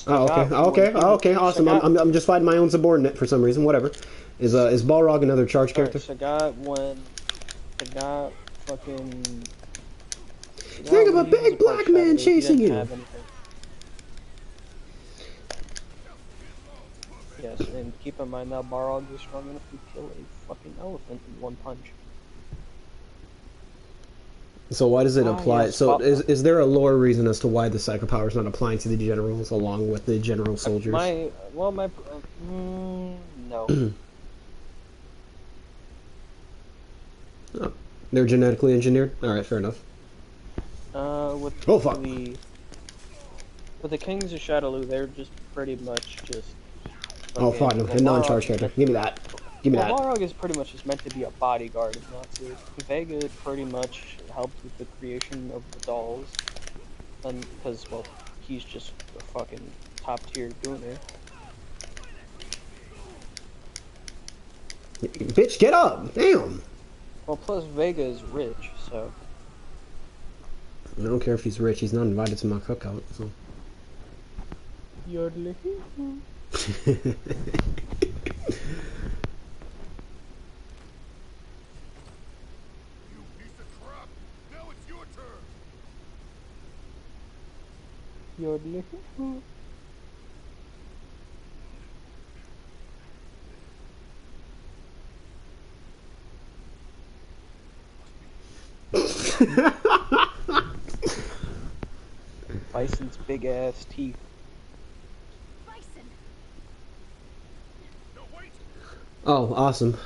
Oh, okay, okay, awesome. I'm just fighting my own subordinate for some reason. Whatever. Is Balrog another charge character? Sagat fucking. Think of a big black man chasing you. Yes, and keep in mind that Balrog is strong enough to kill a fucking elephant in one punch. So why does it apply? Yes, so is there a lore reason as to why the psycho power is not applying to the generals along with the general soldiers? No. Oh, they're genetically engineered. All right, fair enough. With fuck. with the Kings of Shadowloo, they're just pretty much just. Oh fuck, no, a non-charge character. Give me that. Give me that. Balrog is pretty much just meant to be a bodyguard of Natsu. Vega pretty much helped with the creation of the dolls, and because well, he's just a fucking top tier gooner. Bitch, get up! Damn. Well, plus Vega is rich, so. I don't care if he's rich. He's not invited to my cookout. So. Yodeling. Yodeling. Bison's big ass teeth. Oh, awesome.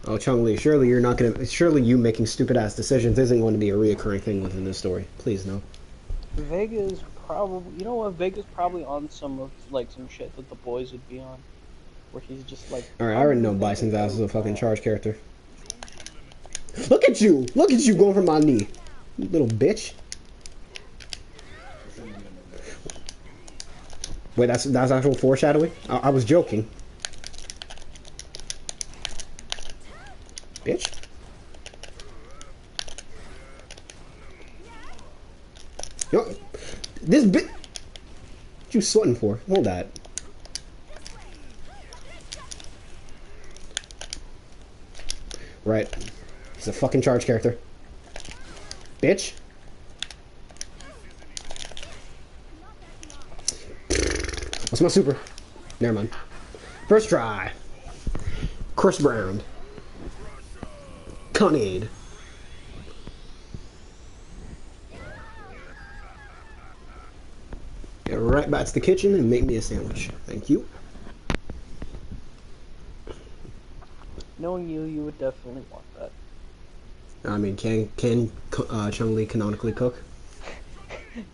Oh, Chung-Li, surely you're not gonna. Surely you making stupid ass decisions isn't going to be a reoccurring thing within this story. Please no. Vega's probably, you know what? Vega's probably on some of like some shit that the boys would be on, where he's just like. All right, I already know Bison's ass is a fucking charge character. Look at you! Look at you going for my knee, you little bitch. Wait, that's actual foreshadowing? I was joking. Bitch. Yo, this bitch. What you sweating for? Hold that. Right. He's a fucking charge character. Bitch. What's my super? Never mind. First try. Chris Brown. Conade. Get right back to the kitchen and make me a sandwich. Thank you. Knowing you, you would definitely want that. I mean, can Chung-Li canonically cook?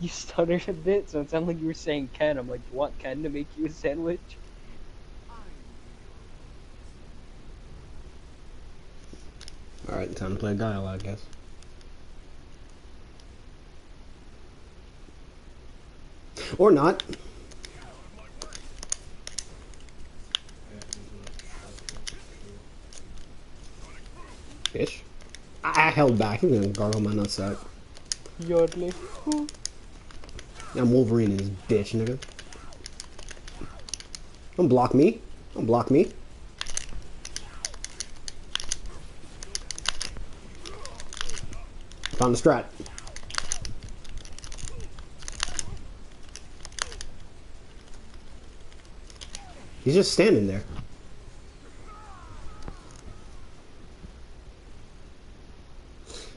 You stuttered a bit, so it sounded like you were saying Ken. I'm like, you want Ken to make you a sandwich? Alright, time to play Guile, I guess. Or not. Bitch. I held back. He's gonna gargle my nutsack. Yodely. I'm Wolverine and this bitch, nigga. Don't block me. Don't block me. Found the strat. He's just standing there.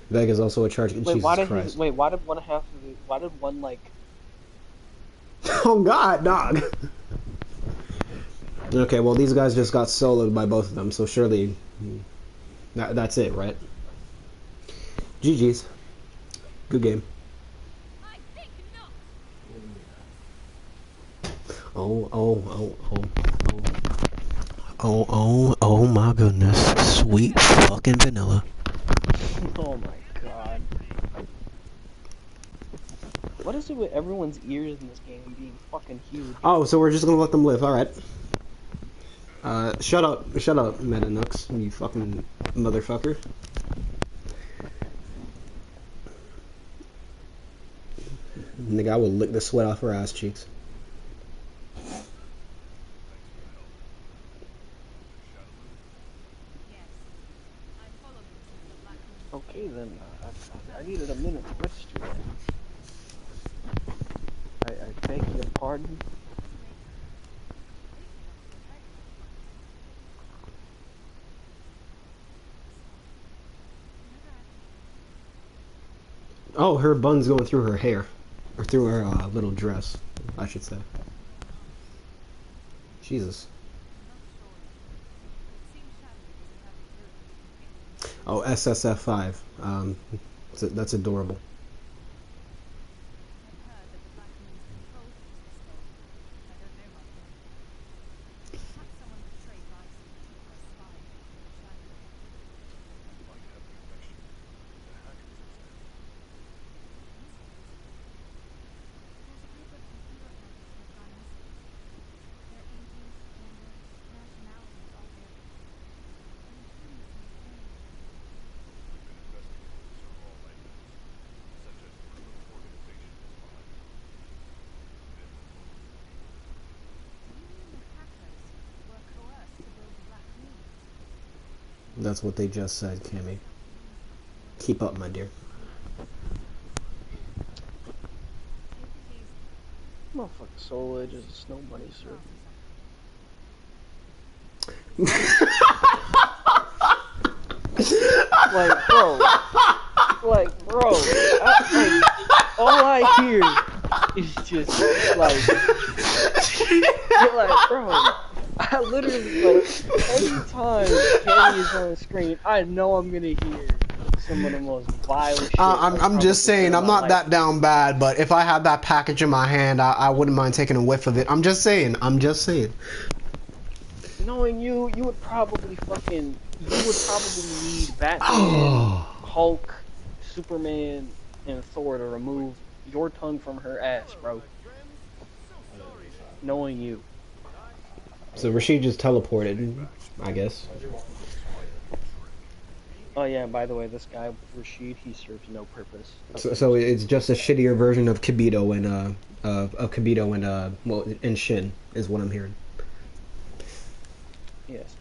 Vega's also a charge. Wait, Jesus why did Christ. why did one half of it, why did one like Oh God, dog. Okay, well these guys just got soloed by both of them, so surely that's it, right? GG's. Good game. Oh my goodness. Sweet fucking vanilla. oh my god. What is it with everyone's ears in this game being fucking huge? Oh, so we're just gonna let them live, alright. Shut up, Meta Nux, you fucking motherfucker. Nigga, I will lick the sweat off her ass cheeks. Okay then, I needed a minute to register that. I beg your pardon? Oh, her bun's going through her hair. Or through her little dress, I should say. Jesus. Oh, SSF5. That's adorable. That's what they just said, Cammy. Keep up, my dear. Motherfucker Soul Edge is a snow bunny, sir. Like, bro. Like, bro. All I hear is just, like... like, bro. I literally, like, every time Kenny is on the screen, I know I'm gonna hear some of the most vile shit. I'm just saying, I'm not that down bad, but if I had that package in my hand, I wouldn't mind taking a whiff of it. I'm just saying. Knowing you would probably need Batman, Hulk, Superman, and Thor to remove your tongue from her ass, bro. Knowing you. So Rashid just teleported, I guess. Oh yeah, and by the way, this guy Rashid, he serves no purpose. So it's just a shittier version of Kibito and Shin is what I'm hearing. Yes.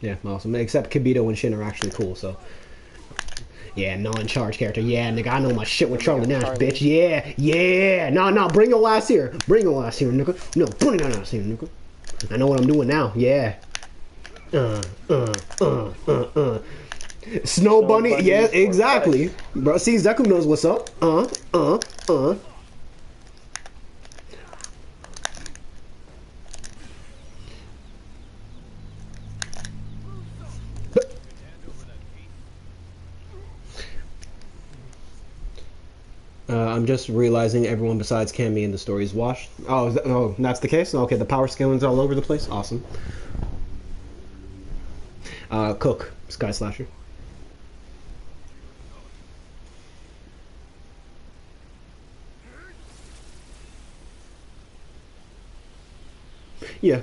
Yeah, awesome. Except Kibito and Shin are actually cool, so. Yeah, non-charge character. Yeah, nigga, I know my shit with Charlie Nash, bitch. Yeah. No, bring your ass here. Nigga. No, bring your ass here, nigga. I know what I'm doing now. Yeah. Snow Bunny. Yeah, exactly. Bro, see, Zeku knows what's up. I'm just realizing everyone besides Cammy in the story is washed. Oh, that's the case? Okay, the power scaling's all over the place? Awesome. Cook, Sky Slasher. Yeah.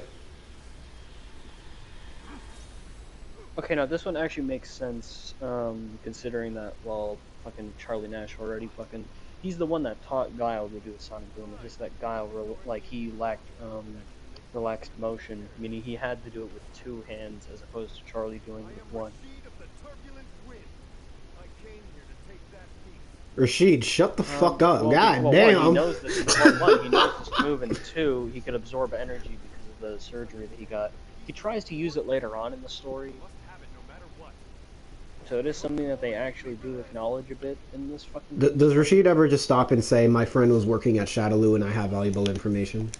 Okay, now this one actually makes sense, considering that, well, fucking Charlie Nash already fucking, he's the one that taught Guile to do the Sonic Boom. It's just that Guile, like, he lacked, relaxed motion, meaning he had to do it with two hands as opposed to Charlie doing it with one. Rashid, shut the fuck up. Well, God well, damn. one, he knows this. Well, one, he knows this move, and two, he can absorb energy because of the surgery that he got. He tries to use it later on in the story, so it is something that they actually do acknowledge a bit in this fucking. Does Rashid ever just stop and say, "My friend was working at Shadaloo and I have valuable information"?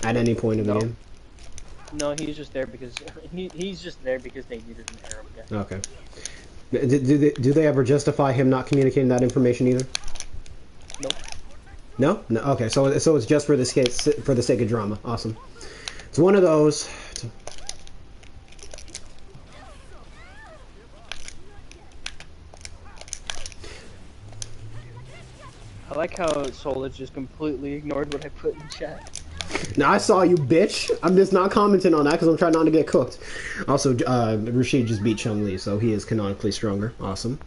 At any point of the game? No, he's just there because he's just there because they needed an Arab guy. Okay. Do they ever justify him not communicating that information either? Nope. No? No. Okay. So it's just for the sake of drama. Awesome. It's one of those. I like how Sola just completely ignored what I put in chat. Now, I saw you, bitch. I'm just not commenting on that because I'm trying not to get cooked. Also, Rashid just beat Chun-Li, so he is canonically stronger. Awesome.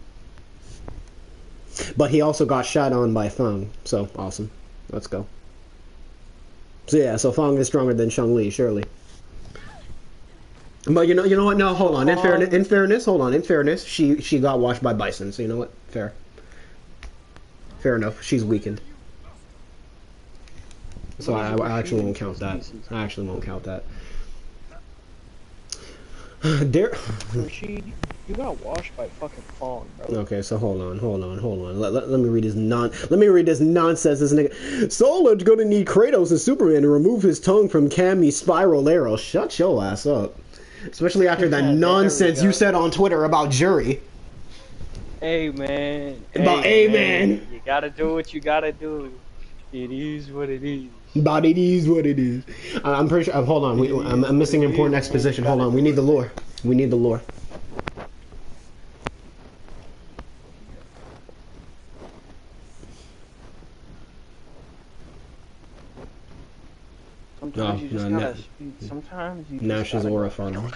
But he also got shot on by Fang, so awesome. Let's go. So yeah, so Fang is stronger than Chun-Li, surely. But you know what? No, hold on. In fairness, she got washed by Bison. So you know what? Fair enough. She's weakened. So I actually won't count that. I actually won't count that. Rashid, you got washed by fucking Fong, bro. Okay, so hold on. Let me read this nonsense. This nigga, Solar's gonna need Kratos and Superman to remove his tongue from Cammy's spiral arrow. Shut your ass up. Especially after that nonsense you said on Twitter about Jury. Hey man. About man. You gotta do what you gotta do. It is what it is. But it is what it is. I'm pretty sure. Hold on. I'm missing important exposition. Hold on. We need the lore. Sometimes you just gotta. Sometimes you. Nash's aura funnel.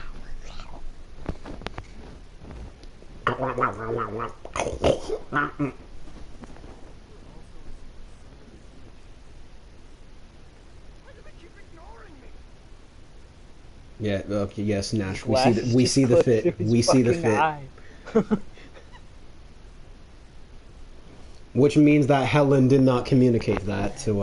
Yeah. Okay. Yes, Nash. We see the fit. We see the fit. Which means that Helen did not communicate that to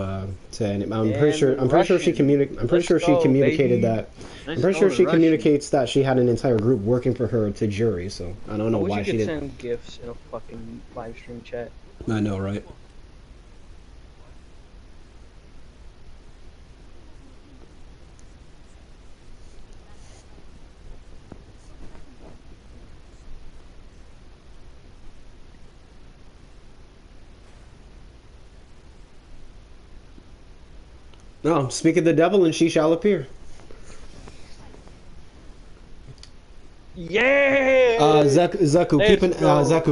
any. I'm pretty sure she communicated that. I'm pretty sure she communicates that she had an entire group working for her to Jury. So I don't know why she didn't. Send gifts in a fucking live stream chat. I know, right? No, speak of the devil and she shall appear. Yeah. Zeku,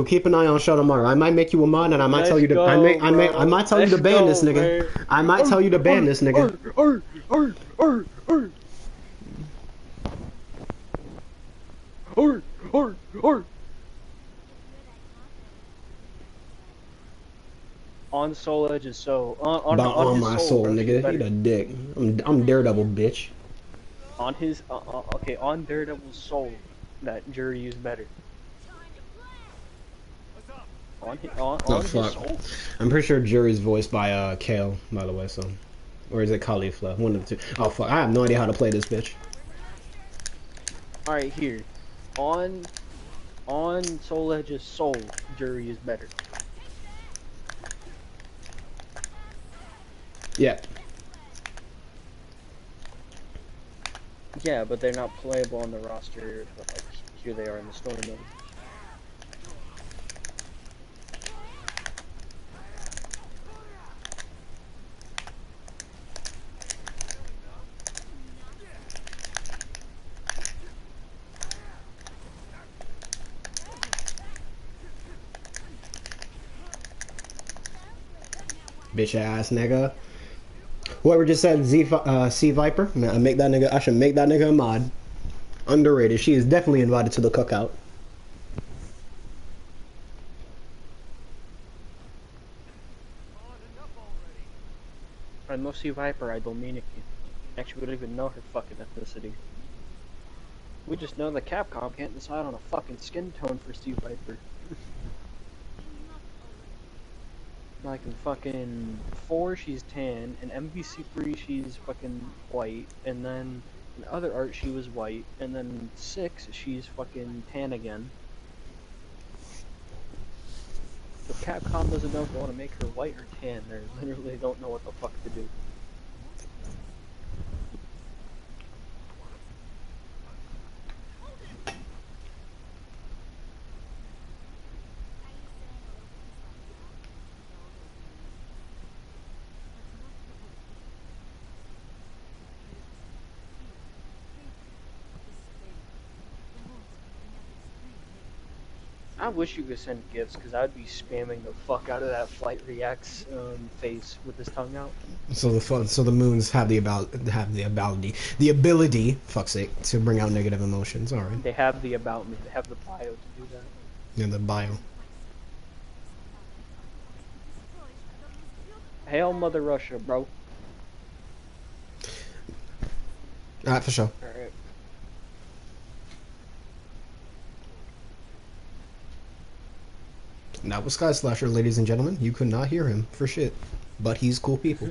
keep an eye on Shadowmaru. I might make you a mod, and I might tell you to. I might tell you to ban this nigga. I might tell you to ban this nigga. On Soul Edge is so on my soul, nigga. He a dick. I'm Daredevil, bitch. On his okay, on Daredevil's soul, that Jury is better. On his soul. I'm pretty sure Jury's voiced by Kale, by the way. So, or is it Caulifla? One of the two. Oh fuck, I have no idea how to play this bitch. All right, here, on Soul Edge's soul, Jury is better. Yeah. Yeah, but they're not playable on the roster. But like, here they are in the story mode. Bitch ass nigga. Whoever just said C Viper, man, I should make that nigga a mod. Underrated. She is definitely invited to the cookout. I know C Viper, I Dominican. Actually, we don't even know her fucking ethnicity. We just know that Capcom can't decide on a fucking skin tone for C Viper. Like in fucking 4, she's tan. In MVC3, she's fucking white. And then in other art, she was white. And then 6, she's fucking tan again. So Capcom doesn't know if they want to make her white or tan. They literally don't know what the fuck to do. I wish you could send gifts, because I'd be spamming the fuck out of that Flight Reacts face with his tongue out. So the moons have the ability, fuck's sake, to bring out negative emotions. All right. They have the about me. They have the bio to do that. Yeah, the bio. Hail Mother Russia, bro. Alright, for sure. Alright. That was Sky Slasher, ladies and gentlemen. You could not hear him for shit. But he's cool people.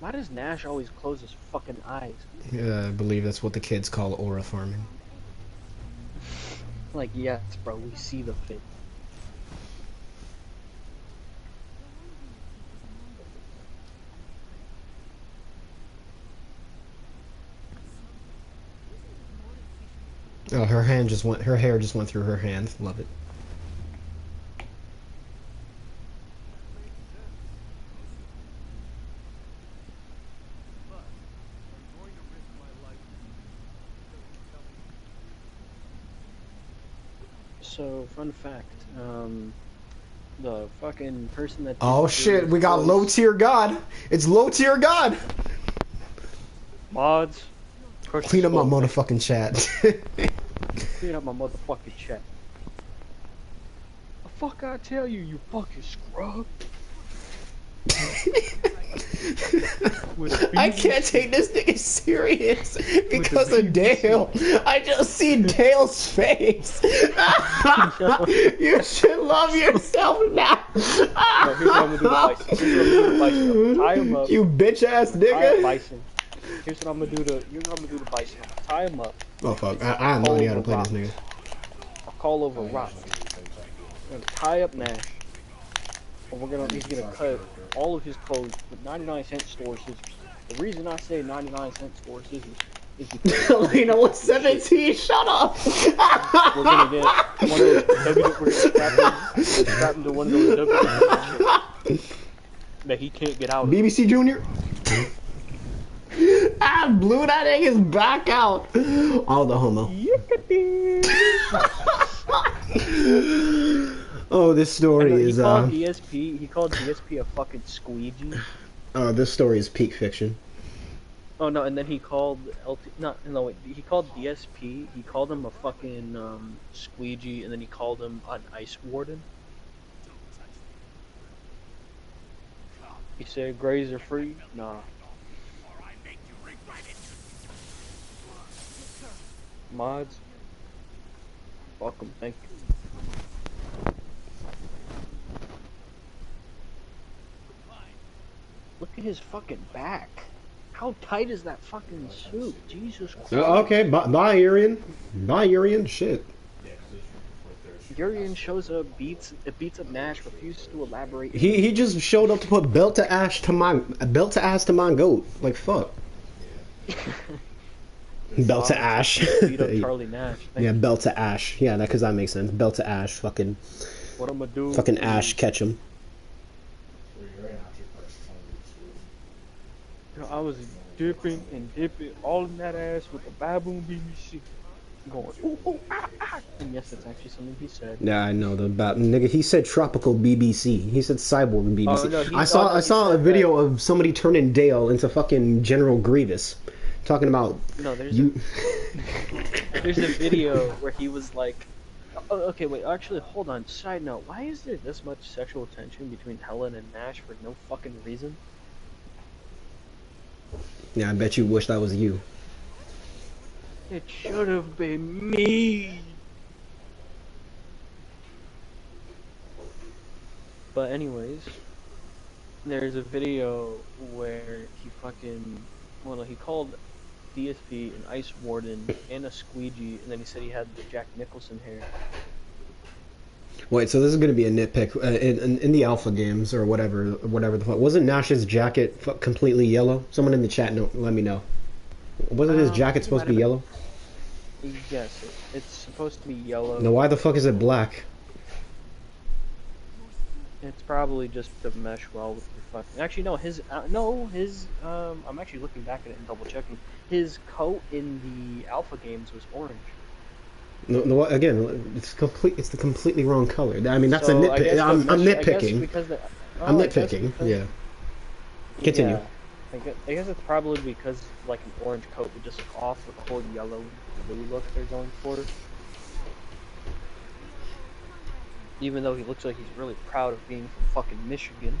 Why does Nash always close his fucking eyes? Yeah, I believe that's what the kids call aura farming. Like, yes, bro, we see the fit. Oh, her hair just went through her hand. Love it. So, fun fact, the fucking person that... Oh shit, we got low tier god. It's low tier god. Mods. Clean up my motherfucking chat. Clean up my motherfucking chat. The fuck I tell you, you fucking scrub. I can't take this nigga serious because of Dale. I just see Dale's face. You should love yourself now. Here's what I'm gonna do to Bison. Tie him up. You bitch ass Tie up nigga. Bison. Here's what I'm gonna do to Bison. Tie him up. Oh fuck, I have no idea how to play this nigga. I'll call over Rock. I'm gonna tie up Nash. And he's gonna cut all of his clothes with 99-cent stores. The reason I say 99-cent stores is because Lena was 17, shut up! we're gonna get one of those we're gonna strap him to one of those that he can't get out of. BBC Junior? I blew that nigga's back out. All the homo. Oh, this story is He called DSP a fucking squeegee. Oh, this story is peak fiction. Oh no, and then he called he called DSP, he called him a fucking squeegee, and then he called him an ice warden. He said grays are free? Nah. Mods? Fuck 'em, thank you. Look at his fucking back. How tight is that fucking suit? Jesus Christ. Okay, bye Urian. Bye Urian, shit. Urian shows up, beats up Nash, refuses to elaborate. He just showed up to put belt to ass to my goat. Like fuck. Belt to Ash. Beat up Charlie Nash. Yeah, belt to Ash. Yeah, that because that makes sense. Belt to Ash. Fucking. What I'm gonna do? Fucking Ash catch him. You know, I was dipping and dipping all in that ass with the baboon BBC. going, ooh, ooh, ah, ah. And yes, that's actually something he said. Yeah, I know the about nigga. He said tropical BBC. He said cyborg BBC. Oh, no, he- I oh, saw no, I he saw a said video of somebody turning Dale into fucking General Grievous, talking about No, there's you. there's a video where he was like, oh, okay, wait, actually, hold on. Side note, why is there this much sexual tension between Helen and Nash for no fucking reason? Yeah, I bet you wish that was you. It should have been me. But anyways, there's a video where he fucking, well, no, he called DSP an Ice Warden and a Squeegee, and then he said he had the Jack Nicholson hair. Wait, so this is gonna be a nitpick in the alpha games or whatever the fuck. Wasn't Nash's jacket completely yellow? Someone in the chat let me know. Wasn't his jacket supposed to be yellow? Yes, it's supposed to be yellow. Now why the fuck is it black? It's probably just to mesh well with your fucking. Actually, no, his. I'm actually looking back at it and double checking. His coat in the alpha games was orange. No, again, it's complete. It's the completely wrong color. I mean, that's a So, I nitpick. guess the I'm mesh- I guess nitpicking. because the- I'm oh, I guess nitpicking. because- Yeah. Continue. Yeah. I guess it's probably because like an orange coat would just off the cold yellow blue look they're going for. Even though he looks like he's really proud of being from fucking Michigan.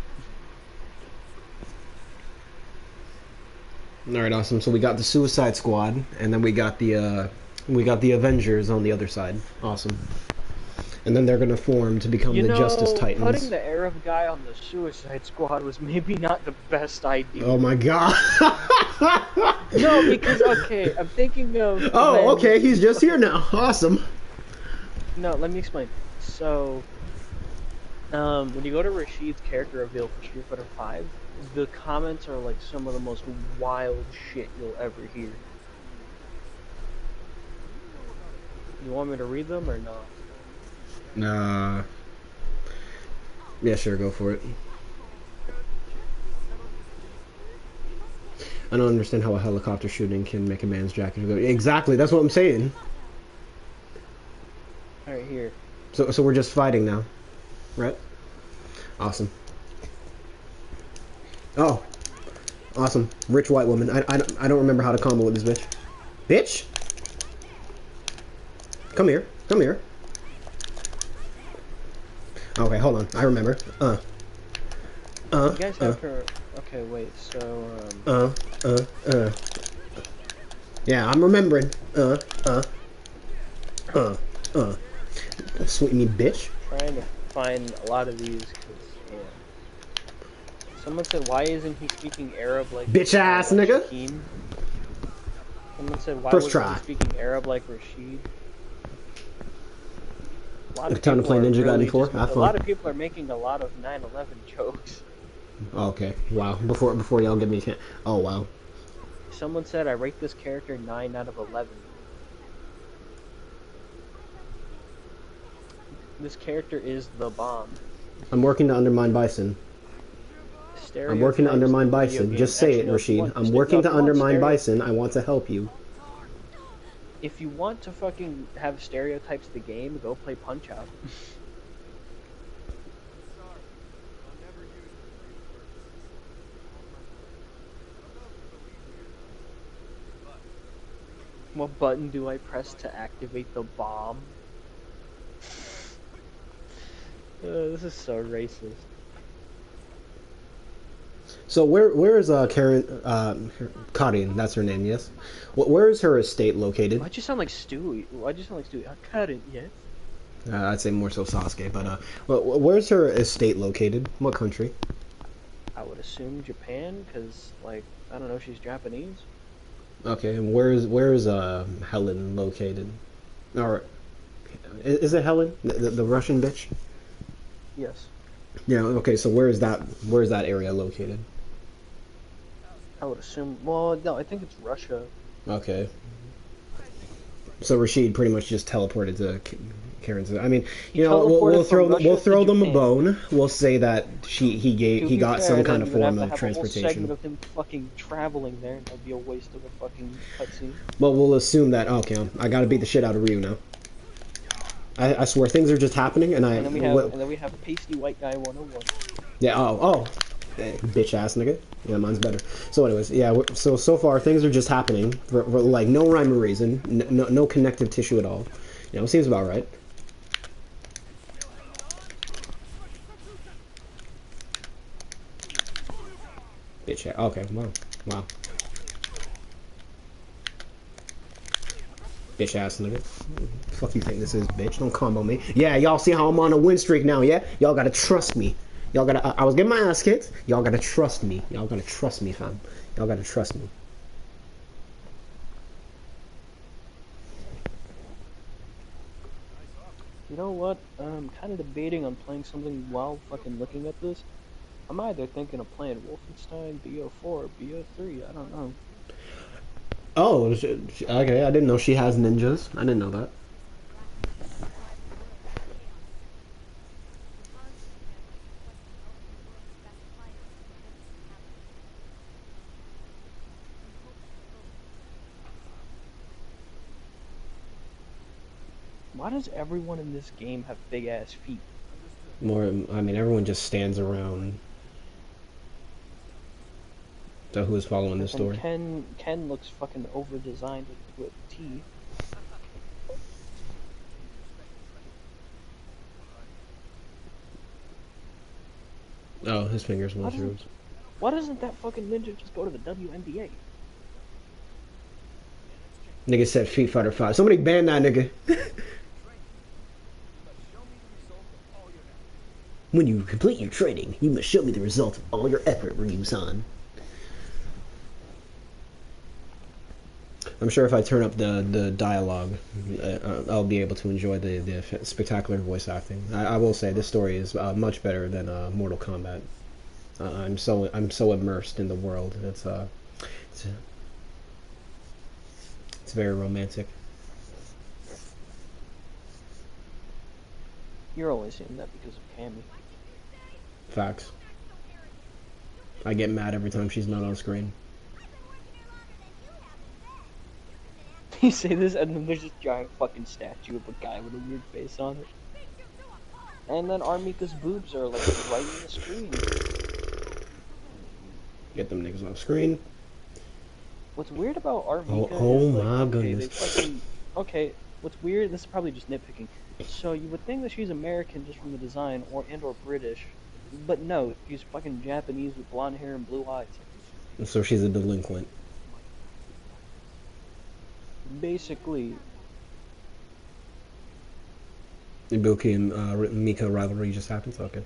All right, awesome. So we got the Suicide Squad, and then we got the Avengers on the other side. Awesome. And then they're gonna form to become the Justice Titans. Putting the Arab guy on the Suicide Squad was maybe not the best idea. Oh my god. No, because okay, I'm thinking of. Oh, okay. He's just here now. Awesome. No, let me explain. So, when you go to Rashid's character reveal for Street Fighter 5, the comments are like some of the most wild shit you'll ever hear. You want me to read them or not? Yeah, sure, go for it. I don't understand how a helicopter shooting can make a man's jacket go. Exactly, that's what I'm saying. Alright, here. So we're just fighting now, right? Awesome. Oh, awesome. Rich white woman. I don't remember how to combo with this bitch. Bitch! Come here. Come here. Okay, hold on. I remember. You guys have to. Okay, wait. So. Yeah, I'm remembering. Sweet me, bitch. Trying to find a lot of these. Yeah. Someone said, "Why isn't he speaking Arab like?" Bitch ass nigga. Shaquem? Someone said, "Why First wasn't try. he speaking Arab like Rashid?" A lot of Time to people play are Ninja Gaiden really 4? just- Have A fun. lot of people are making a lot of 9/11 jokes. Okay. Wow. Before y'all give me a chance. Oh wow. Someone said I rate this character 9 out of 11. This character is the bomb. I'm working to undermine Bison. I'm working to Stereotypes undermine in video Bison. games. Just say Actually, it, no, if you Rashid. want- I'm working no, to if you want undermine stereo- Bison. I want to help you. If you want to fucking have stereotypes the game, go play Punch Out. What button do I press to activate the bomb? This is so racist. So where is Karen Karin? That's her name. Yes. Where is her estate located? Why'd you sound like Stewie? Why'd you sound like Stewie? I cut it, yes. I'd say more so Sasuke, but where's her estate located? What country? I would assume Japan, because, like, I don't know, she's Japanese. Okay, and where is Helen located? Or is it Helen, the Russian bitch? Yes. Yeah. Okay, so where is that area located? I would assume, well, no, I think it's Russia. Okay. So Rashid pretty much just teleported to Karen's. I mean, He you know, teleported we'll from Russia throw to them a Japan. bone. We'll say that To he be got fair, some then kind of you would have form to of have a whole segment transportation. of him fucking traveling there, and that would be a waste of a fucking cutscene. Well, we'll assume that. Okay, I gotta beat the shit out of Ryu now. I swear things are just happening, and And then we have pasty white guy 101. yeah. Bitch ass nigga. Yeah, mine's better. So, anyways, yeah. So far things are just happening for like no rhyme or reason, no connective tissue at all. You know, seems about right. Bitch ass. Okay, wow. Bitch ass nigga. Fuck you think this is, bitch? Don't combo me. Yeah, y'all see how I'm on a win streak now, yeah? Y'all gotta trust me. Y'all gotta, I was getting my ass kicked. Y'all gotta trust me. Y'all gotta trust me, fam. Y'all gotta trust me. You know what? I'm kind of debating on playing something while fucking looking at this. I'm either thinking of playing Wolfenstein, BO4, or BO3. I don't know. Oh, okay. I didn't know she has ninjas. I didn't know that. Why does everyone in this game have big ass feet? More, I mean, everyone just stands around. So who is following this story? Ken looks fucking over designed to a T. Oh, his fingers mushrooms. Why doesn't that fucking ninja just go to the WNBA? Nigga said Street Fighter 5. Somebody ban that nigga. When you complete your training, you must show me the result of all your effort, Ryu-san. I'm sure if I turn up the dialogue, I'll be able to enjoy the spectacular voice acting. I will say this story is much better than Mortal Kombat. I'm so immersed in the world. It's very romantic. You're only saying that because of Cammy. Facts. I get mad every time she's not on screen. You say this, and then there's this giant fucking statue of a guy with a weird face on it. And then Armika's boobs are like right in the screen. Get them niggas off screen. What's weird about Armika Oh is like, my okay, goodness. okay, what's weird, this is probably just nitpicking. So you would think that she's American just from the design, or British. But no, she's fucking Japanese with blonde hair and blue eyes. So she's a delinquent. Basically. Ibuki and Mika rivalry just happened. Okay.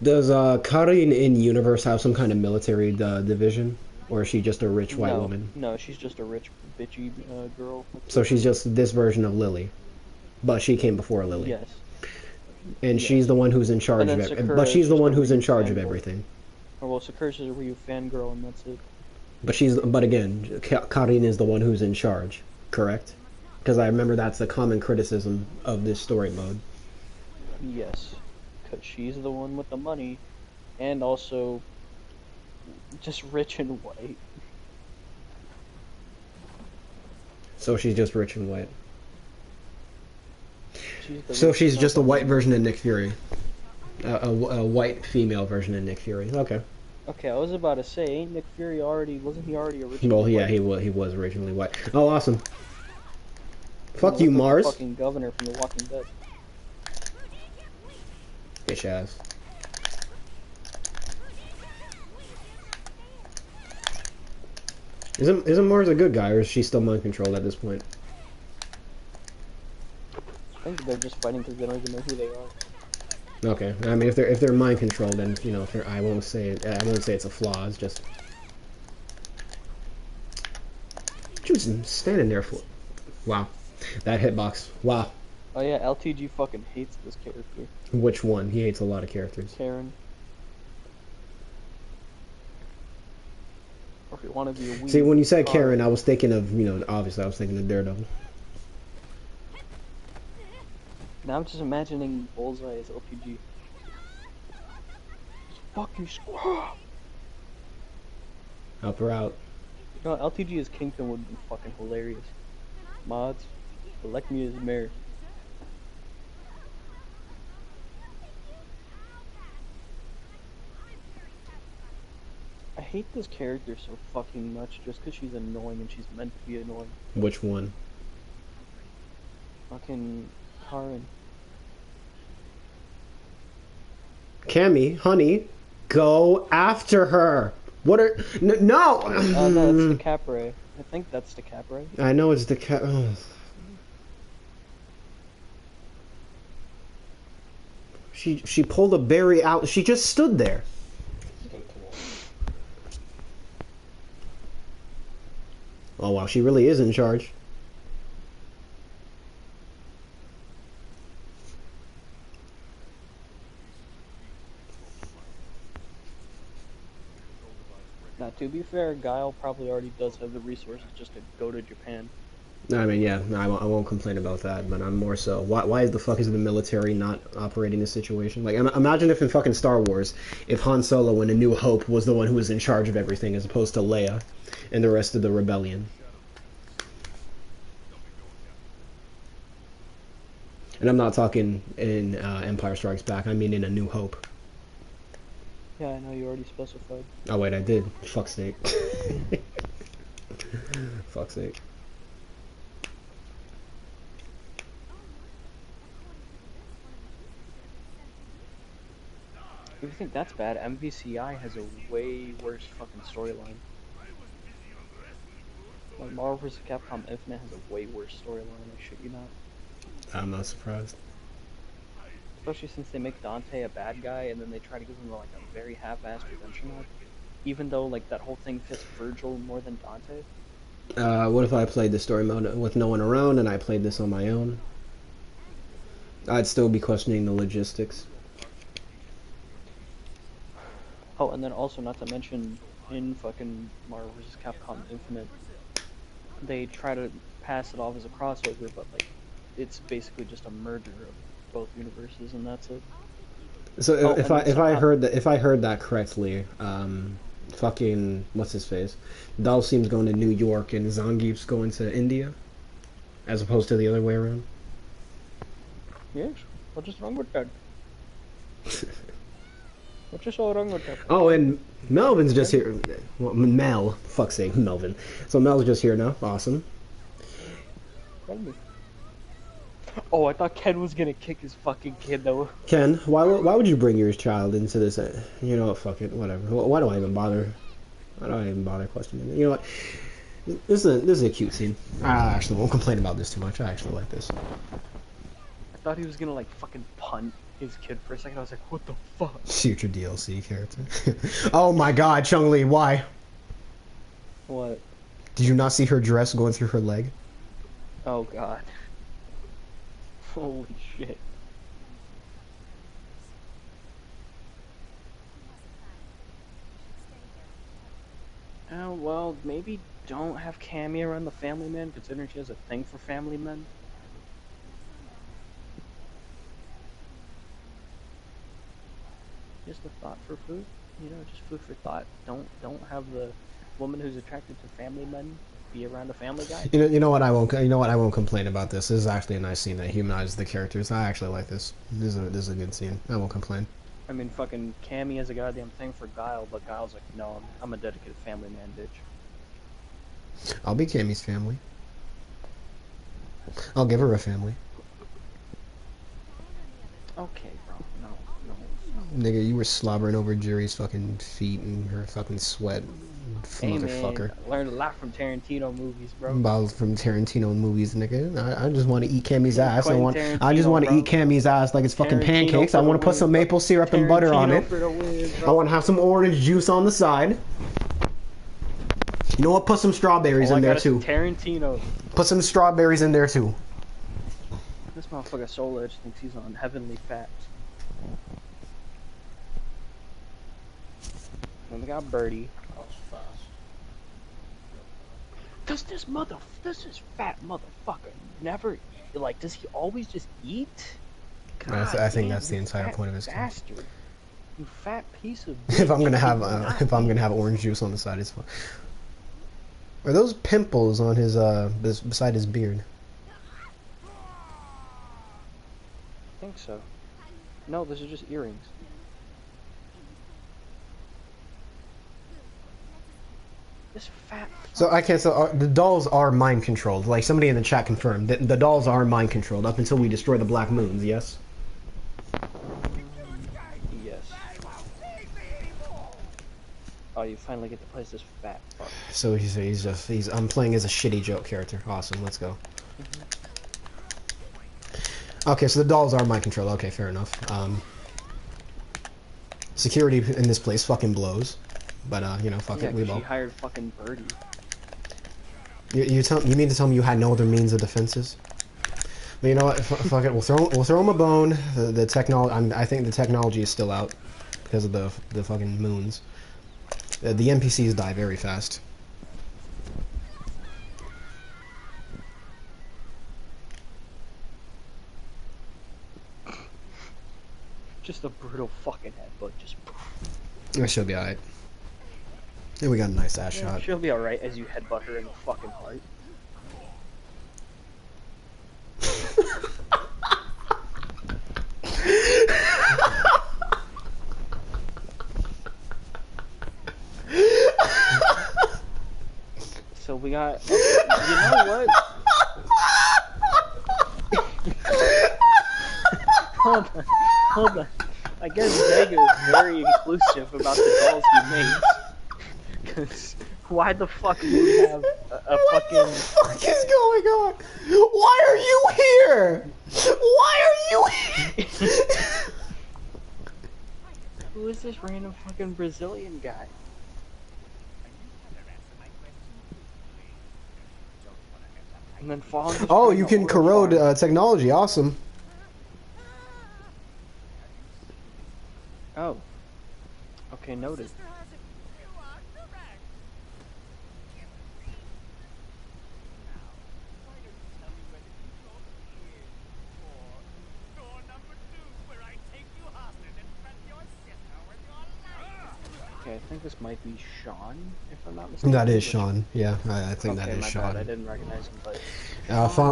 Does Karin in universe have some kind of military division, or is she just a rich white woman? No, she's just a rich bitchy girl. So she's just this version of Lily, but she came before Lily. Yes. And she's the one who's in charge of it. But she's the one who's in charge of everything. Or well, Sakura's a Ryu fangirl, and that's it. But again, Karin is the one who's in charge, correct? Because I remember that's the common criticism of this story mode. Yes, because she's the one with the money, and also just rich and white. So she's just rich and white. She's just a white version of Nick Fury. A white female version of Nick Fury. Okay. Okay, I was about to say, ain't Nick Fury wasn't he already originally Well, yeah, white? he was originally white. Oh, awesome. Fuck you, Mars. The fucking governor from The Walking Dead. Bitch ass. Isn't Mars a good guy, or is she still mind controlled at this point? I think they're just fighting because they don't even know who they are. Okay, I mean, if they're mind controlled, then you know, I won't say it's a flaw. It's just she was standing there for. Wow, that hitbox. Wow. Oh yeah, LTG fucking hates this character. Which one? He hates a lot of characters. Karen. Or if you want to be a weeb, See, when you said Karen, I was thinking of, you know, obviously I was thinking of Daredevil. Now I'm just imagining Bullseye as LTG. Fucking squaw. Help her out. You know, LTG as Kingpin would be fucking hilarious. Mods, elect me as mayor. I hate this character so fucking much just because she's annoying and she's meant to be annoying. Which one? Fucking Karen. Cammy, honey, go after her. What are... No! No, it's the Capray. I think that's the Capray. I know it's the cap... Oh. She pulled a berry out. She just stood there. Oh wow, she really is in charge. Now, to be fair, Guile probably already does have the resources just to go to Japan. I mean, yeah, I won't complain about that, but I'm more so. Why the fuck is the military not operating this situation? Like, imagine if in fucking Star Wars, if Han Solo in A New Hope was the one who was in charge of everything, as opposed to Leia and the rest of the rebellion. And I'm not talking in Empire Strikes Back. I mean in A New Hope. Yeah, I know you already specified. Oh wait, I did. Fuck's sake. Fuck's sake. If you think that's bad, MVCI has a way worse fucking storyline. Like Marvel vs. Capcom Infinite has a way worse storyline, I shit you not. I'm not surprised. Especially since they make Dante a bad guy and then they try to give him like a very half-assed redemption arc. Even though like that whole thing fits Virgil more than Dante. What if I played the story mode with no one around and I played this on my own? I'd still be questioning the logistics. Oh, and then also not to mention in fucking Marvel vs. Capcom Infinite, they try to pass it off as a crossover, but like it's basically just a merger of both universes, and that's it. So if I heard that correctly, fucking what's his face, Dalsim's going to New York and Zangief's going to India, as opposed to the other way around. Yes, what is wrong with that? What's so wrong with that? Oh, and Melvin's just here. Well, Mel, fuck's sake, Melvin. So Mel's just here now. Awesome. Tell me. Oh, I thought Ken was gonna kick his fucking kid though. Ken, why would you bring your child into this? You know what? Fuck it. Whatever. Why do I even bother? Why do I even bother questioning it? You know what? This is a cute scene. I actually won't complain about this too much. I actually like this. I thought he was gonna like fucking punt his kid for a second. I was like, what the fuck? Future DLC character. Oh my god, Chun-Li, why? What? Did you not see her dress going through her leg? Oh god. Holy shit. Oh, well, maybe don't have Cammy around the family men, considering she has a thing for family men. Just a thought for food, you know, just food for thought. Don't have the woman who's attracted to family men be around a family guy. You know what I won't complain about this. This is actually a nice scene that humanizes the characters. I actually like this. This is a good scene. I won't complain. I mean, fucking Cammy has a goddamn thing for Guile, but Guile's like, no, I'm a dedicated family man, bitch. I'll be Cammy's family. I'll give her a family. Okay, bro. No. Nigga, you were slobbering over Jerry's fucking feet and her fucking sweat. Hey, Motherfucker. man, I learned a lot from Tarantino movies, bro. About from Tarantino movies, nigga. I just want to eat Cammy's ass. I just Tarantino, want to bro. eat Cammy's ass like it's fucking Tarantino pancakes. I for want the to put some win, maple syrup and butter on Tarantino it. for the win, I bro. want to have some orange juice on the side. You know what? Put some strawberries in there too. Tarantino. Put some strawberries in there too. This motherfucker Soul Edge thinks he's on Heavenly Fats. Then we got Birdie. Does this fat motherfucker never, like, does he always just eat? I think damn, that's the you entire fat point of his character. bastard. You fat piece of If I'm bitch. gonna have Did you not if I'm eat? gonna have orange juice on the side, it's fine. Are those pimples on his beside his beard? I think so. No, those are just earrings. This fat. So I can't. So the dolls are mind controlled. Like somebody in the chat confirmed that the dolls are mind controlled up until we destroy the black moons. Yes. Yes. Oh, you finally get to place this fat fuck. So he's I'm playing as a shitty joke character. Awesome. Let's go. Okay, so the dolls are mind controlled. Okay, fair enough. Security in this place fucking blows. But you know, fuck Yeah, it, we she will. hired fucking Birdie. You mean to tell me you had no other means of defenses? But you know what? Fuck it. We'll throw him a bone. The technology. I think the technology is still out because of the fucking moons. The NPCs die very fast. Just a brutal fucking headbutt. Just. That should be alright. Yeah, we got a nice ass shot. She'll be alright as you headbutt her in the fucking heart. So we got. Okay, you know what? Hold on. I guess Vega is very inclusive about the dolls he makes. Cause why the fuck do we have a fucking... What the fuck is going on? Why are you here? Why are you here? Who is this random fucking Brazilian guy? And then falling. Oh, you can corrode technology. Awesome. Oh. Okay, noted. Okay, I think this might be Sean, if I'm not mistaken. That is Sean. Yeah, I think okay, that is my Sean. bad. I didn't recognize him, but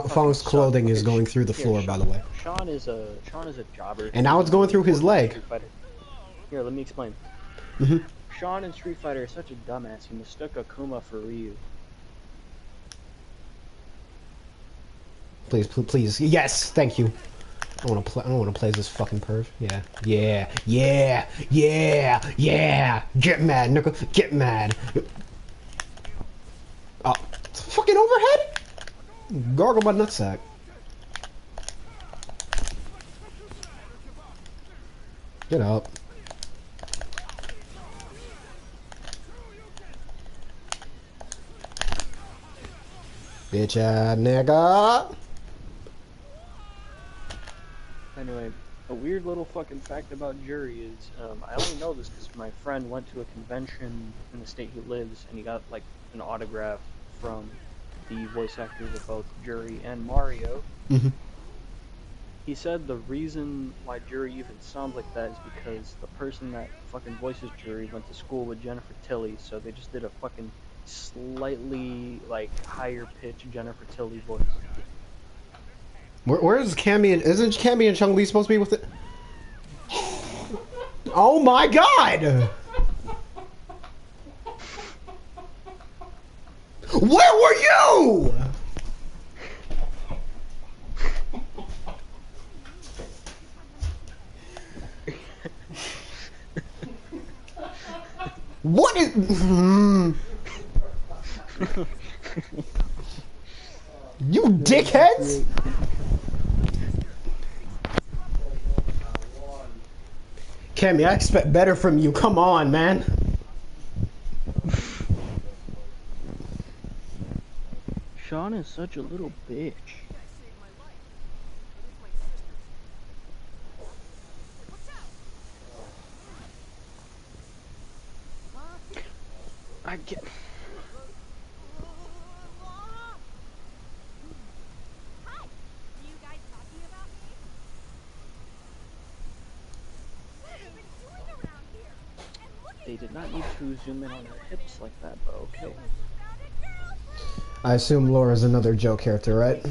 Fong's clothing is going through the floor, by the way. Sean is a jobber. And now it's going through his leg. Here, let me explain. Mm-hmm. Sean in Street Fighter is such a dumbass. He mistook Akuma for Ryu. Please. Yes, thank you. I don't want to play this fucking perv. Yeah. Get mad, Nickel. Get mad. Oh, fucking overhead. Gargle my nutsack. Get up. Bitch ass nigga. Anyway, a weird little fucking fact about Jury is, I only know this because my friend went to a convention in the state he lives, and he got, like, an autograph from the voice actors of both Jury and Mario. Mm-hmm. He said the reason why Jury even sounds like that is because the person that fucking voices Jury went to school with Jennifer Tilly, so they just did a fucking slightly, like, higher pitch Jennifer Tilly voice. Where is Cammy and isn't Cammy and Chun-Li supposed to be with it? Oh my god! Where were you? What is... You dickheads! Cammy, I expect better from you. Come on, man. Sean is such a little bitch. I get... not need to zoom in on her hips like that, but okay. I assume Laura's another Joe character, right?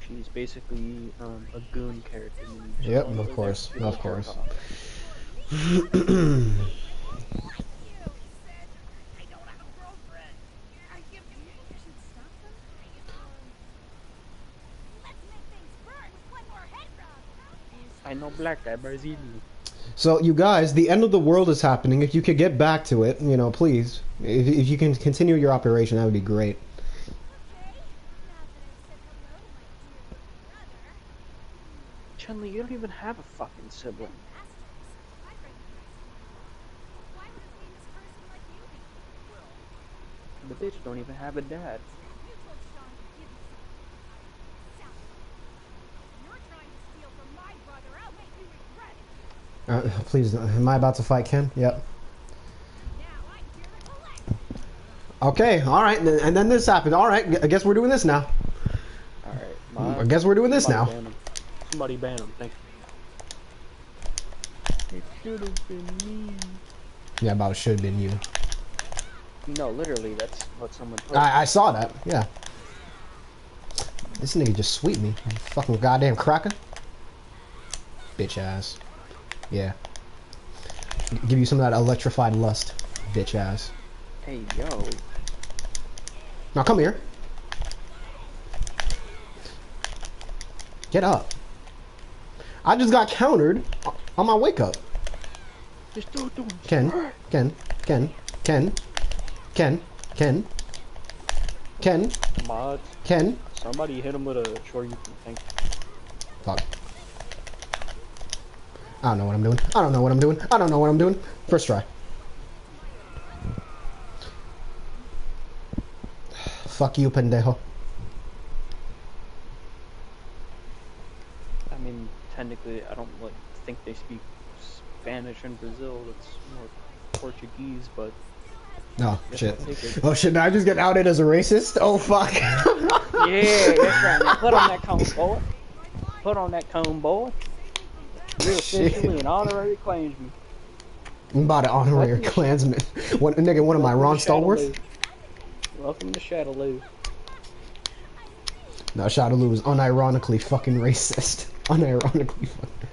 She's basically a goon character. Meaning she's Yep, only of really there course, to of jerk course. off. I know black guy, Brazilian. So, you guys, the end of the world is happening. If you could get back to it, you know, please. If you can continue your operation, that would be great. Chun-Li, you don't even have a fucking sibling. The bitch don't even have a dad. Please, am I about to fight Ken? Yep. Okay, alright, and then this happened. Alright, I guess we're doing this now. Alright, I guess we're doing this now. Somebody ban him, thank you. It should have been me. Yeah, about should have been you. No, literally, that's what someone put. I saw that, yeah. This nigga just sweet me. You fucking goddamn cracker. Bitch ass. Yeah. Give you some of that electrified lust. Bitch ass. Hey, yo. Now come here. Get up. I just got countered on my wake up. Just don't Ken. Mod. Ken. Somebody hit him with a short you can think. Fuck. I don't know what I'm doing. I don't know what I'm doing. I don't know what I'm doing. First try. Fuck you, pendejo. I mean, technically, I don't like think they speak Spanish in Brazil. It's more Portuguese, but Oh, guess shit. I'll take it. Oh, shit. Now I just get outed as a racist? Oh, fuck. Yeah, that's right. Now put on that cone, boy. Put on that cone, boy. You're officially an honorary Klansman. I'm about an honorary Klansman. What, nigga, what am I, Ron Stallworth? Welcome to Shadowloo. No, Shadowloo is unironically fucking racist. Unironically fucking.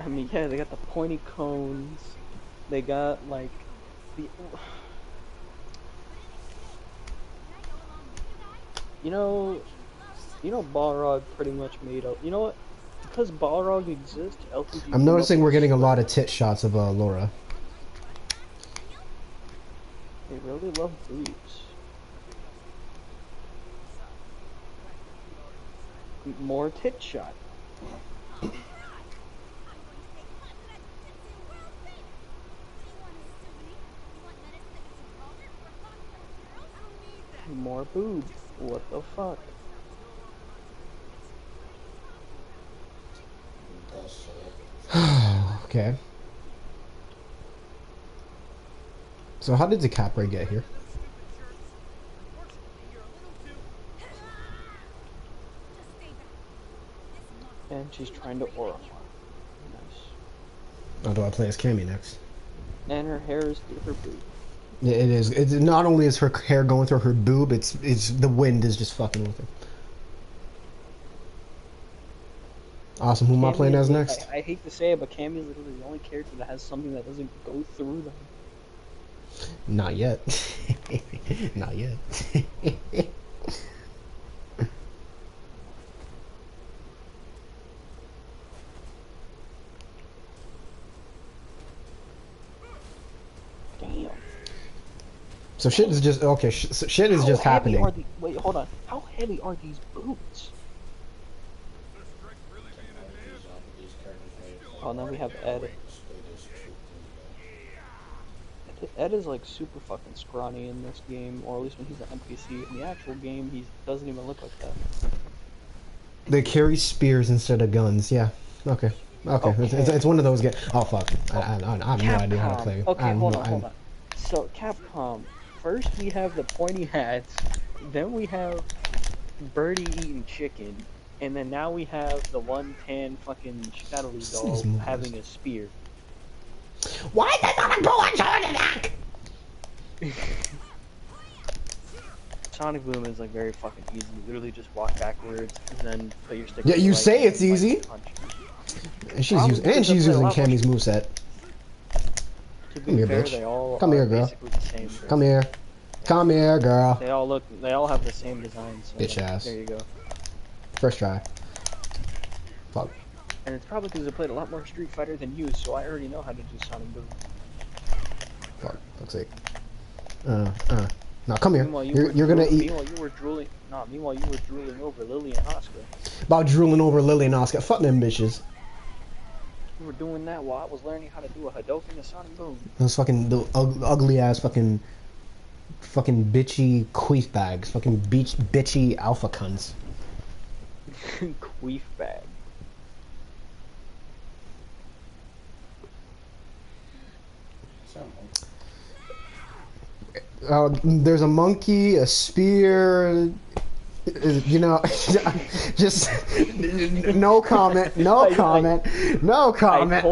I mean, yeah, they got the pointy cones. They got, like, the... You know, Balrog pretty much made up. You know what? Because Balrog exists, LTG. I'm noticing we're getting a lot of tit shots of Laura. They really love boobs. More tit shot. More boobs. What the fuck? Okay. So how did DiCaprio get here? And she's trying to aura farm. Nice. Oh, do I play as Cammy next? And her hair is through her boob. Yeah, it is. It's not only is her hair going through her boob, it's the wind is just fucking with her. Awesome. Who am I playing as next? I hate to say it, but Cammy is literally the only character that has something that doesn't go through them. Not yet. Not yet. Damn. So shit is just okay. So shit is just happening. Wait, hold on. How heavy are these boots? Oh, now we have Ed. Ed is like super fucking scrawny in this game, or at least when he's an NPC. In the actual game, he doesn't even look like that. They carry spears instead of guns. Yeah. Okay. Okay. It's one of those. Oh fuck. I have no idea how to play. Okay, hold on. So Capcom. First we have the pointy hats, then we have Birdie eating chicken, and then now we have the 110 fucking Shadowy doll having a spear. Why is there not a bullet charge attack? Sonic Boom is like very fucking easy. You literally just walk backwards and then put your stick. Yeah, to the you right say and it's then, like, easy. punch. And she's Probably using because I play a lot more Cammy's Street- moveset. To Come be here, fair, bitch. they all Come are here, girl. basically the same. Bro. Come here. Come here, girl. They all have the same design. So Bitch ass. There you go. First try. Fuck. And it's probably because I played a lot more Street Fighter than you, so I already know how to do Sonic Boom. Fuck's sake. Now come here. Meanwhile, You're gonna eat. Meanwhile, you were drooling. No, meanwhile, you were drooling over Lily and Oscar. About drooling over Lily and Oscar. Fuck them bitches. You were doing that while I was learning how to do a Hadouken and Sonic Boom. Those fucking ugly ass fucking bitchy queef bags. Fucking bitchy alpha cunts. Queef bag. There's a monkey, a spear. You know, just no comment, no comment, no comment.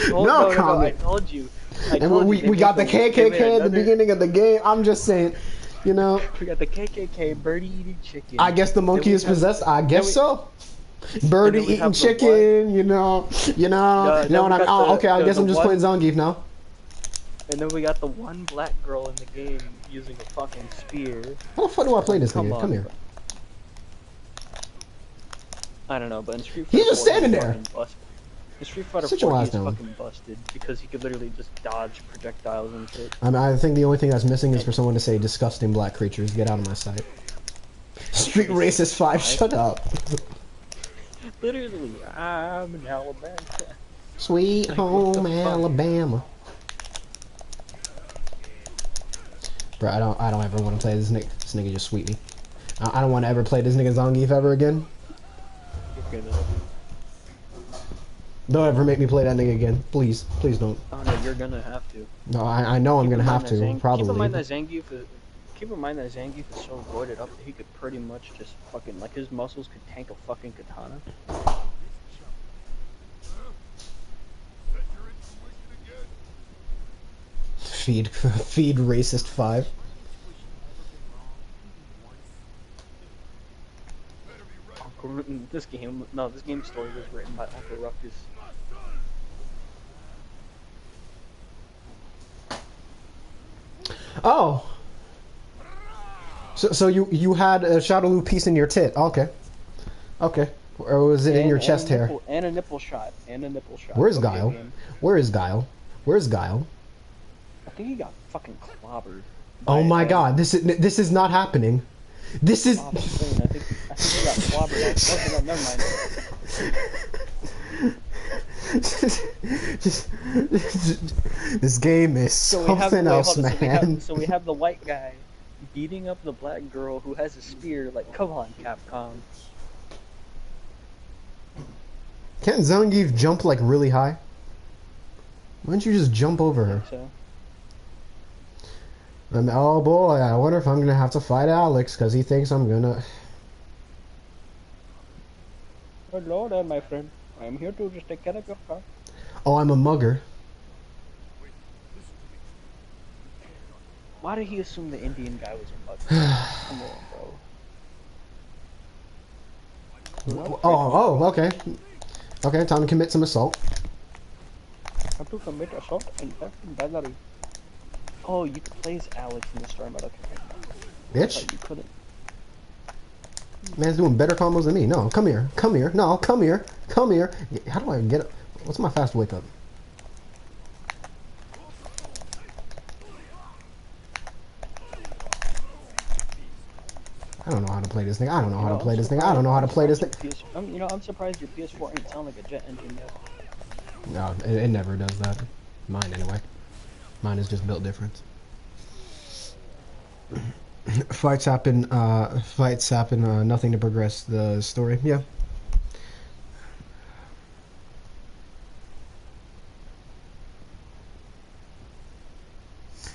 No comment. I told you. And we got the KKK at the beginning of the game. I'm just saying, you know. We got the KKK, birdie eating chicken. I guess the monkey is possessed. I guess so. Birdie eating chicken, you know. Okay, I guess I'm just playing Zangief now. And then we got the one black girl in the game using a fucking spear. How the fuck do I play this game? Come here. I don't know, but in Street Fighter He's just standing there. In Street Fighter 4, he's fucking busted because he could literally just dodge projectiles and shit. I think the only thing that's missing is for someone to say disgusting black creatures. Get out of my sight. Street Racist 5, shut up. Literally, I'm in Alabama. Sweet home Alabama. Bro, I don't ever want to play this nigga. This nigga just sweet me. I don't want to ever play this nigga Zangief ever again. Don't ever make me play that nigga again. Please. Please don't. Oh no, you're gonna have to. No, I know I'm gonna have to, probably. Keep in mind that Zangief is so roided up that he could pretty much just fucking, like, his muscles could tank a fucking katana. Feed Racist 5. This game's story was written by Uncle Ruckus. Oh. So you had a Shadowloo piece in your tit. Okay. Okay. Or was it in your chest hair? And a nipple shot. Where's Guile? Where is Guile? Where's Guile? I think he got fucking clobbered. Oh my god, this is not happening. This is. I think he got clobbered. Oh, never mind. This game is something else, man. So we have the white guy beating up the black girl who has a spear. Like, come on, Capcom. Can't Zangief jump like really high? Why don't you just jump over her? So. Oh boy, I wonder if I'm gonna have to fight Alex because he thinks I'm gonna. Hello there, my friend. I am here to just take care of your car. Oh, I'm a mugger. Why did he assume the Indian guy was a mugger? Come on, bro. Oh, okay. Okay, time to commit some assault. How to commit assault and theft and battery. Oh, you could play as Alex in the story mode. Okay. Bitch. You couldn't. Man's doing better combos than me. No, come here. Come here. No, come here. Come here. How do I get up? What's my fast wake up? I don't know how to play this thing. I don't know how to play this thing. I don't know how to play this thing. I'm surprised your PS4 ain't sound like a jet engine yet. No, it never does that. Mine, anyway. Mine is just built different. Fights happen, nothing to progress the story. Yeah.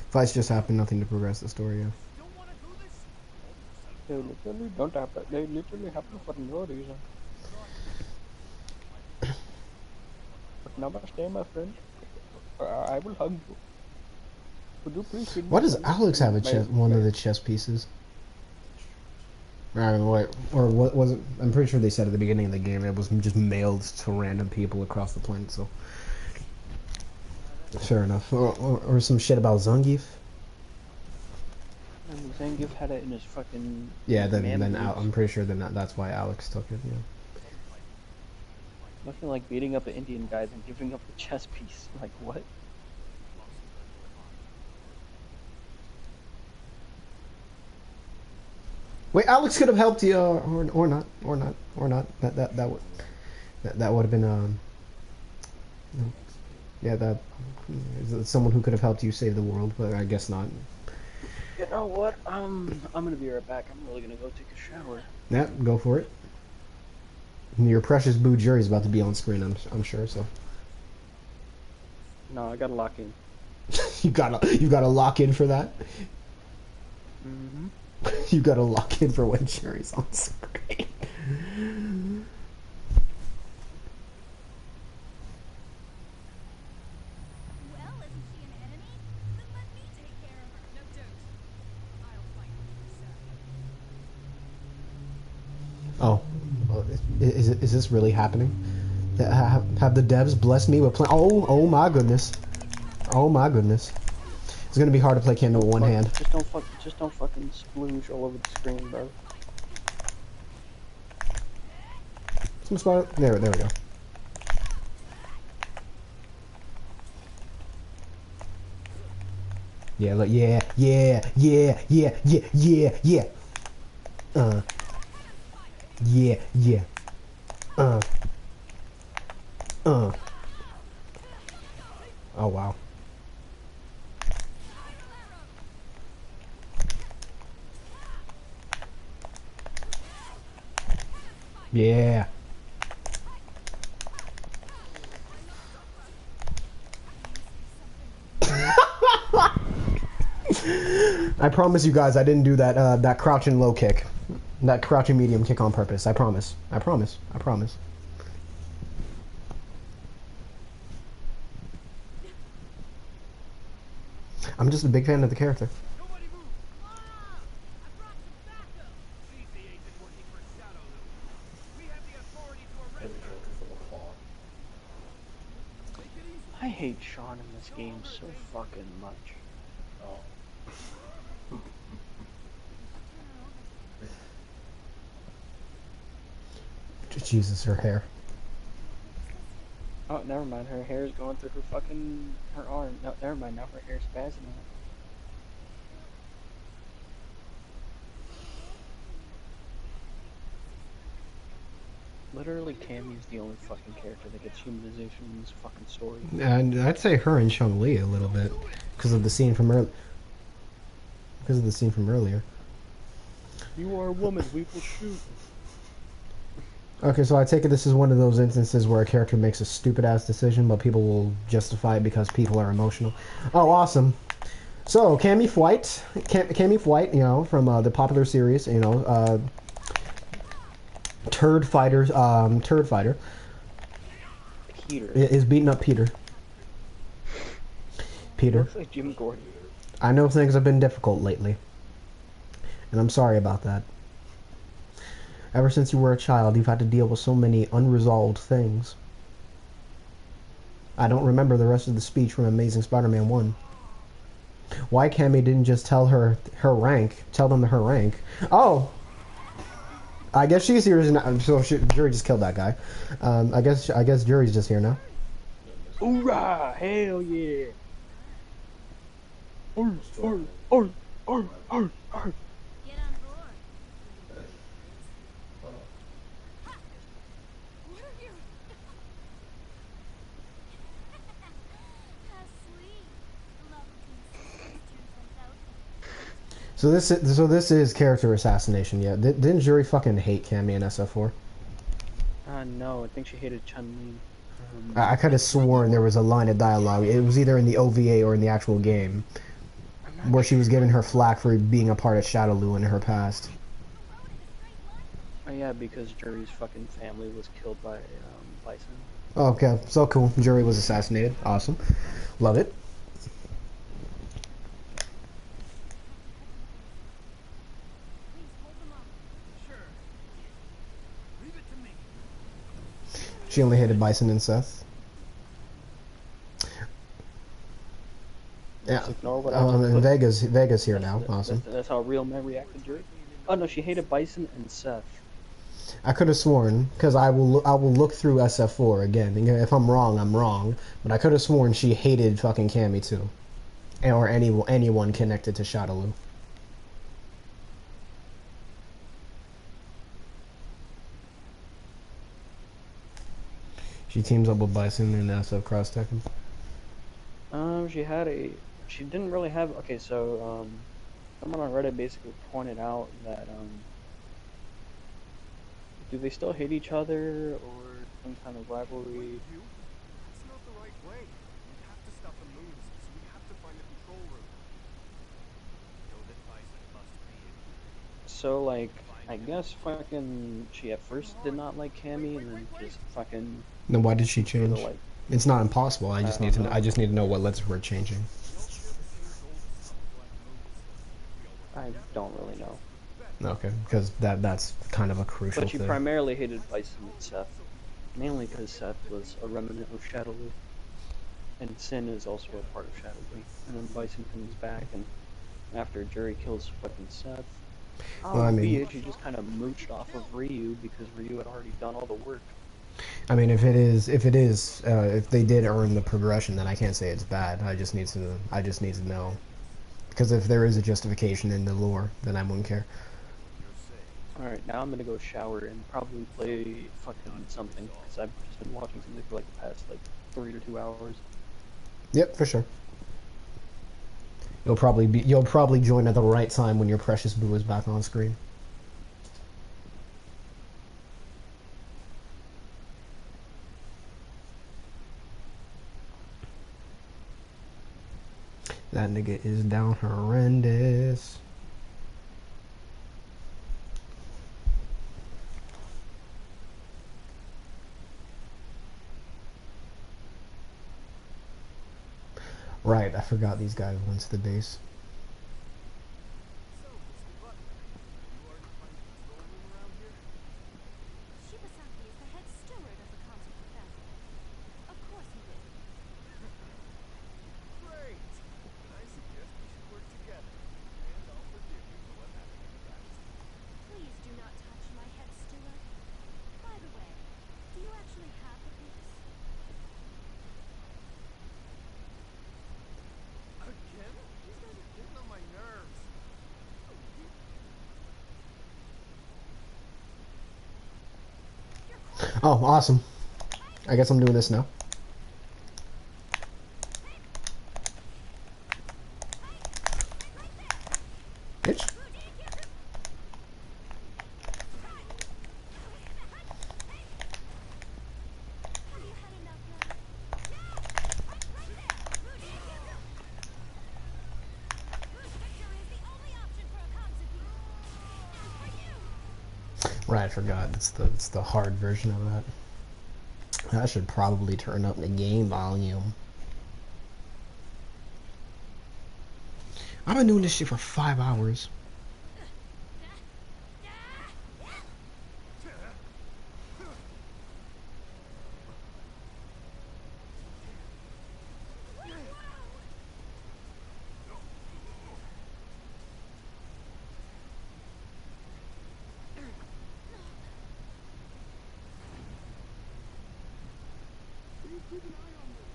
Fights just happen, nothing to progress the story, yeah. They literally don't happen. They literally happen for no reason. But namaste, my friend. I will hug you. Would you please give me Why does a Alex have a chess? One of the chess pieces. I don't know what, or what was it? I'm pretty sure they said at the beginning of the game it was just mailed to random people across the planet. So fair enough. Or some shit about Zangief. And Zangief had it in his fucking. Yeah, his then man I'm boots. pretty sure then that's why Alex took it. Yeah. Nothing like beating up an Indian guy than giving up the chess piece. Like what? Wait, Alex could have helped you, or not. That would have been yeah, that someone who could have helped you save the world, but I guess not. You know what? I'm gonna be right back. I'm really gonna go take a shower. Yeah, go for it. Your precious Boo Jury is about to be on screen, I'm sure. So No, I gotta lock in. you gotta lock in for that. Mm-hmm. You gotta lock in for when Jury's on screen. Well, isn't she an enemy? Then let me take care of her. No, don't. I'll fight for you, sir. Oh, is this really happening? Have the devs blessed me with play? Oh my goodness. Oh my goodness. It's gonna be hard to play Kendo with one hand. Just don't fucking splooge all over the screen, bro. Some spot. There we go. Yeah, look, yeah. Yeah. Yeah. Oh wow. Yeah. I promise you guys I didn't do that that crouching low kick. That crouching medium kick on purpose. I promise. I promise. I promise. I'm just a big fan of the character. Nobody move! Wow! I brought some backup! She's the agent working for Shadow Loop. We have the authority to arrest her. I hate Sean in this game so fucking much. Jesus, her hair. Oh, never mind. Her hair is going through her arm. No, never mind. Now her hair's spazzing out. Literally, Cammy's the only fucking character that gets humanization in this fucking story. And I'd say her and Chun-Li a little bit because of the scene from earlier. Because of the scene from earlier. You are a woman. We will shoot. Okay, so I take it this is one of those instances where a character makes a stupid ass decision, but people will justify it because people are emotional. Oh, awesome! So Cammy White, you know, from the popular series, you know, Turd Fighter, Peter. is beating up Peter. Peter. Looks like Jim Gordon. I know things have been difficult lately, and I'm sorry about that. Ever since you were a child, you've had to deal with so many unresolved things. I don't remember the rest of the speech from Amazing Spider-Man 1. Why Cammy didn't just tell them her rank? Oh! I guess she's here now, so Jury just killed that guy. I guess Jury's just here now. Hoorah! Hell yeah! Arr! Get on board. You're here. How sweet. Love between sisters turns out. So this is character assassination. Yeah, didn't Jury fucking hate Cammy in SF4? No, I think she hated Chun-Li. I could have sworn there was a line of dialogue. It was either in the OVA or in the actual game, where she was giving her flack for being a part of Shadowloo in her past. Oh yeah, because Jury's fucking family was killed by Bison. Okay, so cool. Jury was assassinated. Awesome. Love it. Please hold them off. Sure. Leave it to me. She only hated Bison and Seth. Yeah. Just ignore what I just put. Vega's here now. Awesome. That's how real men react to Jury. Oh no, she hated Bison and Seth. I could have sworn, because I will look through SF4 again. If I'm wrong, I'm wrong. But I could have sworn she hated fucking Cammy too, or anyone connected to Shadowloo. She teams up with Bison in SF Cross Tekken. She didn't really have. Okay, so someone on Reddit basically pointed out that do they still hate each other or some kind of rivalry? You? That's not the right way. We have to stop the moons, so we have to find the control room. Know that Bison must be in here. So like, I guess fucking she at first did not like Cammy and then just fucking Then why did she sort of change? like It's not impossible. I I just need don't to. I know. just need to know what lets her changing. We all share the same goal to stop the Black Moons. If we all work I together, don't really know. the better. Okay, because that's kind of a crucial But she thing. primarily hated Bison and Seth, mainly because Seth was a remnant of Shadowloo, and Sin is also a part of Shadowloo. And then Bison comes back, and after Jury kills fucking Seth, Well, I mean, albeit she just kind of mooched off of Ryu because Ryu had already done all the work. if they did earn the progression, then I can't say it's bad. I just need to know. Because if there is a justification in the lore, then I wouldn't care. Alright, now I'm gonna go shower and probably play fucking something, because I've just been watching something for like the past like 3 to 2 hours. Yep, for sure. You'll probably join at the right time when your precious boo is back on screen. That nigga is down horrendous. Right, I forgot these guys went to the base. So, Mr. Butler, you already find the control room around here? Shibasaki is the head steward of the concert festival. Of course he did. Great! Then I suggest we should work together. And I'll forgive you for what happened in the past. Please do not touch my head steward. By the way, do you actually have the piece? Again? These guys are getting on my nerves. Oh, awesome. I guess I'm doing this now. Bitch. Have you had enough now? Right there! Whose victory is the only option for a concert piece? And for you! Right, I forgot. It's the hard version of that. I should probably turn up the game volume. I've been doing this shit for 5 hours. Please keep an eye on them.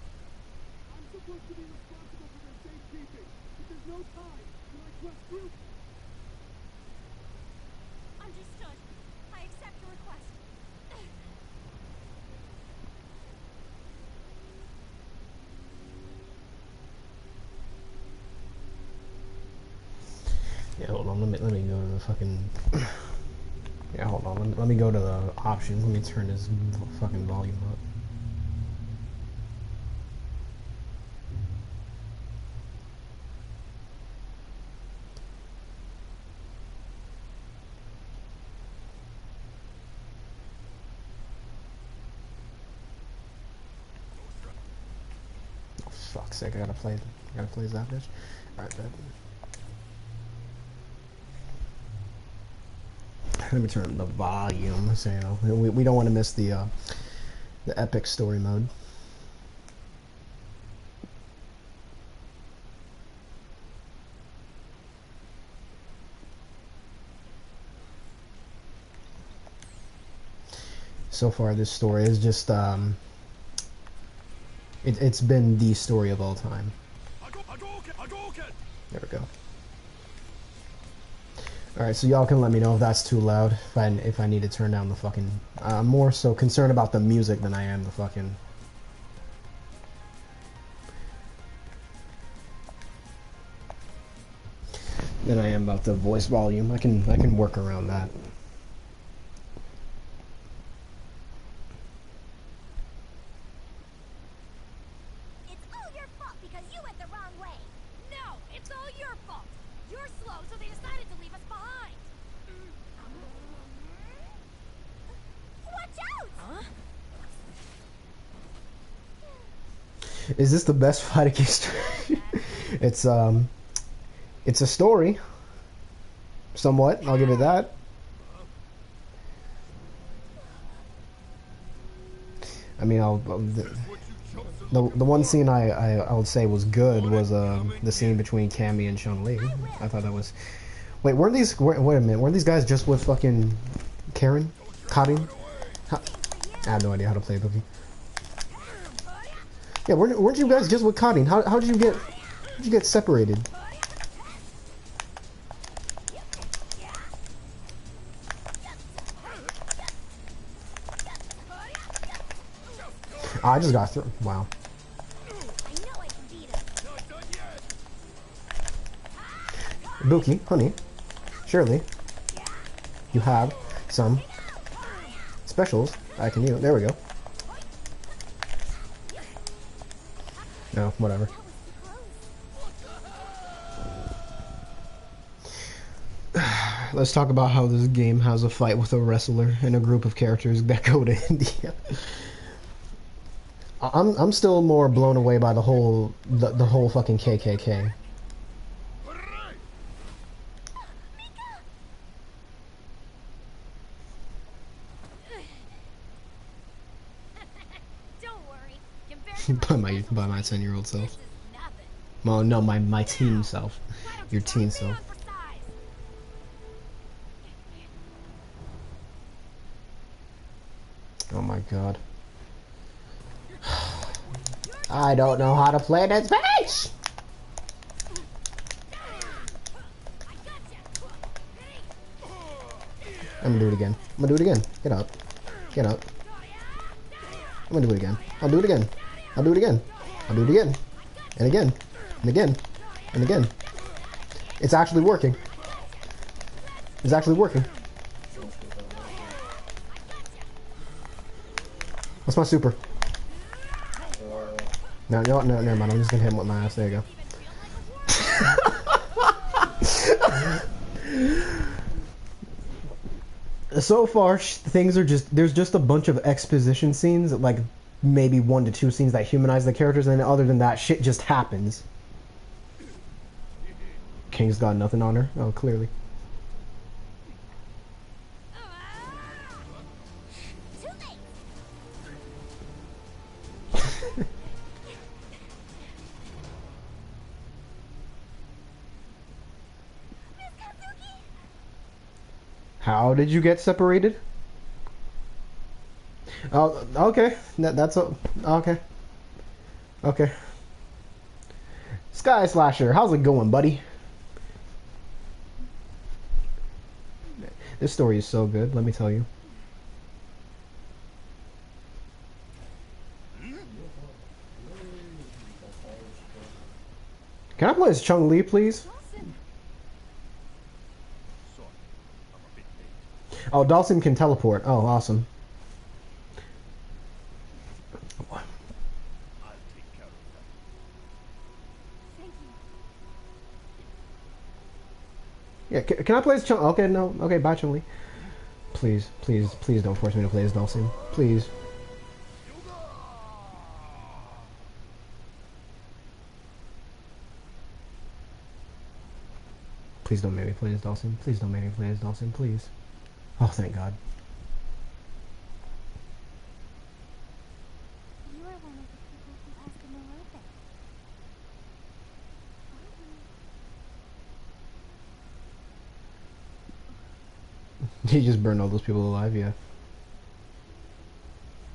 I'm supposed to be responsible for their safekeeping, but there's no time. Can I trust you? Understood. I accept your request. Yeah, hold on. Let me go to the fucking. Yeah, hold on. Let me go to the options. Let me turn this fucking volume up. Fuck's sake, I gotta play as that bitch. Alright, bet. Let me turn the volume so you know we don't want to miss the epic story mode. So far, this story is just it's been the story of all time. There we go. Alright, so y'all can let me know if that's too loud, if I need to turn down the fucking... I'm more so concerned about the music than I am the fucking... than I am about the voice volume. I can work around that. It's all your fault because you went the wrong way. No, it's all your fault. You're slow, so they decided to leave us behind. Watch out! Huh? Is this the best fighting game story? It's a story. Somewhat, I'll give it that. I mean, the one scene I would say was good was the scene between Cammy and Chun-Li. I thought that was... Wait, wait a minute, weren't these guys just with fucking Karin? Karin? I have no idea how to play Bookie. Yeah, weren't you guys just with Karin? How did you get separated? I just got through. Wow. Bookie, honey, surely you have some specials I can use. There we go. No, whatever. Let's talk about how this game has a fight with a wrestler and a group of characters that go to India. I'm still more blown away by the whole fucking KKK. by my 10-year-old self. Well, no, my teen self. Your teen self. Oh my god. I don't know how to play this bitch! I'm gonna do it again. I'm gonna do it again. Get up. Get up. I'm gonna do it again. I'll do it again. I'll do it again. I'll do it again. And again. And again. And again. It's actually working. It's actually working. What's my super? No, never mind. I'm just gonna hit him with my ass. There you go. So far, things are there's just a bunch of exposition scenes, like maybe 1 to 2 scenes that humanize the characters, and other than that, shit just happens. King's got nothing on her. Oh, clearly. How did you get separated? Oh, okay. That's okay. Okay. Sky Slasher, how's it going, buddy? This story is so good, let me tell you. Can I play as Chun-Li, please? Oh, Dawson can teleport. Oh, awesome. Yeah, can I play as Chun? Okay, no. Okay, bye, Chun-Li. Please, please, please don't force me to play as Dawson. Please. Please don't make me play as Dawson. Please don't make me play as Dawson. Please. Oh, thank God. You are one of the people who has the Morobe. He just burned all those people alive, yeah.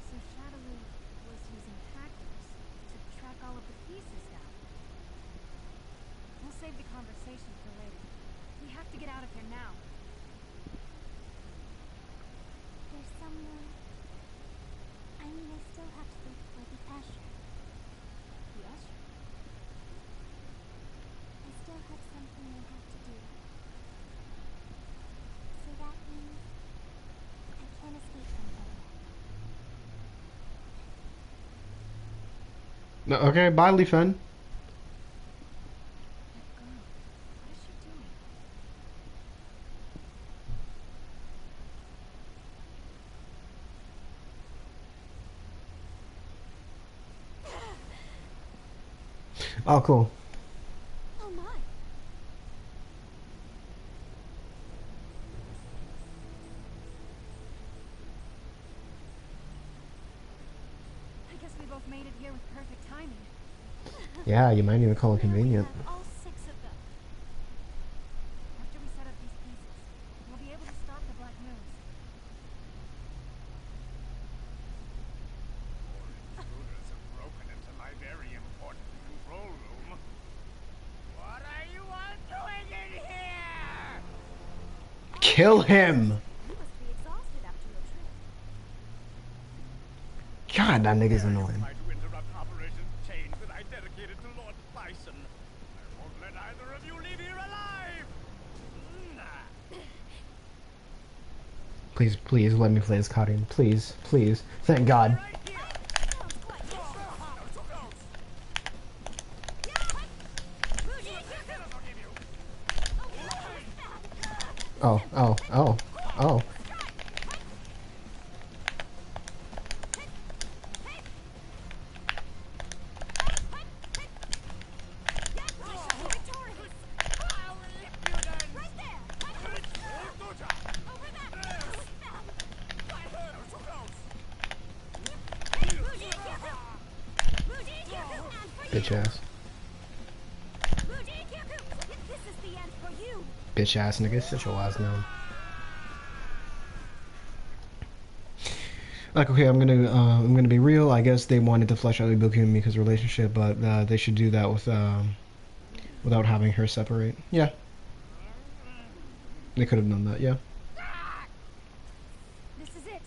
So Shadowloo was using hackers to track all of the pieces down. We'll save the conversation for later. We have to get out of here now. There's someone... I mean, I still have to look for the Usher. The Usher? I still have something I have to do. So that means I can't escape from home. No, okay, bye, Lee Fen. That girl, what is she doing? Oh, cool. Oh my! I guess we both made it here with perfect timing. Yeah, you might even call it Now we convenient. have all 6 of them. After we set up these pieces, we'll be able to stop the Black Moons. Intruders have broken into my very important control room. What are you all doing in here? Kill him! You must be exhausted after your trip. God, that nigga's Dare you annoying. try to interrupt Operation Change that I dedicated to Lord Bison. I won't let either of you leave here alive. Nah. Please, please, let me play as Karin. Please, please. Thank God. Right here. Sounds quite useful. Oh, oh, oh, oh. Bitch ass. This is the end for you. Bitch ass nigga, sit your ass down. Like, okay, I'm gonna be real. I guess they wanted to flesh out Ibuki and Mika's relationship, but they should do that with without having her separate. Yeah, they could have done that. Yeah. This is it.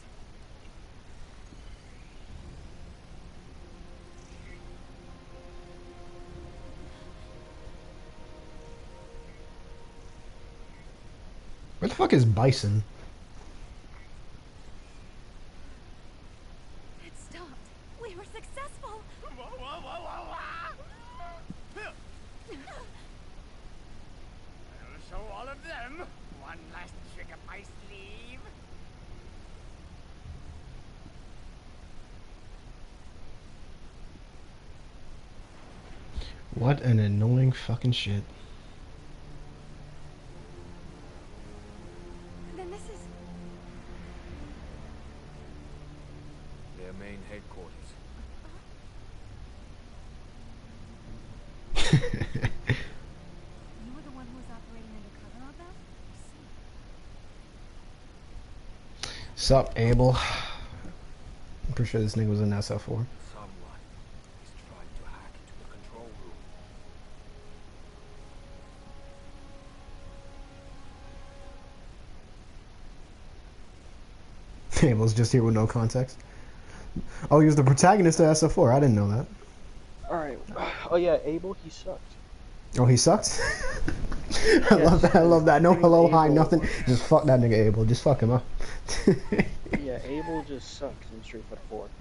Where the fuck is Bison? It stopped. We were successful. I'll show all of them one last trick up my sleeve. What an annoying fucking shit. Then this is... Their main headquarters. You were the one who was operating undercover on them? I see. Sup, Abel? I'm pretty sure this nigga was in SF4. Someone is trying to hack into the control room. Abel's just here with no context. Oh, he was the protagonist of SF4. I didn't know that. Alright. Oh yeah, Abel, he sucked. Oh, he sucks? I love that. I love that. No hello, hi, nothing. Just fuck that nigga Abel. Just fuck him up. Yeah, Abel just sucks in Street Fighter 4. Do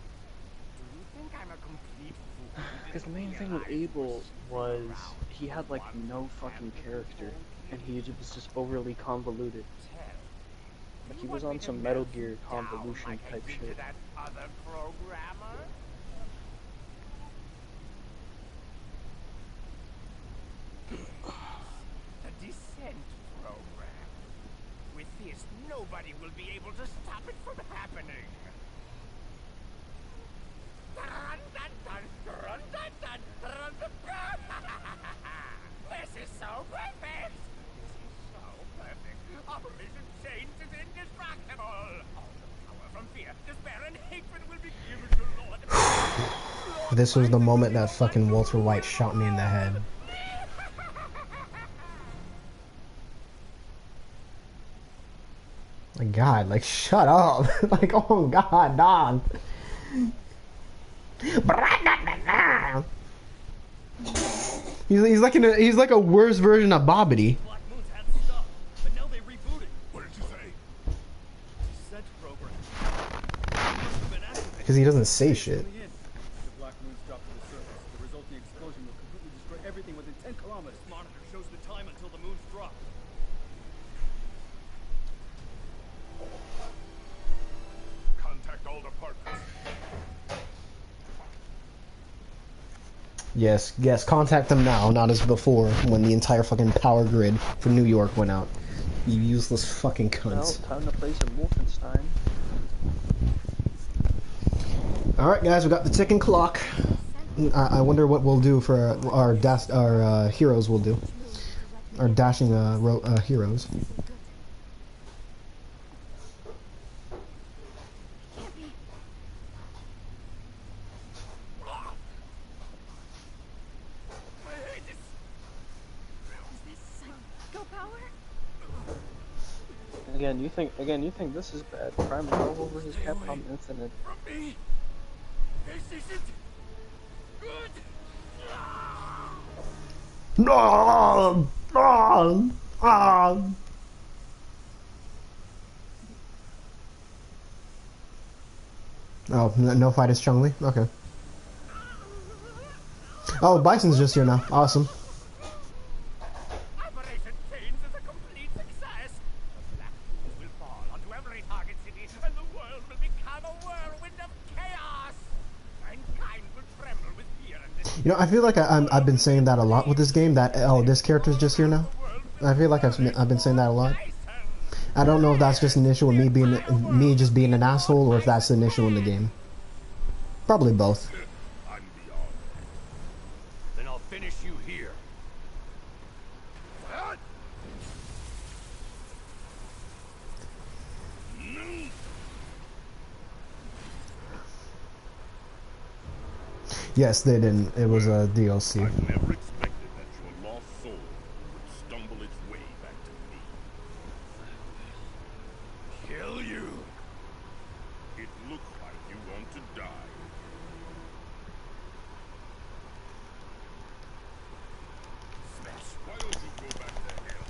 you think I'm a complete fool? Because the main thing with Abel was he had like no fucking character, and he was just overly convoluted. Like he was on some Metal Gear convolution type shit. That other programmer? The descent this, nobody will be able to stop it from happening. This is so perfect! This is so perfect. Operation Change is indestructible. All the power from fear, despair, and hatred will be given to Lord. This was the moment that fucking Walter White shot me in the head. Like, God, like, shut up. Like, oh God, dog. He's like a worse version of Bobbity. Black Moons had stuff, but now they rebooted. What did you say? Scent program. Must have been activated. Because he doesn't say shit. Coming in. The Black Moons drop to the surface. The resulting explosion will completely destroy everything within 10 kilometers. Monitor shows the time until the moons drop. Contact all departments. Yes, contact them now, not as before, when the entire fucking power grid for New York went out. You useless fucking Well, cunts. time to play some Wolfenstein. Alright guys, we got the ticking clock. I wonder what we'll do for our heroes will do. Our dashing heroes. Can't be. Is this psycho power? Again, you think this is bad. Prime all over his Capcom incident. From me. This isn't good. No! No! Oh, no fight is Chun-Li? Okay. Oh, Bison's just here now. Awesome. Operation Change is a complete success. The Black Moons will fall onto every target city, and the world will become a whirlwind of chaos. Mankind will tremble with fear and You know, I feel like I've been saying that a lot with this game, that, oh, this character's just here now. I feel like I've been saying that a lot. I don't know if that's just an issue with me just being an asshole, or if that's an issue in the game. Probably both. I'm beyond. Then I'll finish you here. Yes, they didn't. It was a DLC. I've never expected that your lost soul would stumble its way back to me. Kill you. It looks like you want to die. Smash. Why don't you go back to hell?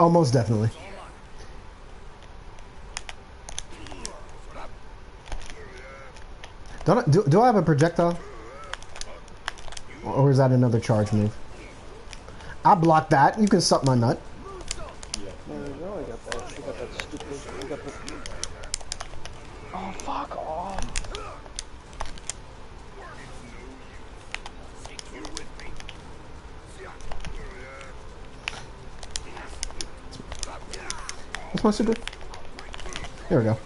Oh, most definitely. Do I have a projectile? Or is that another charge move? I blocked that. You can suck my nut. There we go, I got that. I got that stupid. I got the. Oh, fuck off. What's my super? There we go.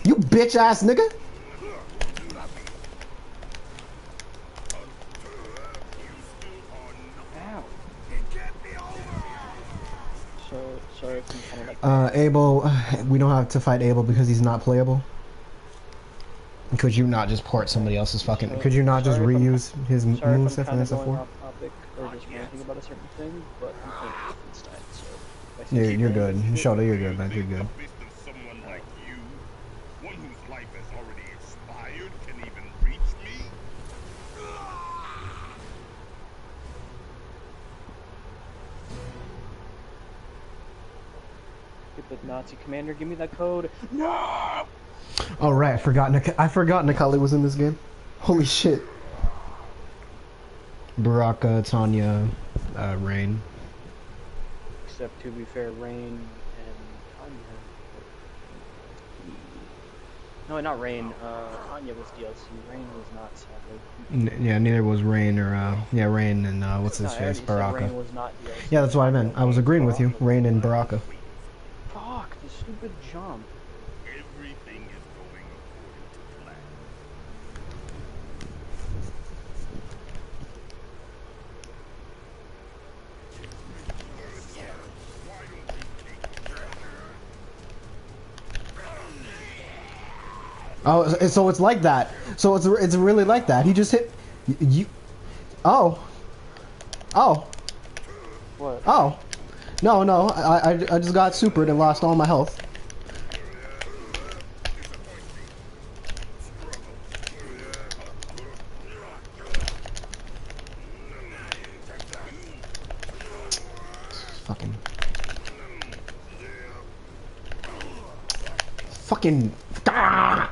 You bitch ass nigga! Ow. So, sorry if I'm kind of like. Abel, we don't have to fight Abel because he's not playable. Could you not just port somebody else's fucking? Could you not just Sorry if I'm- reuse his Sorry if moveset I'm from kind of going SF4? off topic or just ranting about a certain thing, but I'm playing Wolfenstein, so. if I You're, say you're something, good. Shoulder, you're good, man. You're good. The fist of someone like you, one whose life has already expired, can even reach me? Stupid Nazi commander, give me that code. Oh right, I forgot Nikali was in this game. Holy shit. Baraka, Tanya, Rain. Except to be fair, Rain and Tanya. No, not Rain. Anya was DLC. Rain was not, sadly. Yeah, neither was Rain or yeah, Rain and what's No, his I face, already said Baraka. Rain was not DLC. Yeah, that's what I Anya meant. I was was. agreeing with you. Baraka was. Rain and Baraka. Fuck, the stupid jump. Everything is going according to plan. Oh, so it's like that. So it's really like that. He just hit you. Oh. Oh. What? Oh. No, no. I just got supered and lost all my health. Fucking. Fucking. Ah!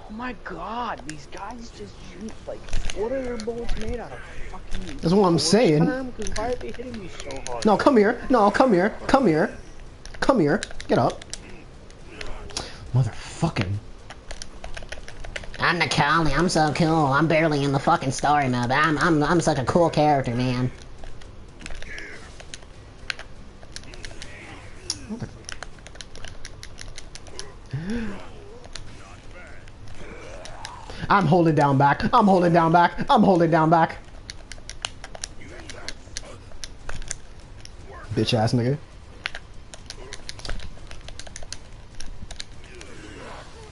Oh my god, these guys just shoot like, what are their bullets made out of? Fucking. That's what I'm saying. Because why are they hitting me so hard? No, come here. No, come here. Come here. Come here. Get up. Motherfucking. I'm Nicole, I'm so cool. I'm barely in the fucking story mode, but I'm such a cool character, man. I'm holding down back. I'm holding down back. I'm holding down back. Bitch ass nigga.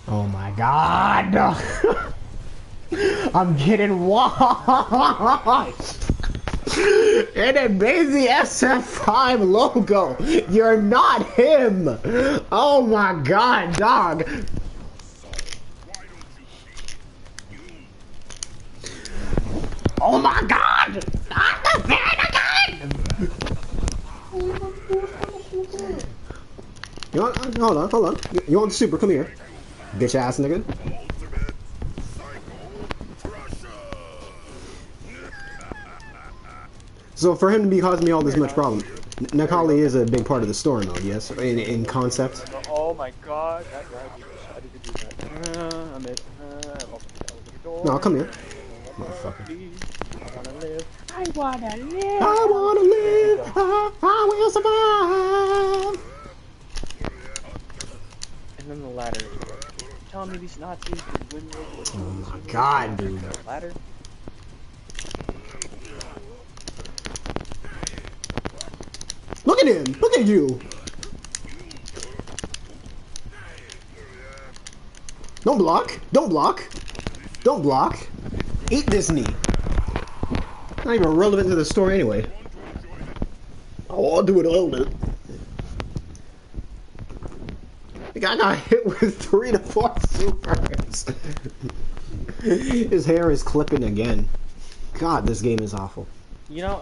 Oh my god. I'm getting washed. And it made the SF5 logo. You're not him. Oh my god, dog. Oh my god! I'm the fan again! You want, hold on, hold on. You want the super? Come here. Bitch ass nigga. So for him to be causing me all this much problem, Nakali is a big part of the story mode, yes? In concept? Oh my god, that guy decided to do that. I'm it. I lost the door. No, come here. Motherfucker. I wanna live. I wanna live. I wanna live. I will survive. And then the ladder. You telling me these Nazis would win World War II? Oh my god, dude. Ladder? Look at him! Look at you! Don't block! Don't block! Don't block! Eat this knee! Not even relevant to the story anyway. Oh, I'll do it a little bit. The guy got hit with 3 to 4 supers. His hair is clipping again. God, this game is awful. You know,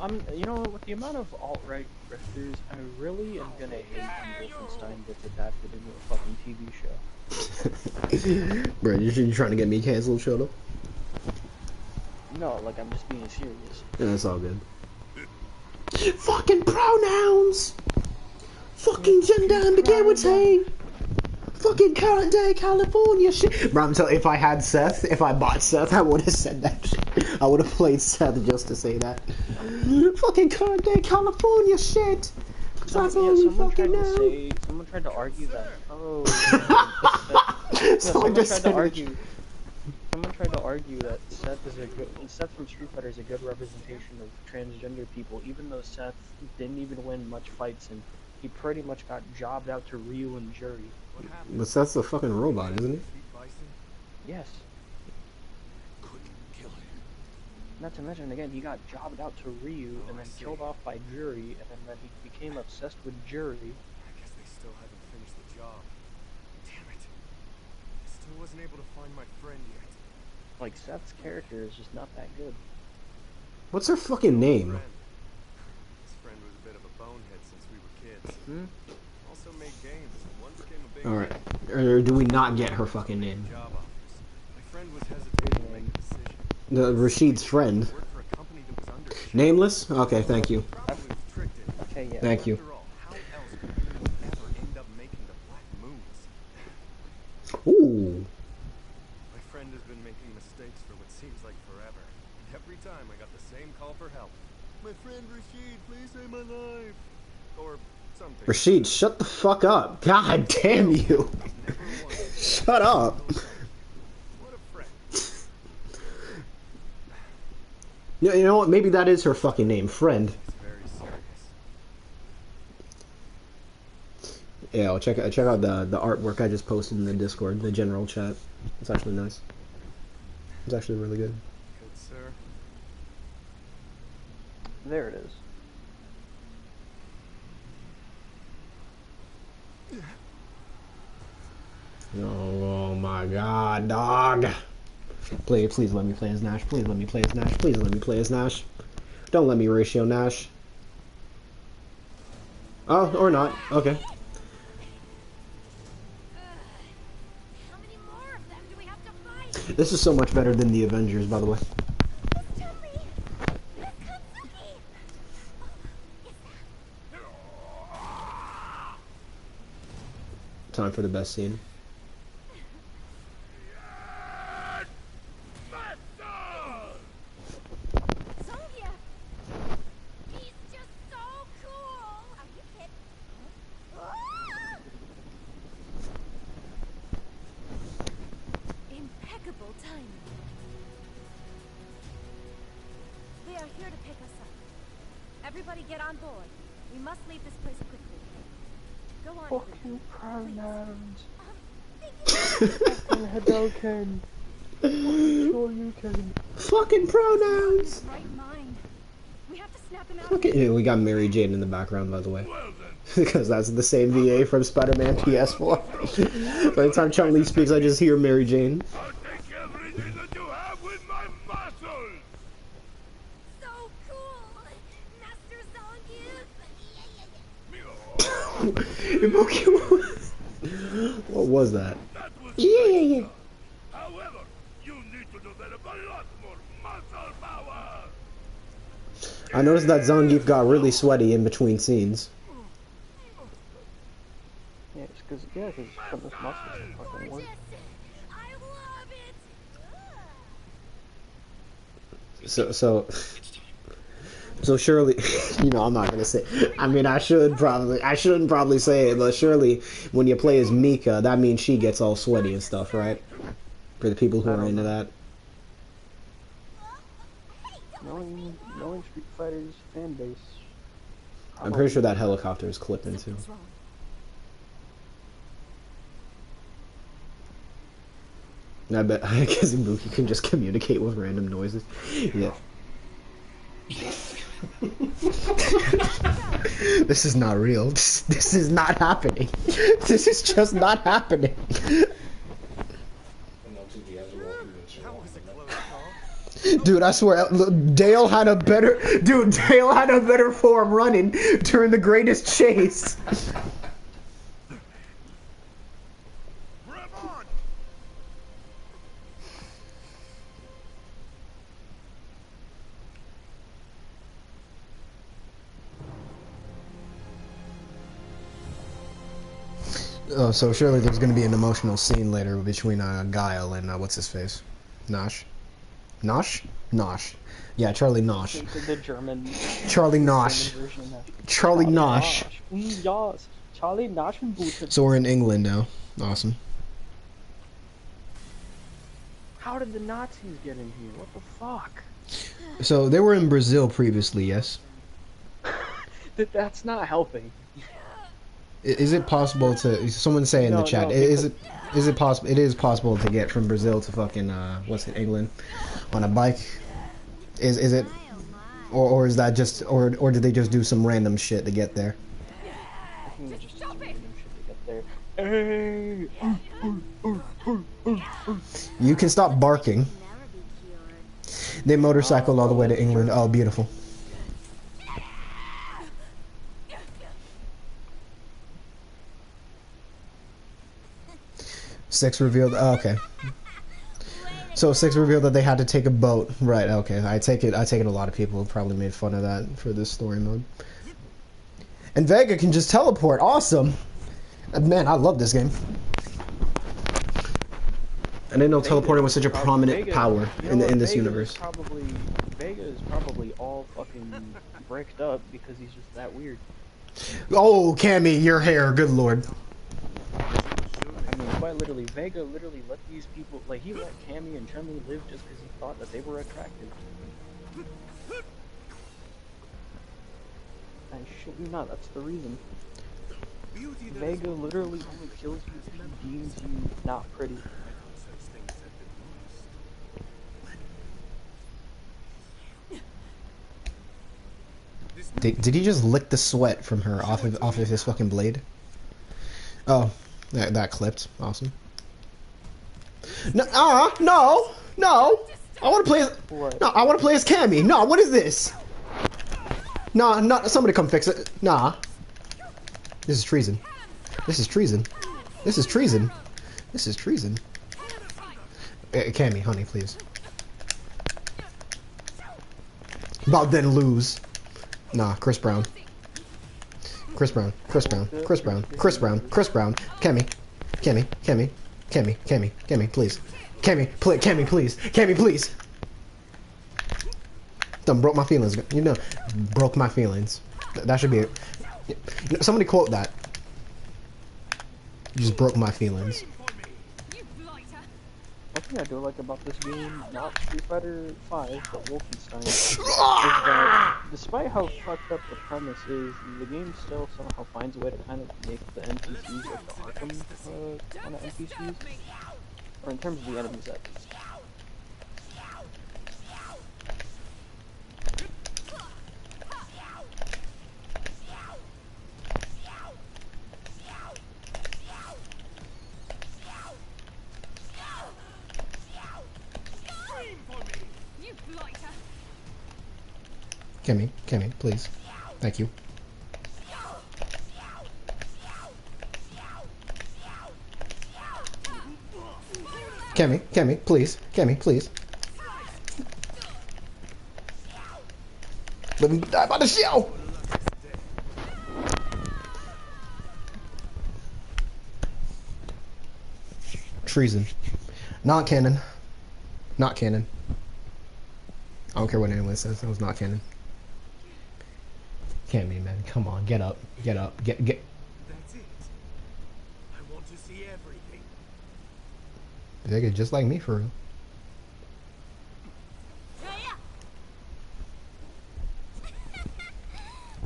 with the amount of alt-right grifters, I really am gonna hate when Wolfenstein gets adapted into a fucking TV show. Bro, you trying to get me canceled, Shoto? No, like, I'm just being serious. Yeah, that's all good. Fucking pronouns! Fucking gender ambiguity! Fucking current day California shit! Bro, I'm telling you, if I had Seth, if I bought Seth, I would have said that shit. I would have played Seth just to say that. Fucking current day California shit! Someone tried to argue that. Oh. Someone tried to argue that Seth from Street Fighter is a good representation of transgender people, even though Seth didn't even win much fights and he pretty much got jobbed out to Ryu and Jury. But Seth's a fucking robot, isn't he? Yes. Not to mention, again, he got jobbed out to Ryu and then killed off by Jury, and then he became obsessed with Jury. I guess they still haven't finished the job. Damn it. I still wasn't able to find my friend yet. Like, Seth's character is just not that good. What's her fucking name? His friend was a bit of a bonehead since we were kids. Also made games, and one became a big Alright. hit. Or do we not get her fucking name? Job offers. My friend was hesitating to make a decision. The Rashid's friend. Worked for a company that was under Nameless? Okay, thank you. probably restricted. Okay, yeah. Thank you. After all, how else could anyone ever end up making the Black Moons? Ooh. My friend has been making mistakes for what seems like forever. And every time I got the same call for help. My friend Rashid, please save my life. Or something. Rashid, shut the fuck up. God damn you. Shut up. What a friend. You know what? Maybe that is her fucking name, friend. It's very serious. Yeah, well, check out the artwork I just posted in the Discord, the general chat. It's actually nice. It's actually really good. Good, sir. There it is. Oh my god, dog. Please let me play as Nash. Please let me play as Nash. Please let me play as Nash. Don't let me ratio Nash. Oh, or not. Okay. How many more of them do we have to fight? This is so much better than the Avengers, by the way. Time for the best scene. Sonya! He's just so cool! Are you kidding? Ah! Impeccable timing. They are here to pick us up. Everybody get on board. We must leave this place quickly. Go on. Fucking pronouns. Thank Fucking Hadoken. Sure you can. Fucking pronouns. Right mind. We have to snap him out. Okay, we got Mary Jane in the background, by the way. Because that's the same VA from Spider-Man PS4. By the time Chun-Li speaks, I just hear Mary Jane. I'll take everything that you have with my muscles! So cool! Master Zongyus! What was that? That was Yeah. However, you need to develop a lot more muscle power! I noticed that Zangief got really sweaty in between scenes. Yeah, it's because from his muscles and fucking work. I love it! So surely, you know, I'm not gonna say. I mean, I shouldn't probably say it, but surely when you play as Mika, that means she gets all sweaty and stuff, right? For the people who are into that. Knowing Street Fighter's fan base. I'm pretty sure that helicopter is clipping too. I bet Kizubuki can just communicate with random noises. Yeah. This is not real. This is not happening. This is just not happening. Dude, I swear, Dale had a better form running during the greatest chase. Oh, so surely there's gonna be an emotional scene later between Guile and what's his face, Nosh. Nosh? Nosh. Yeah, Charlie Nosh. The German. Charlie Nosh. Charlie Nosh. Yes, Charlie Nosh and Booted. So we're in England now. Awesome. How did the Nazis get in here? What the fuck? So they were in Brazil previously, yes? That's not helping. Is it possible to? Someone say in the chat. No, is it possible? It is possible to get from Brazil to fucking what's it, England, on a bike? Is it, or is that just, or did they just do some random shit to get there? I think they just do some random shit to get there. Hey. You can stop barking. They motorcycled all the way to England. Oh, beautiful. Six revealed. Oh, okay. So Six revealed that they had to take a boat. Right. Okay. I take it. A lot of people have probably made fun of that for this story mode. And Vega can just teleport. Awesome. Man, I love this game. didn't know Vega teleporting was is such a prominent Vega, power you know what, in this Vega universe. Vega is probably all fucking bricked up because he's just that weird. Oh, Cammy, your hair, good lord. I mean, quite literally, Vega literally let these people, like, he let Cammy and Chun-Li live just because he thought that they were attractive. I shit you not, that's the reason. Vega literally only kills you if he deems you not pretty. Did he just lick the sweat from her off of his fucking blade? Oh, that clipped. Awesome. No, no. I want to play as What? no. I want to play as Cammy. No, what is this? Nah, not somebody come fix it. Nah. This is treason. This is treason. This is treason. This is treason. Cammy, honey, please. About then lose. Nah, Chris Brown. Chris Brown. Chris Brown. Chris Brown. Chris Brown. Chris Brown. Cammy. Cammy. Cammy. Cammy. Cammy. Cammy, please. Cammy, Cammy, please. Cammy, please. Done broke my feelings. You know, broke my feelings. That should be it. Somebody quote that. You just broke my feelings. One thing I do like about this game, not Street Fighter V, but Wolfenstein, is that despite how fucked up the premise is, the game still somehow finds a way to kind of make the NPCs like the Arkham kind of NPCs, or in terms of the enemies at least. Cammy, please. Thank you. Cammy, please. Cammy, please. Let me die by the shell! Treason. Not canon. Not canon. I don't care what anyone says. That was not canon. Cammy, man, come on, get up, get. That's it. I want to see everything. They're just like me for real.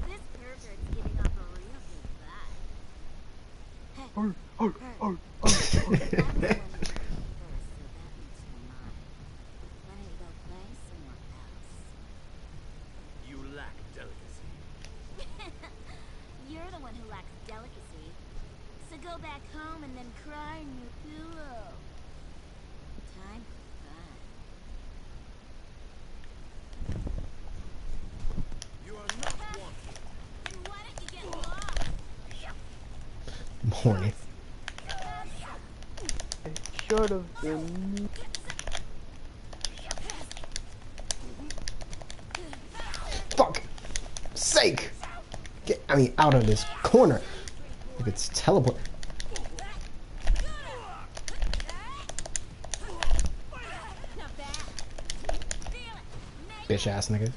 This pervert's giving off a real good vibe. I'm the one who first, so that means you're mine. Why don't you go play somewhere else? You lack delicacy. You're the one who lacks delicacy. So go back home and then cry in your pillow. Time for fun. You are not wanted. Then why don't you get lost? I'm horny. It should have been. Fuck! Sake! Get out of this corner. If it's teleport. Bitch ass nigga.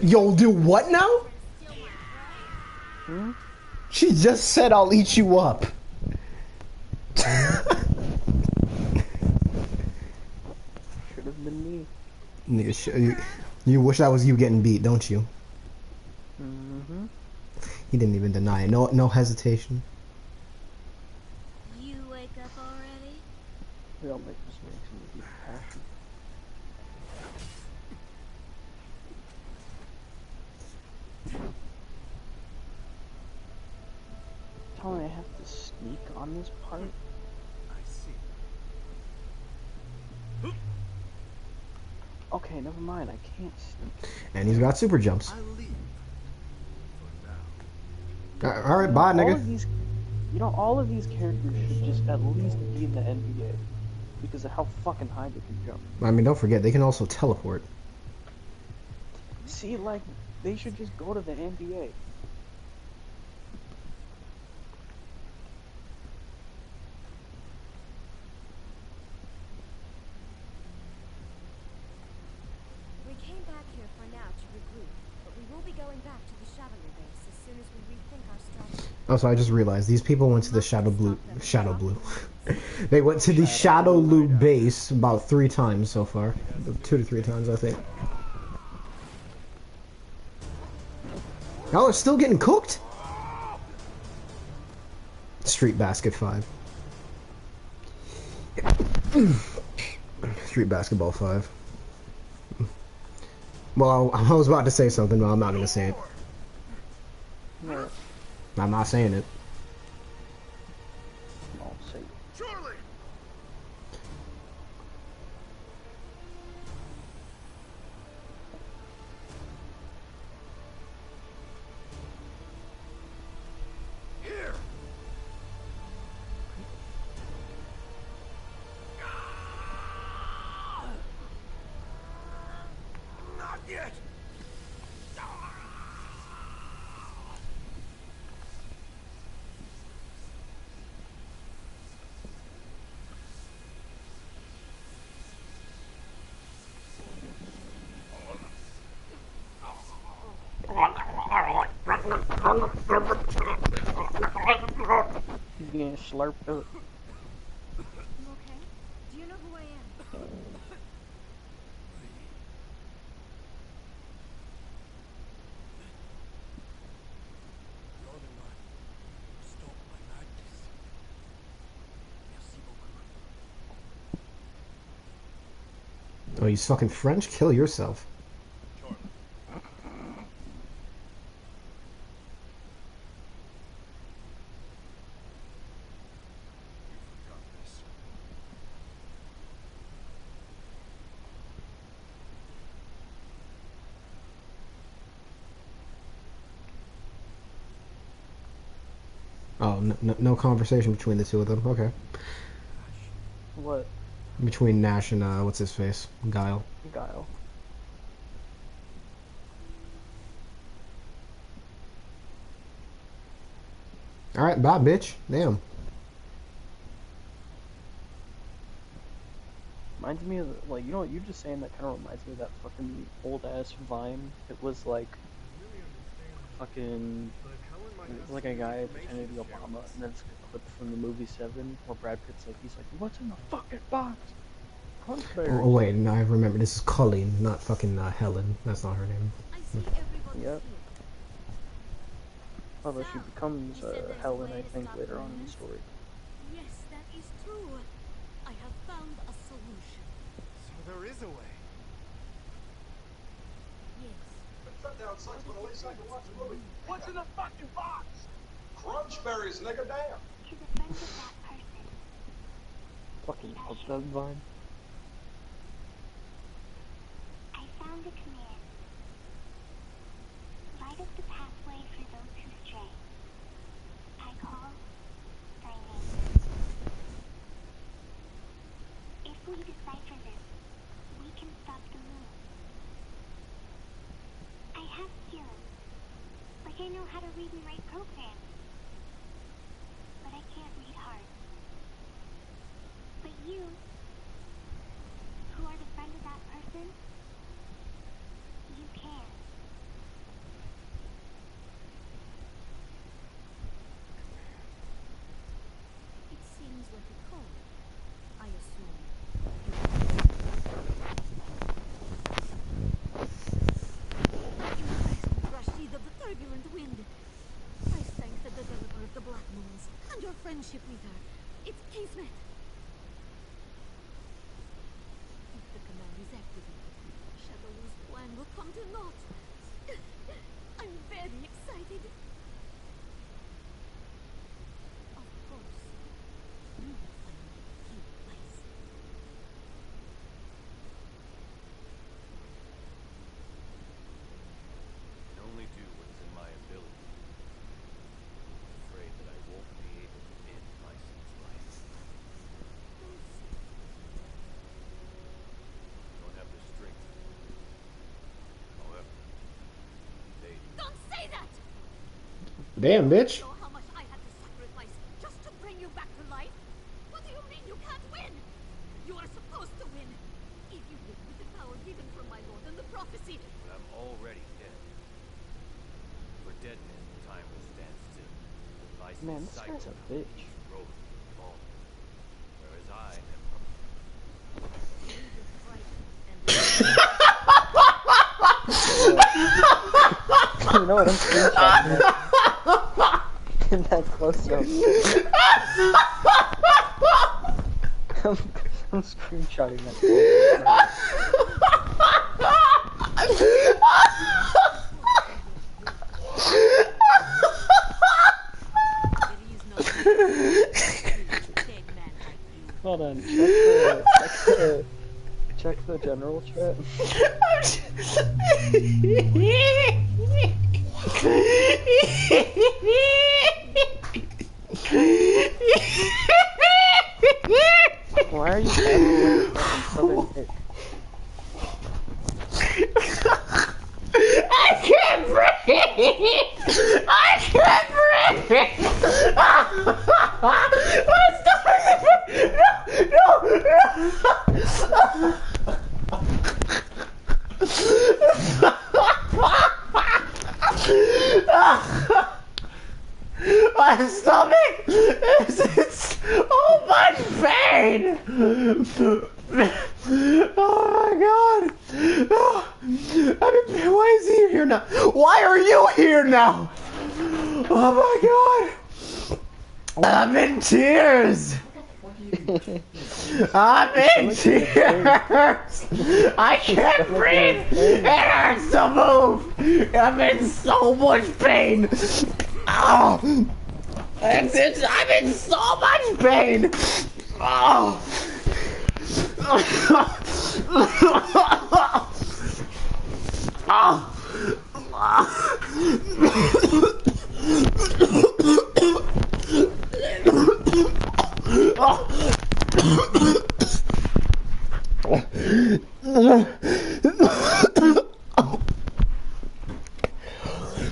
Yo, do what now? Hmm? She just said I'll eat you up. Should have been me. Nigga, you wish that was you getting beat, don't you? Mm-hmm. He didn't even deny it. No hesitation. You wake up already? We all make mistakes and we keep passion. Telling me I have to sneak on this part? I see. Okay, never mind, I can't sneak. And he's got super jumps. I'll leave. For now. Alright, bye, All nigga. of these, all of these characters should just at least be in the NBA. because of how fucking high they can jump. I mean, don't forget, they can also teleport. See, like, they should just go to the NBA. We came back here for now to regroup, but we will be going back to the Chevalier base as soon as we rethink our strategy. Also, I just realized these people went to the Shadow Blue. They went to the Shadow Blue base about 3 times so far. 2 to 3 times, I think. Y'all are still getting cooked? Street Basket 5. Street Basketball 5. Well, I was about to say something, but I'm not going to say it. Right. I'm not saying it. I'll say it. Charlie! Here! Not yet! He's getting slurped up. You okay? Do you know who I am? You're the one who stole my madness. Merci beaucoup. Oh, he's fucking French? Kill yourself. Charlie. You forgot this. Oh, no conversation between the two of them. Okay. What? Between Nash and, what's his face? Guile. Guile. Alright, bye, bitch. Damn. Reminds me of, like, you know what you're just saying, that kind of reminds me of that fucking old-ass Vine. It was like, fucking, it was like a guy pretending to be Obama, and then it's a clip from the movie Seven, where Brad Pitt's like, he's like, what's in the fucking box? Huntberry. Oh, wait, no, I remember. This is Colleen, not fucking, Helen. That's not her name. I see everybody's Yep. here. Although she becomes Helen, I think, later on in the story. Yes, that is true. I have found a solution. So there is a way. Yes. What's in the fucking box? Crunch berries, nigga, damn. She's a friend of that person. Fucking love that Vine. I found a command. Light up the pathway for those who stray. I call thy name. If we decipher this, we can stop the moon. I have skills. Like I know how to read and write programs. But I can't read hearts. But you, who are the friend of that person, you can. It seems like a code. I assume. Rashid of the turbulent wind. I sank the Damn, bitch. know how much I had to sacrifice just to bring you back to life? What do you mean you can't win? You are supposed to win. If you win with the power given from my lord and the prophecy. But I'm already dead. For dead men, time will stand still. Life Man, is this cycle, guy's a bitch. rolling, falling. Whereas I am You know what? I'm screenshotting that. In that close up. I'm screenshotting that. Hold on, check the general chat. Why are you acting like a southern hick? I can't breathe! I can't breathe! My stomach! My stomach is in so much pain! Oh my god! I mean, why is he here now? Why are you here now? Oh my god! I'm in tears! I'm in tears! I can't breathe! It hurts to move! I'm in so much pain! Oh. I'm in so much pain! Oh.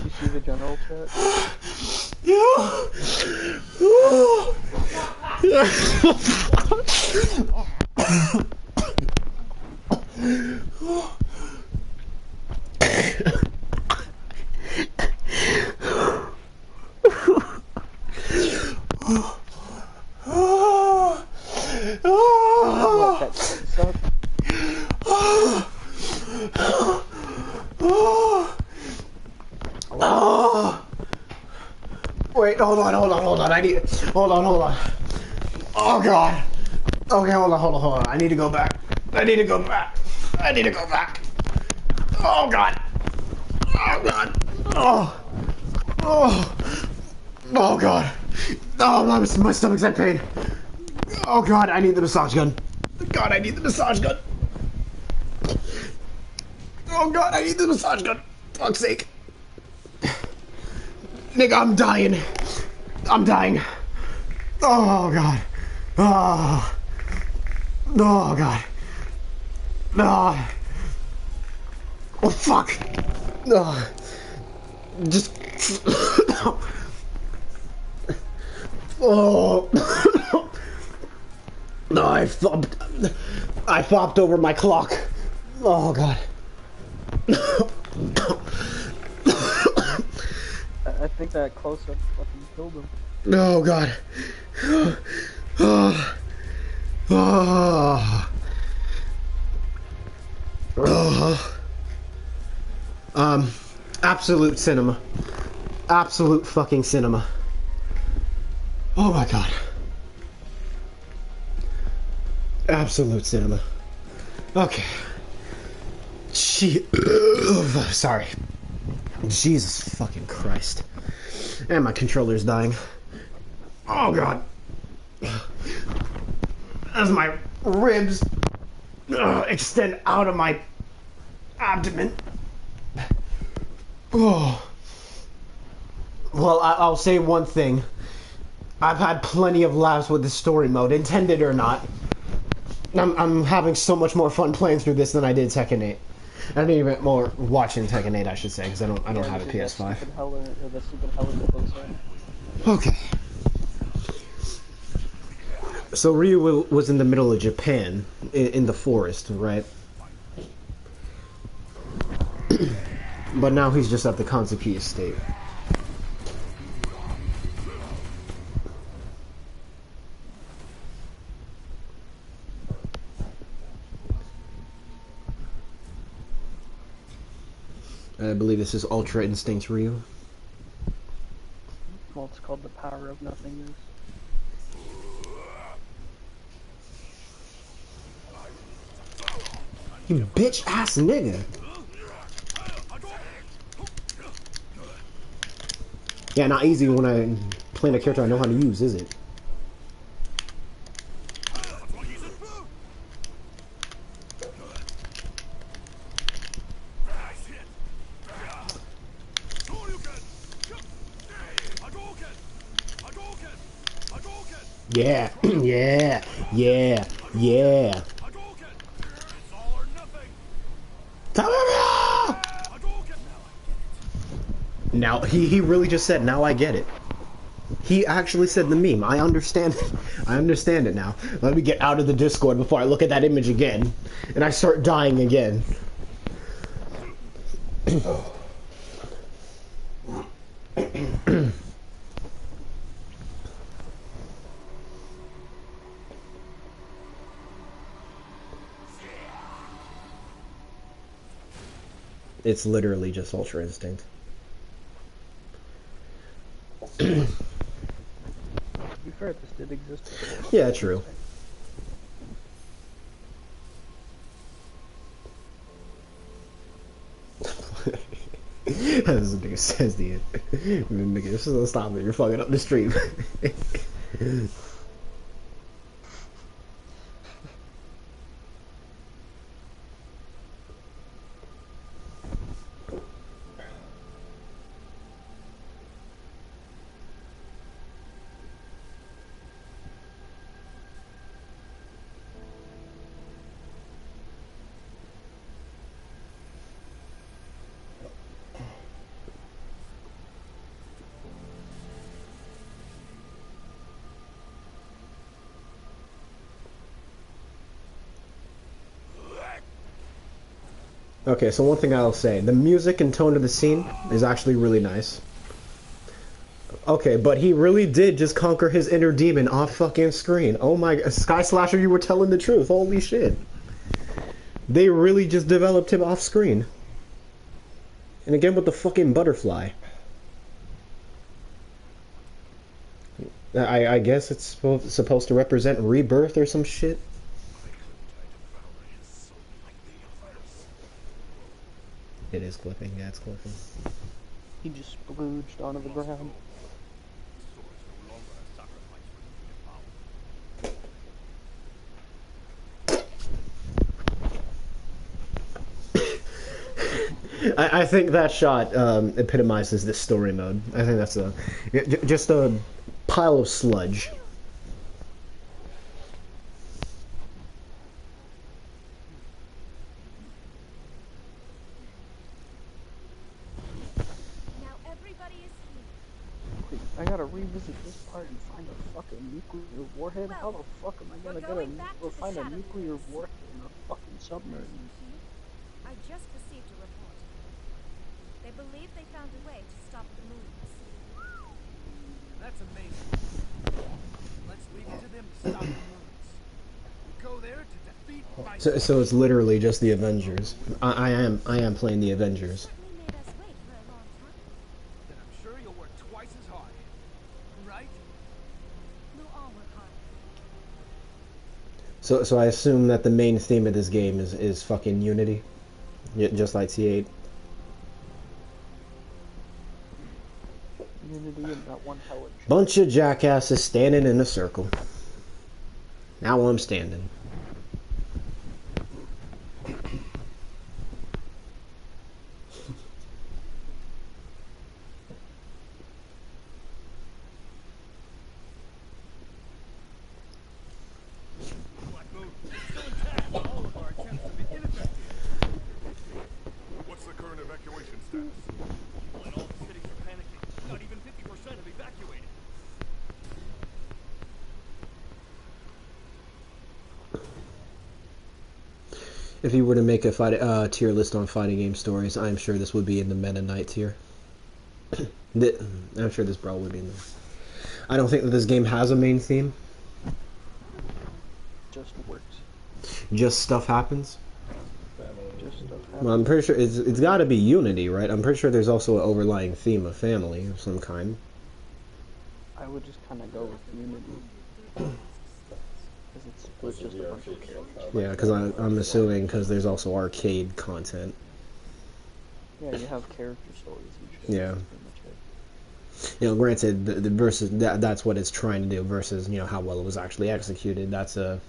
You see the general chat? What, that suck? Wait, hold on. Hold on. Oh god. Okay, hold on. I need to go back. Oh god. Oh god. Oh god. Oh, my stomach's in pain. Oh god, I need the massage gun. God, I need the massage gun. Oh god, I need the massage gun. Fuck's sake. Nigga, I'm dying. Oh god. Oh god. Oh fuck. Just. Oh. No, I flopped over my clock. Oh god. I think that close-up fucking killed him. Oh god. Absolute cinema. Absolute fucking cinema. Oh my god. Absolute cinema. Okay. Sorry. Jesus fucking Christ. And my controller's dying. Oh god. As my ribs extend out of my abdomen. Oh. Well, I'll say one thing. I've had plenty of laughs with this story mode, intended or not. I'm having so much more fun playing through this than I did Tekken 8. I didn't even more watching Tekken 8, I should say, because I don't have a because that PS5. stupid the stupid helicopter. Okay. So Ryu was in the middle of Japan, in the forest, right? But now he's just at the Kanzuki estate. I believe this is Ultra Instinct Ryu. Well, it's called the power of nothingness. You bitch ass nigga. Yeah, not easy when I playing a character I know how to use, is it? Yeah, yeah, yeah, yeah. Now, he really just said, now I get it. He actually said the meme. I understand it. I understand it now. Let me get out of the Discord before I look at that image again. And I start dying again. It's literally just Ultra Instinct. To be fair, this did exist before. Yeah, true. As the nigga says the nigga, stop it, you're fucking up the stream. Okay, so one thing I'll say, the music and tone of the scene is actually really nice. Okay, but he really did just conquer his inner demon off fucking screen. Oh my, Sky Slasher, you were telling the truth. Holy shit. They really just developed him off screen. And again with the fucking butterfly. I guess it's supposed to represent rebirth or some shit. It is clipping, yeah, it's clipping. He just splooged onto the ground. I think that shot epitomizes this story mode. I think that's just a pile of sludge. I gotta revisit this part and find a fucking nuclear warhead? How the fuck am I gonna find a nuclear warhead in a fucking submarine? I just received a report. They believe they found a way to stop the moons. That's amazing. Let's leave it to them to stop the moons. We go there to defeat my... So it's literally just the Avengers. I am playing the Avengers. Then I'm sure you'll work twice as hard. Right? We'll all work hard. So I assume that the main theme of this game is fucking unity, just like T8. Unity and that one hell. Bunch of jackasses standing in a circle. Now I'm standing. evacuation status? And all the cities are panicking. Not even 50% have evacuated. If you were to make a tier list on fighting game stories, I'm sure this would be in the Meta Knight tier. I'm sure this Brawl would be in there. I don't think that this game has a main theme. Just works. Just stuff happens. Just stuff happens. Well, I'm pretty sure it's got to be unity, right? I'm pretty sure there's also an overlying theme of family of some kind. I would just kind of go with Unity. Because it's just a bunch of characters. Yeah, because I'm assuming because there's also arcade content. Yeah, you have character stories and shit. Yeah. That's pretty much it. You know, granted, the versus that's what it's trying to do versus how well it was actually executed. That's a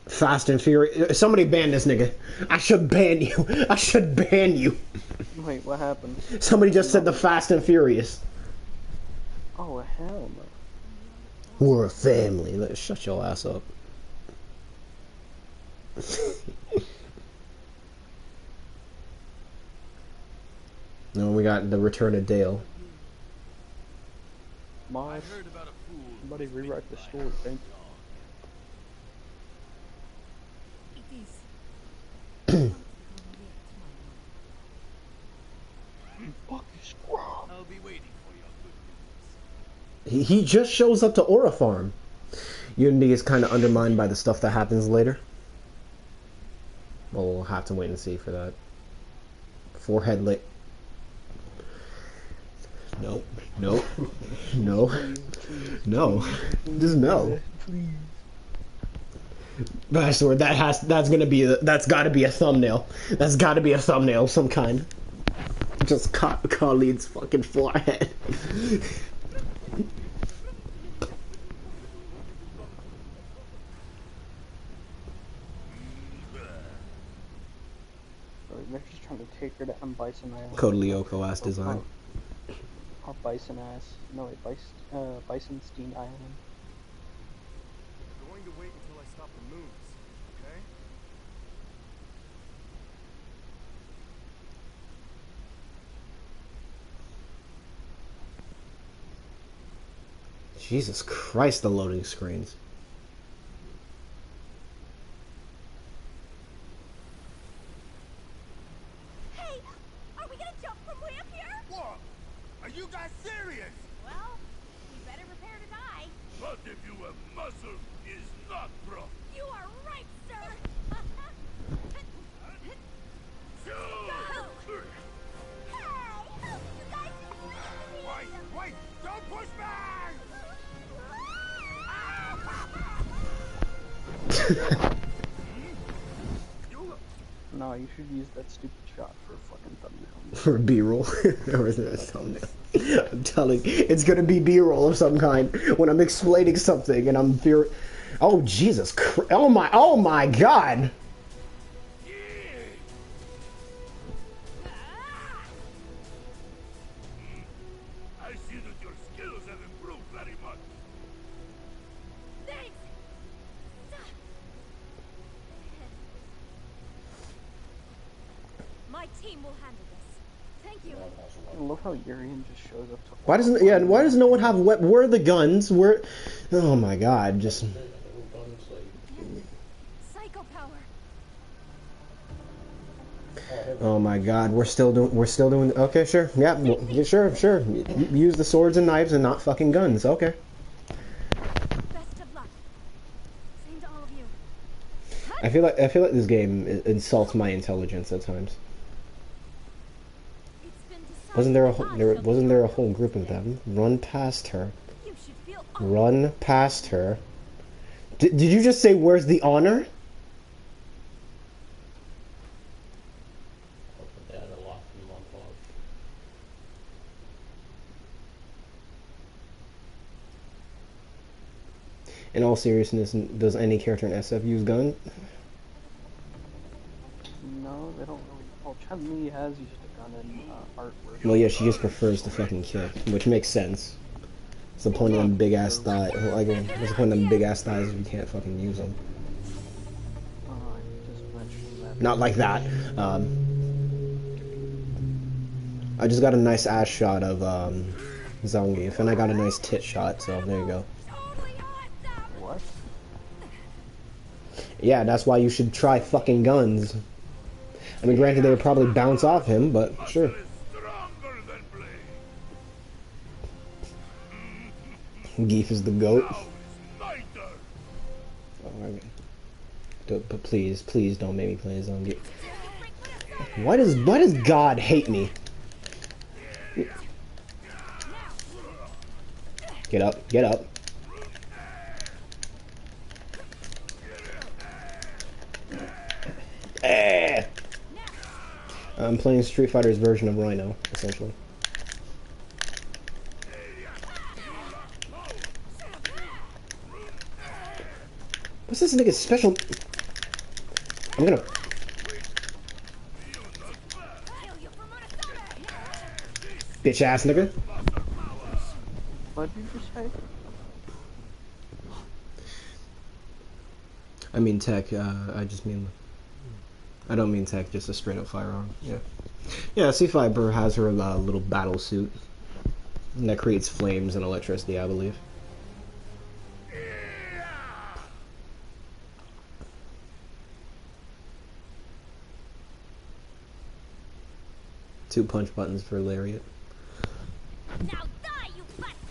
Fast and Furious. Somebody ban this nigga. I should ban you. I should ban you. Wait, what happened? Somebody just said the Fast and Furious. Oh, hell no. We're a family. Shut your ass up. No, we got the return of Dale. Moss. Somebody rewrite the story, thank you. I'll be waiting for your good news. He just shows up to Aura Farm. Unity is kind of undermined by the stuff that happens later. Well, we'll have to wait and see for that. Forehead lick. No. No. No. No. Just no. Bastard, that's gotta be a thumbnail. That's gotta be a thumbnail of some kind. Just Khalid's fucking forehead. They're just trying to take her to M. Bison Island. Code Lyoko ass design. Or Bison ass. No, wait, Bisonstein Island. I'm going to wait until I stop the moves, okay? Jesus Christ, the loading screens. Hey, are we gonna jump from way up here? What? Are you guys serious? Well, we better prepare to die. But if you have muscle, is not bro. You are right, sir. Shoot! Go! Hey, you guys just leave me. Wait! Don't push back! No, you should use that stupid shot for a fucking thumbnail. For B-roll. Or is it a thumbnail? I'm telling you, it's gonna be B-roll of some kind when I'm explaining something and I'm oh Jesus Christ! Oh my God! I see that your skills have improved very much. Thanks. My team will handle this. Thank you. I love how Urian just shows up to. Why does no one have where are the guns? Where? Oh my God! Just. Psycho power. Oh my God! We're still doing. Okay, sure. Yeah, sure. Use the swords and knives and not fucking guns. Okay. Best of luck. Same to all of you. I feel like this game insults my intelligence at times. It's been decided Wasn't there a whole group of them? Run past her. You should feel Run past her. Did you just say where's the honor? In all seriousness, does any character in SF use gun? No, they don't really. Well, Chun-Li has used a gun in artwork. Well, yeah, she just prefers to fucking kill, which makes sense. What's the point of them big ass thighs? Like, what's the point of them big ass thighs if you can't fucking use them? I just mentioned that. Not like that. I just got a nice ass shot of Zangief, and I got a nice tit shot, so there you go. What? Yeah, that's why you should try fucking guns. I mean, granted, they would probably bounce off him, but sure. Geef is the goat. But please, please don't make me play Zangief. Why does God hate me? Get up, get up. I'm playing Street Fighter's version of Rhino, essentially. What's this nigga's special? I'm gonna... Bitch ass nigga. What did you say? I mean tech, I just mean... I don't mean tech, just a straight up firearm, yeah. Yeah, C-Fiber has her little battle suit. And that creates flames and electricity, I believe. Two punch buttons for Lariat.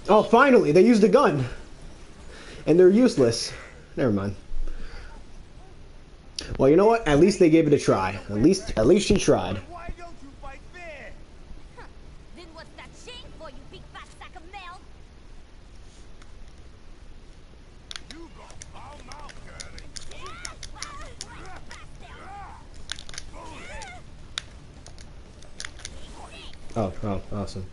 Oh, finally! They used a gun! And they're useless. Never mind. Well, you know what? At least they gave it a try. At least she tried. Why don't you fight fair? Then what's that chain for, you big fat sack of milk? You got foul mouth, girlie. Oh, awesome.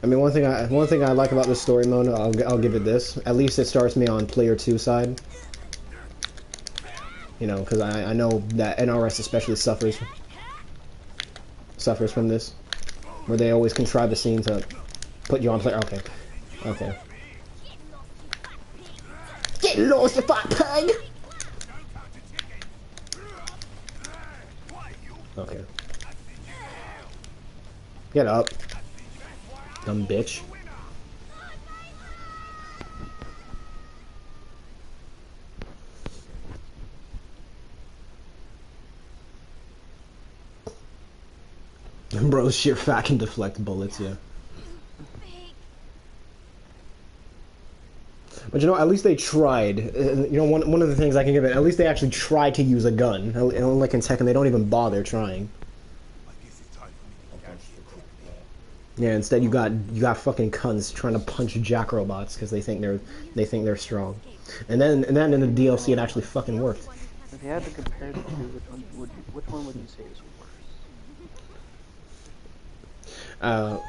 I mean, one thing I like about this story mode, I'll give it this. At least it starts me on player 2 side. You know, because I know that NRS especially suffers from this, where they always contrive a scene to put you on player. Okay. Get lost, you fat pig! Okay. Get up. Dumb bitch. Bro, sheer fat can deflect bullets, yeah. But you know, at least they tried. You know, one of the things I can give it, at least they actually tried to use a gun. Unlike in Tekken, they don't even bother trying. Yeah, instead you got fucking cunts trying to punch jack robots because they think they're strong. And then in the DLC it actually fucking worked. If you had to compare the two, which one would you say is worse?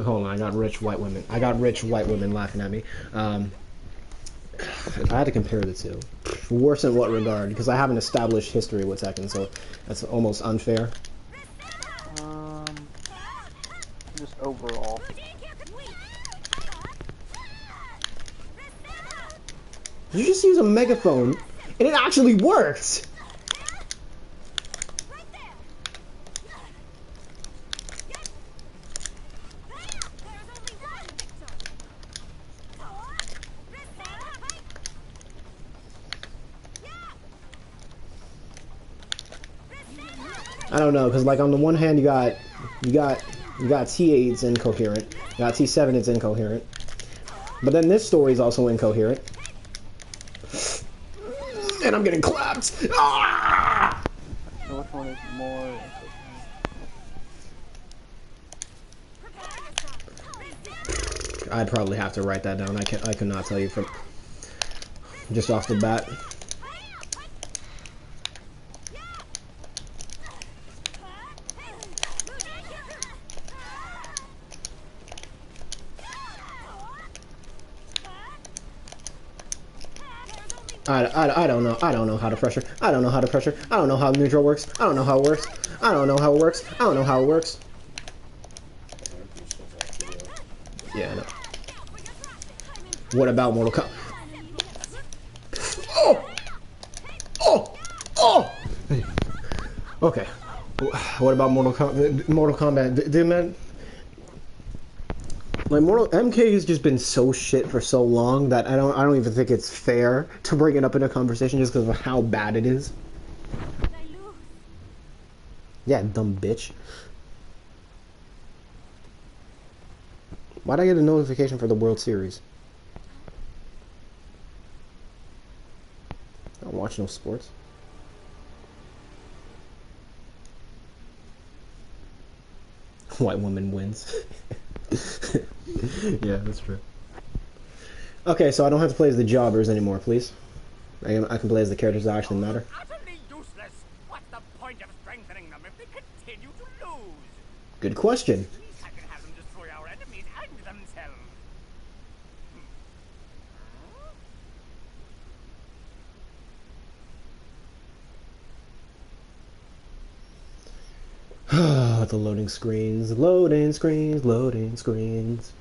Hold on, I got rich white women laughing at me. If I had to compare the two, worse in what regard? Because I haven't established history with Tekken, so that's almost unfair. Just overall. Did you just use a megaphone? And it actually worked! I don't know, because like on the one hand you got T8, it's incoherent. You got T7, it's incoherent. But then this story is also incoherent. And I'm getting clapped! Ah! So which one is more I'd probably have to write that down. I could not tell you from just off the bat. I don't know. I don't know how to pressure. I don't know how to pressure. I don't know how neutral works. I don't know how it works. I don't know how it works. I don't know how it works. Yeah, I know. What about Mortal Kombat? Oh! Okay. What about Mortal Kombat? Did man, like MK has just been so shit for so long that I don't even think it's fair to bring it up in a conversation just because of how bad it is. Yeah, dumb bitch. Why'd I get a notification for the World Series? I don't watch no sports. White woman wins. Yeah, that's true. Okay, so I don't have to play as the jobbers anymore, please. I can play as the characters that actually matter. Utterly useless. What's the point of strengthening them if they continue to lose? Good question. At least I can have them destroy our enemies and themselves. The loading screens, loading screens, loading screens.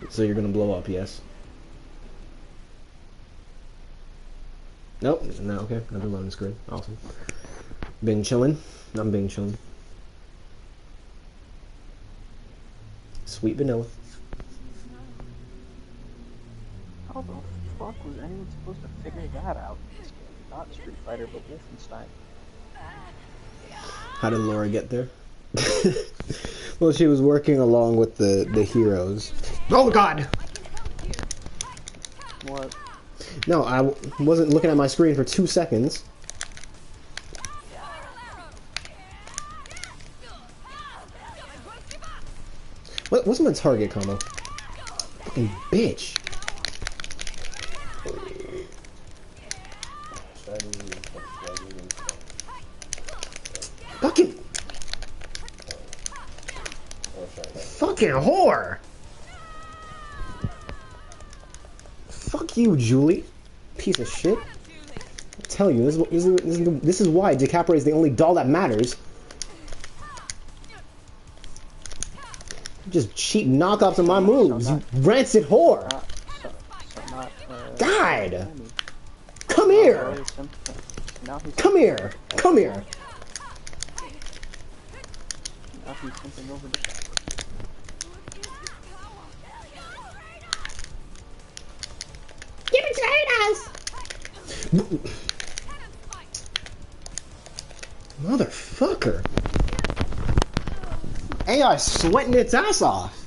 So you're gonna blow up, yes? Nope, no, okay, another loading screen. Awesome. Bing chillin'. I'm Bing chillin'. Sweet vanilla. How the fuck was anyone supposed to figure that out in this game? Not Street Fighter, but Wolfenstein. How did Laura get there? Well, she was working along with the heroes. Oh god! What? No, I wasn't looking at my screen for 2 seconds. What's my target combo? Fucking bitch. Fucking whore! Fuck you, Julie. Piece of shit. I tell you, this is why DiCaprio is the only doll that matters. Just cheap knockoffs of my moves, you rancid whore! God! Come here! Come here! Come here! Now he's simping over the You betrayed us! Motherfucker! AI sweating its ass off.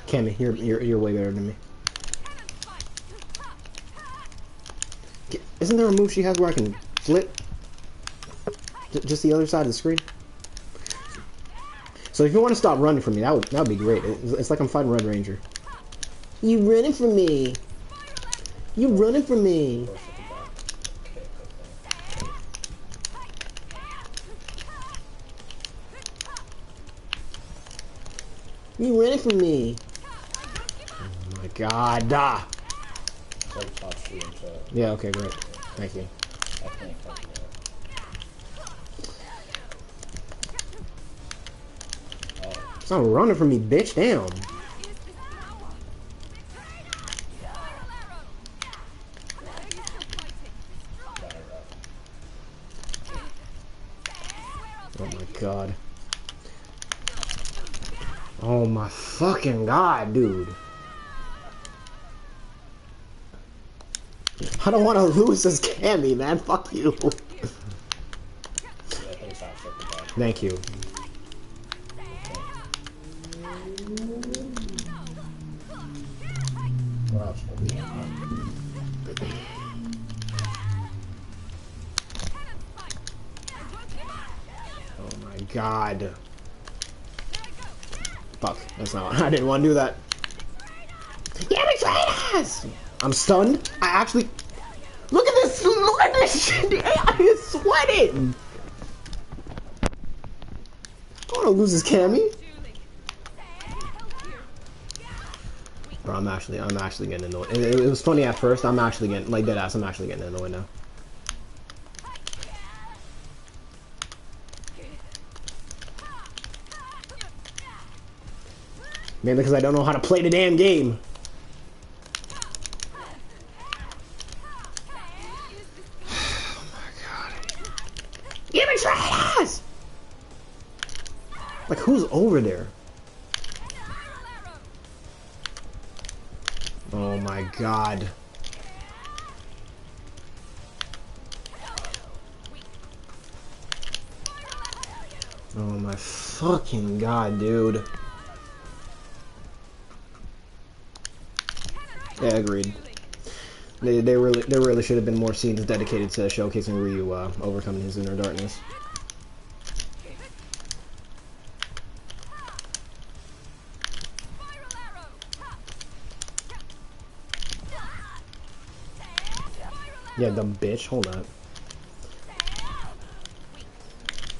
Cammy, you're way better than me. Isn't there a move she has where I can flip? Just the other side of the screen? So if you want to stop running from me, that would be great. It's like I'm fighting Red Ranger. You running from me? You running from me? You running from me? Oh my god! Yeah. Okay. Great. Thank you. Stop running from me, bitch. Damn. Oh my god. Oh my fucking god, dude. I don't want to lose this Cammy, man. Fuck you. Thank you. Oh my god. Fuck, that's not what I didn't want to do that. You betrayed us! I'm stunned. I actually... Look at this! Look at this shit! The AI is sweating! I don't want to lose this Cammy. Bro, I'm actually getting annoyed. It was funny at first. I'm actually getting, like, deadass, I'm actually getting annoyed now. Mainly because I don't know how to play the damn game. Give me trailers! Like, who's over there? Oh my god. Oh my fucking god, dude. Yeah, agreed. There really should have been more scenes dedicated to showcasing Ryu overcoming his inner darkness. Yeah, dumb bitch. Hold up.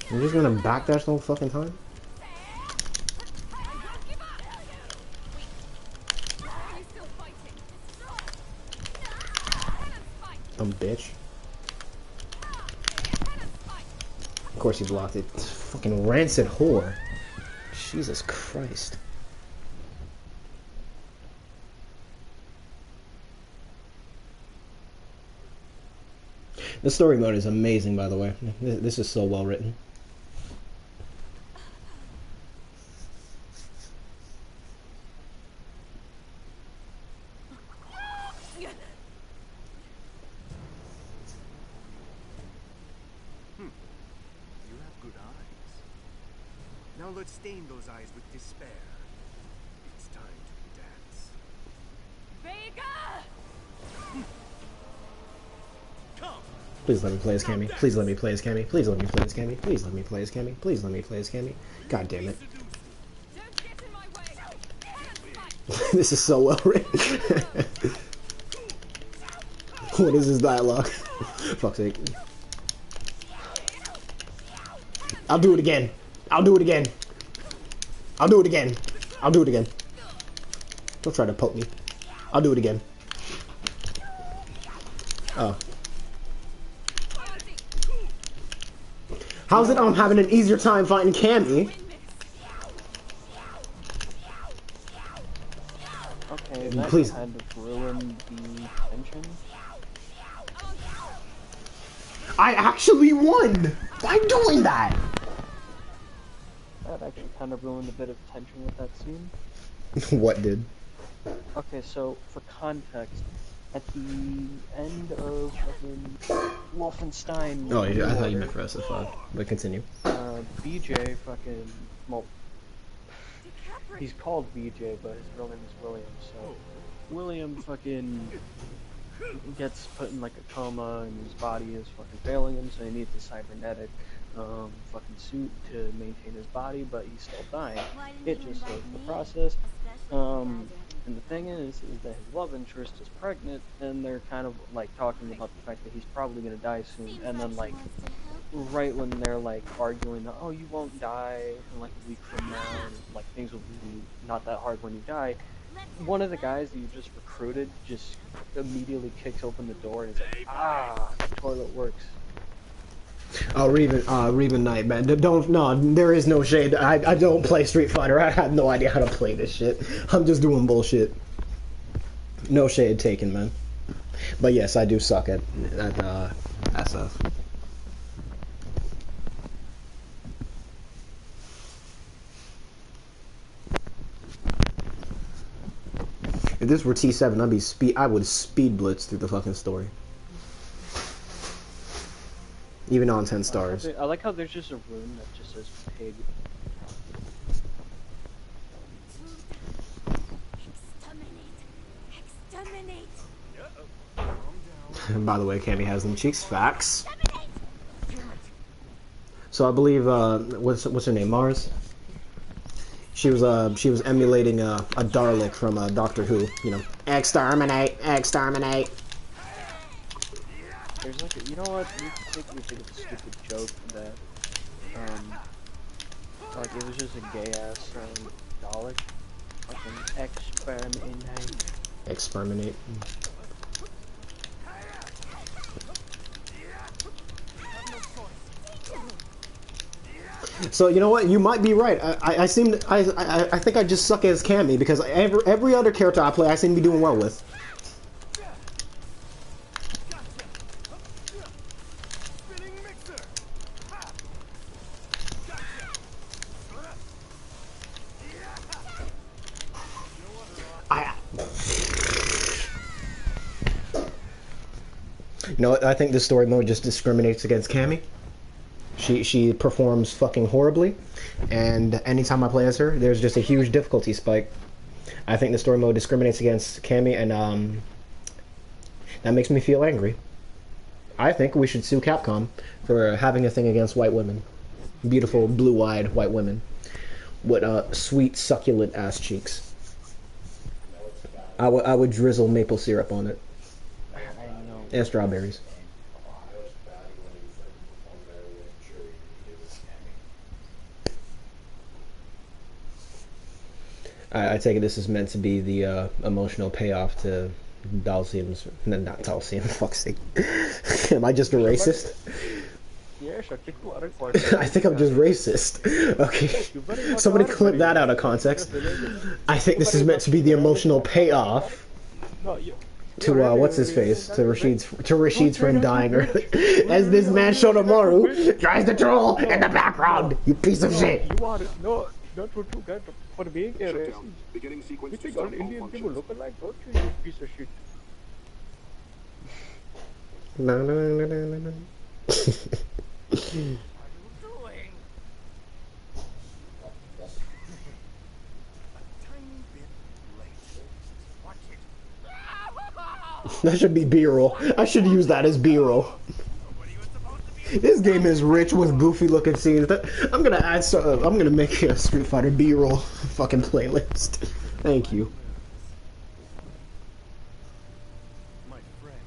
You're just gonna backdash the whole fucking time? Dumb bitch. Of course he blocked it. Fucking rancid whore. Jesus Christ. The story mode is amazing, by the way. This is so well written. You have good eyes. Now let's stain those eyes with despair. It's time to dance. Vega! Come! Please let me play as Cammy. Please let me play as Cammy. Please let me play as Cammy. Please let me play as Cammy. Please let me play as Cammy. God damn it. Don't get in my way! This is so well written. What is this dialogue? Fuck's sake. I'll do it again. I'll do it again. I'll do it again. I'll do it again. Don't try to poke me. I'll do it again. Oh. How's it I'm having an easier time fighting Cammy? Okay, that Please. kind of ruined the tension. I actually won by doing that. That actually kind of ruined a bit of tension with that scene. What did? Okay, so for context, at the end of fucking Wolfenstein. Oh, yeah, I thought you meant for SF5. But continue. BJ fucking, well, he's called BJ, but his real name is William. So William fucking gets put in like a coma, and his body is fucking failing him, so he needs a cybernetic fucking suit to maintain his body, but he's still dying. It just slows the process. And the thing is that his love interest is pregnant, and they're kind of like talking about the fact that he's probably gonna die soon. And then like right when they're like arguing, oh, you won't die in like a week from now, and like things will be not that hard when you die. One of the guys that you just recruited just immediately kicks open the door and is like, ah, the toilet works. Oh, Reven Knight, man. There is no shade. I don't play Street Fighter. I have no idea how to play this shit. I'm just doing bullshit. No shade taken, man. But yes, I do suck at SF. If this were T7, I would speed blitz through the fucking story. Even on 10 stars. I like how there's just a room that just says pig. Exterminate! By the way, Cammy has them cheeks. Facts. So I believe what's her name? Mars. She was emulating a Dalek from Doctor Who. You know, exterminate, exterminate. There's like a, you know what? We think of a stupid joke that like it was just a gay ass Dalek. Fucking exterminate. Exterminate. So you know what? You might be right. I think I just suck as Cammy because every other character I play, I seem to be doing well with. You know what? I think this story mode just discriminates against Cammy. She performs fucking horribly, and anytime I play as her, there's just a huge difficulty spike. I think the story mode discriminates against Cammy, and that makes me feel angry. I think we should sue Capcom for having a thing against white women, beautiful blue-eyed white women with sweet succulent ass cheeks. I would drizzle maple syrup on it and strawberries. I take it this is meant to be the emotional payoff to Dalcium's... No, not Dalcium, fuck's sake. Am I just a racist? I think I'm just racist. Okay. Somebody clip that out of context. I think this is meant to be the emotional payoff to what's his face? To Rashid's friend dying early. As this man Shotomaru tries to troll in the background. You piece of shit. Not what you get for being a racist. You think all Indian people look alike, don't you, you piece of shit? No. What are you doing? A tiny bit late. Watch it. That should be B-roll. I should use that as B-roll. This game is rich with goofy looking scenes. I'm gonna add I'm gonna make a Street Fighter B-roll fucking playlist. Thank you. My friend's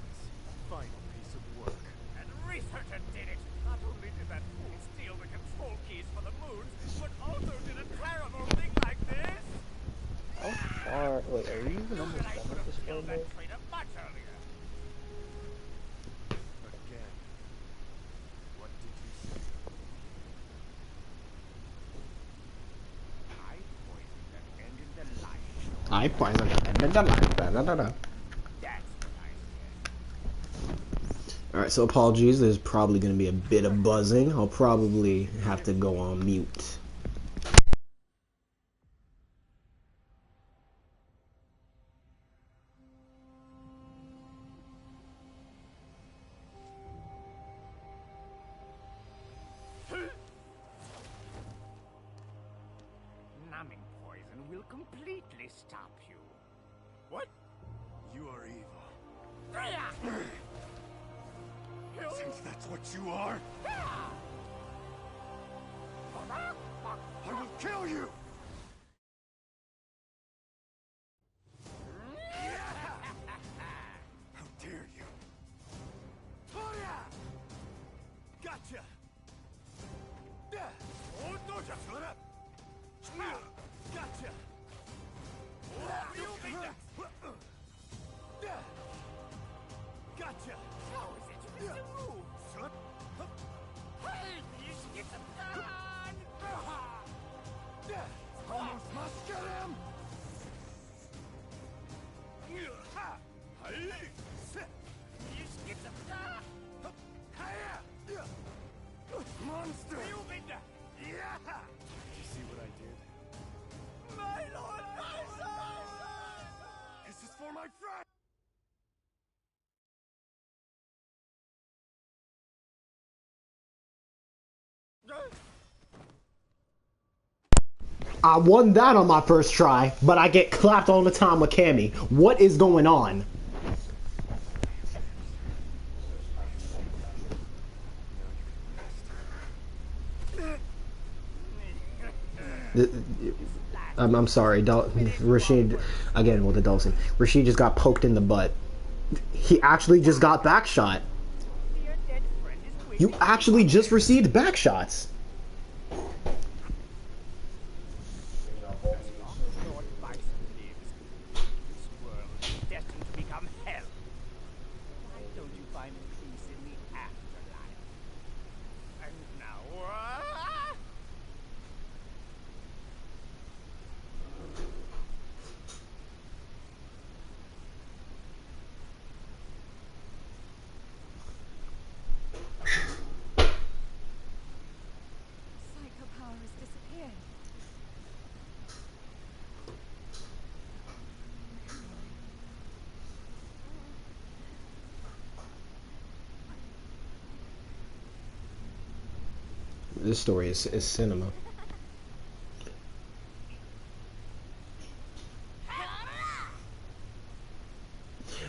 final piece of work. And researcher did it. Not only did that fool steal the control keys for the moons, but also did a terrible thing like this. How far? Wait, are you even almost done with this game? That traitor much earlier. Again. What did you say? I poisoned and ended the life. I poisoned and ended the life. That's what I said. Alright, so apologies. There's probably gonna be a bit of buzzing. I'll probably have to go on mute. Numbing poison will completely stop you. What? You are evil. Kill Since that's what you are, I will kill you! How dare you! Gotcha! Shut up! Gotcha! Gotcha! How is it you missed a move? Shut up! Hey, you should get some done! Almost must get him! You should get some done! Monster! You been there! Did you see what I did? My lord, my son! This is for my friend! I won that on my first try, but I get clapped all the time with Cammy. What is going on? I'm sorry, Rashid, again with the Dulcin. Rashid just got poked in the butt. He actually just got back shot. You actually just received back shots. Destined to become hell. Why don't you find peace in the afterlife? And now, This story is cinema.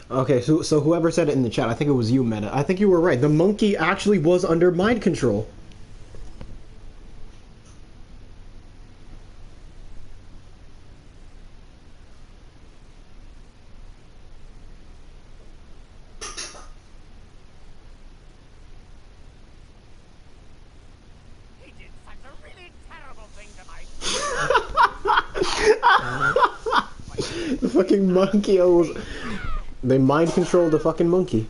Okay, so whoever said it in the chat, I think it was you, Meta. I think you were right. The monkey actually was under mind control. He did such a really terrible thing tonight. The fucking monkey was... They mind controlled the fucking monkey.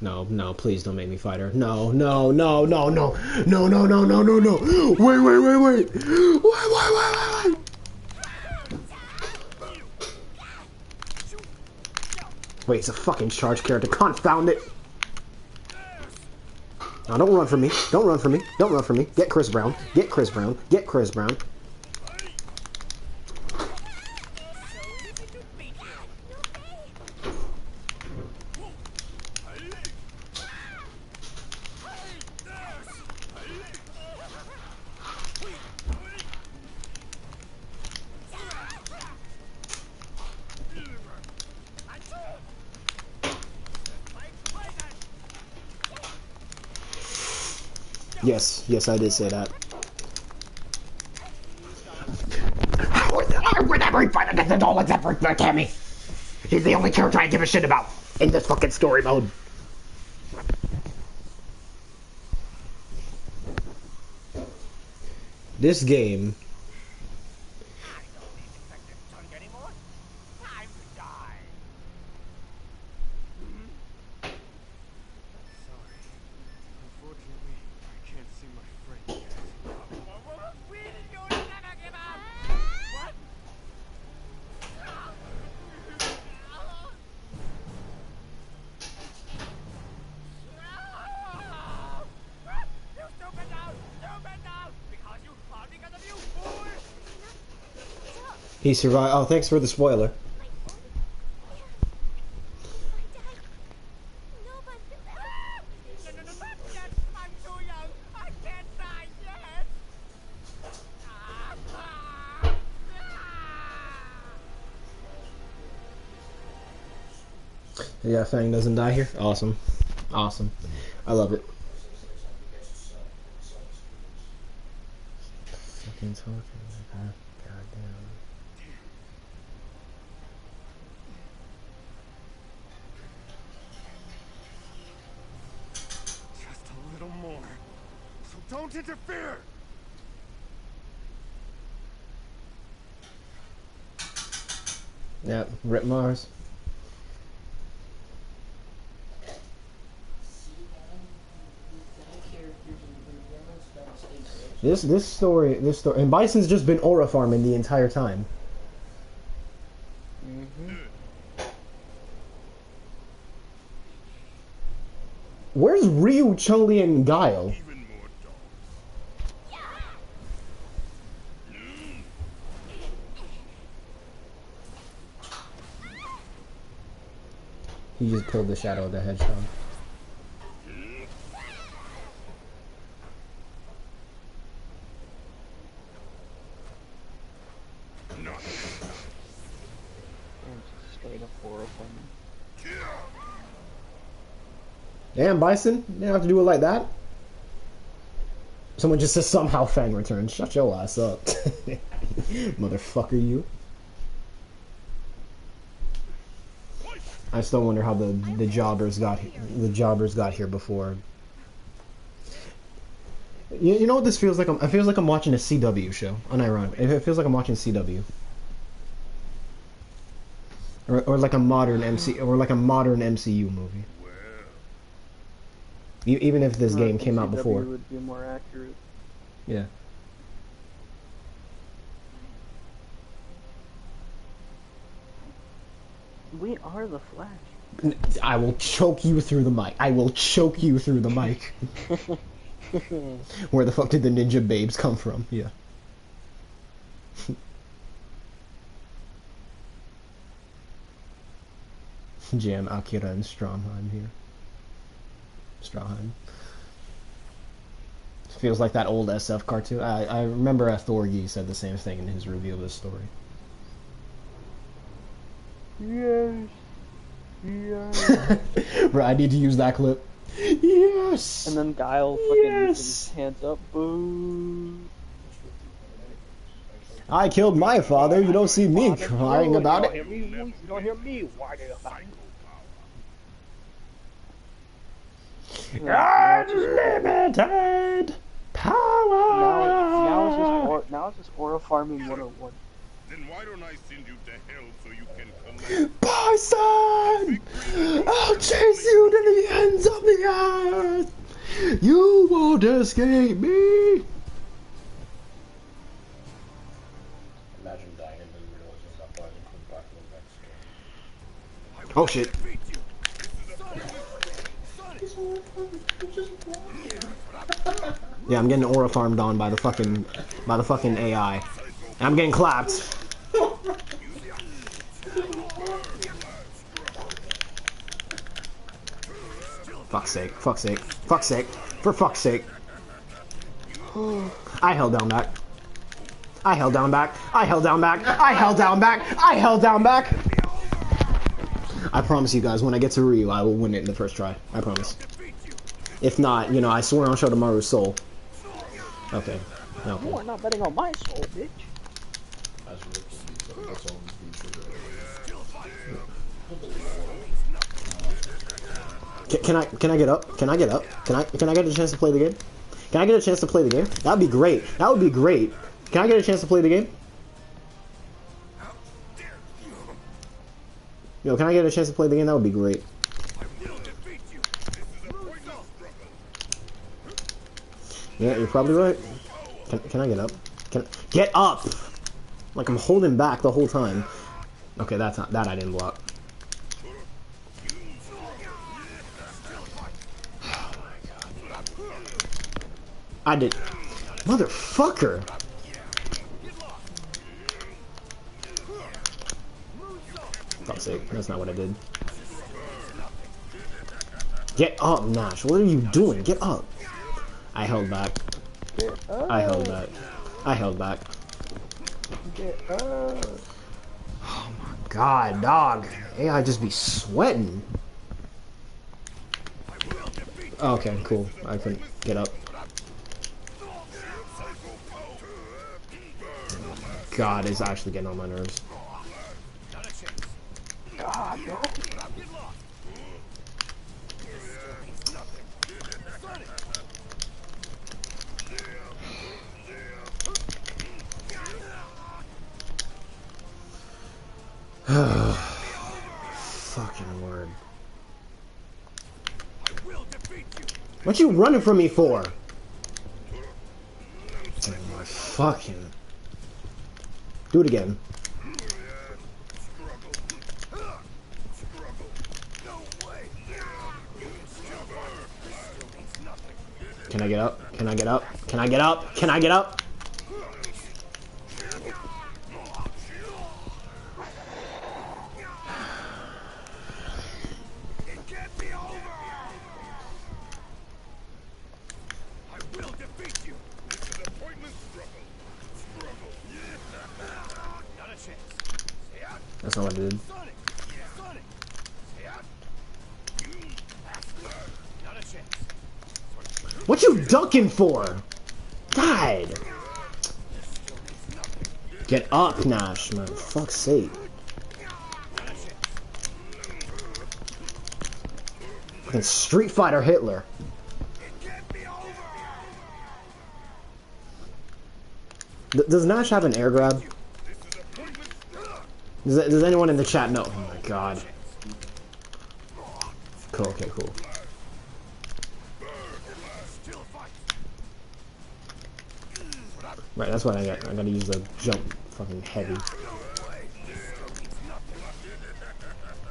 No, please don't make me fight her. No. No. Wait. Wait, it's a fucking charge character. Confound it. Now, don't run from me. Don't run from me. Get Chris Brown. Get Chris Brown. Yes, I did say that. Whenever he fights against the doll except for Cammy. He's the only character I give a shit about in this fucking story mode. This game... He survived. Oh, thanks for the spoiler. Yeah, Fang doesn't die here. Awesome. I love it. Fucking talking like that. Goddamn. Just a little more. So don't interfere! Yep, Rip Mars. This story, and Bison's just been aura farming the entire time. Where's Ryu, Chun-Li, and Guile? He just killed the Shadow of the Hedgehog. Straight up horrifying. Damn, Bison, you don't have to do it like that. Someone just says somehow Fang returns. Shut your ass up. Motherfucker, you. I still wonder how the jobbers got here before. You know what this feels like? It feels like I'm watching a CW show. Unironic. It feels like I'm watching CW. Or like a modern MCU movie. Even if this game came out before. Would be more accurate. Yeah. We are the Flash. I will choke you through the mic. Where the fuck did the ninja babes come from? Yeah. Jam Akira and Stromheim here. Stromheim. Feels like that old SF cartoon. I remember Thorgy said the same thing in his review of this story. Yes. Yes. Bro, I need to use that clip. Yes. And then Guile fucking with his hands up. Boo. I killed my father. You don't see me crying about it. You don't hear me whining about it. Unlimited power. Now it's just aura farming 101. Then why don't I send you to hell so you can collect? Bison! I'll chase you to the ends of the earth. You won't escape me. Imagine dying and then realizing that Biden comes back in the next. Oh shit. Yeah, I'm getting aura farmed on by the fucking AI. And I'm getting clapped. Fuck's sake, fuck's sake, fuck's sake, for fuck's sake. I held down back. I held down back. I held down back. I held down back. I held down back. I promise you guys, when I get to Ryu, I will win it in the first try. I promise. If not, you know, I swear on Shotomaru's soul. Okay. Okay. You are not betting on my soul, bitch. Can I get up? Can I get up? Can I get a chance to play the game? Can I get a chance to play the game? That'd be great. That would be great. Can I get a chance to play the game? Yo, can I get a chance to play the game? That would be great. Yeah, you're probably right. Can I get up? Get up! Like I'm holding back the whole time. Okay, that's not that I didn't block. Oh my god. I did. Motherfucker! Fuck's sake, that's not what I did. Get up, Nash. What are you doing? Get up. I held back. I held back. I held back. Oh my god, dog. AI just be sweating. Okay, cool. I couldn't get up. God, it's actually getting on my nerves. God, bro. Fucking word. What you running from me for? Oh my fucking. Do it again. Can I get up? Can I get up? Can I get up? Can I get up? That's not what I did. What you ducking for? God! Get up, Nash, man. Fuck's sake. Fucking Street Fighter Hitler. Does Nash have an air grab? Does anyone in the chat know? Oh my god. Cool, okay, cool. Right, that's what I got. I gotta use the jump fucking heavy.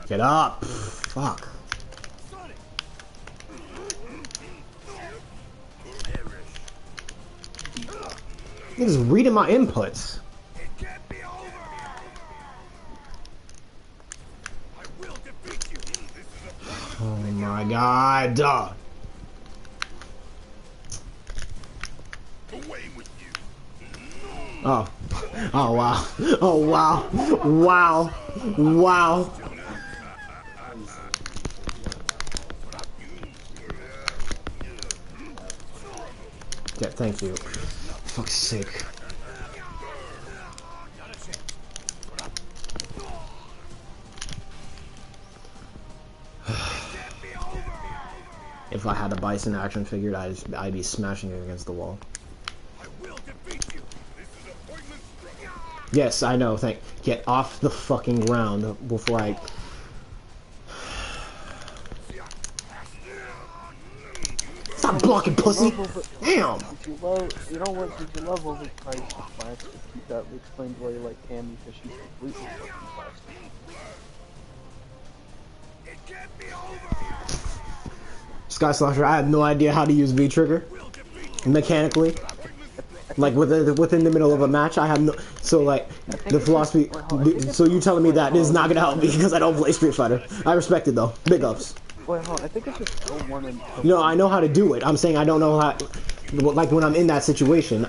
Get up! Fuck. He's reading my inputs. my god. Away with you. Oh. Oh wow. Oh wow. Wow. Wow. Yeah, thank you. Fuck's sake. If I had a Bison action figure, I'd be smashing it against the wall. Yes, I know. Get off the fucking ground before I. Stop blocking, pussy! Damn! You know what? Since you love overpriced plastic, that explains why you like Cammy, because she's completely fucking plastic. Sky Slasher, I have no idea how to use V trigger mechanically. Like within the middle of a match, I have no. So like the philosophy. So you telling me that is not gonna help me because I don't play Street Fighter. I respect it though. Big ups. Wait, hold on. I think it's just L1 and. No, I know how to do it. I'm saying I don't know how. Like when I'm in that situation,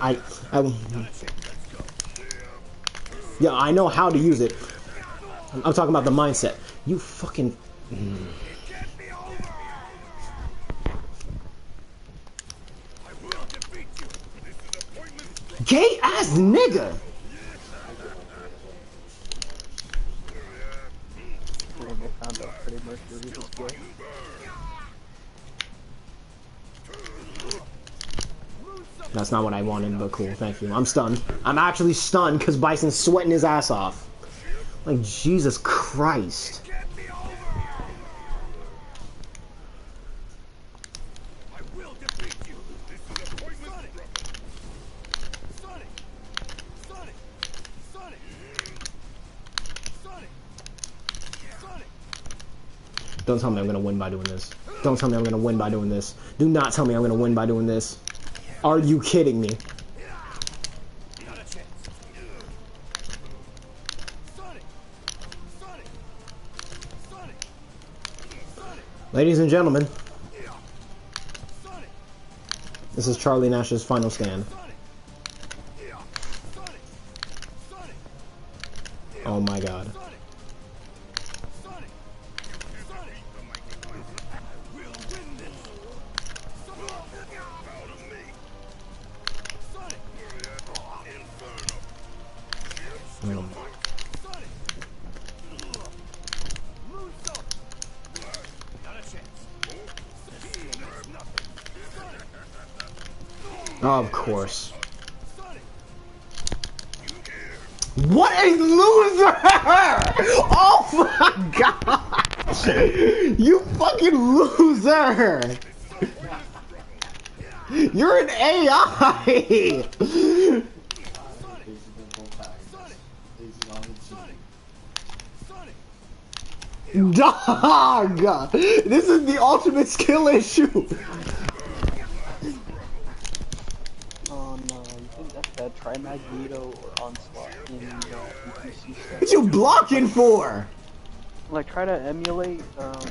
yeah, I know how to use it. I'm talking about the mindset. You fucking. Gay ass nigga. That's not what I wanted, but cool, thank you. I'm stunned. I'm actually stunned because Bison's sweating his ass off. Like, Jesus Christ. Don't tell me I'm gonna win by doing this. Don't tell me I'm gonna win by doing this. Do not tell me I'm gonna win by doing this. Are you kidding me? Ladies and gentlemen, this is Charlie Nash's final stand. Oh my god. Of course. What a loser! Oh my god! You fucking loser! You're an AI! Dog! This is the ultimate skill issue! Oh no, you think that's bad? Try Magneto or Onslaught in PC stuff. What you blocking for? Like, try to emulate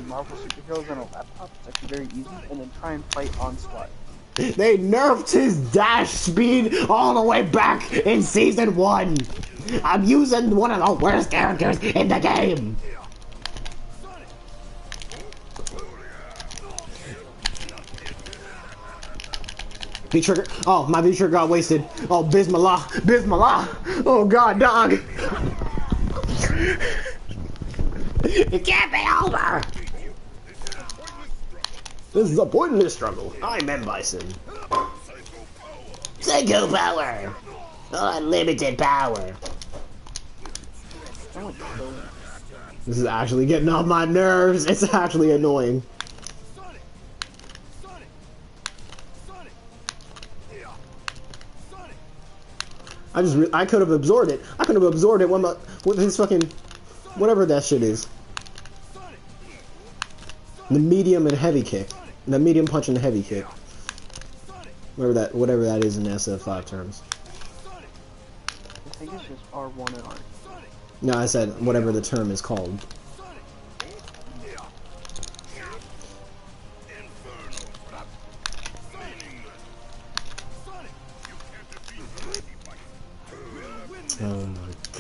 Marvel superheroes on a laptop. It's actually very easy. And then try and fight Onslaught. They nerfed his dash speed all the way back in Season 1! I'm using one of the worst characters in the game! V-trigger. Oh, my V-trigger got wasted. Oh, Bismillah. Bismillah. Oh, God, dog. It can't be over. This is a pointless struggle. I'm M. Bison. Psycho power. Unlimited power. This is actually getting on my nerves. It's actually annoying. I could have absorbed it. I could have absorbed it with his fucking whatever that shit is. The medium and heavy kick. The medium punch and the heavy kick. Whatever that is in SF5 terms. I think it's just R1 and R2. No, I said whatever the term is called.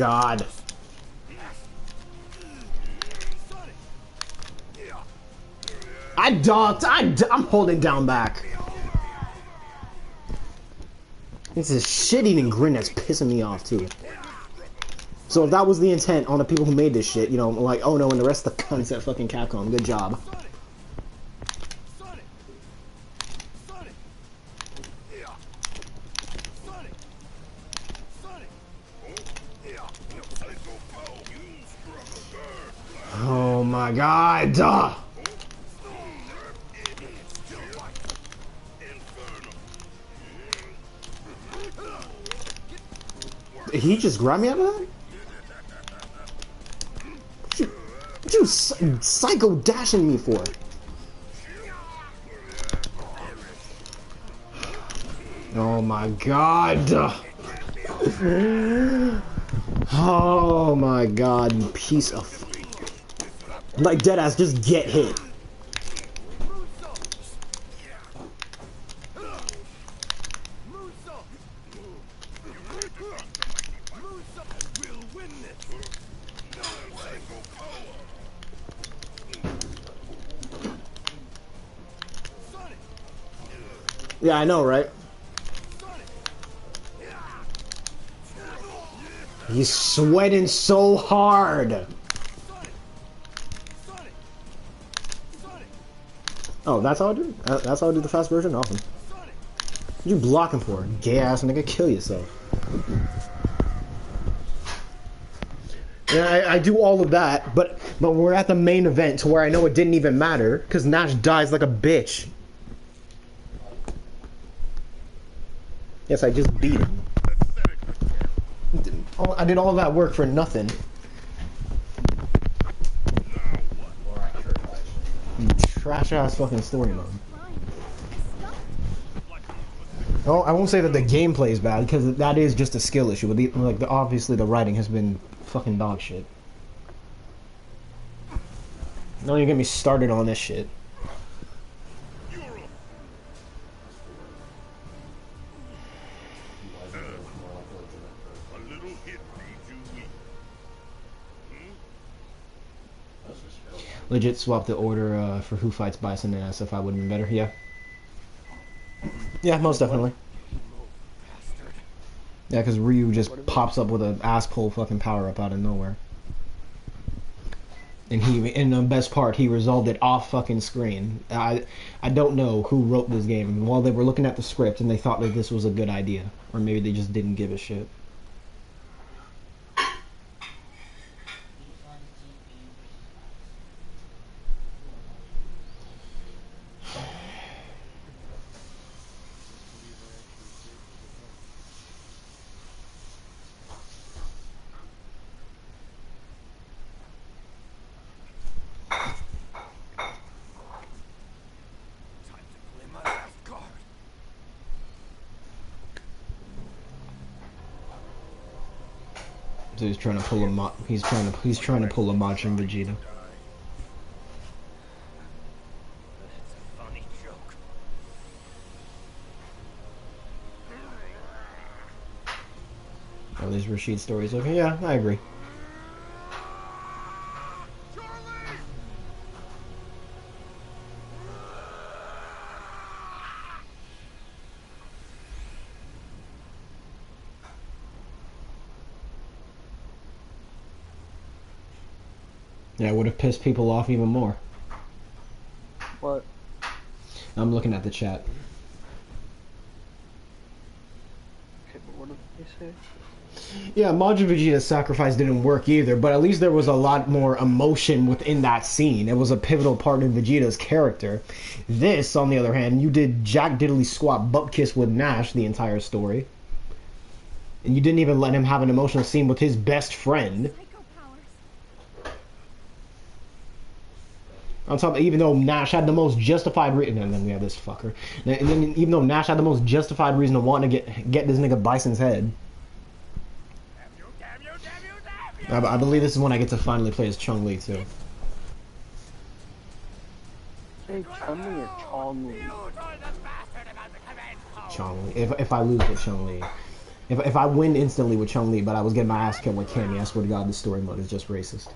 god. I ducked. I'm holding down back. It's a shit-eating grin that's pissing me off too. So if that was the intent on the people who made this shit, you know, like, oh no, and the rest of the cunts at fucking Capcom, good job. Oh my god! Duh. Did he just grab me out of that? What you psycho dashing me for? Oh my god! Oh my god, you piece of... Like, deadass, just get hit. Yeah, I know, right? He's sweating so hard. Oh, that's how I do? That's how I do the fast version? Awesome. What you blocking for? Gay ass nigga, kill yourself. And I do all of that, but we're at the main event to where I know it didn't even matter, because Nash dies like a bitch. Yes, I just beat him. I did all that work for nothing. Trash ass fucking story mode. Oh, I won't say that the gameplay is bad, because that is just a skill issue. But obviously the writing has been fucking dog shit. Don't even get me started on this shit. Legit swap the order for Who Fights Bison and SFV would have been better, yeah. Yeah, most definitely. Yeah, because Ryu just pops up with an ass-pull fucking power-up out of nowhere. And the best part, he resolved it off fucking screen. I don't know who wrote this game. While they were looking at the script and they thought that this was a good idea. Or maybe they just didn't give a shit. So he's trying to pull a he's trying to pull a Majin Vegeta. Oh, these Rashid stories. Okay, yeah, I agree. Yeah, it would have pissed people off even more. What? I'm looking at the chat. Okay, but what did they say? Yeah, Majin Vegeta's sacrifice didn't work either, but at least there was a lot more emotion within that scene. It was a pivotal part in Vegeta's character. This, on the other hand, you did Jack Diddley Squat butt kiss with Nash the entire story. And you didn't even let him have an emotional scene with his best friend. On top of, even though Nash had the most justified reason, and then we have this fucker. And then even though Nash had the most justified reason to want to get this nigga Bison's head. I believe this is when I get to finally play as Chun-Li too. Say Chun-Li or Chong-Li? Chun-Li. If I lose with Chun-Li. If I win instantly with Chun-Li, but I was getting my ass kicked with Cammy, I swear to God, this story mode is just racist.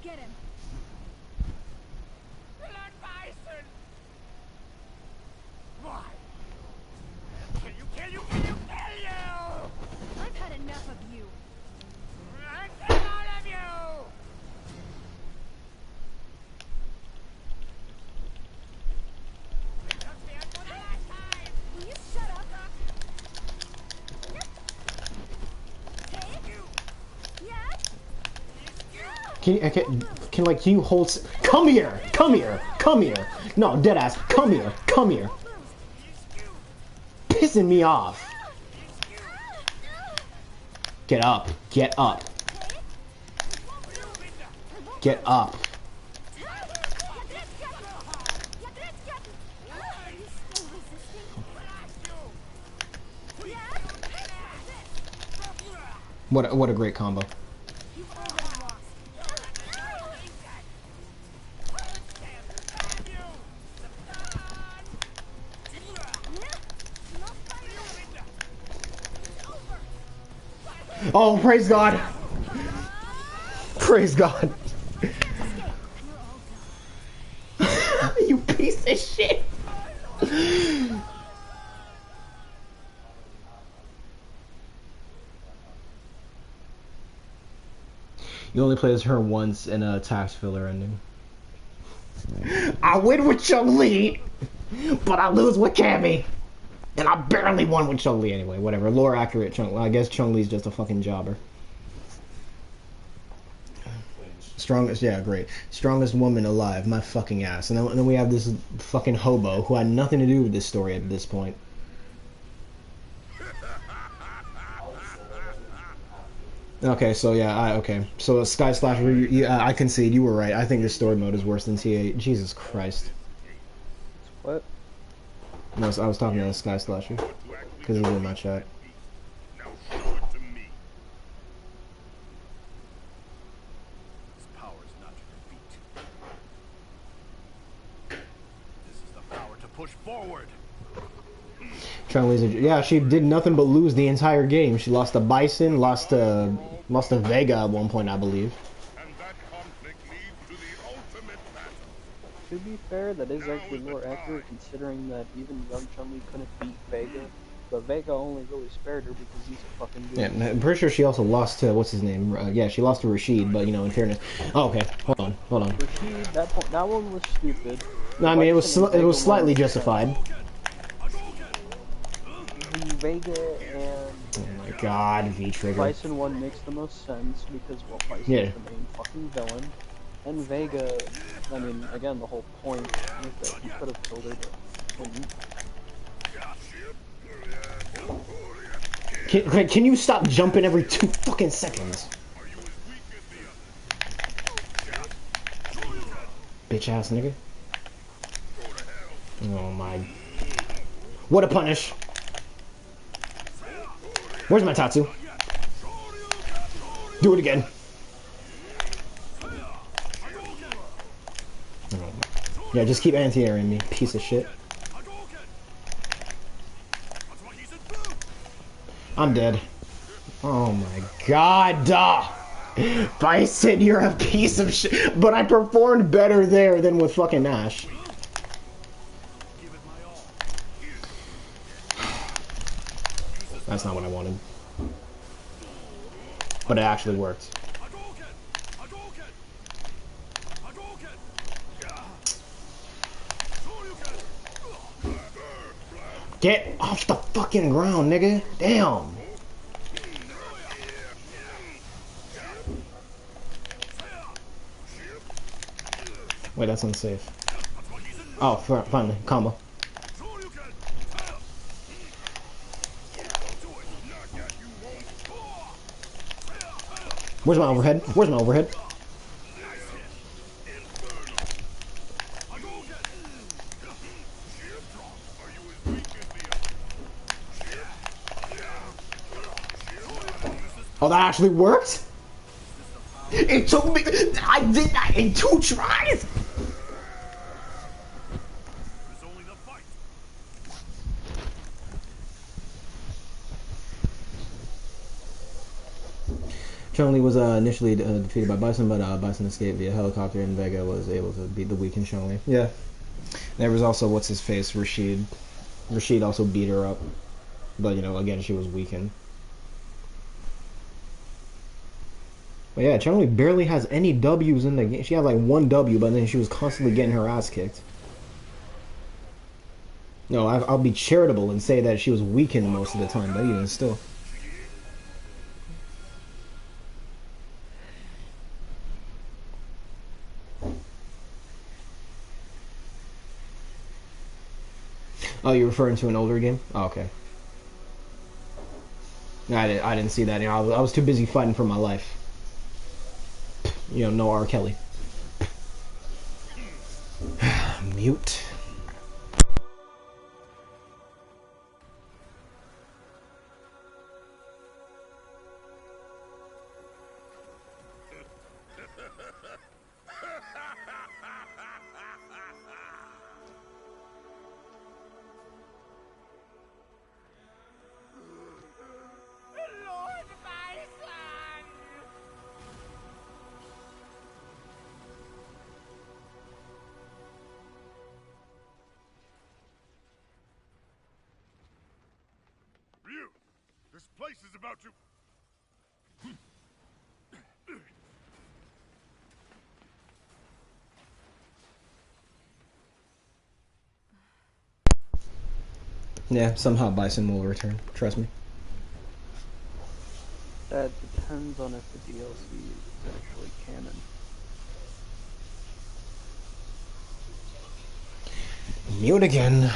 Get him. Blood Bison! Why? Kill you! I've had enough of you. I kill all of you! Touch me for the last time! Will you shut up? Can you hold? Come here! No, deadass. Come here! Pissing me off. Get up! Get up! What a great combo. Oh, praise God! Praise God! You piece of shit! You only play as her once in a tax filler ending. I win with Chun-Li, but I lose with Cammy. And I barely won with Chun-Li anyway, whatever. Lore accurate Chun-Li. I guess Chun-Li's just a fucking jobber. Strongest, yeah, great. Strongest woman alive, my fucking ass. And then we have this fucking hobo who had nothing to do with this story at this point. Okay, so yeah, okay. So Sky Slasher, I concede, you were right. I think this story mode is worse than T8. Jesus Christ. What? No, I was talking to Sky Slasher. Because he was in my chat. Now show it to me. This power is not to defeat. This is the power to push forward. Chun-Li's yeah, she did nothing but lose the entire game. She lost to Bison, lost to Vega at one point, I believe. And that conflict leads to the ultimate battle. To be fair, that is actually more accurate considering that even young Chun-Li couldn't beat Vega. But Vega only really spared her because he's a fucking dude. Yeah, I'm pretty sure she also lost to, what's his name? Yeah, she lost to Rashid, but, you know, in fairness... Oh, okay, hold on. Rashid, that one was stupid. No, I mean, it was slightly justified. The Vega and... Oh my god, V-Trigger. Bison one makes the most sense because, well, Bison's Yeah. the main fucking villain. And Vega, I mean, again, the whole point is that he could have killed her, but didn't. Can you stop jumping every 2 fucking seconds? Bitch ass nigga. Oh my. What a punish. Where's my Tatsu? Do it again. Oh. Yeah, just keep anti-airing me, piece of shit. I'm dead. Oh my god. Bison, you're a piece of shit. But I performed better there than with fucking Nash. That's not what I wanted. But it actually worked. Get off the fucking ground, nigga. Damn. Wait, that's unsafe. Oh, finally. Combo. Where's my overhead? Oh, that actually worked? It took me. I did that in 2 tries. It's only the fight. Chun-Li was initially defeated by Bison, but Bison escaped via helicopter, and Vega was able to beat the weakened Chun-Li. Yeah. There was also what's his face, Rashid. Rashid also beat her up, but you know, again, she was weakened. But yeah, Chun-Li barely has any W's in the game. She had like 1 W, but then she was constantly getting her ass kicked. No, I'll be charitable and say that she was weakened most of the time, but even still. Oh, you're referring to an older game? Oh, okay. No, I didn't see that. You know, I was too busy fighting for my life. You know, no R. Kelly. Mute. Lord Bison! Ryu, this place is about to... Yeah, somehow Bison will return. Trust me. That depends on if the DLC is actually canon. Mute again.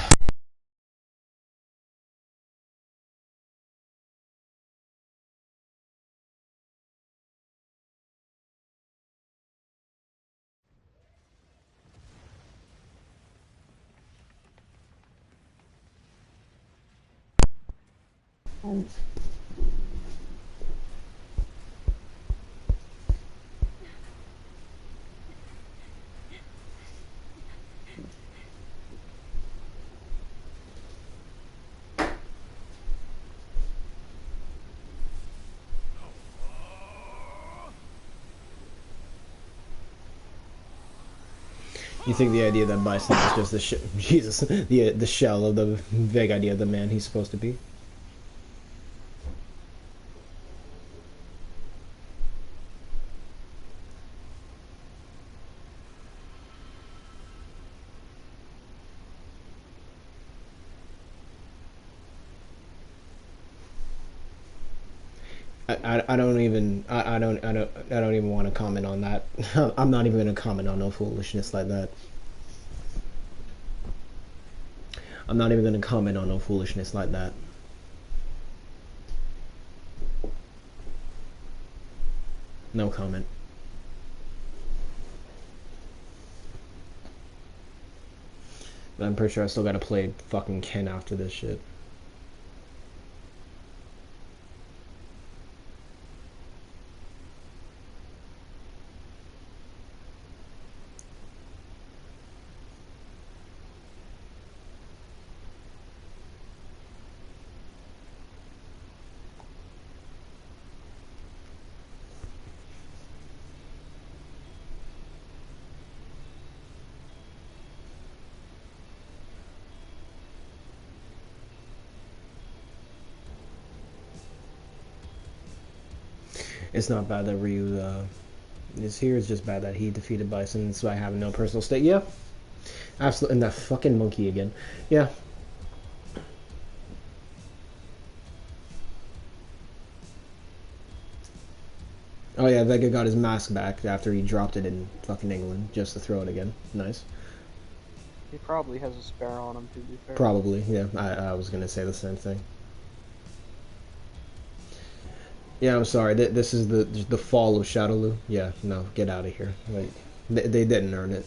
You think the idea that Bison is just the Jesus, the shell of the vague idea of the man he's supposed to be? I don't even I don't even want to comment on that. I'm not even gonna comment on no foolishness like that. I'm not even gonna comment on no foolishness like that. No comment. But I'm pretty sure I still gotta play fucking Ken after this shit. It's not bad that Ryu is here. It's just bad that he defeated Bison, so I have no personal stake. Yeah, absolutely. And that fucking monkey again. Yeah. Oh yeah, Vega got his mask back after he dropped it in fucking England just to throw it again. Nice. He probably has a spare on him, to be fair. Probably, yeah. I was gonna say the same thing. Yeah, I'm sorry. This is the fall of Shadowloo. Yeah, no, get out of here. Like, they didn't earn it.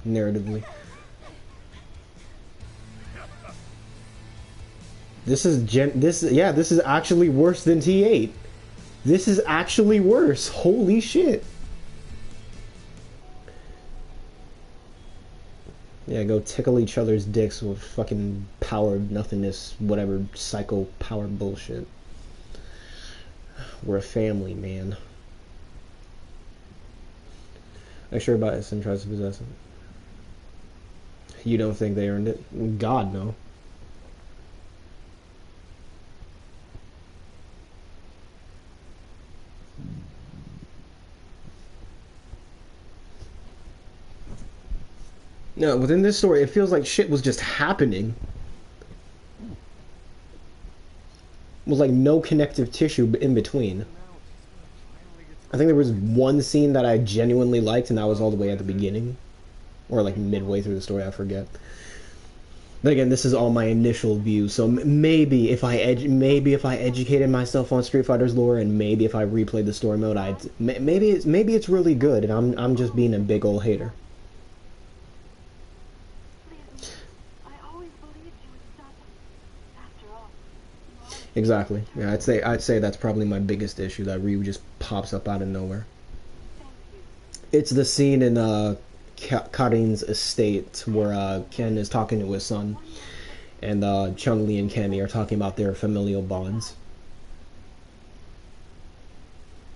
Narratively. This is actually worse than T8. This is actually worse. Holy shit. Yeah, go tickle each other's dicks with fucking power nothingness, whatever psycho power bullshit. We're a family, man. Are you sure about it? Sin tries to possess it. You don't think they earned it? God, no. No, within this story, it feels like shit was just happening. It was like no connective tissue in between. I think there was one scene that I genuinely liked, and that was all the way at the beginning. Or like midway through the story, I forget. But again, this is all my initial view, so maybe if I educated myself on Street Fighter's lore, and maybe if I replayed the story mode, maybe it's really good, and I'm just being a big old hater. Exactly. Yeah, I'd say that's probably my biggest issue, that Ryu just pops up out of nowhere. It's the scene in Karin's estate where Ken is talking to his son, and Chun-Li and Cammy are talking about their familial bonds.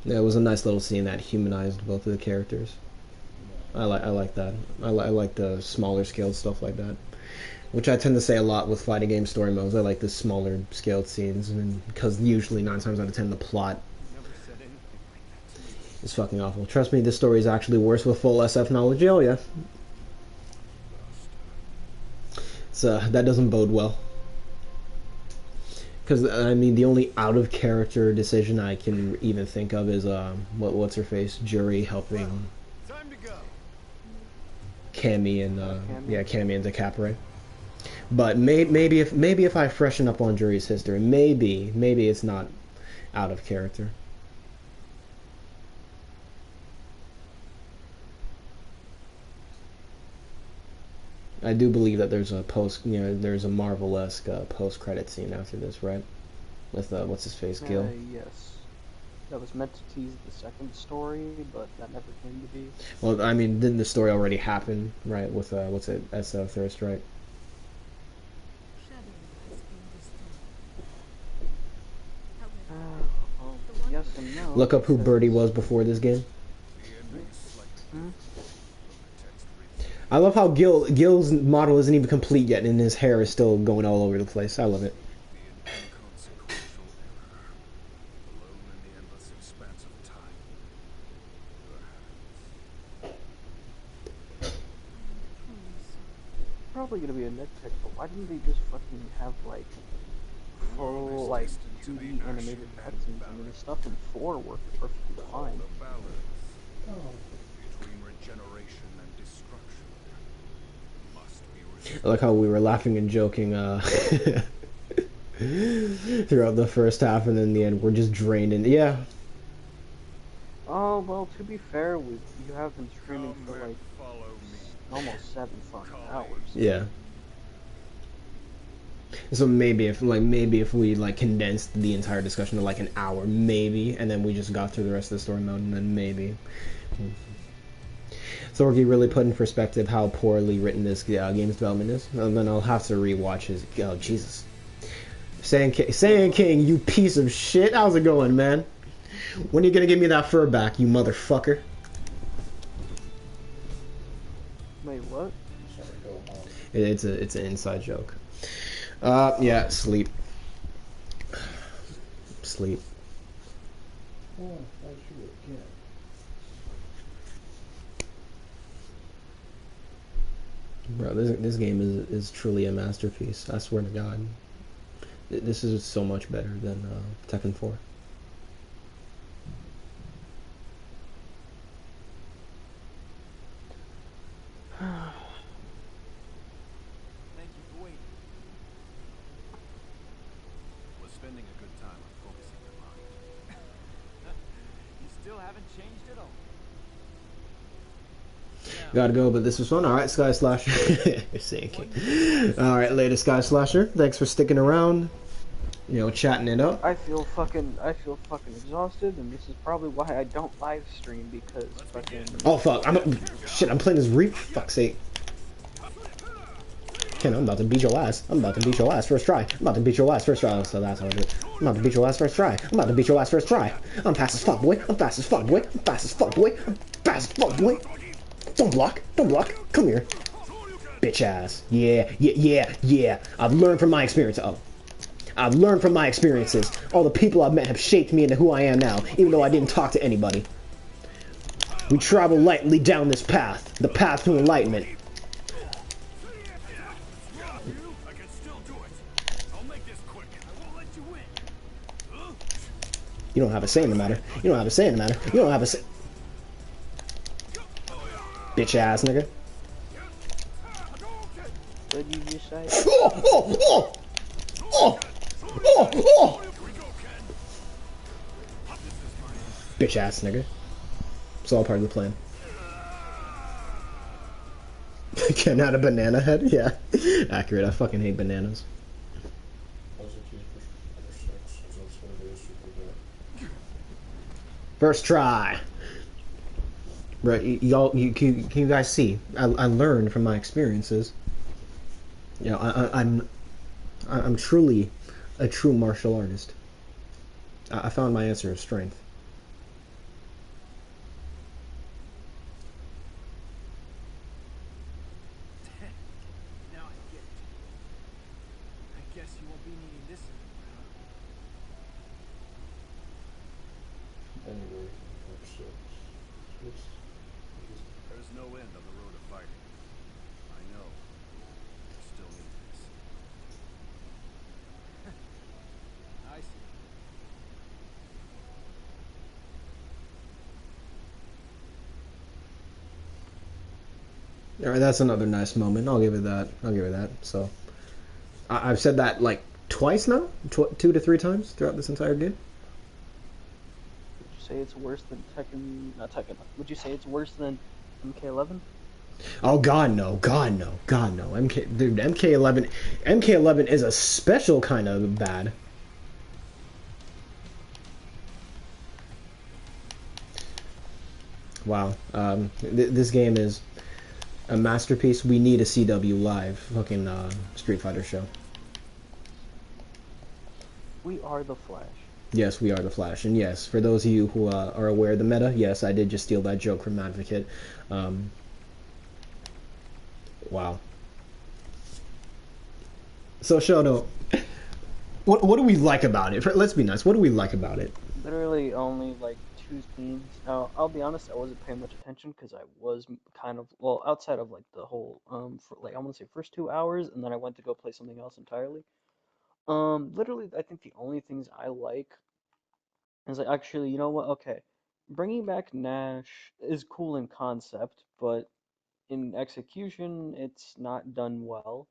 Yeah, it was a nice little scene that humanized both of the characters. I like that. I like the smaller scale stuff like that, which I tend to say a lot with fighting game story modes. I like the smaller scaled scenes, and because usually 9 times out of 10 the plot is fucking awful. Trust me, this story is actually worse with full SF knowledge. Oh yeah. So that doesn't bode well. Because I mean, the only out of character decision I can even think of is what's her face, Jury helping Cammy and Cammy and DeCapre. But maybe if I freshen up on Jury's history, maybe it's not out of character. I do believe that there's a there's a Marvel-esque post-credit scene after this, right? With what's his face, Gil. Yes. That was meant to tease the second story, but that never came to be. Well, I mean, didn't the story already happen, right? With what's it, Thirst, right? Yes and no. Look up who Birdie was before this game. I love how Gil's model isn't even complete yet, and his hair is still going all over the place. I love it. Probably gonna be a nitpick, but why didn't they just fucking have like full like 2D animated cutscenes? I mean, the stuff in 4 worked perfectly fine. I like how we were laughing and joking throughout the first half, and then the end we're just drained. And yeah. Oh well, to be fair, you have been streaming for like almost 7 fucking hours. Yeah. So maybe if we like condensed the entire discussion to like an hour, maybe, and then we just got through the rest of the story mode, and then maybe. Thorgy really put in perspective how poorly written this game's development is, and then I'll have to rewatch his. Oh Jesus, Saiyan King, you piece of shit! How's it going, man? When are you gonna give me that fur back, you motherfucker? Wait, what? It's an inside joke. Yeah, sleep. Bro, this game is truly a masterpiece. I swear to God. This is so much better than Tekken 4. Thank you for waiting. Was spending a good time on focusing your mind. You still haven't changed at all. Gotta go, but this was fun. Alright, Sky Slasher. Alright, later, Sky Slasher. Thanks for sticking around. You know, chatting it up. I feel fucking exhausted, and this is probably why I don't live stream because fucking. Oh fuck! Shit. I'm playing this Reap. Fuck's sake. Ken, I'm about to beat your ass. I'm about to beat your ass first try. I'm about to beat your ass first try. So that's how I do it. I'm about to beat your ass first try. I'm about to beat your ass first try. I'm fast as fuck, boy. I'm fast as fuck, boy. I'm fast as fuck, boy. I'm fast as fuck, boy. Don't block. Don't block. Come here. Bitch ass. Yeah, yeah, yeah, yeah. I've learned from my experience. Oh. I've learned from my experiences. All the people I've met have shaped me into who I am now, even though I didn't talk to anybody. We travel lightly down this path, the path to enlightenment. You don't have a say in the matter. You don't have a say in the matter. You don't have a say. Bitch ass nigga. What did you just say? Oh! Oh! Oh! Oh! Oh! Oh! Bitch ass nigga. It's all part of the plan. Getting out a banana head? Yeah. Accurate. I fucking hate bananas. First try. Right, y'all, can you guys see? I learned from my experiences. You know, I'm truly a true martial artist. I found my answer of strength. Now I get it. I guess you won't be needing this anymore, huh? There's no end on the road of fighting. I know. You still need this. I see. All right, that's another nice moment. I'll give it that. I'll give it that. So, I've said that like twice now, 2 to 3 times throughout this entire game. Would you say it's worse than Tekken? Not Tekken. Would you say it's worse than MK11? Oh God, no! God, no! God, no! Dude, MK11 is a special kind of bad. Wow, this game is a masterpiece. We need a CW live fucking Street Fighter show. We are the Flash. Yes, we are the Flash, and yes, for those of you who are aware of the meta, yes, I did just steal that joke from Advocate. Wow. So, Shoto, what do we like about it? Let's be nice. What do we like about it? Literally only like 2 scenes. Now, I'll be honest, I wasn't paying much attention because I was kind of, well, outside of like the whole, for, like, I want to say first 2 hours, and then I went to go play something else entirely. Literally, I think the only things I like is like, actually, you know what? Okay, bringing back Nash is cool in concept, but in execution, it's not done well.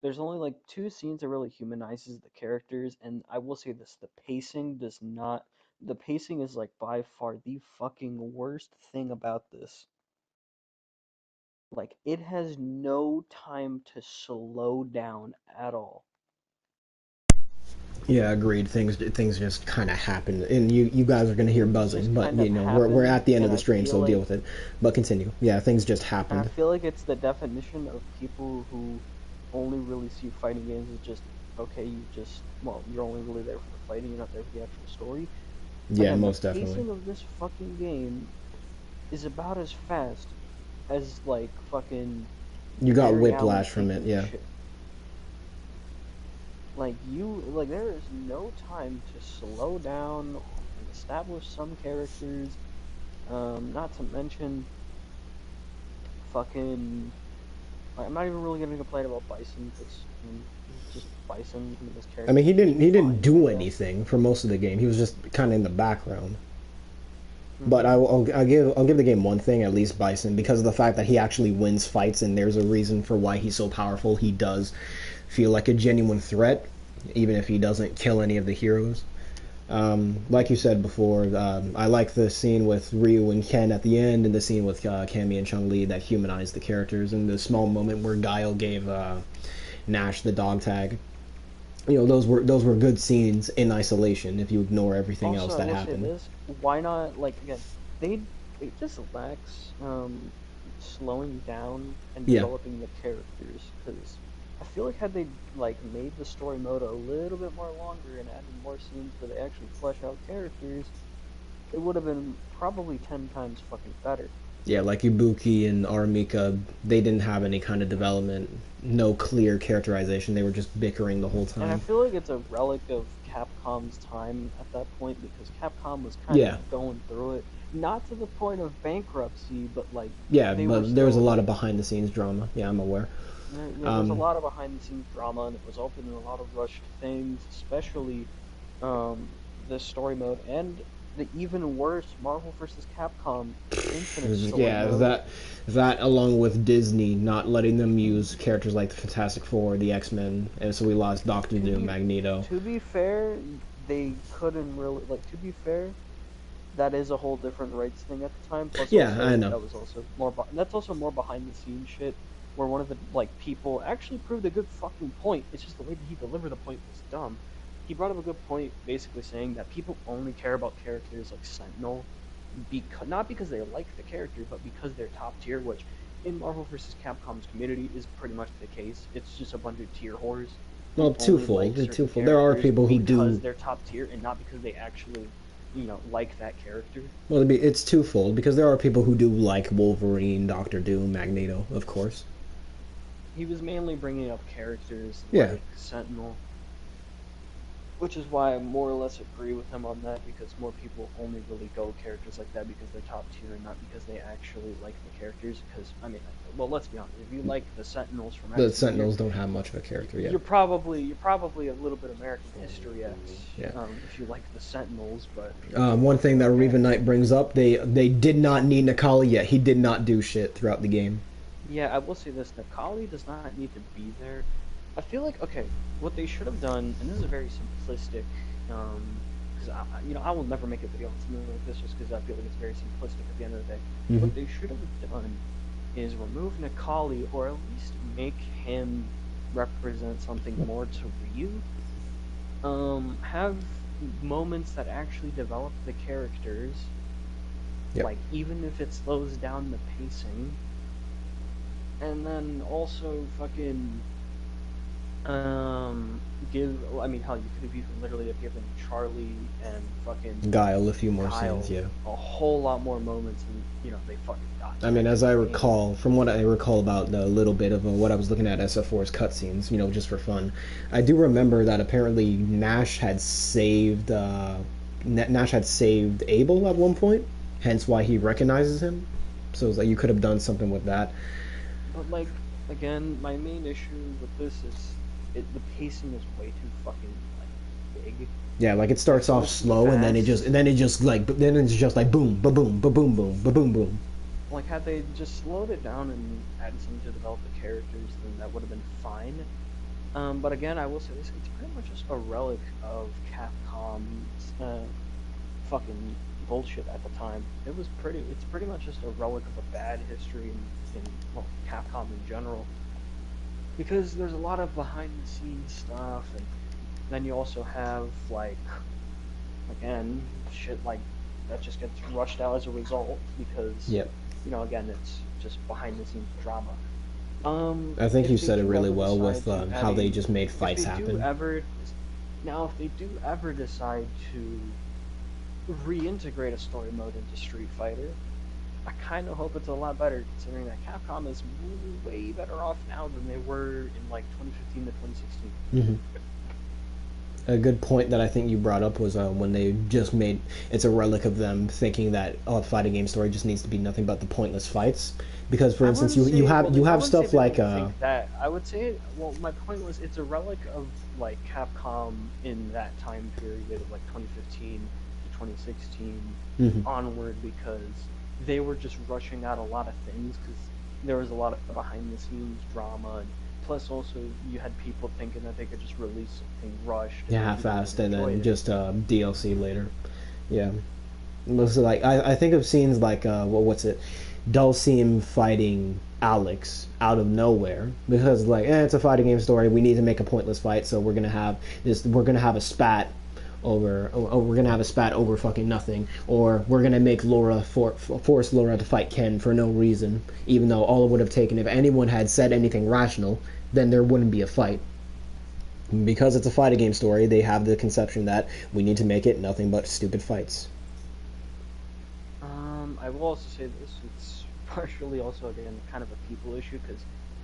There's only like 2 scenes that really humanizes the characters, and I will say this, the pacing does not, the pacing is like by far the fucking worst thing about this. Like, it has no time to slow down at all. Yeah, agreed. Things just kind of happen, and you guys are gonna hear buzzing, but kind of you know we're at the end of happen, the stream, and I so feel deal like with it. But continue. Yeah, things just I happened. feel like it's the definition of people who only really see fighting games as just, okay, well, you're only really there for the fighting, you're not there for the actual story. Yeah, Again, the most definitely. pacing of this fucking game is about as fast as like fucking You got Barry Allen whiplash from it, taking yeah. shit. Like there is no time to slow down and establish some characters. Not to mention fucking. I'm not even really gonna complain about Bison because he's just Bison. I mean, this character. I mean, he didn't fine, do anything for most of the game. He was just kind of in the background. But I'll give the game one thing, at least Bison, because of the fact that he actually wins fights and there's a reason for why he's so powerful. He does feel like a genuine threat, even if he doesn't kill any of the heroes. Like you said before, I like the scene with Ryu and Ken at the end, and the scene with Cammy and Chun-Li that humanized the characters, and the small moment where Guile gave Nash the dog tag. you know, those were good scenes in isolation. If you ignore everything else Also, I that will say happened. this: why not? Like again, they it just lacks slowing down and Yeah. developing the characters. Because I feel like had they like made the story mode a little bit more longer and added more scenes where they actually flesh out characters, it would have been probably 10 times fucking better. Yeah, like Ibuki and Aramika, they didn't have any kind of development, no clear characterization. They were just bickering the whole And I time. feel like it's a relic of Capcom's time at that point because Capcom was kind Yeah, of going through it, not to the point of bankruptcy, but like yeah, they were but there was a still lot of like behind the scenes drama. Yeah, I'm aware. there was a Um, lot of behind the scenes drama, and it resulted in a lot of rushed things, especially the story mode and the even worse Marvel vs. Capcom Infinite story yeah, mode. that along with Disney not letting them use characters like the Fantastic Four, the X-Men, and so we lost Doctor To Doom, be Magneto. to be fair, they couldn't really like. To be fair, that is a whole different rights thing at the time. Plus, Yeah, I also know. that was also more. That's also more behind the scenes shit, where one of the like people actually proved a good fucking point. It's just the way that he delivered the point was dumb. He brought up a good point, basically saying that people only care about characters like Sentinel, because not because they like the character, but because they're top tier. Which in Marvel vs. Capcom's community is pretty much the case. It's just a bunch of tier whores who Well, only like certain twofold. There are characters people who because do. they're top tier and not because they actually, like that character. Well, it's twofold because there are people who do like Wolverine, Doctor Doom, Magneto, of course. He was mainly bringing up characters Yeah. like Sentinel, which is why I more or less agree with him on that because more people only really go characters like that because they're top tier and not because they actually like the characters. Because I mean, well, let's be honest. If you like the Sentinels from The X Men, Sentinels don't have much of a character yet. you're probably a little bit American History X. Yeah. If you like the Sentinels, but One thing that Raven Knight brings up, they did not need Nakali yet. He did not do shit throughout the game. yeah, I will say this: Nakali does not need to be there. I feel like okay, what they should have done, and this is a very simplistic, because I will never make a video on something like this just because I feel like it's very simplistic at the end of the day. What they should have done is remove Nakali, or at least make him represent something more to Ryu. Have moments that actually develop the characters, Yep. like even if it slows down the pacing, and then also fucking give. I mean, hell, you could have even literally have given Charlie and fucking Guile a few more Kyle scenes, yeah. a whole lot more moments, and they fucking got. I mean, as I recall, from what I recall about the little bit of what I was looking at SF4's cutscenes, just for fun, I do remember that apparently Nash had saved Abel at one point, hence why he recognizes him. So it's like you could have done something with that. But like again, my main issue with this is the pacing is way too fucking like big. Yeah, like it starts off slow and then it's just like boom, ba boom, ba boom, boom, ba boom, boom. Like had they just slowed it down and added something to develop the characters, then that would have been fine. But again, I will say this: it's pretty much just a relic of Capcom's fucking bullshit at the time. It's pretty much just a relic of a bad history in Capcom in general. Because there's a lot of behind the scenes stuff, and then you also have like again shit like that just gets rushed out as a result because Yep. Again, it's just behind the scenes drama. I think If you they said it do really ever well with decide to how add they a- just made if fights they do happen. if they do ever decide to reintegrate a story mode into Street Fighter, I kind of hope it's a lot better, considering that Capcom is way better off now than they were in like 2015 to 2016. A good point that I think you brought up was when they just made it's a relic of them thinking that a fighting game story just needs to be nothing but the pointless fights. Because for instance, you have stuff like that. I would say, well, my point was it's a relic of like Capcom in that time period of like 2015 to 2016 onward, because they were just rushing out a lot of things because there was a lot of behind the scenes drama, and plus also you had people thinking that they could just release something rushed, half-assed and then enjoy it. just DLC later. Yeah, mostly like I think of scenes like what's it, Dulcim fighting Alex out of nowhere because like it's a fighting game story, we need to make a pointless fight, so we're gonna have a spat over we're gonna have a spat over fucking nothing, or we're gonna make Laura force Laura to fight Ken for no reason, even though all it would have taken, if anyone had said anything rational, then there wouldn't be a fight. Because it's a fighting game story, they have the conception that we need to make it nothing but stupid fights. I will also say this: it's partially also again kind of a people issue because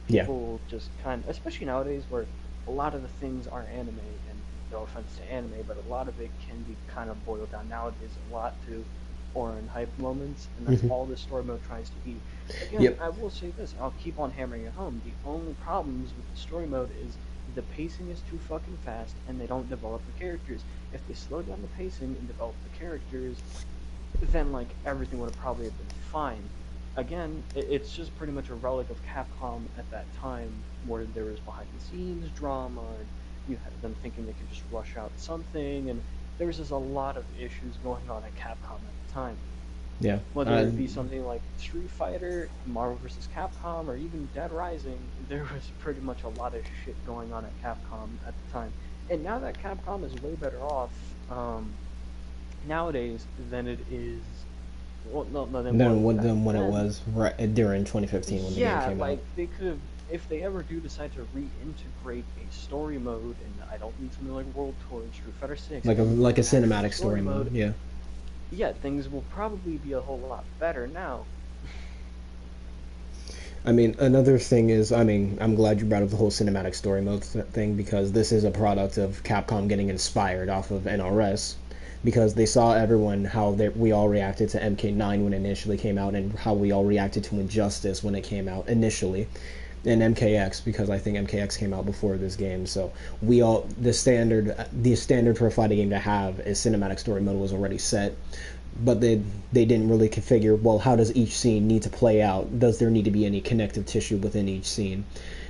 Yeah. people just kind of, especially nowadays, where a lot of the things are anime, and no offense to anime, but a lot of it can be kind of boiled down nowadays a lot to foreign hype moments, and that's all the story mode tries to be. Again, Yep. I will say this: I'll keep on hammering it home. The only problems with the story mode is the pacing is too fucking fast, and they don't develop the characters. If they slow down the pacing and develop the characters, then like everything would have probably have been fine. Again, it's just pretty much a relic of Capcom at that time, where there was behind the scenes drama, and you had them thinking they could just rush out something, and there was just a lot of issues going on at Capcom at the time. Yeah. Whether it be something like Street Fighter, Marvel vs. Capcom, or even Dead Rising, there was pretty much a lot of shit going on at Capcom at the time. And now that Capcom is way better off nowadays than it is. Well, no, than when it was right during 2015 when the game came like out. they could have, if they ever do decide to reintegrate a story mode, and I don't mean something like World Tour and Street Fighter 6, Like a cinematic story mode. Yeah. Yeah, things will probably be a whole lot better now. I mean, another thing is, I mean, I'm glad you brought up the whole cinematic story mode thing, because this is a product of Capcom getting inspired off of NRS, because they saw everyone how we all reacted to MK9 when it initially came out, and how we all reacted to Injustice when it came out initially, and MKX, because I think MKX came out before this game. So the standard for a fighting game to have is cinematic story mode was already set. But they didn't really configure, well, how does each scene need to play out? Does there need to be any connective tissue within each scene?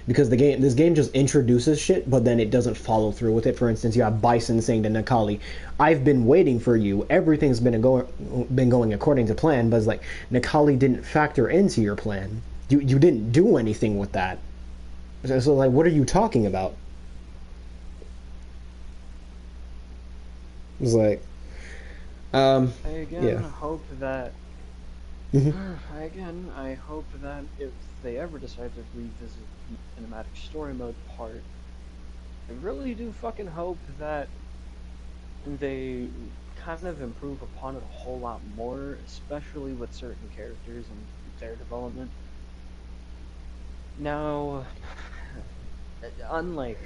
Because this game just introduces shit, but then it doesn't follow through with it. For instance, you have Bison saying to Nakali, "I've been waiting for you. Everything's been going according to plan." But it's like, Nakali didn't factor into your plan. You didn't do anything with that. So like, what are you talking about? It's like, I again yeah. hope that. Mm-hmm. I hope that if they ever decide to revisit the cinematic story mode part, I really do fucking hope that they kind of improve upon it a whole lot more, especially with certain characters and their development. Now, unlike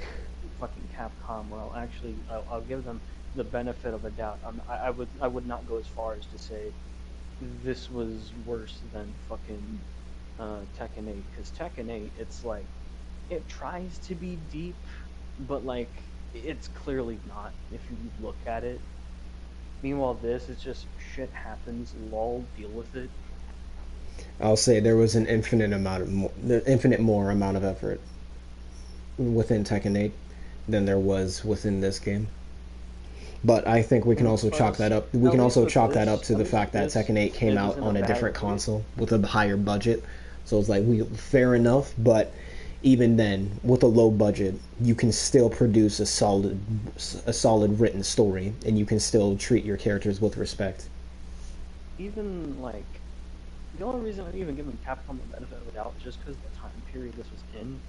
fucking Capcom, well, actually, I'll give them the benefit of a doubt. I would not go as far as to say this was worse than fucking Tekken 8, because Tekken 8, it's like, it tries to be deep, but like, it's clearly not if you look at it. Meanwhile, this is just shit happens, lol, deal with it. I'll say there was an infinite more amount of effort within Tekken 8 than there was within this game. But I think we can also chalk that up. We can also chalk that up to the fact that Tekken 8 came out on a different console with a higher budget. So it's like, fair enough, but even then, with a low budget, you can still produce a solid written story, and you can still treat your characters with respect. Even like, the only reason I'm even giving Capcom the benefit of the doubt is just because the time period this was in.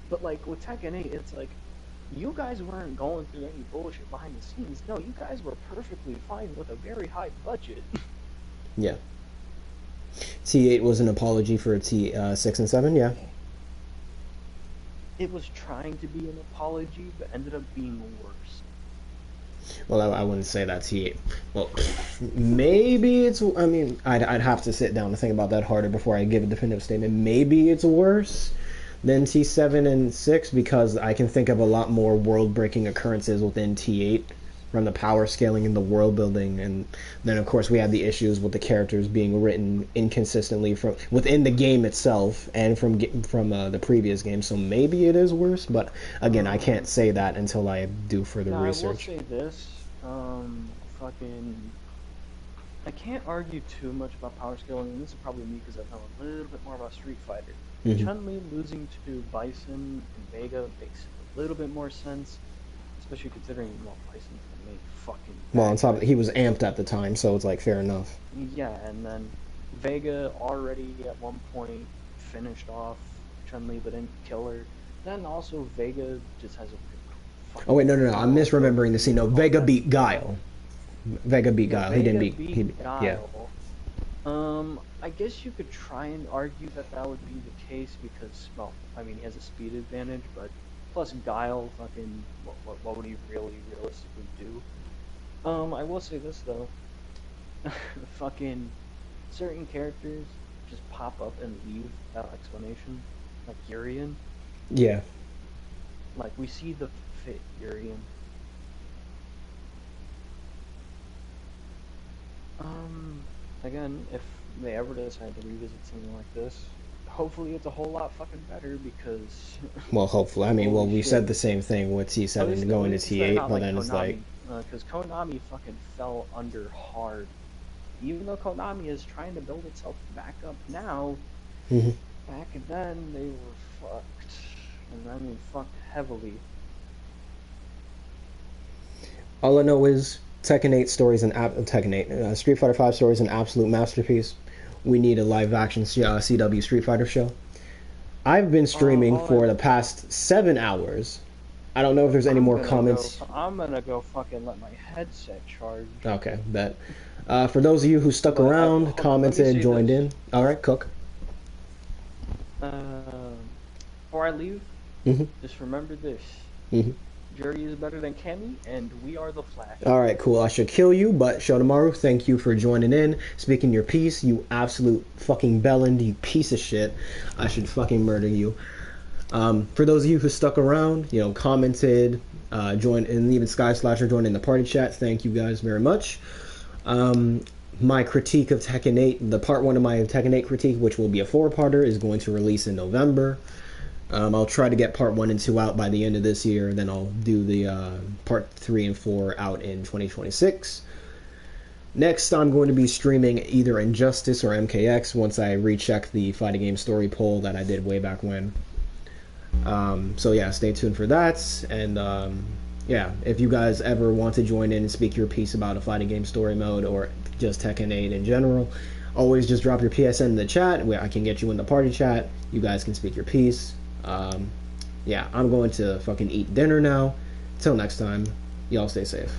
But like with Tekken 8, it's like, you guys weren't going through any bullshit behind the scenes. No, you guys were perfectly fine with a very high budget. Yeah. T8 was an apology for T6 and 7, yeah. It was trying to be an apology, but ended up being worse. Well, I wouldn't say that T8. Well, maybe it's. I mean, I'd have to sit down and think about that harder before I give a definitive statement. Maybe it's worse than T7 and 6, because I can think of a lot more world-breaking occurrences within T8, from the power scaling and the world building, and then of course we have the issues with the characters being written inconsistently from within the game itself and from the previous game. So maybe it is worse, but again, I can't say that until I do further research. I will say this, fucking I can't argue too much about power scaling, and this is probably me because I've known a little bit more about Street Fighter. Mhm. Chun-Li losing to Bison and Vega makes a little bit more sense, especially considering, well, Bison's the main fucking Well, on bad top of guy. he was amped at the time, so it's like fair enough. Yeah, and then Vega already at one point finished off Chun-Li but didn't kill her. Then also Vega just has a fucking Oh wait, no, I'm phenomenal misremembering the choreography scene. No, of all Vega that beat stuff. Guile. Vega beat Yeah, Guile. He didn't Vega beat. beat Yeah. Guile. I guess you could try and argue that that would be the case because, well, I mean, he has a speed advantage, but plus Guile, fucking, what would he really realistically do? I will say this though, fucking certain characters just pop up and leave without explanation, like Urian. Yeah. Like we see the fit Urian. Again, if they ever decide to revisit something like this, hopefully it's a whole lot fucking better because. Well, hopefully. I mean, well, Holy we shit. said the same thing with T7 going to they're T8, not but like then it's like. Because Konami fucking fell under hard. Even though Konami is trying to build itself back up now, Mhm. back then they were fucked. And I mean fucked heavily. All I know is Tekken 8 stories and Tekken 8, Street Fighter 5 stories an absolute masterpiece. We need a live action CW Street Fighter show. I've been streaming for the past 7 hours. I don't know if there's any more comments. I'm gonna go fucking let my headset charge. Okay, bet. For those of you who stuck around, commented, joined in. All right, Cook. Before I leave, just remember this. Jerry is better than Cammy, and we are the Flash. All right, cool. I should kill you, but Shotomaru, thank you for joining in, speaking your piece, you absolute fucking bellend, you piece of shit. I should fucking murder you. For those of you who stuck around, you know, commented, joined, and even Sky Slasher joined in the party chat, thank you guys very much. My critique of Tekken 8, the part 1 of my Tekken 8 critique, which will be a 4-parter, is going to release in November. I'll try to get part 1 and 2 out by the end of this year, then I'll do the part 3 and 4 out in 2026. Next, I'm going to be streaming either Injustice or MKX once I recheck the fighting game story poll that I did way back when. So yeah, stay tuned for that. And yeah, if you guys ever want to join in and speak your piece about a fighting game story mode or just Tekken 8 in general, always just drop your PSN in the chat where I can get you in the party chat. You guys can speak your piece. Yeah, I'm going to fucking eat dinner now. Till next time, y'all stay safe.